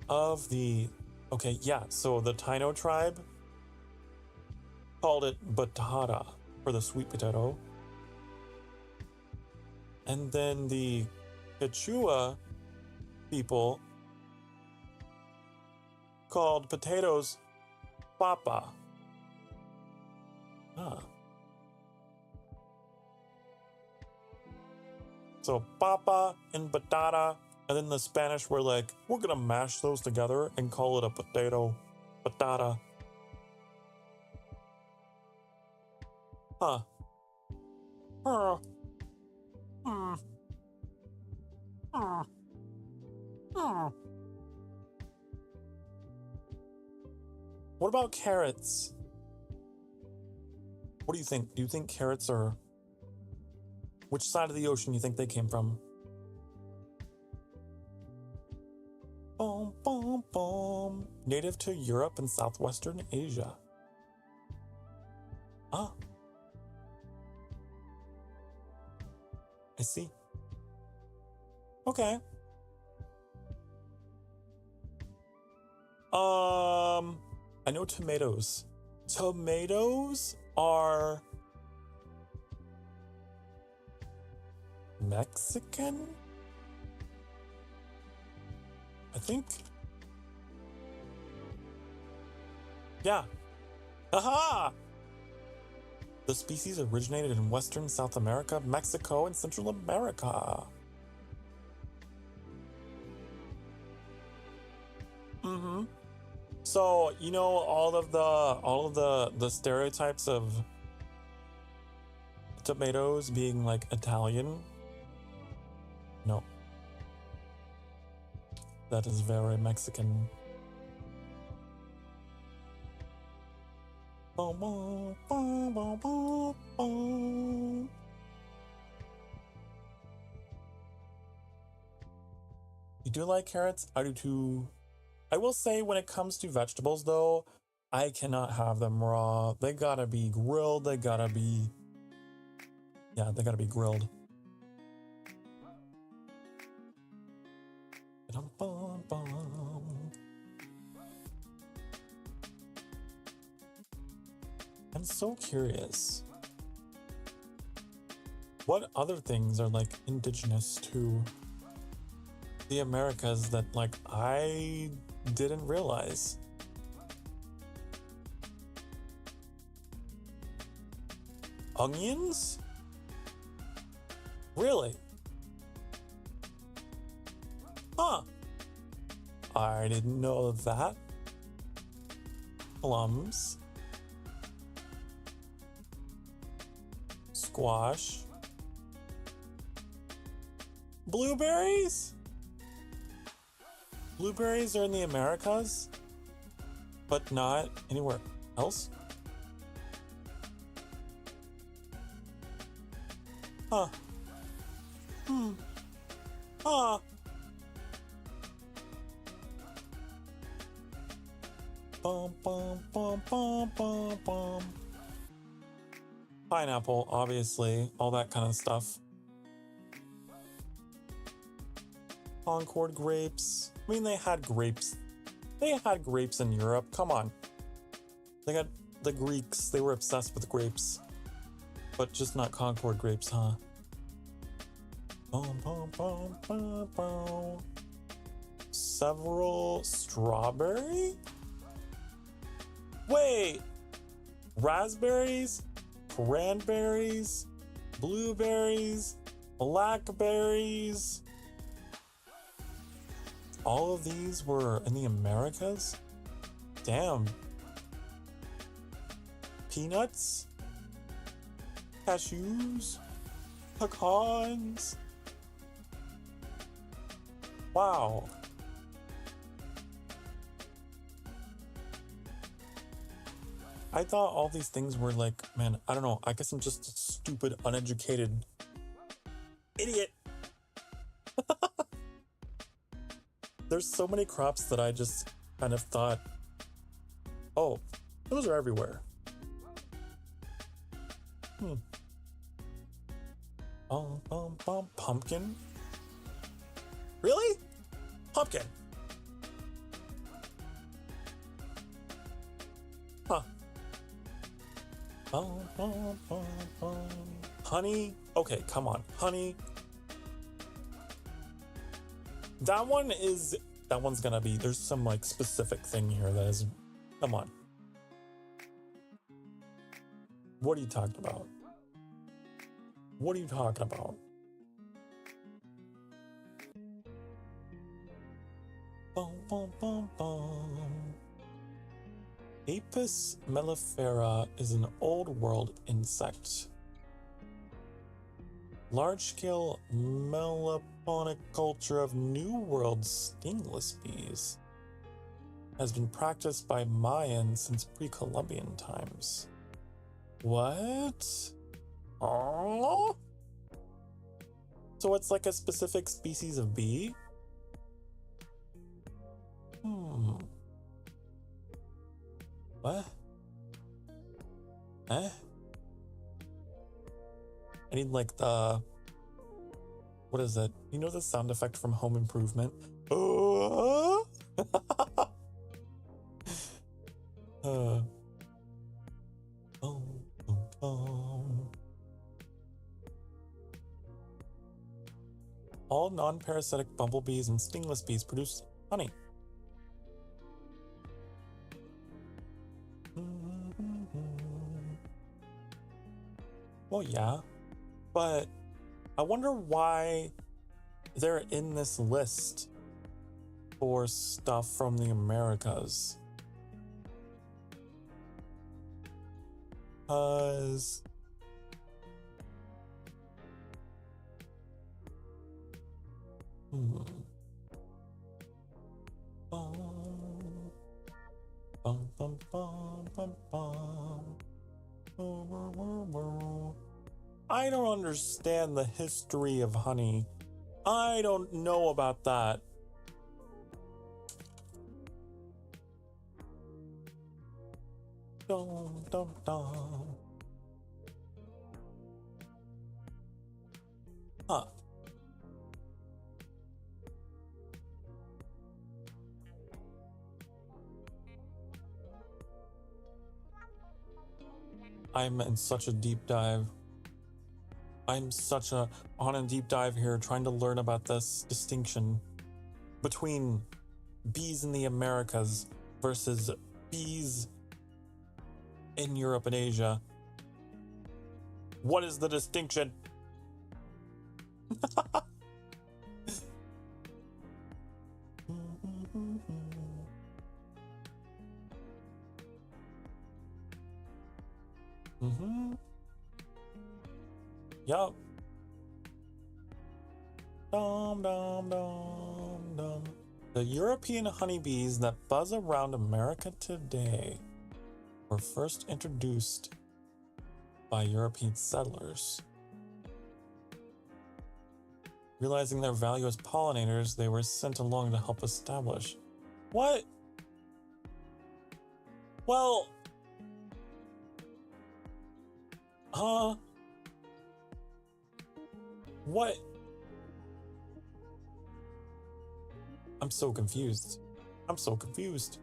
of the... Okay, yeah, so the Taino tribe called it batata for the sweet potato. And then the Quechua people called potatoes papa. Ah. So papa and batata, and then the Spanish were like, we're gonna mash those together and call it a potato patata. Huh. What about carrots? What do you think? Do you think carrots are... Which side of the ocean do you think they came from? Boom, boom, boom. Native to Europe and Southwestern Asia. Ah. I see. Okay. I know tomatoes. Tomatoes are Mexican? I think. Yeah. Aha! The species originated in Western South America, Mexico, and Central America. Mm-hmm. So, you know, all of the stereotypes of tomatoes being like Italian? No. That is very Mexican. You do like carrots? I do too. I will say when it comes to vegetables though, I cannot have them raw. They gotta be grilled. They gotta be grilled. I'm so curious. What other things are like indigenous to the Americas that like I didn't realize? Onions? Really? Huh. I didn't know that. Plums. Squash. Blueberries? Blueberries are in the Americas, but not anywhere else? Huh. Huh. Bum, bum, bum, bum, bum, bum. Pineapple, obviously, all that kind of stuff. Concord grapes. I mean, they had grapes. They had grapes in Europe. Come on. They got the Greeks. They were obsessed with grapes. But just not Concord grapes, huh? Bum, bum, bum, bum, bum. Several strawberry? Wait. Raspberries? Cranberries? Blueberries? Blackberries? All of these were in the Americas? Damn. Peanuts? Cashews? Pecans? Wow. I thought all these things were like, man, I don't know. I guess I'm just a stupid, uneducated idiot. There's so many crops that I just kind of thought, oh, those are everywhere. Hmm. Pumpkin? Really? Pumpkin. Huh. Honey? Okay, come on. Honey. That one's gonna be, there's some like specific thing here that is, come on. What are you talking about? What are you talking about? Apis mellifera is an old world insect. Large-scale meloponic culture of New World stingless bees has been practiced by Mayans since pre-Columbian times. What? Oh? So it's like a specific species of bee? What? Eh? I need like the... What is it? You know the sound effect from Home Improvement? Oh! All non-parasitic bumblebees and stingless bees produce honey. Well, yeah, but I wonder why they're in this list for stuff from the Americas. Because I don't understand the history of honey. I don't know about that. Dum, dum, dum. Huh. I'm in such a deep dive. I'm on a deep dive here trying to learn about this distinction between bees in the Americas versus bees in Europe and Asia. What is the distinction? Yup. Dum dum dum dum. The European honeybees that buzz around America today were first introduced by European settlers. Realizing their value as pollinators, they were sent along to help establish. What? Well, huh? What? I'm so confused. I'm so confused.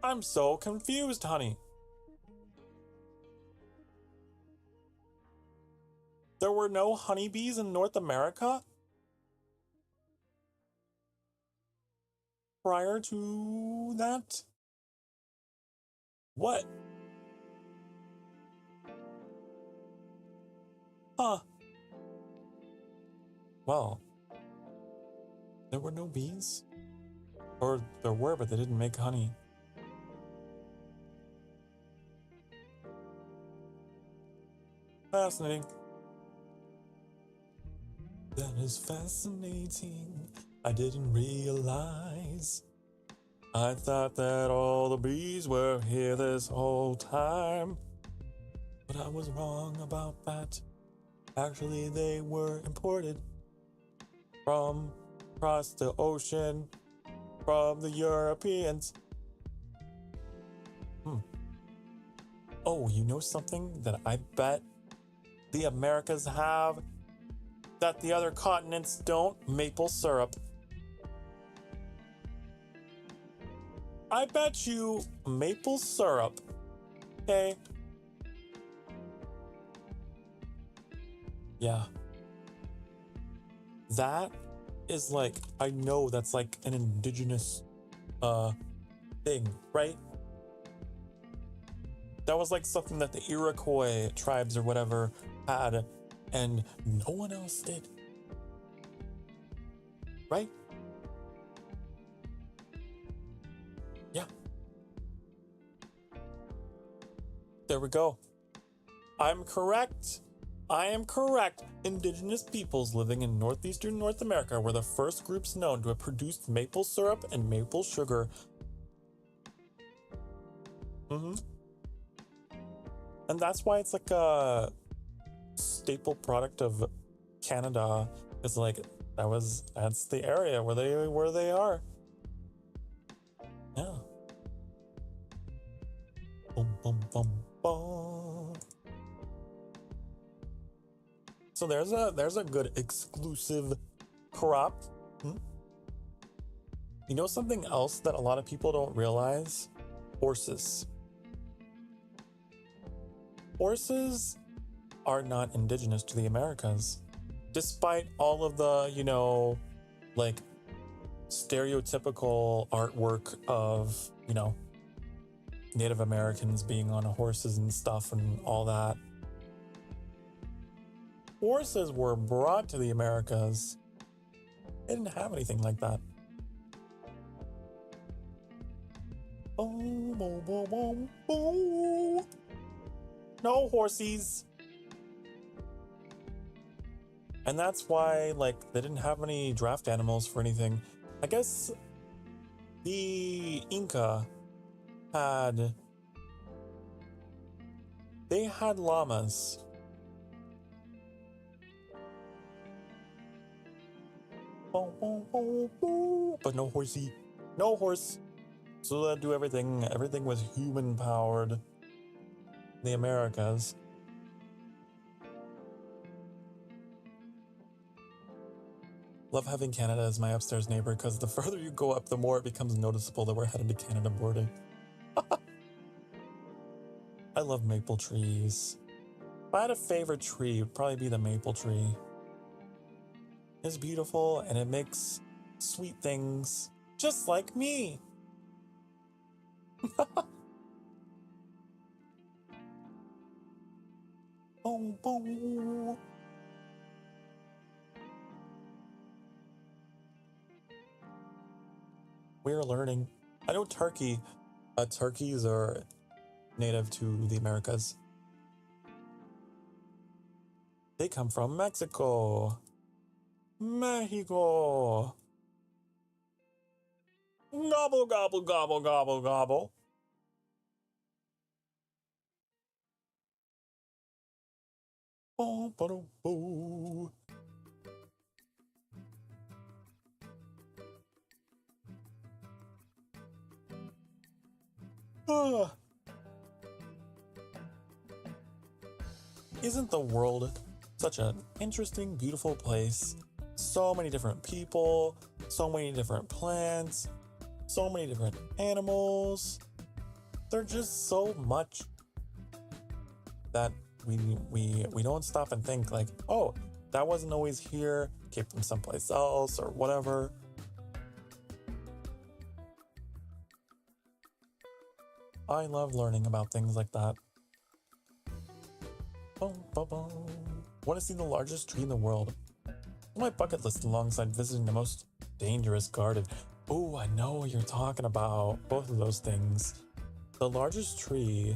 I'm so confused, honey. There were no honeybees in North America prior to that? What? Huh. Well, there were no bees? Or there were, but they didn't make honey. Fascinating. That is fascinating. I didn't realize. I thought that all the bees were here this whole time. But I was wrong about that. Actually, they were imported from across the ocean from the Europeans. Oh, you know something that I bet the Americas have that the other continents don't? Maple syrup. I bet you maple syrup. Okay. Yeah. That is like, I know that's like an indigenous thing, right? That was like something that the Iroquois tribes or whatever had, and no one else did. Right? Yeah. There we go. I'm correct. I am correct. Indigenous peoples living in northeastern North America were the first groups known to have produced maple syrup and maple sugar. And that's why it's like a staple product of Canada. It's like that's the area where they are. Yeah. Bum, bum, bum, bum. So there's a good exclusive crop. You know something else that a lot of people don't realize? Horses. Horses are not indigenous to the Americas. Despite all of the, like stereotypical artwork of, Native Americans being on horses and stuff and all that. Horses were brought to the Americas. They didn't have anything like that. No horsies. And that's why, like, they didn't have any draft animals for anything. I guess the Inca they had llamas. But no horsey. No horse. So they'd do everything. Everything was human powered. The Americas. Love having Canada as my upstairs neighbor because the further you go up, the more it becomes noticeable that we're headed to Canada boarding. I love maple trees. If I had a favorite tree, it would probably be the maple tree. It's beautiful and it makes sweet things just like me. Boom, boom. We're learning. I know turkeys are native to the Americas. They come from Mexico. Mexico. Gobble, gobble, gobble, gobble, gobble. Boo. Isn't the world such an interesting, beautiful place? So many different people, so many different plants, so many different animals. There's just so much that we don't stop and think like, oh, that wasn't always here, came from someplace else or whatever. I love learning about things like that. Want to see the largest tree in the world? On my bucket list alongside visiting the most dangerous garden. Oh, I know what you're talking about. Both of those things. The largest tree,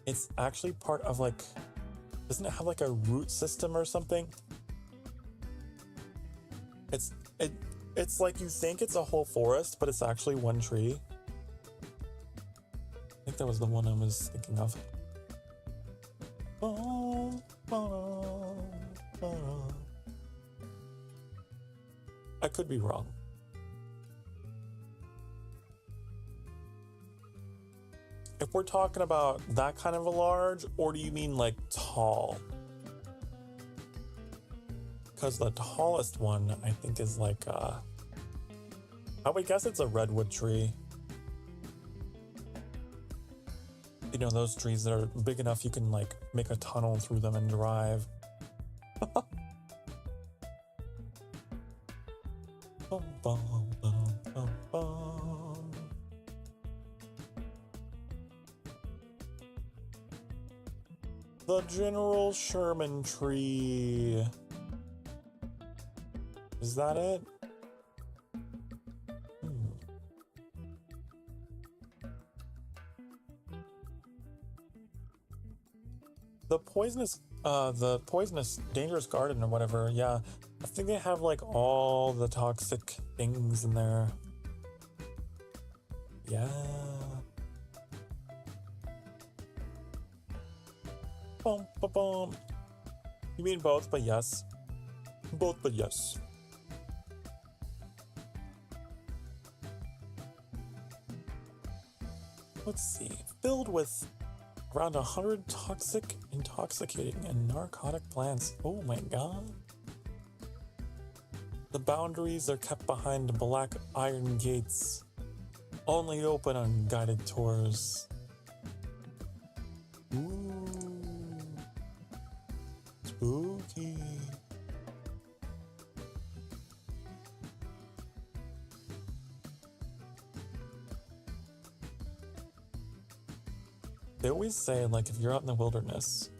it's actually part of like, doesn't it have like a root system or something? It's like you think it's a whole forest, but it's actually one tree. I think that was the one I was thinking of. I could be wrong. It if we're talking about that kind of a large, or do you mean like tall? Because the tallest one I think is like I would guess it's a redwood tree. You know, those trees that are big enough you can like make a tunnel through them and drive. Bum, bum, bum, bum, bum. The General Sherman tree. Is that it? The poisonous dangerous garden or whatever, yeah. I think they have like all the toxic things in there. Yeah. Bum, bum, bum. You mean both, but yes. Both, but yes. Let's see. Filled with around 100 toxic, intoxicating, and narcotic plants. Oh my god. The boundaries are kept behind black iron gates, only open on guided tours. Ooh. Spooky. They always say, like, if you're out in the wilderness,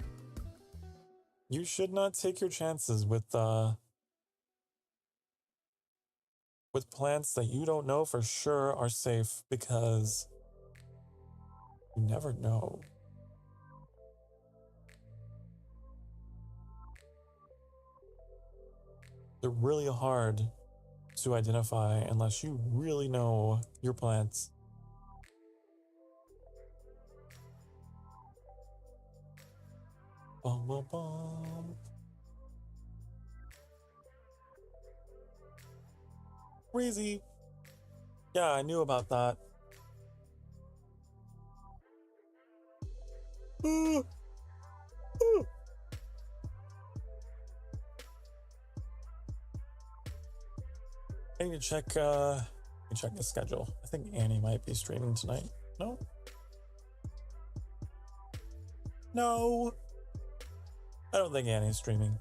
you should not take your chances with plants that you don't know for sure are safe, because you never know. They're really hard to identify unless you really know your plants. Bum, bum, bum. Crazy. Yeah, I knew about that. I need to check the schedule. I think Annie might be streaming tonight. No? No. I don't think Annie's streaming.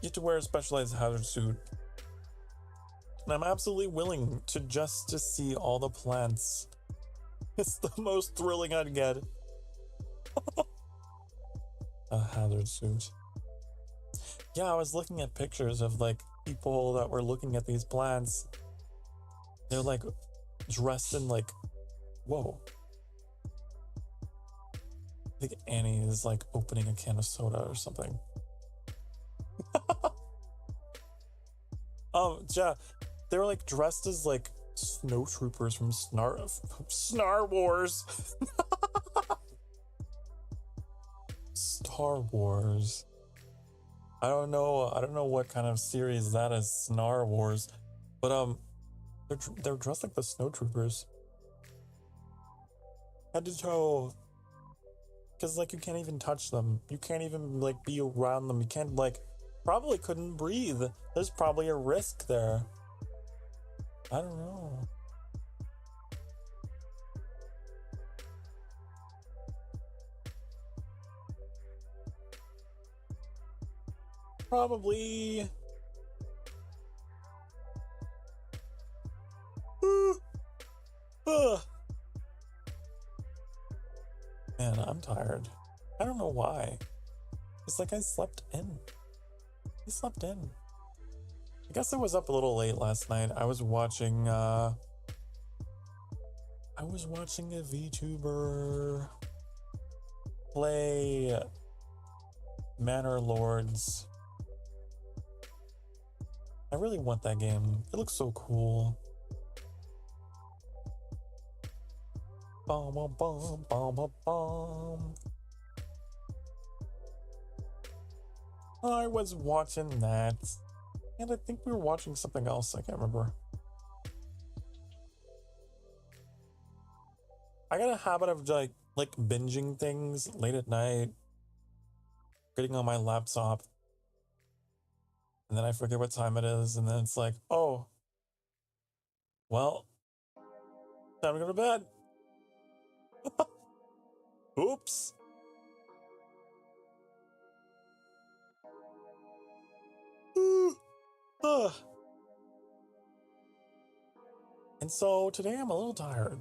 You have to wear a specialized hazard suit. And I'm absolutely willing to just to see all the plants. It's the most thrilling I'd get. A hazard suit. Yeah, I was looking at pictures of like people that were looking at these plants. They're like dressed in like, whoa. I think Annie is like opening a can of soda or something. Yeah, they were like dressed as like snow troopers from Star Wars. Star Wars. I don't know what kind of series that is, Star Wars, but they're dressed like the snow troopers, head to toe. Because like you can't even touch them, you can't even like be around them, you can't like, probably couldn't breathe. There's probably a risk there. I don't know. Probably. Man, I'm tired. I don't know why. It's like I slept in. I guess I was up a little late last night. I was watching a Vtuber play Manor Lords. I really want that game. It looks so cool. Bum, bum, bum, bum, bum, bum. I was watching that. And I think we were watching something else. I can't remember. I got a habit of like binging things late at night, getting on my laptop, and then I forget what time it is, and then it's like, oh, well, time to go to bed. Oops. And so today I'm a little tired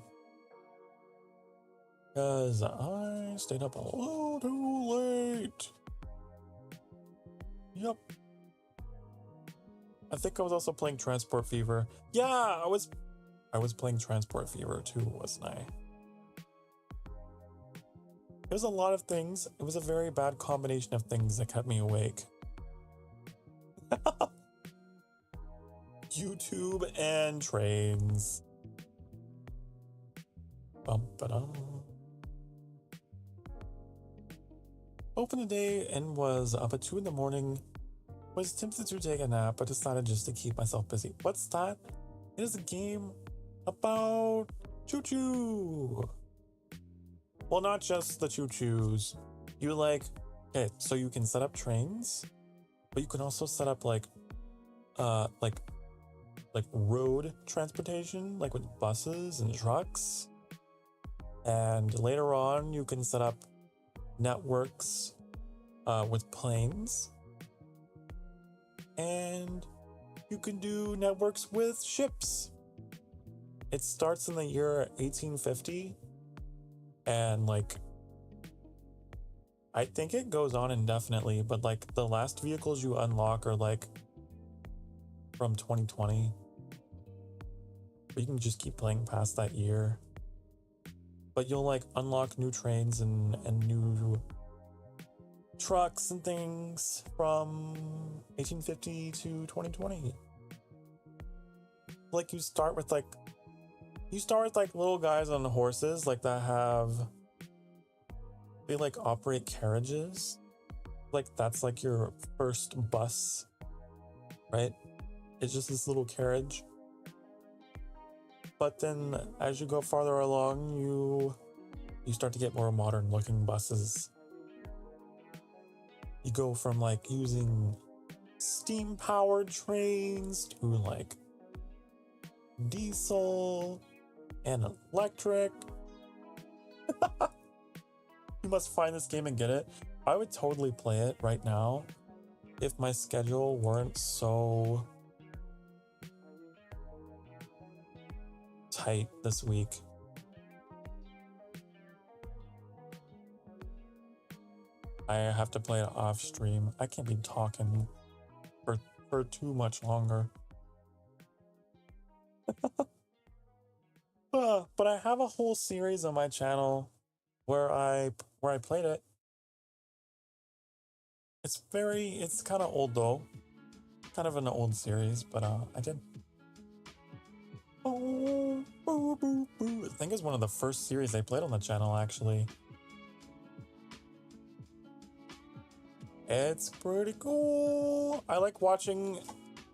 because I stayed up a little too late. Yep. I think I was also playing Transport Fever. Yeah, I was playing Transport Fever too, wasn't I? It was a lot of things. It was a very bad combination of things that kept me awake. YouTube and trains. Bum-ba-dum. Opened the day and was up at 2 in the morning. Was tempted to take a nap, but decided just to keep myself busy. What's that? It is a game about choo-choo. Well, not just the choo-choos. You okay, so you can set up trains, but you can also set up like road transportation, like with buses and trucks. And later on, you can set up networks with planes. And you can do networks with ships. It starts in the year 1850. And I think it goes on indefinitely, but the last vehicles you unlock are from 2020. But you can just keep playing past that year. But you'll unlock new trains and new trucks and things from 1850 to 2020. You start with little guys on horses that they operate carriages. That's your first bus, right? It's just this little carriage. But then as you go farther along, you start to get more modern looking buses. You go from using steam powered trains to diesel and electric. You must find this game and get it. I would totally play it right now if my schedule weren't so tight this week. I have to play it off stream. I can't be talking for too much longer. But I have a whole series on my channel where I played it. It's kind of old though. Kind of an old series, but I did. Oh, boo, boo, boo. I think it's one of the first series I played on the channel, actually. It's pretty cool. I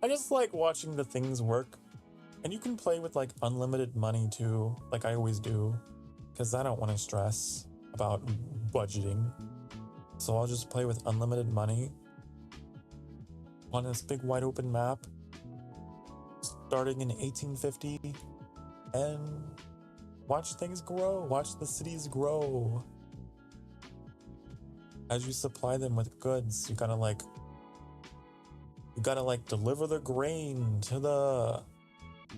just like watching the things work. And you can play with unlimited money too, like I always do, because I don't want to stress about budgeting. So I'll just play with unlimited money on this big wide open map, starting in 1850, and watch things grow, watch the cities grow. As you supply them with goods, you gotta deliver the grain to the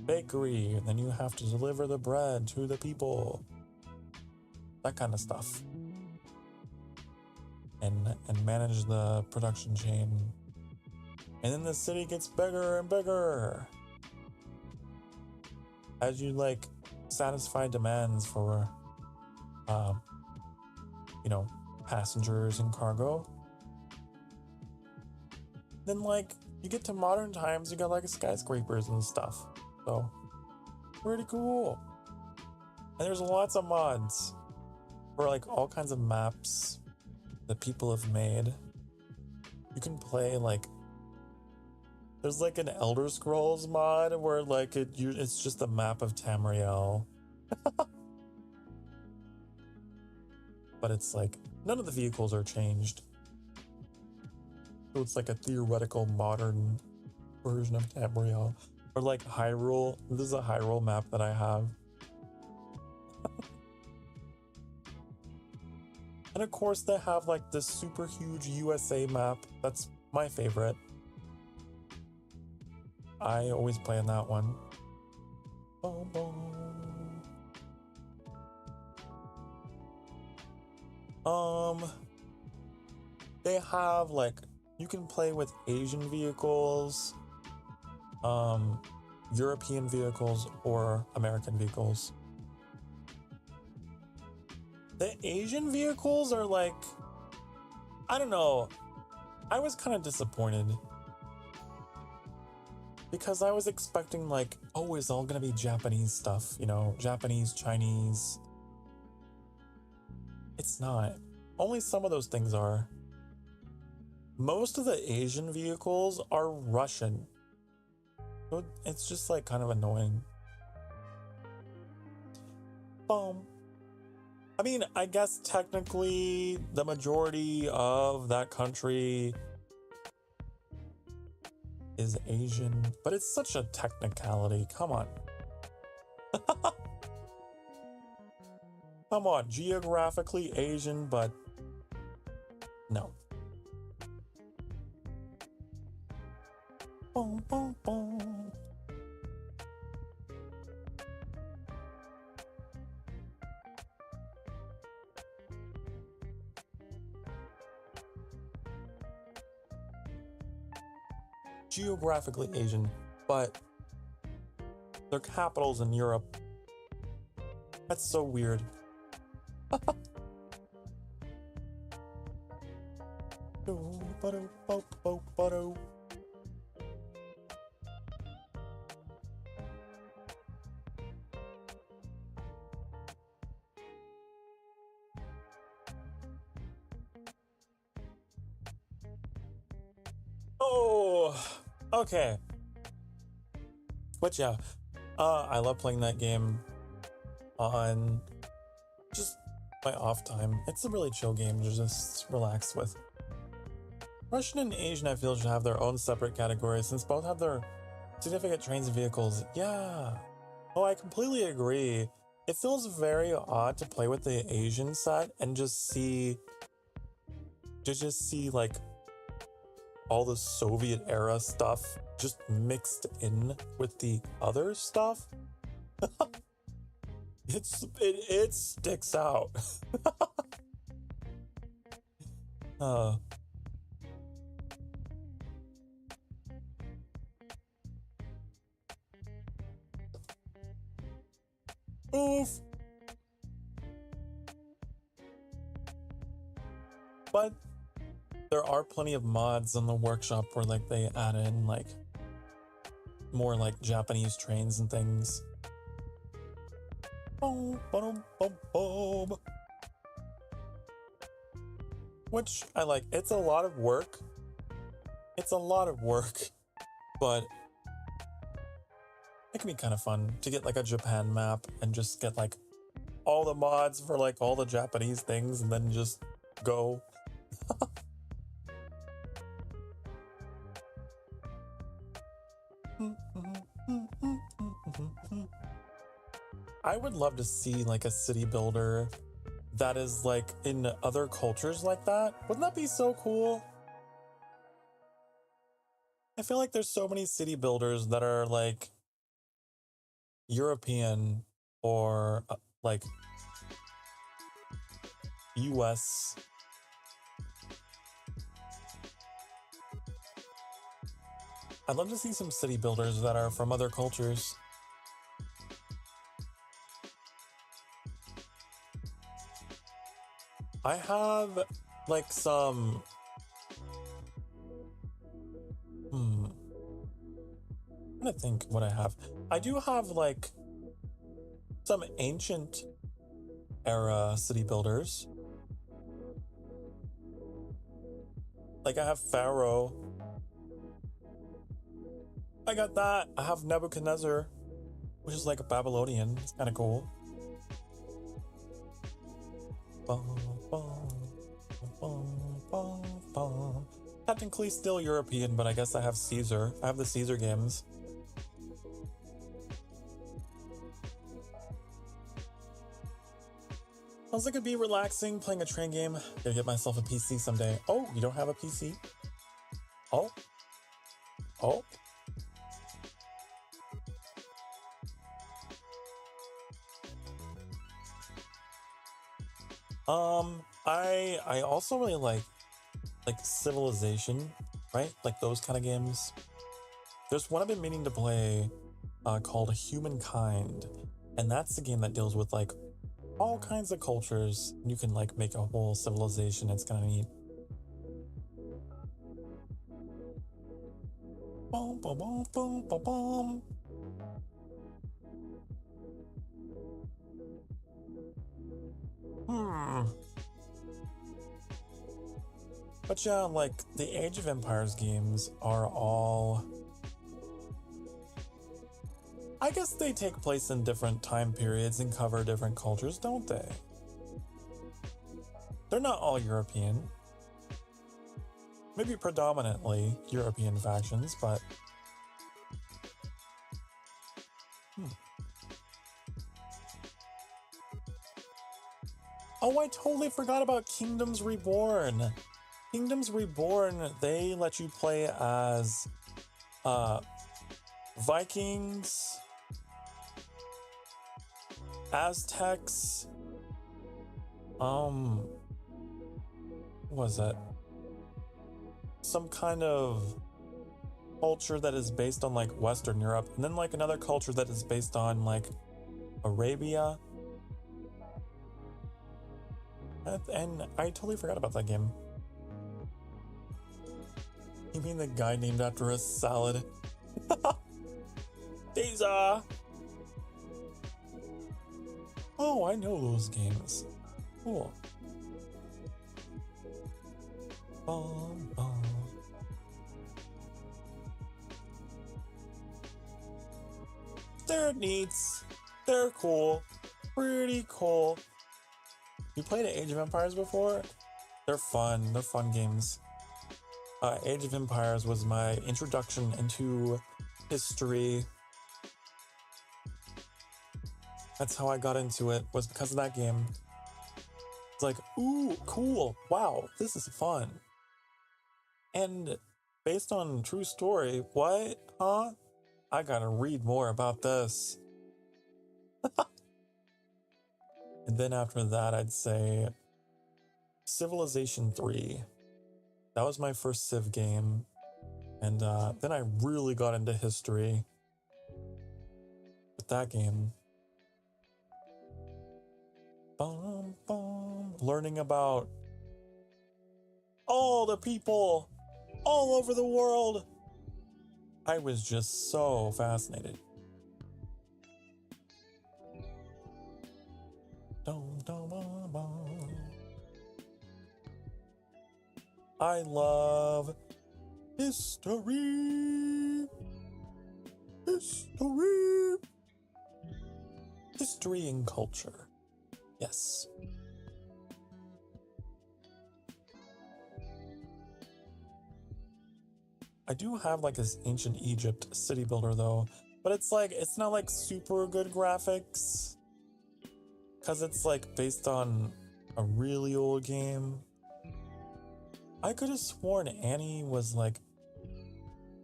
bakery, and then you have to deliver the bread to the people. That kind of stuff. And manage the production chain. And then the city gets bigger and bigger as you satisfy demands for passengers and cargo. Then you get to modern times, you got skyscrapers and stuff. So pretty cool. And there's lots of mods for all kinds of maps that people have made. You can play there's an Elder Scrolls mod where it's just a map of Tamriel. but it's like none of the vehicles are changed. So it's like a theoretical modern version of Tamriel. Or like Hyrule. This is a Hyrule map that I have. And of course they have like this super huge USA map. That's my favorite. I always play on that one. Boom, boom. They have like, you can play with Asian vehicles, European vehicles, or American vehicles. The Asian vehicles are like, I don't know. I was kind of disappointed because I was expecting like, oh, it's all gonna be Japanese stuff, you know, Japanese, Chinese. It's not. Only some of those things are. Most of the Asian vehicles are Russian. So it's just like kind of annoying. Boom. I mean, I guess technically the majority of that country is Asian, but it's such a technicality. Come on. Come on, geographically Asian, but no. Boom, boom, boom. Geographically Asian, but their capitals in Europe. That's so weird. Oh, okay. But yeah, I love playing that game on just my off time. It's a really chill game to just relax with. Russian and Asian, I feel, should have their own separate categories since both have their significant trains and vehicles. Yeah. Oh, I completely agree. It feels very odd to play with the Asian set and just see like all the Soviet era stuff just mixed in with the other stuff. It sticks out. Oof. But there are plenty of mods in the workshop where like they add in like more like Japanese trains and things. Boom, boom, boom, boom. Which I like. It's a lot of work. It's a lot of work, but it can be kind of fun to get like a Japan map and just get like all the mods for like all the Japanese things and then just go. I would love to see like a city builder that is like in other cultures like that. Wouldn't that be so cool? I feel like there's so many city builders that are like European or like US. I'd love to see some city builders that are from other cultures. I have like some I'm trying to think what I have. I do have like some ancient era city builders. Like I have Pharaoh. I got that. I have Nebuchadnezzar, which is like a Babylonian. It's kind of cool. technically still European, but I guess I have Caesar. I have the Caesar games. Sounds like it'd be relaxing playing a train game. Gotta get myself a PC someday. Oh, you don't have a PC? Oh. Oh. I also really like Civilization, right? Like those kind of games. There's one I've been meaning to play called Humankind, and that's the game that deals with like all kinds of cultures. You can like make a whole civilization. It's kind of neat. Boom, boom, boom, boom, boom, boom. But yeah, like the Age of Empires games are all, I guess they take place in different time periods and cover different cultures, don't they? They're not all European. Maybe predominantly European factions, but Oh, I totally forgot about Kingdoms Reborn. Kingdoms Reborn, they let you play as Vikings, Aztecs, what was it? Some kind of culture that is based on like Western Europe, and then like another culture that is based on like Arabia. And I totally forgot about that game. You mean the guy named after a salad? Daza! Oh, I know those games. Cool. Bum, bum. They're neats. They're cool. Pretty cool. You played Age of Empires before? They're fun. They're fun games. Age of Empires was my introduction into history. That's how I got into it, was because of that game. It's like, ooh, cool. Wow, this is fun. And based on true story, what? Huh? I gotta read more about this. And then after that, I'd say Civilization 3. That was my first Civ game. And then I really got into history with that game. Bum, bum. Learning about all the people all over the world. I was just so fascinated. Dum, dum, bum, bum. I love history. History. History and culture. Yes. I do have like this ancient Egypt city builder though, but it's like, it's not like super good graphics because it's like based on a really old game. I could have sworn Annie was like,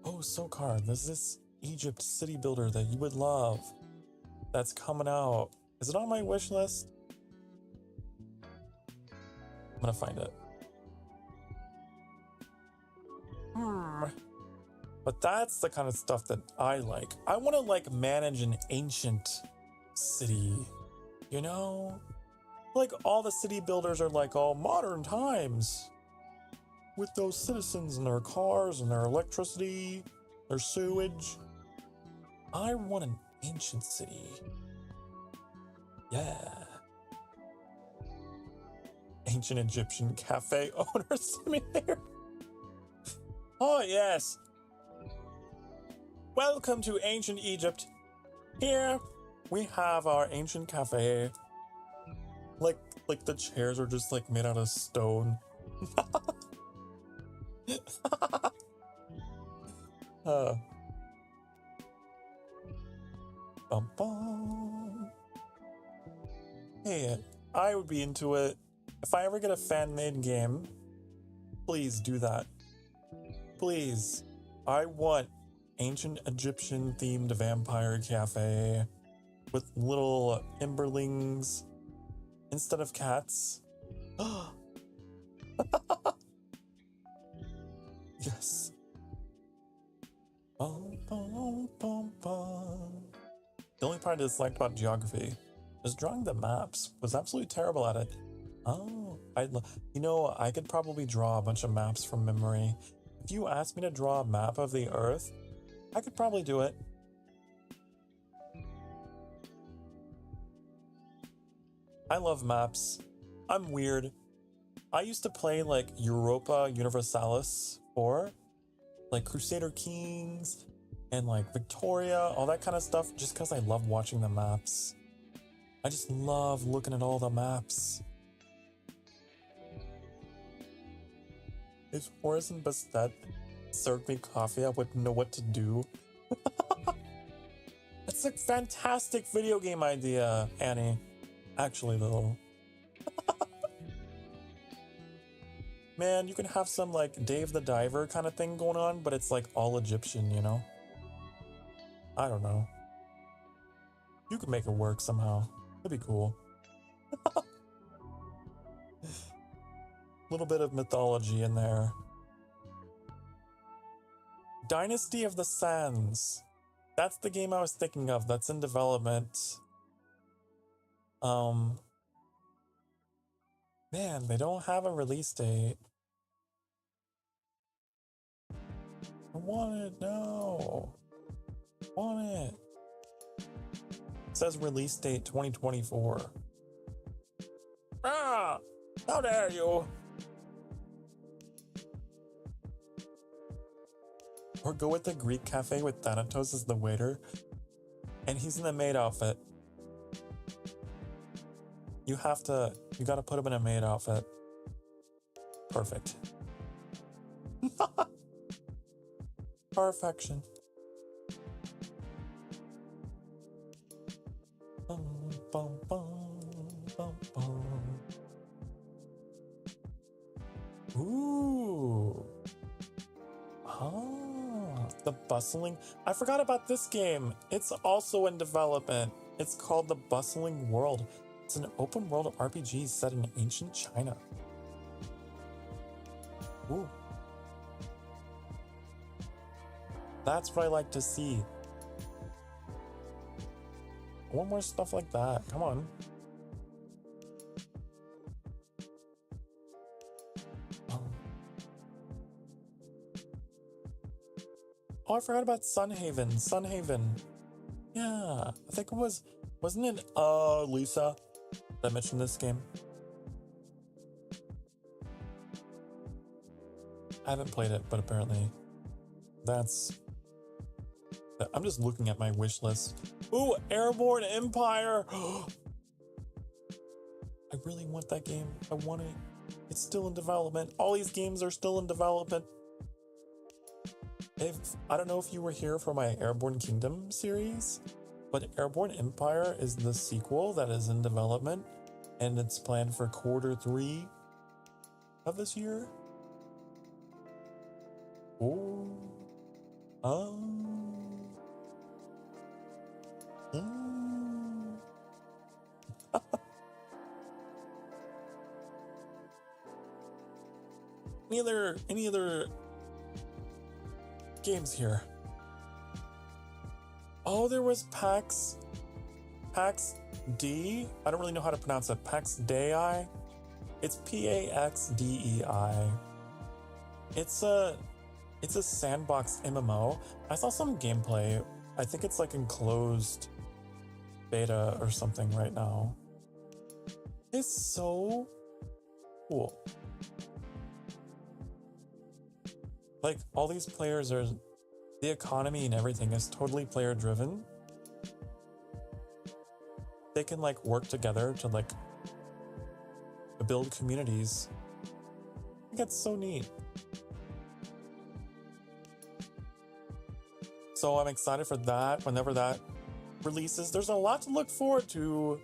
oh, Sokar, there's this Egypt city builder that you would love that's coming out. Is it on my wish list? I'm gonna find it. But that's the kind of stuff that I like. I want to like manage an ancient city, you know? Like all the city builders are like all modern times with those citizens and their cars and their electricity, their sewage. I want an ancient city. Yeah. Ancient Egyptian cafe owner simulator. Oh yes. Welcome to ancient Egypt. Here we have our ancient cafe. Like the chairs are just like made out of stone. uh, bum, bum. Hey, I would be into it. If I ever get a fan-made game, please do that. Please. I want ancient Egyptian themed vampire cafe with little emberlings instead of cats. Yes. Bum, bum, bum, bum. The only part I disliked about geography was drawing the maps. Was absolutely terrible at it. Oh, you know, I could probably draw a bunch of maps from memory. If you asked me to draw a map of the Earth, I could probably do it. I love maps. I'm weird. I used to play like Europa Universalis 4, like Crusader Kings and like Victoria, all that kind of stuff, just because I love watching the maps. I just love looking at all the maps. If Horace and Bastet served me coffee, I wouldn't know what to do. That's a fantastic video game idea, Annie. Actually, though. Man, you can have some like Dave the Diver kind of thing going on, but it's like all Egyptian, you know? I don't know. You could make it work somehow. That'd be cool. Little bit of mythology in there. Dynasty of the Sands. That's the game I was thinking of. That's in development. Man, they don't have a release date. I want it now. I want it. It says release date 2024. Ah! How dare you! Or go with the Greek cafe with Thanatos as the waiter, and he's in the maid outfit. You gotta put him in a maid outfit. Perfect. Perfection. Bum, bum, bum, bum, bum. Ooh. Ah, the bustling. I forgot about this game. It's also in development. It's called The Bustling World. It's an open world RPG set in ancient China. Ooh. That's what I like to see. I want more stuff like that. Come on. Oh, I forgot about Sunhaven. Sunhaven. Yeah, I think it wasn't it Lisa that mentioned this game? I haven't played it, but apparently I'm just looking at my wish list. Ooh, Airborne Empire! I really want that game. I want it. It's still in development. All these games are still in development. I don't know if you were here for my Airborne Kingdom series, but Airborne Empire is the sequel that is in development, and it's planned for Q3 of this year. Oh. Any other games here? Oh, there was PAX D. I don't really know how to pronounce it. PAX Dei. It's PAXDEI. It's a sandbox MMO. I saw some gameplay. I think it's like in closed beta or something right now. It's so cool. Like, all these players are... The economy and everything is totally player driven. They can like work together to like build communities. I think that's so neat. So I'm excited for that whenever that releases. There's a lot to look forward to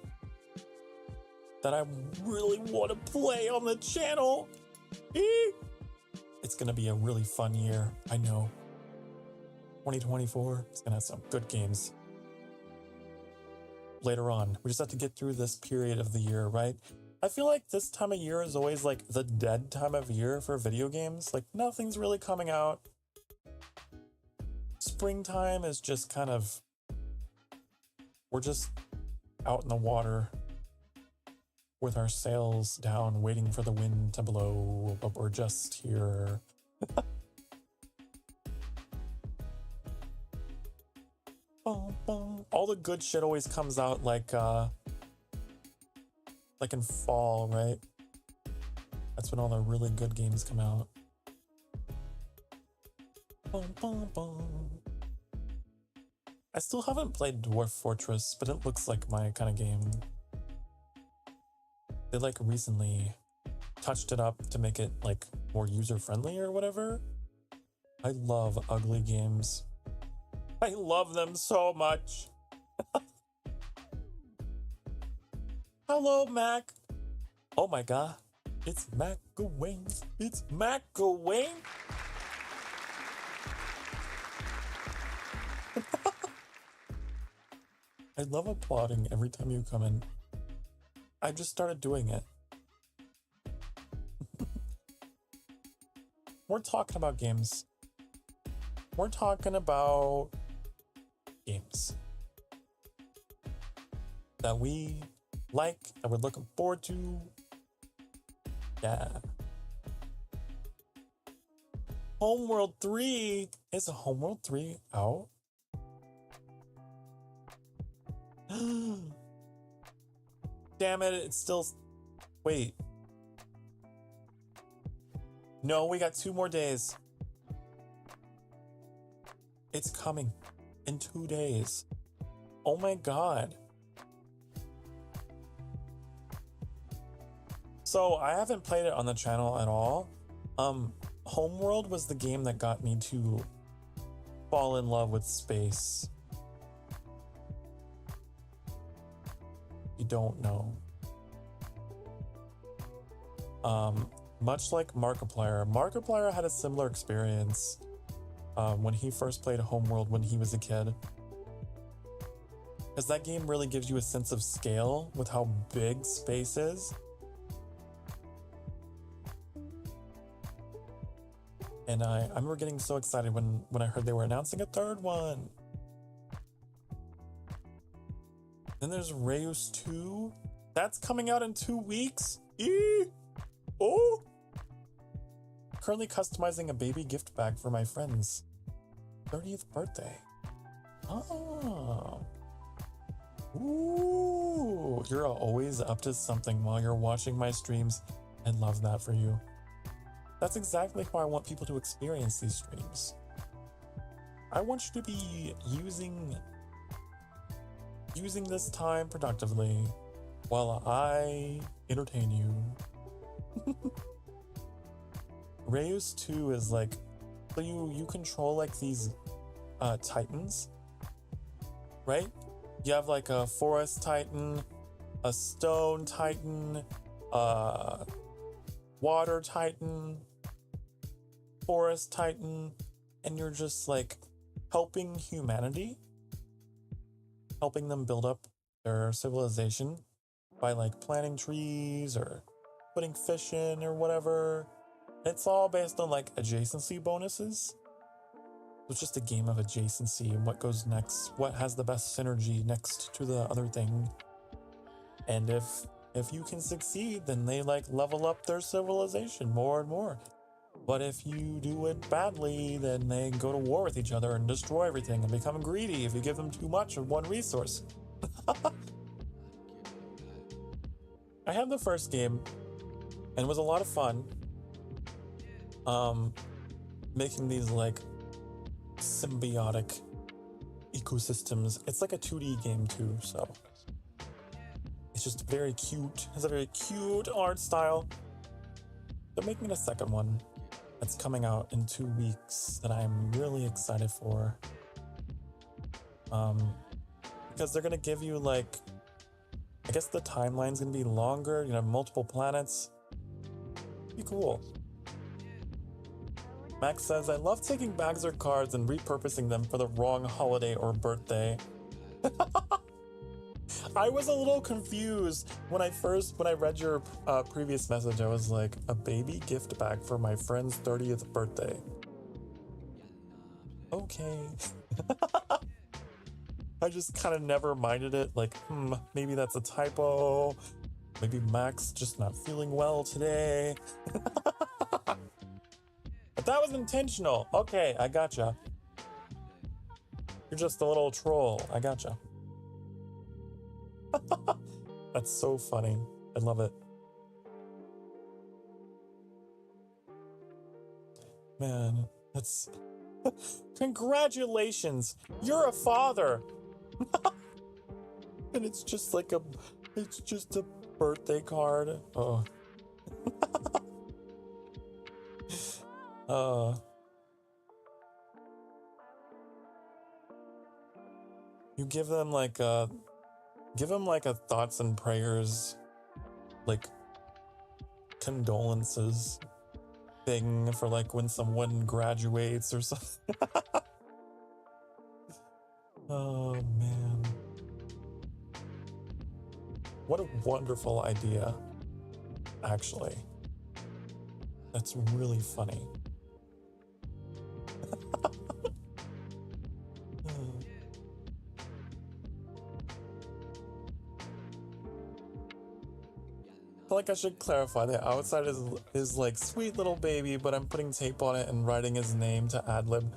that I really want to play on the channel. It's gonna be a really fun year, I know. 2024 is gonna have some good games later on. We just have to get through this period of the year, right? I feel like this time of year is always like the dead time of year for video games. Like nothing's really coming out. Springtime is just kind of, we're just out in the water with our sails down, waiting for the wind to blow, but we're just here. All the good shit always comes out like in fall, right? That's when all the really good games come out. I still haven't played Dwarf Fortress, but it looks like my kind of game. They like recently touched it up to make it like more user-friendly or whatever. I love ugly games. I love them so much. Hello, Mac. Oh my god. It's Mac Gawain. It's Mac Gawain. I love applauding every time you come in. I just started doing it. We're talking about games. We're talking about games that we like, that we're looking forward to. Yeah. Homeworld 3. Is Homeworld 3 out? Damn it, it's still... Wait. No, we got 2 more days. It's coming in 2 days. Oh my god. So I haven't played it on the channel at all. Homeworld was the game that got me to fall in love with space. You don't know. Much like Markiplier had a similar experience when he first played Homeworld when he was a kid. Because that game really gives you a sense of scale with how big space is. And I remember getting so excited when I heard they were announcing a 3rd one. Then there's Reus 2. That's coming out in 2 weeks. Oh! Currently customizing a baby gift bag for my friend's 30th birthday. Oh. Ooh. You're always up to something while you're watching my streams. I love that for you. That's exactly how I want people to experience these streams. I want you to be using this time productively while I entertain you. Reus 2 is like, so you control like these titans, right? You have like a forest titan, a stone titan, water titan, forest titan, and you're just like helping humanity, helping them build up their civilization by like planting trees or putting fish in or whatever. It's all based on like adjacency bonuses. It's just a game of adjacency and what goes next, what has the best synergy next to the other thing. And if you can succeed, then they like level up their civilization more and more. But if you do it badly, then they go to war with each other and destroy everything and become greedy if you give them too much of one resource. I had the first game and it was a lot of fun. Making these like symbiotic ecosystems. It's like a 2D game too, so it's just very cute. It has a very cute art style. They're making a second one that's coming out in 2 weeks that I'm really excited for. Because they're gonna give you like, I guess the timeline's gonna be longer. You have multiple planets. Be cool. Max says, I love taking bags or cards and repurposing them for the wrong holiday or birthday. I was a little confused when I read your previous message. I was like, a baby gift bag for my friend's 30th birthday. Okay. I just kind of never minded it. Like, maybe that's a typo. Maybe Max just not feeling well today. But that was intentional. Okay, I gotcha. You're just a little troll. I gotcha. That's so funny. I love it. Man, that's... Congratulations! You're a father! And it's just like it's just a birthday card. Oh. You give them like a thoughts and prayers, like condolences thing for like when someone graduates or something. Oh man. What a wonderful idea. Actually. That's really funny. I feel like I should clarify the outside is like sweet little baby, but I'm putting tape on it and writing his name to ad-lib.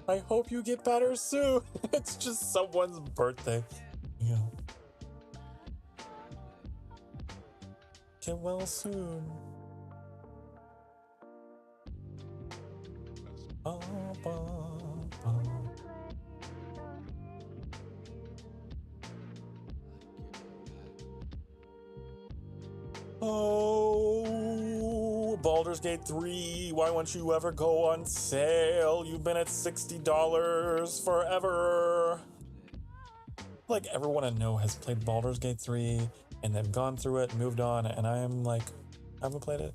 I hope you get better soon. It's just someone's birthday. Yeah. Get well soon. Oh, Baldur's Gate 3, why won't you ever go on sale? You've been at $60 forever. Like everyone I know has played Baldur's Gate 3 and they've gone through it, moved on, and I am like, I haven't played it.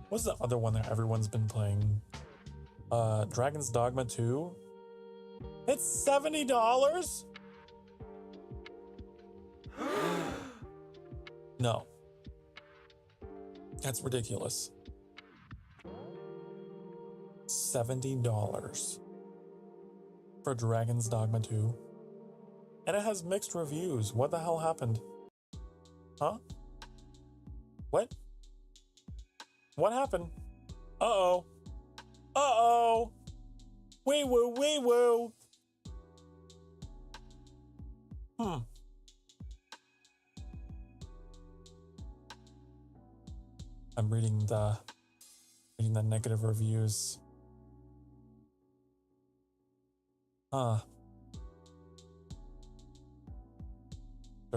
What's the other one that everyone's been playing? Dragon's Dogma 2? It's $70? No. That's ridiculous. $70 for Dragon's Dogma 2. And it has mixed reviews. What the hell happened? Huh? What? What happened? Uh-oh. Uh-oh. Wee woo, wee woo. I'm reading the negative reviews. After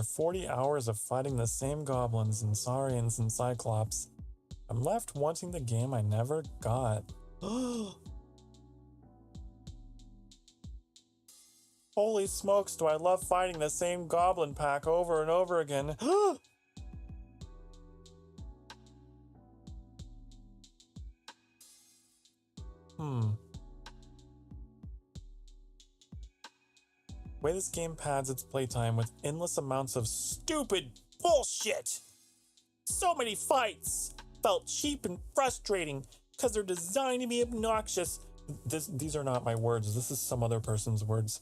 40 hours of fighting the same goblins and Saurians and Cyclops, I'm left wanting the game I never got. Holy smokes, do I love fighting the same goblin pack over and over again. Way this game pads its playtime with endless amounts of stupid bullshit. So many fights felt cheap and frustrating because they're designed to be obnoxious. These are not my words. This is some other person's words.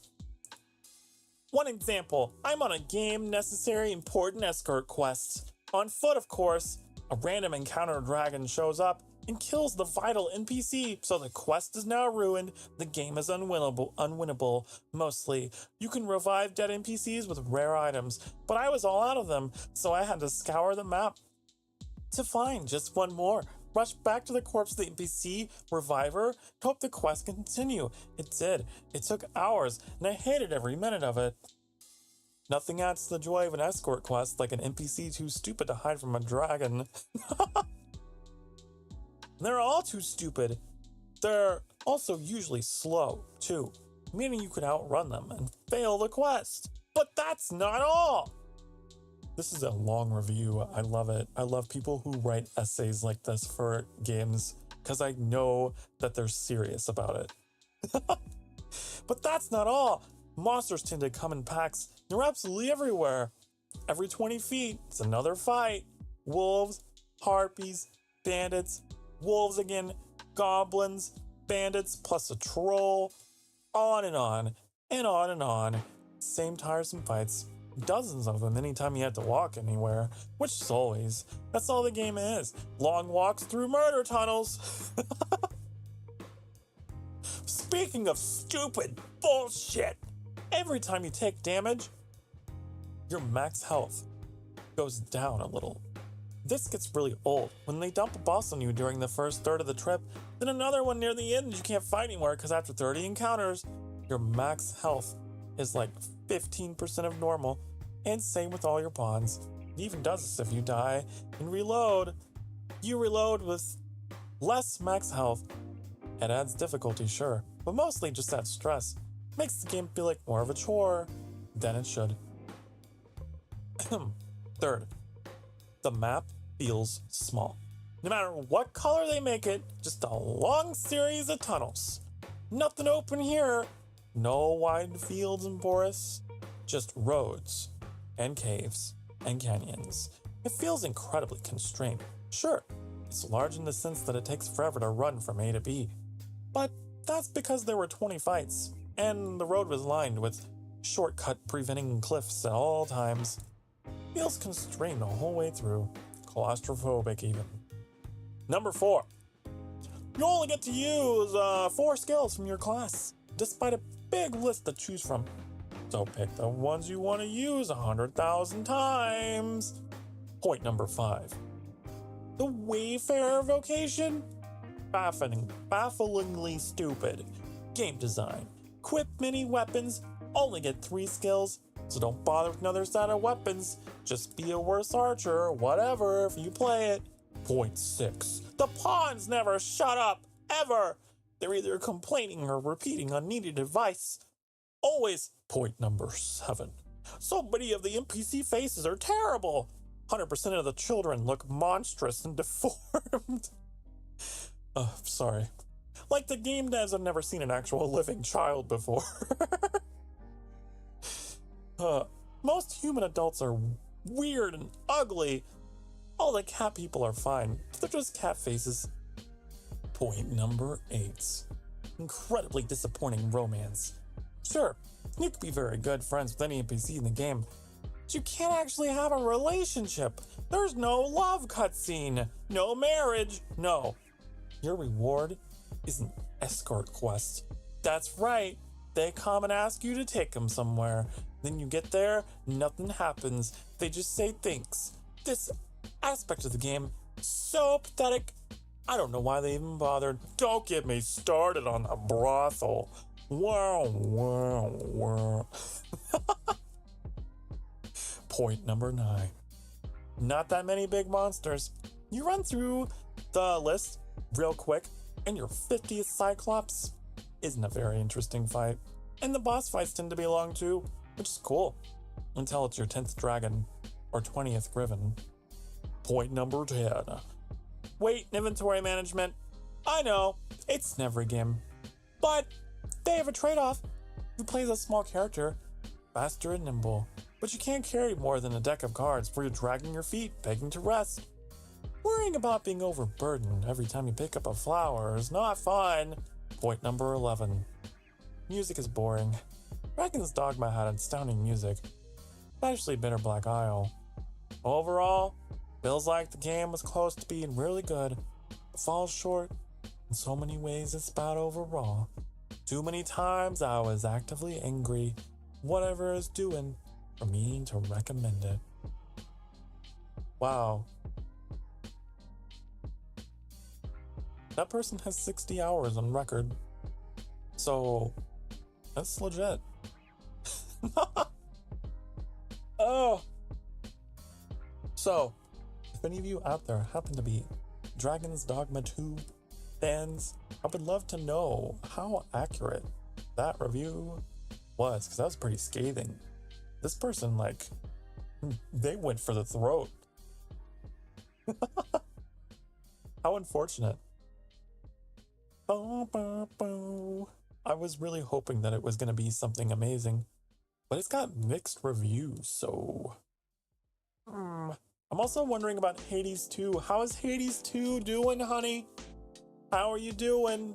One example, I'm on a game necessary important escort quest. On foot, of course, a random encounter dragon shows up and kills the vital NPC, so the quest is now ruined. The game is unwinnable, mostly. You can revive dead NPCs with rare items, but I was all out of them, so I had to scour the map to find just one more. Rush back to the corpse of the NPC, revive her, hope the quest can continue. It did. It took hours, and I hated every minute of it. Nothing adds to the joy of an escort quest like an NPC too stupid to hide from a dragon. They're all too stupid. They're also usually slow, too, meaning you could outrun them and fail the quest. But that's not all! This is a long review. I love it. I love people who write essays like this for games because I know that they're serious about it. But that's not all. Monsters tend to come in packs. They're absolutely everywhere. Every 20 feet, it's another fight. Wolves, harpies, bandits, wolves again, goblins, bandits, plus a troll. On and on, and on and on. Same tiresome fights. Dozens of them anytime you had to walk anywhere, which is always. That's all the game is. Long walks through murder tunnels. Speaking of stupid bullshit, every time you take damage, your max health goes down a little. This gets really old. When they dump a boss on you during the first third of the trip, then another one near the end you can't fight anymore because after 30 encounters, your max health is like 15% of normal, and same with all your pawns. It even does this if you die and reload. You reload with less max health. It adds difficulty, sure, but mostly just adds stress. Makes the game feel like more of a chore than it should. Third, the map feels small. No matter what color they make it, just a long series of tunnels. Nothing open here. No wide fields and forests, just roads and caves and canyons. It feels incredibly constrained. Sure, it's large in the sense that it takes forever to run from A to B, but that's because there were 20 fights, and the road was lined with shortcut preventing cliffs at all times. Feels constrained the whole way through. Claustrophobic even. Number 4. You only get to use 4 skills from your class, despite a big list to choose from. So pick the ones you want to use 100,000 times. Point number 5. The Wayfarer vocation? Bafflingly stupid. Game design. Equip many weapons, only get 3 skills, so don't bother with another set of weapons. Just be a worse archer or whatever if you play it. Point 6. The pawns never shut up, ever. They're either complaining or repeating unneeded advice. Always. Point number 7. So many of the NPC faces are terrible. 100% of the children look monstrous and deformed. Sorry. Like the game devs have never seen an actual living child before. Most human adults are weird and ugly. All the cat people are fine. They're just cat faces. Point number 8. Incredibly disappointing romance. Sure, you could be very good friends with any NPC in the game, but you can't actually have a relationship. There's no love cutscene, no marriage, no. Your reward is an escort quest. That's right, they come and ask you to take them somewhere. Then you get there, nothing happens. They just say thanks. This aspect of the game, so pathetic. I don't know why they even bothered. Don't get me started on the brothel. Wow, wow, wow. Point number 9. Not that many big monsters. You run through the list real quick, and your 50th Cyclops isn't a very interesting fight. And the boss fights tend to be long too, which is cool. Until it's your 10th dragon, or 20th Griffin. Point number 10. Weight and inventory management. I know, it's in every game. But they have a trade-off. You play as a small character, faster and nimble, but you can't carry more than a deck of cards where you're dragging your feet, begging to rest. Worrying about being overburdened every time you pick up a flower is not fun. Point number 11. Music is boring. Dragon's Dogma had astounding music, especially Bitter Black Isle. Overall, feels like the game was close to being really good, but falls short in so many ways it's bad overall. Too many times I was actively angry, whatever it's doing, for me to recommend it. Wow. That person has 60 hours on record. So, that's legit. Oh. So, if any of you out there happen to be Dragon's Dogma 2 fans, I would love to know how accurate that review was, because that was pretty scathing. This person, like, they went for the throat. How unfortunate. I was really hoping that it was going to be something amazing, but it's got mixed reviews, so... I'm also wondering about Hades 2. How is Hades 2 doing, honey? How are you doing?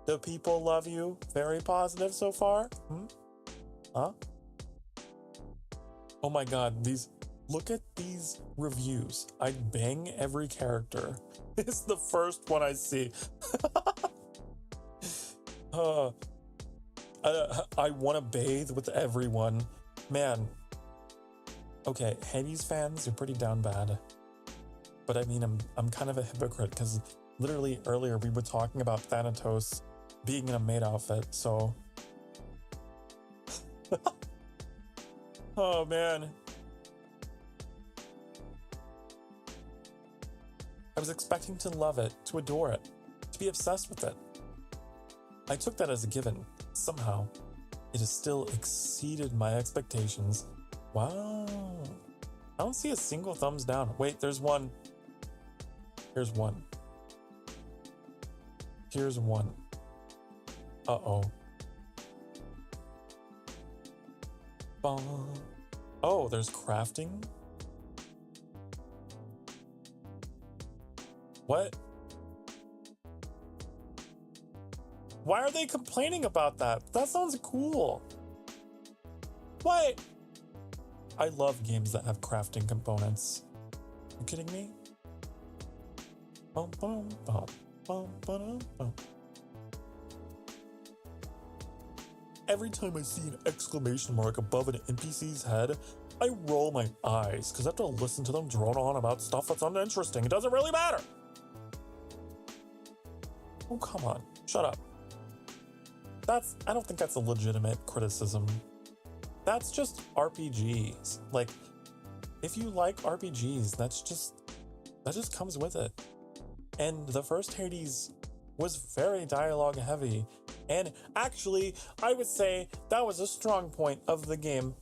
Do people love you? Very positive so far? Huh? Oh my god, look at these reviews. I'd bang every character. It's the first one I see. I want to bathe with everyone. Man. Okay, Hades fans, you're pretty down bad. But I mean, I'm kind of a hypocrite, because literally earlier we were talking about Thanatos being in a maid outfit, so... Oh man. I was expecting to love it, to adore it, to be obsessed with it. I took that as a given. Somehow, it has still exceeded my expectations. Wow. I don't see a single thumbs down. Wait, there's one. Here's one. Here's one. Uh-oh. Oh, there's crafting? What? Why are they complaining about that? That sounds cool. What? I love games that have crafting components. You kidding me? Every time I see an exclamation mark above an NPC's head, I roll my eyes, because I have to listen to them drone on about stuff that's uninteresting. It doesn't really matter. Oh, come on. Shut up. I don't think that's a legitimate criticism. That's just RPGs. Like, if you like RPGs, that just comes with it. And the first Hades was very dialogue heavy. And actually, I would say that was a strong point of the game.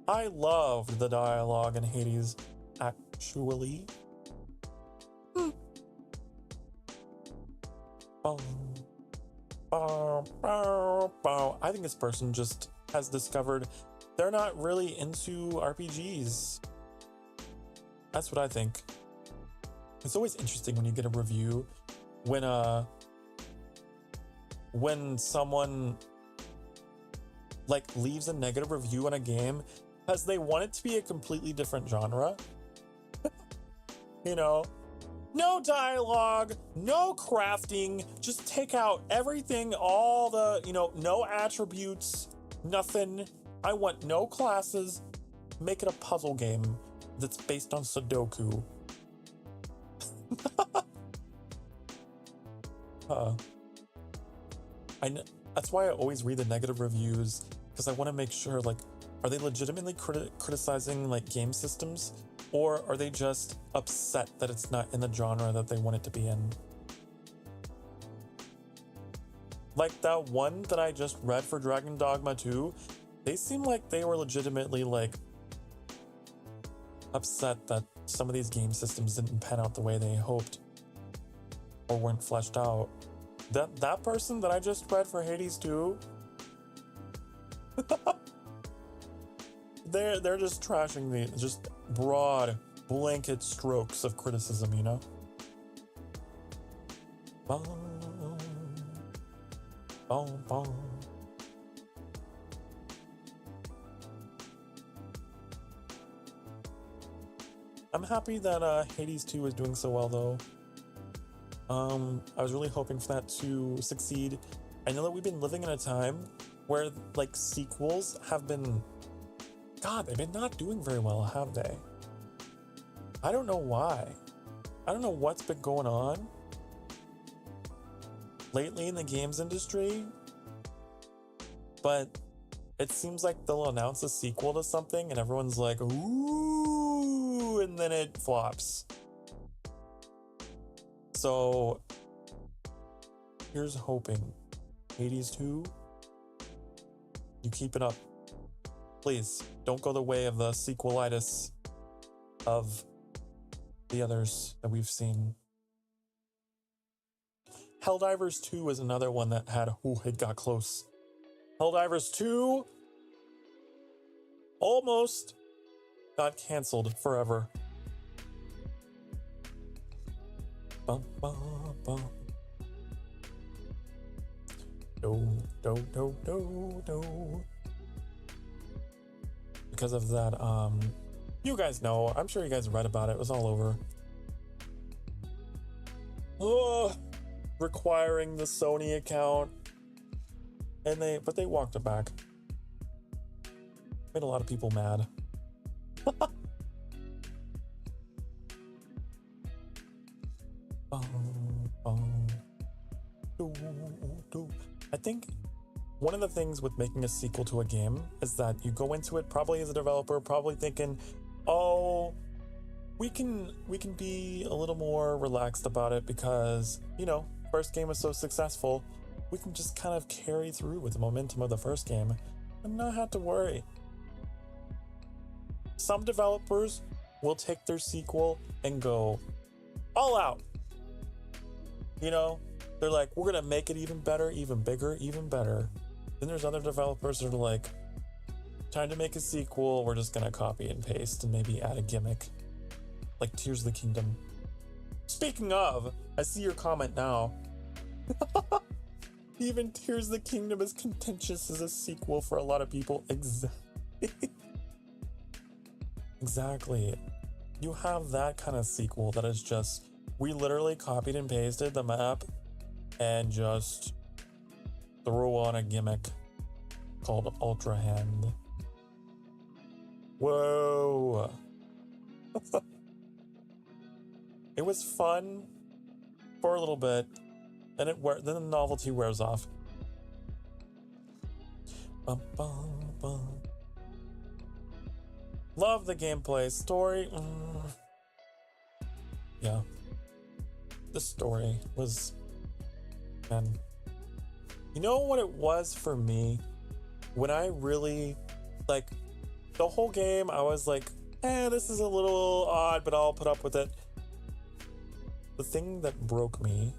I loved the dialogue in Hades, actually. I think this person just has discovered they're not really into RPGs. That's what I think. It's always interesting when you get a review when someone like leaves a negative review on a game because they want it to be a completely different genre. You know, no dialogue, no crafting, just take out everything, all the, no attributes, nothing. I want no classes, make it a puzzle game that's based on Sudoku. That's why I always read the negative reviews, because I want to make sure, like, are they legitimately criticizing, like, game systems? Or are they just upset that it's not in the genre that they want it to be in? Like that one that I just read for Dragon Dogma 2, they seem like they were legitimately, like, upset that some of these game systems didn't pan out the way they hoped or weren't fleshed out. That person that I just read for Hades 2, they're just trashing the just broad blanket strokes of criticism, you know? I'm happy that Hades 2 is doing so well, though. I was really hoping for that to succeed. I know that we've been living in a time where, like, sequels have been... God, they've been not doing very well, have they? I don't know why. I don't know what's been going on lately in the games industry, but it seems like they'll announce a sequel to something and everyone's like, ooh, and then it flops. So here's hoping. Hades 2, you keep it up. Please, don't go the way of the sequelitis of the others that we've seen. Helldivers 2 is another one that had, it got close. Helldivers 2 almost got canceled forever. Bum, bum, bum. No. Because of that, you guys know, I'm sure you guys read about it. It was all over. Requiring the Sony account. But they walked it back. Made a lot of people mad. I think one of the things with making a sequel to a game is that you go into it probably as a developer, probably thinking, oh, we can be a little more relaxed about it because, you know, first game was so successful. We can just kind of carry through with the momentum of the first game and not have to worry. Some developers will take their sequel and go all out. You know, they're like, we're gonna make it even better, even bigger, even better. Then there's other developers that are like, time to make a sequel, we're just gonna copy and paste and maybe add a gimmick. Like Tears of the Kingdom. Speaking of, I see your comment now. Even Tears of the Kingdom is contentious as a sequel for a lot of people. Exactly. You have that kind of sequel that is just, we literally copied and pasted the map and just throw on a gimmick called Ultra Hand. Whoa. It was fun for a little bit, and then the novelty wears off. Bum, bum, bum. Love the gameplay. Story. Yeah. The story was... Man. You know what it was for me? When I really... Like, the whole game, I was like, this is a little odd, but I'll put up with it. The thing that broke me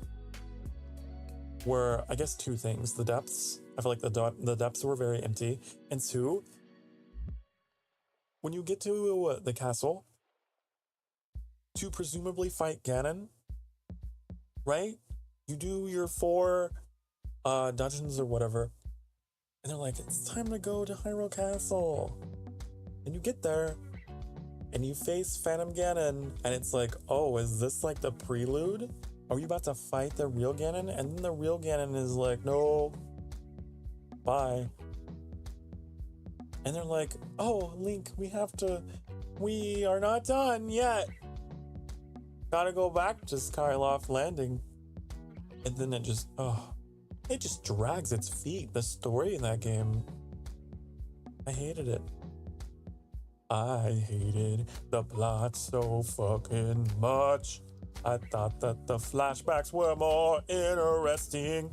were, I guess, two things. The depths. I feel like the depths were very empty. And two, when you get to the castle to presumably fight Ganon, right? You do your 4 dungeons or whatever, and they're like, it's time to go to Hyrule Castle. And you get there, and you face Phantom Ganon, and it's like, oh, is this like the prelude? Are you about to fight the real Ganon? And then the real Ganon is like, no, bye. And they're like, oh, Link, we are not done yet. Gotta go back to Skyloft Landing. And then it just drags its feet. The story in that game, I hated it. I hated the plot so fucking much. I thought that the flashbacks were more interesting.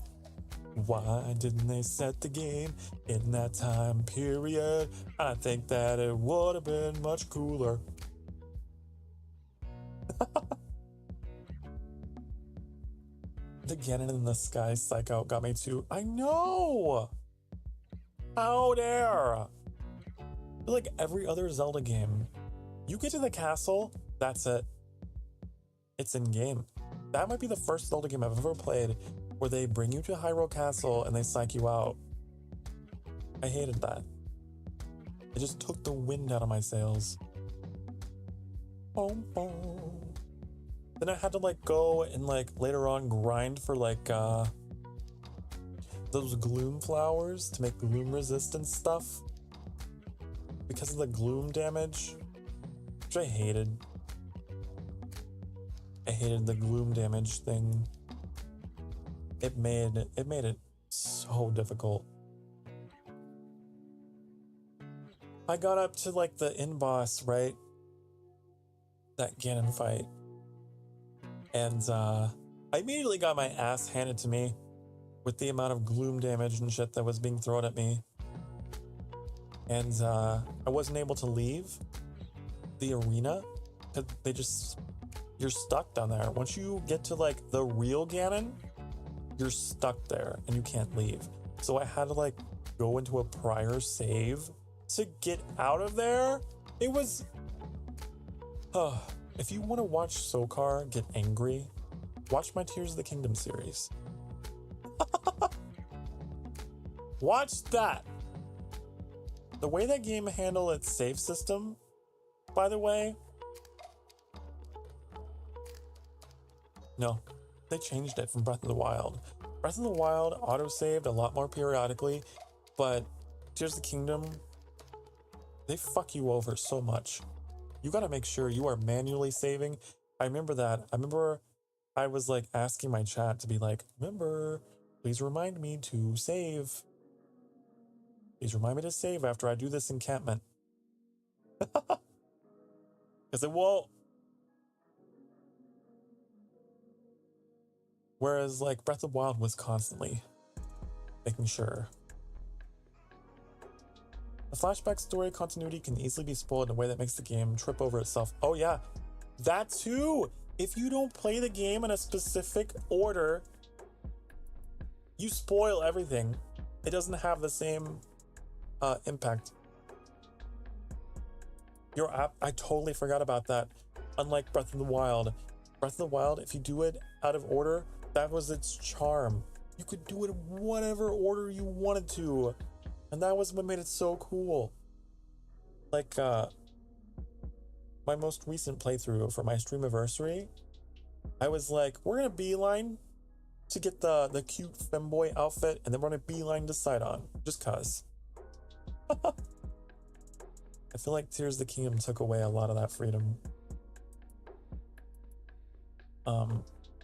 Why didn't they set the game in that time period? I think that it would have been much cooler. The Ganon in the Sky Psych Out got me too. I know! How dare! Like every other Zelda game, you get to the castle, that's it. It's in game. That might be the first Zelda game I've ever played where they bring you to Hyrule Castle and they psych you out. I hated that. It just took the wind out of my sails. Boom, boom. Then I had to like go and like later on grind for like those gloom flowers to make gloom resistant stuff because of the gloom damage, which I hated. I hated the gloom damage thing. It made it so difficult. I got up to like the end boss, right? That Ganon fight. And I immediately got my ass handed to me with the amount of gloom damage and shit that was being thrown at me. And I wasn't able to leave the arena because you're stuck down there. Once you get to like the real Ganon, you're stuck there and you can't leave. So I had to like go into a prior save to get out of there. It was, if you want to watch Sokar get angry, watch my Tears of the Kingdom series. Watch that. The way that game handled its save system, by the way, no, they changed it from Breath of the Wild. Breath of the Wild auto-saved a lot more periodically, but Tears of the Kingdom, they fuck you over so much. You gotta make sure you are manually saving. I remember that. I remember I was like asking my chat to be like, remember, please remind me to save. Please remind me to save after I do this encampment. Because it won't. Whereas like Breath of the Wild was constantly making sure. The flashback story continuity can easily be spoiled in a way that makes the game trip over itself. Oh yeah, that too! If you don't play the game in a specific order, you spoil everything. It doesn't have the same impact. I totally forgot about that. Unlike Breath of the Wild. Breath of the Wild, if you do it out of order, that was its charm. You could do it in whatever order you wanted to. And that was what made it so cool. Like, my most recent playthrough for my streamiversary, I was like, we're gonna beeline to get the cute femboy outfit, and then we're gonna beeline to Sidon, just cause. I feel like Tears of the Kingdom took away a lot of that freedom.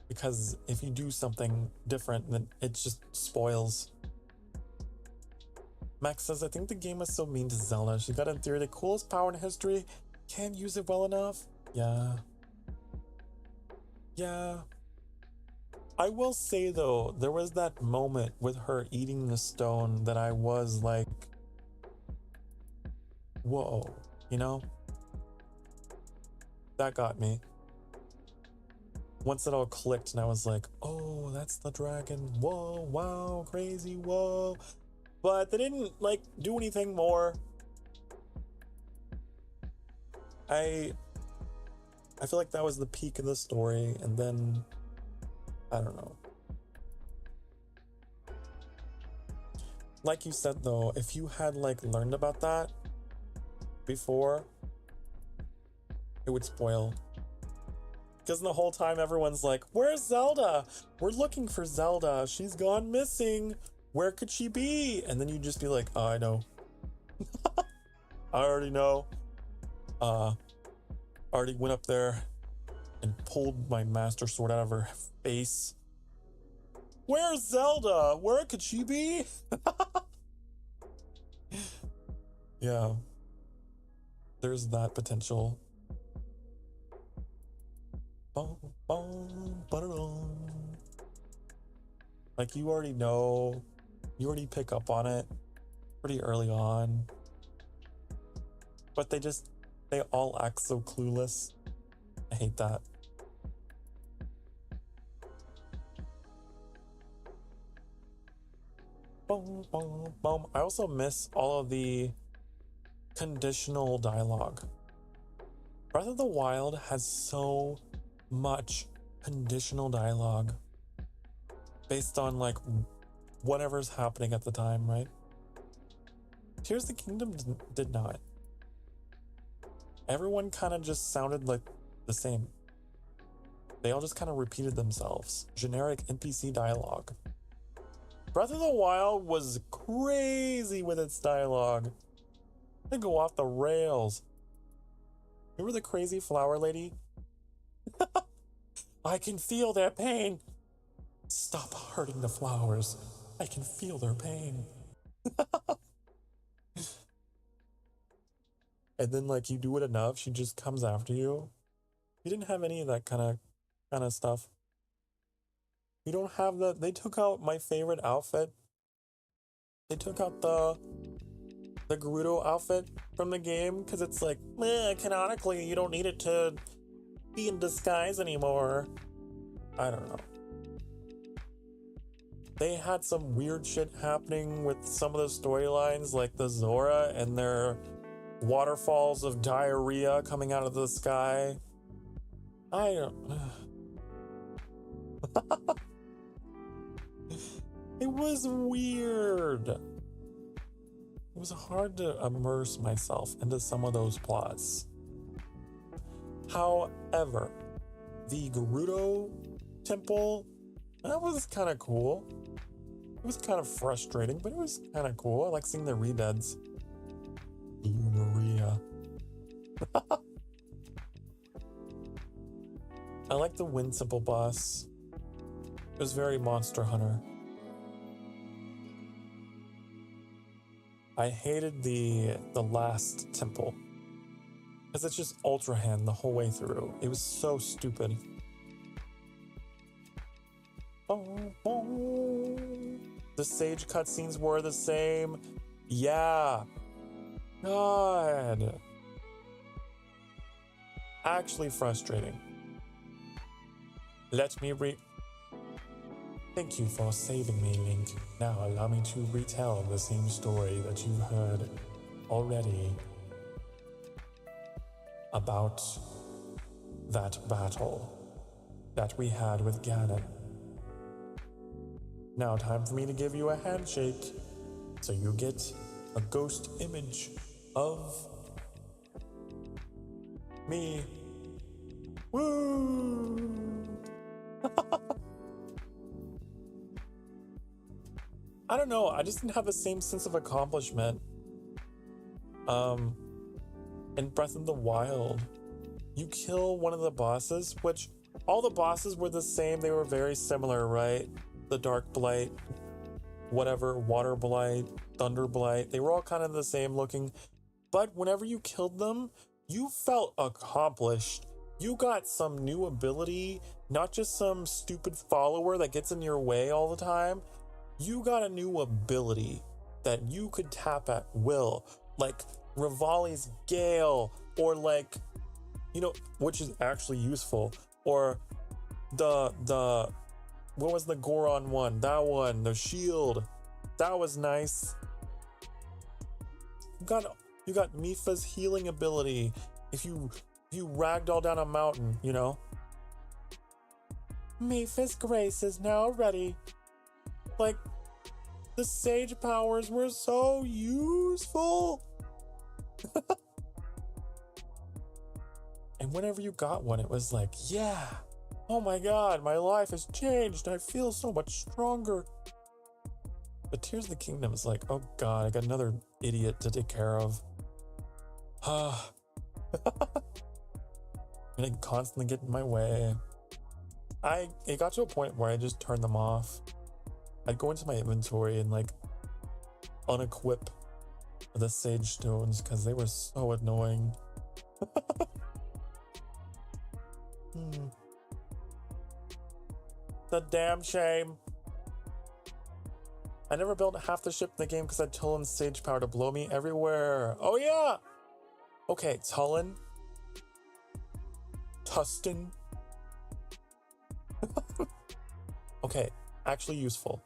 Because if you do something different, then it just spoils. Max says, I think the game was so mean to Zelda. She got in theory the coolest power in history. Can't use it well enough. Yeah. Yeah. I will say though, there was that moment with her eating the stone that I was like, whoa, you know? That got me. Once it all clicked and I was like, oh, that's the dragon. Whoa, wow, crazy, whoa. But they didn't like do anything more. I feel like that was the peak of the story, and then I don't know. Like you said though, if you had like learned about that before, it would spoil. Because the whole time everyone's like, where's Zelda? We're looking for Zelda. She's gone missing. Where could she be? And then you just be like, oh, I know. I already know. Already went up there and pulled my master sword out of her face. Where's Zelda? Where could she be? Yeah. There's that potential. Like you already know, you already pick up on it pretty early on, but they all act so clueless. I hate that. Boom, boom, boom. I also miss all of the conditional dialogue. Breath of the Wild has so much conditional dialogue based on like whatever's happening at the time, right? Tears of the Kingdom did not. Everyone kind of just sounded like the same. They all just kind of repeated themselves. Generic NPC dialogue. Breath of the Wild was crazy with its dialogue. They go off the rails. Remember the crazy flower lady? I can feel their pain. Stop hurting the flowers. I can feel their pain. and then like you do it enough, she just comes after you. You didn't have any of that kind of stuff. You don't have that. They took out my favorite outfit. They took out the Gerudo outfit from the game because it's like, canonically, you don't need it to be in disguise anymore. I don't know. They had some weird shit happening with some of the storylines, like the Zora and their waterfalls of diarrhea coming out of the sky. I don't. It was weird. It was hard to immerse myself into some of those plots. However, the Gerudo temple, that was kind of cool. It was kind of frustrating, but it was kind of cool. I like seeing the redeads. Blue Maria. I like the Wind Temple boss. It was very Monster Hunter. I hated the last temple because it's just Ultra Hand the whole way through. It was so stupid. The Sage cutscenes were the same. Yeah. God. Actually frustrating. Let me Thank you for saving me, Link. Now allow me to retell the same story that you've heard already about that battle that we had with Ganon. Now time for me to give you a handshake so you get a ghost image of me. Woo! I don't know, I just didn't have the same sense of accomplishment. In Breath of the Wild, you kill one of the bosses, which all the bosses were the same, they were very similar, right? The Dark Blight, whatever, Water Blight, Thunder Blight, they were all kind of the same looking. But whenever you killed them, you felt accomplished. You got some new ability, not just some stupid follower that gets in your way all the time. You got a new ability that you could tap at will, like Rivali's Gale, or like, you know, which is actually useful, or the what was the Goron one? That one, the shield, that was nice. You got Mipha's healing ability. If you ragdoll down a mountain, you know. Mipha's grace is now ready. Like, the Sage powers were so useful. And whenever you got one, it was like, yeah, oh my god, my life has changed. I feel so much stronger. But Tears of the Kingdom is like, oh god, I got another idiot to take care of. And it constantly get in my way. It got to a point where I just turned them off. I'd go into my inventory and like unequip the Sage Stones because they were so annoying. The damn shame. I never built half the ship in the game because I had Tullin's Sage power to blow me everywhere. Oh yeah! Okay, Tullin. Tustin. Okay, actually useful.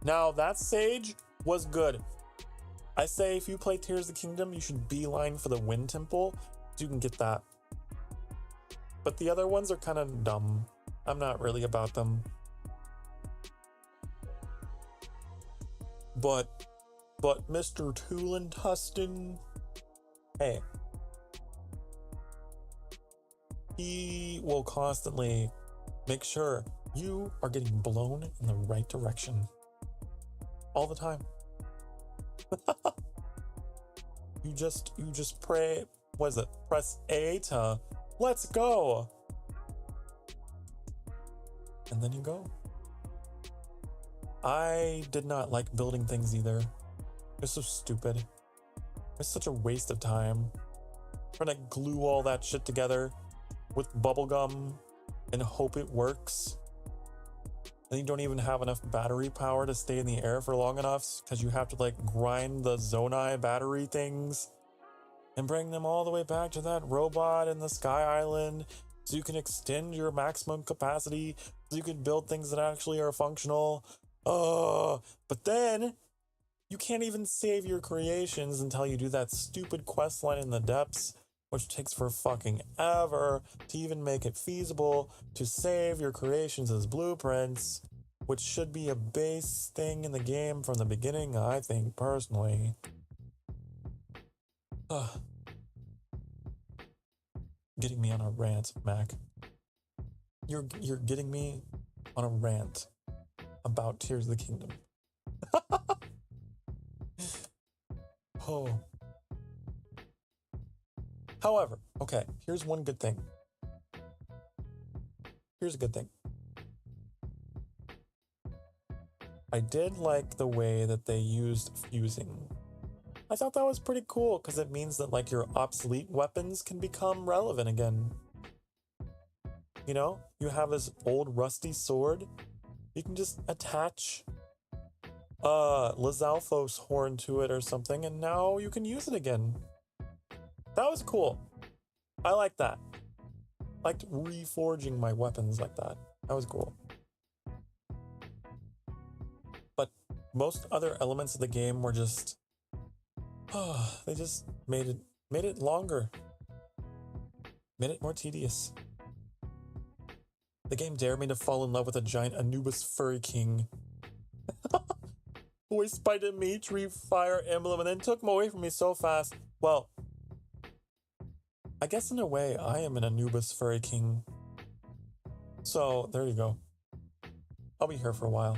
Now, that Sage was good. I say if you play Tears of the Kingdom, you should beeline for the Wind Temple, so you can get that. But the other ones are kind of dumb. I'm not really about them. But Mr. Tulin Tustin, hey, he will constantly make sure you are getting blown in the right direction all the time. you just pray, what is it? Press A to let's go. And then you go. I did not like building things either. It's so stupid. It's such a waste of time. Trying to glue all that shit together with bubblegum and hope it works. And you don't even have enough battery power to stay in the air for long enough because you have to like grind the Zonai battery things and bring them all the way back to that robot in the Sky Island so you can extend your maximum capacity, so you can build things that actually are functional. But then you can't even save your creations until you do that stupid quest line in the depths, which takes for fucking ever to even make it feasible to save your creations as blueprints, which should be a base thing in the game from the beginning, I think, personally. Getting me on a rant, Mac. You're getting me on a rant about Tears of the Kingdom. Oh. However, okay, here's one good thing. Here's a good thing. I did like the way that they used fusing. I thought that was pretty cool because it means that like your obsolete weapons can become relevant again. You know, you have this old rusty sword. You can just attach Lizalfos horn to it or something, and now you can use it again. That was cool. I like that. Liked reforging my weapons like that. That was cool. But most other elements of the game were just they just made it longer. Made it more tedious. The game dared me to fall in love with a giant Anubis furry king who spited me, tree, fire emblem, and then took him away from me so fast. Well, I guess in a way, I am an Anubis furry king. So, there you go. I'll be here for a while.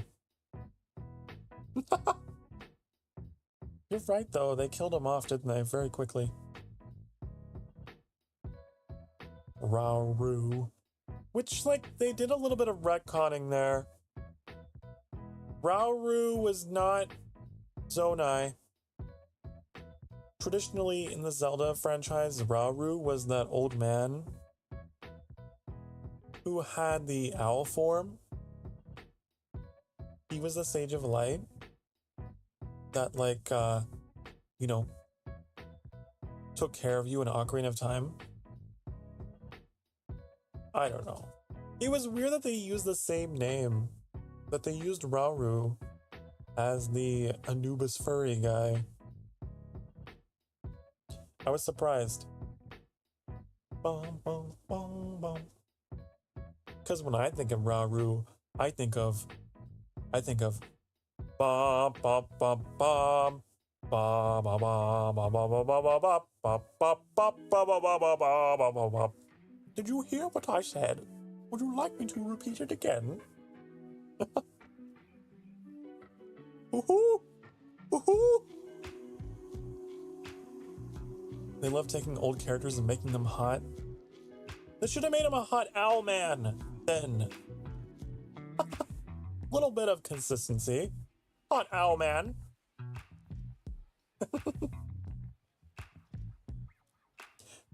You're right, though. They killed him off, didn't they? Very quickly. Rauru. Which, like, they did a little bit of retconning there. Rauru was not Zonai. Traditionally, in the Zelda franchise, Rauru was that old man who had the owl form. He was the Sage of Light that, like, you know, took care of you in Ocarina of Time. I don't know. It was weird that they used the same name, that they used Rauru as the Anubis furry guy. I was surprised. Because when I think of Rauru, I think of bum bum bum bum bum bum bum bum bum bum bum bum. Did you hear what I said? Would you like me to repeat it again? Woohoo! Woohoo! They love taking old characters and making them hot. They should have made him a hot owl man, then. Little bit of consistency. Hot owl man.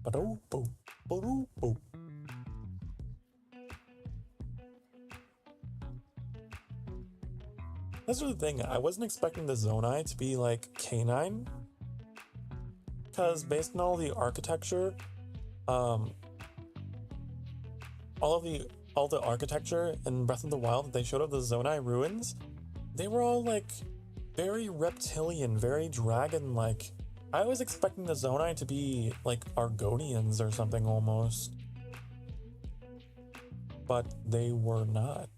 Ba-do-bo, ba-do-bo. That's the thing, I wasn't expecting the Zonai to be like canine. Because based on all the architecture, all the architecture in Breath of the Wild that they showed of the Zonai ruins, they were all like very reptilian, very dragon-like. I was expecting the Zonai to be like Argonians or something almost. But they were not.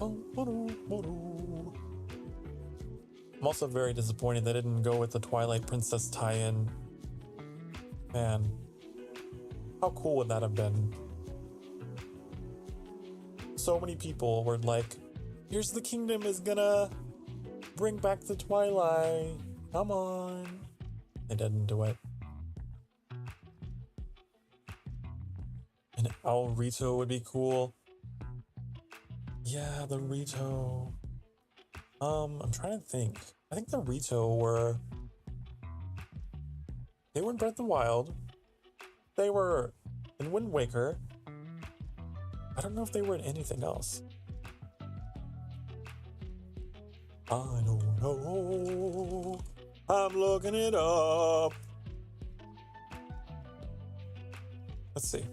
I'm also very disappointed they didn't go with the Twilight Princess tie-in. Man, how cool would that have been? So many people were like, Here's the Kingdom is gonna bring back the Twilight. Come on. They didn't do it. An Owl Rito would be cool. Yeah, the Rito. I'm trying to think. I think the Rito they were in Breath of the Wild. They were in Wind Waker. I don't know if they were in anything else. I don't know. I'm looking it up. Let's see.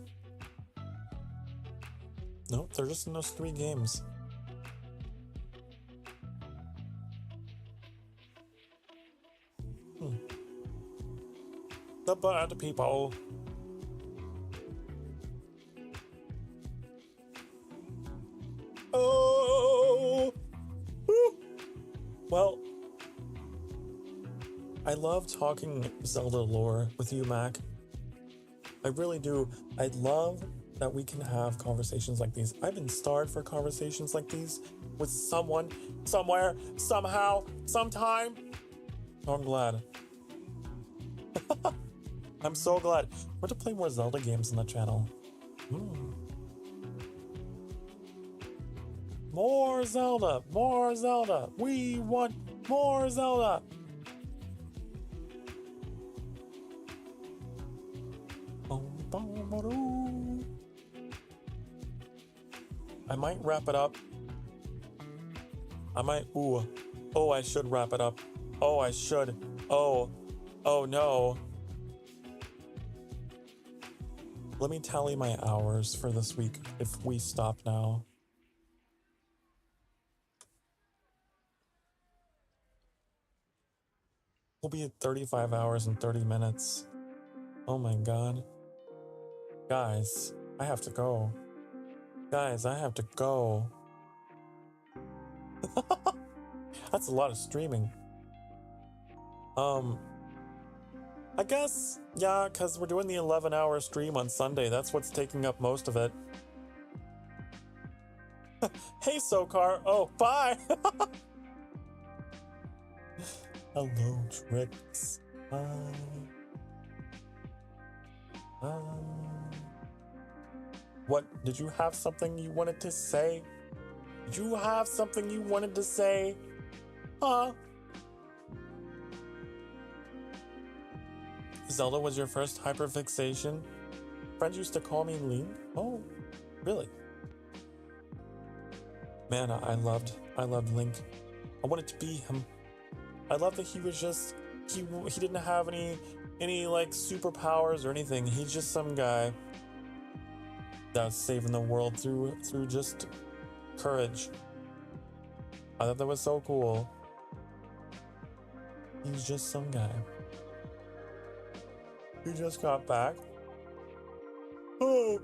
Nope, they're just in those 3 games. The bad people. Oh! Woo. Well, I love talking Zelda lore with you, Mac. I really do. I love that we can have conversations like these. I've been starved for conversations like these with someone, somewhere, somehow, sometime. Oh, I'm glad. I'm so glad. We're to play more Zelda games on the channel. More Zelda! More Zelda! We want more Zelda! I might wrap it up. Oh, I should wrap it up. Oh, I should. Oh no. Let me tally my hours for this week if we stop now. We'll be at 35 hours and 30 minutes. Oh my god. Guys, I have to go. Guys, I have to go. That's a lot of streaming. I guess, yeah, because we're doing the 11-hour stream on Sunday. That's what's taking up most of it. Hey, Sokar. Oh, bye. Hello, Tricks. What? Did you have something you wanted to say? Did you have something you wanted to say? Huh? Zelda was your first hyperfixation? Friends used to call me Link? Oh, really? Man, I loved Link. I wanted to be him. I love that he was just he didn't have any like superpowers or anything. He's just some guy that was saving the world through just courage. I thought that was so cool. He's just some guy. He just got back. Oh.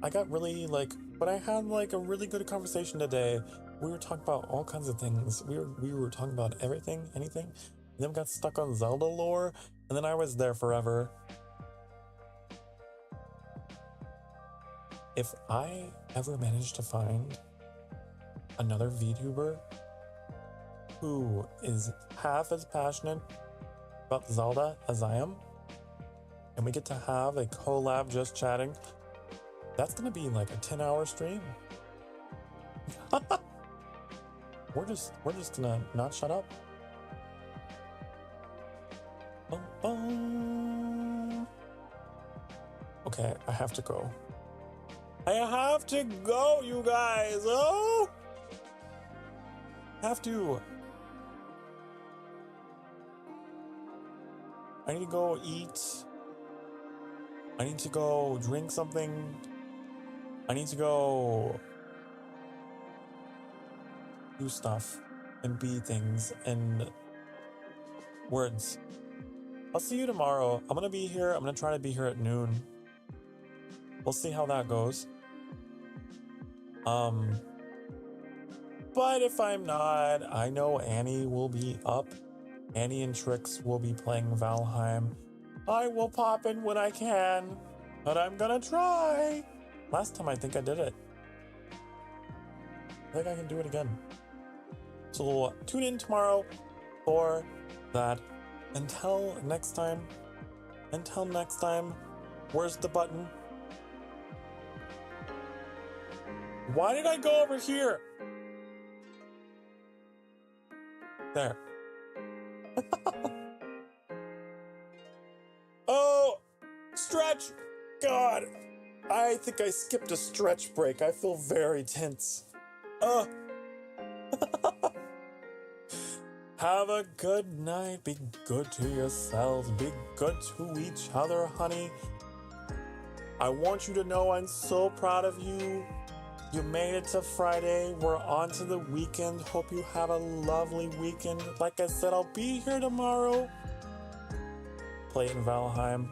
I got really but I had a really good conversation today. We were talking about all kinds of things. We were talking about everything, anything. And then we got stuck on Zelda lore, and then I was there forever. If I ever manage to find another VTuber who is half as passionate about Zelda as I am, and we get to have a collab just chatting, that's gonna be like a 10-hour stream. We're just gonna not shut up. Okay, I have to go. I have to go, you guys. Oh, have to. I need to go eat. I need to go drink something. I need to go do stuff and be things and words. I'll see you tomorrow. I'm gonna be here. I'm gonna try to be here at noon. We'll see how that goes. But if I'm not, I know Annie will be up. Annie and Trix will be playing Valheim. I will pop in when I can, but I'm gonna try. Last time I think I did it. I think I can do it again. So tune in tomorrow for that. Until next time, where's the button? Why did I go over here? There. Oh, stretch. God, I think I skipped a stretch break. I feel very tense. Have a good night. Be good to yourselves. Be good to each other, honey. I want you to know I'm so proud of you. You made it to Friday. We're on to the weekend. Hope you have a lovely weekend. Like I said, I'll be here tomorrow. Playing Valheim.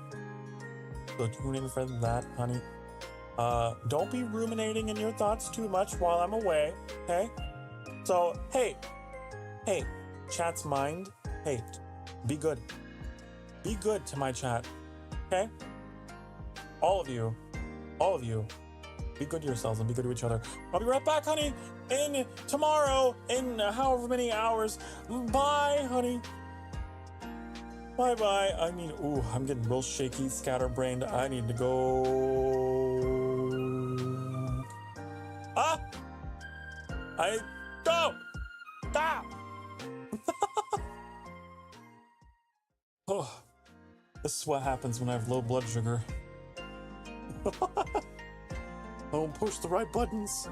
So tune in for that, honey. Don't be ruminating in your thoughts too much while I'm away, okay? So, hey, chat's mind. Hey, be good. Be good to my chat, okay? All of you, be good to yourselves and be good to each other. I'll be right back, honey, in tomorrow, in however many hours. Bye, honey. Bye-bye. I mean, ooh, I'm getting real shaky, scatterbrained. I need to go. I go. Stop. Oh, this is what happens when I have low blood sugar. I don't push the right buttons.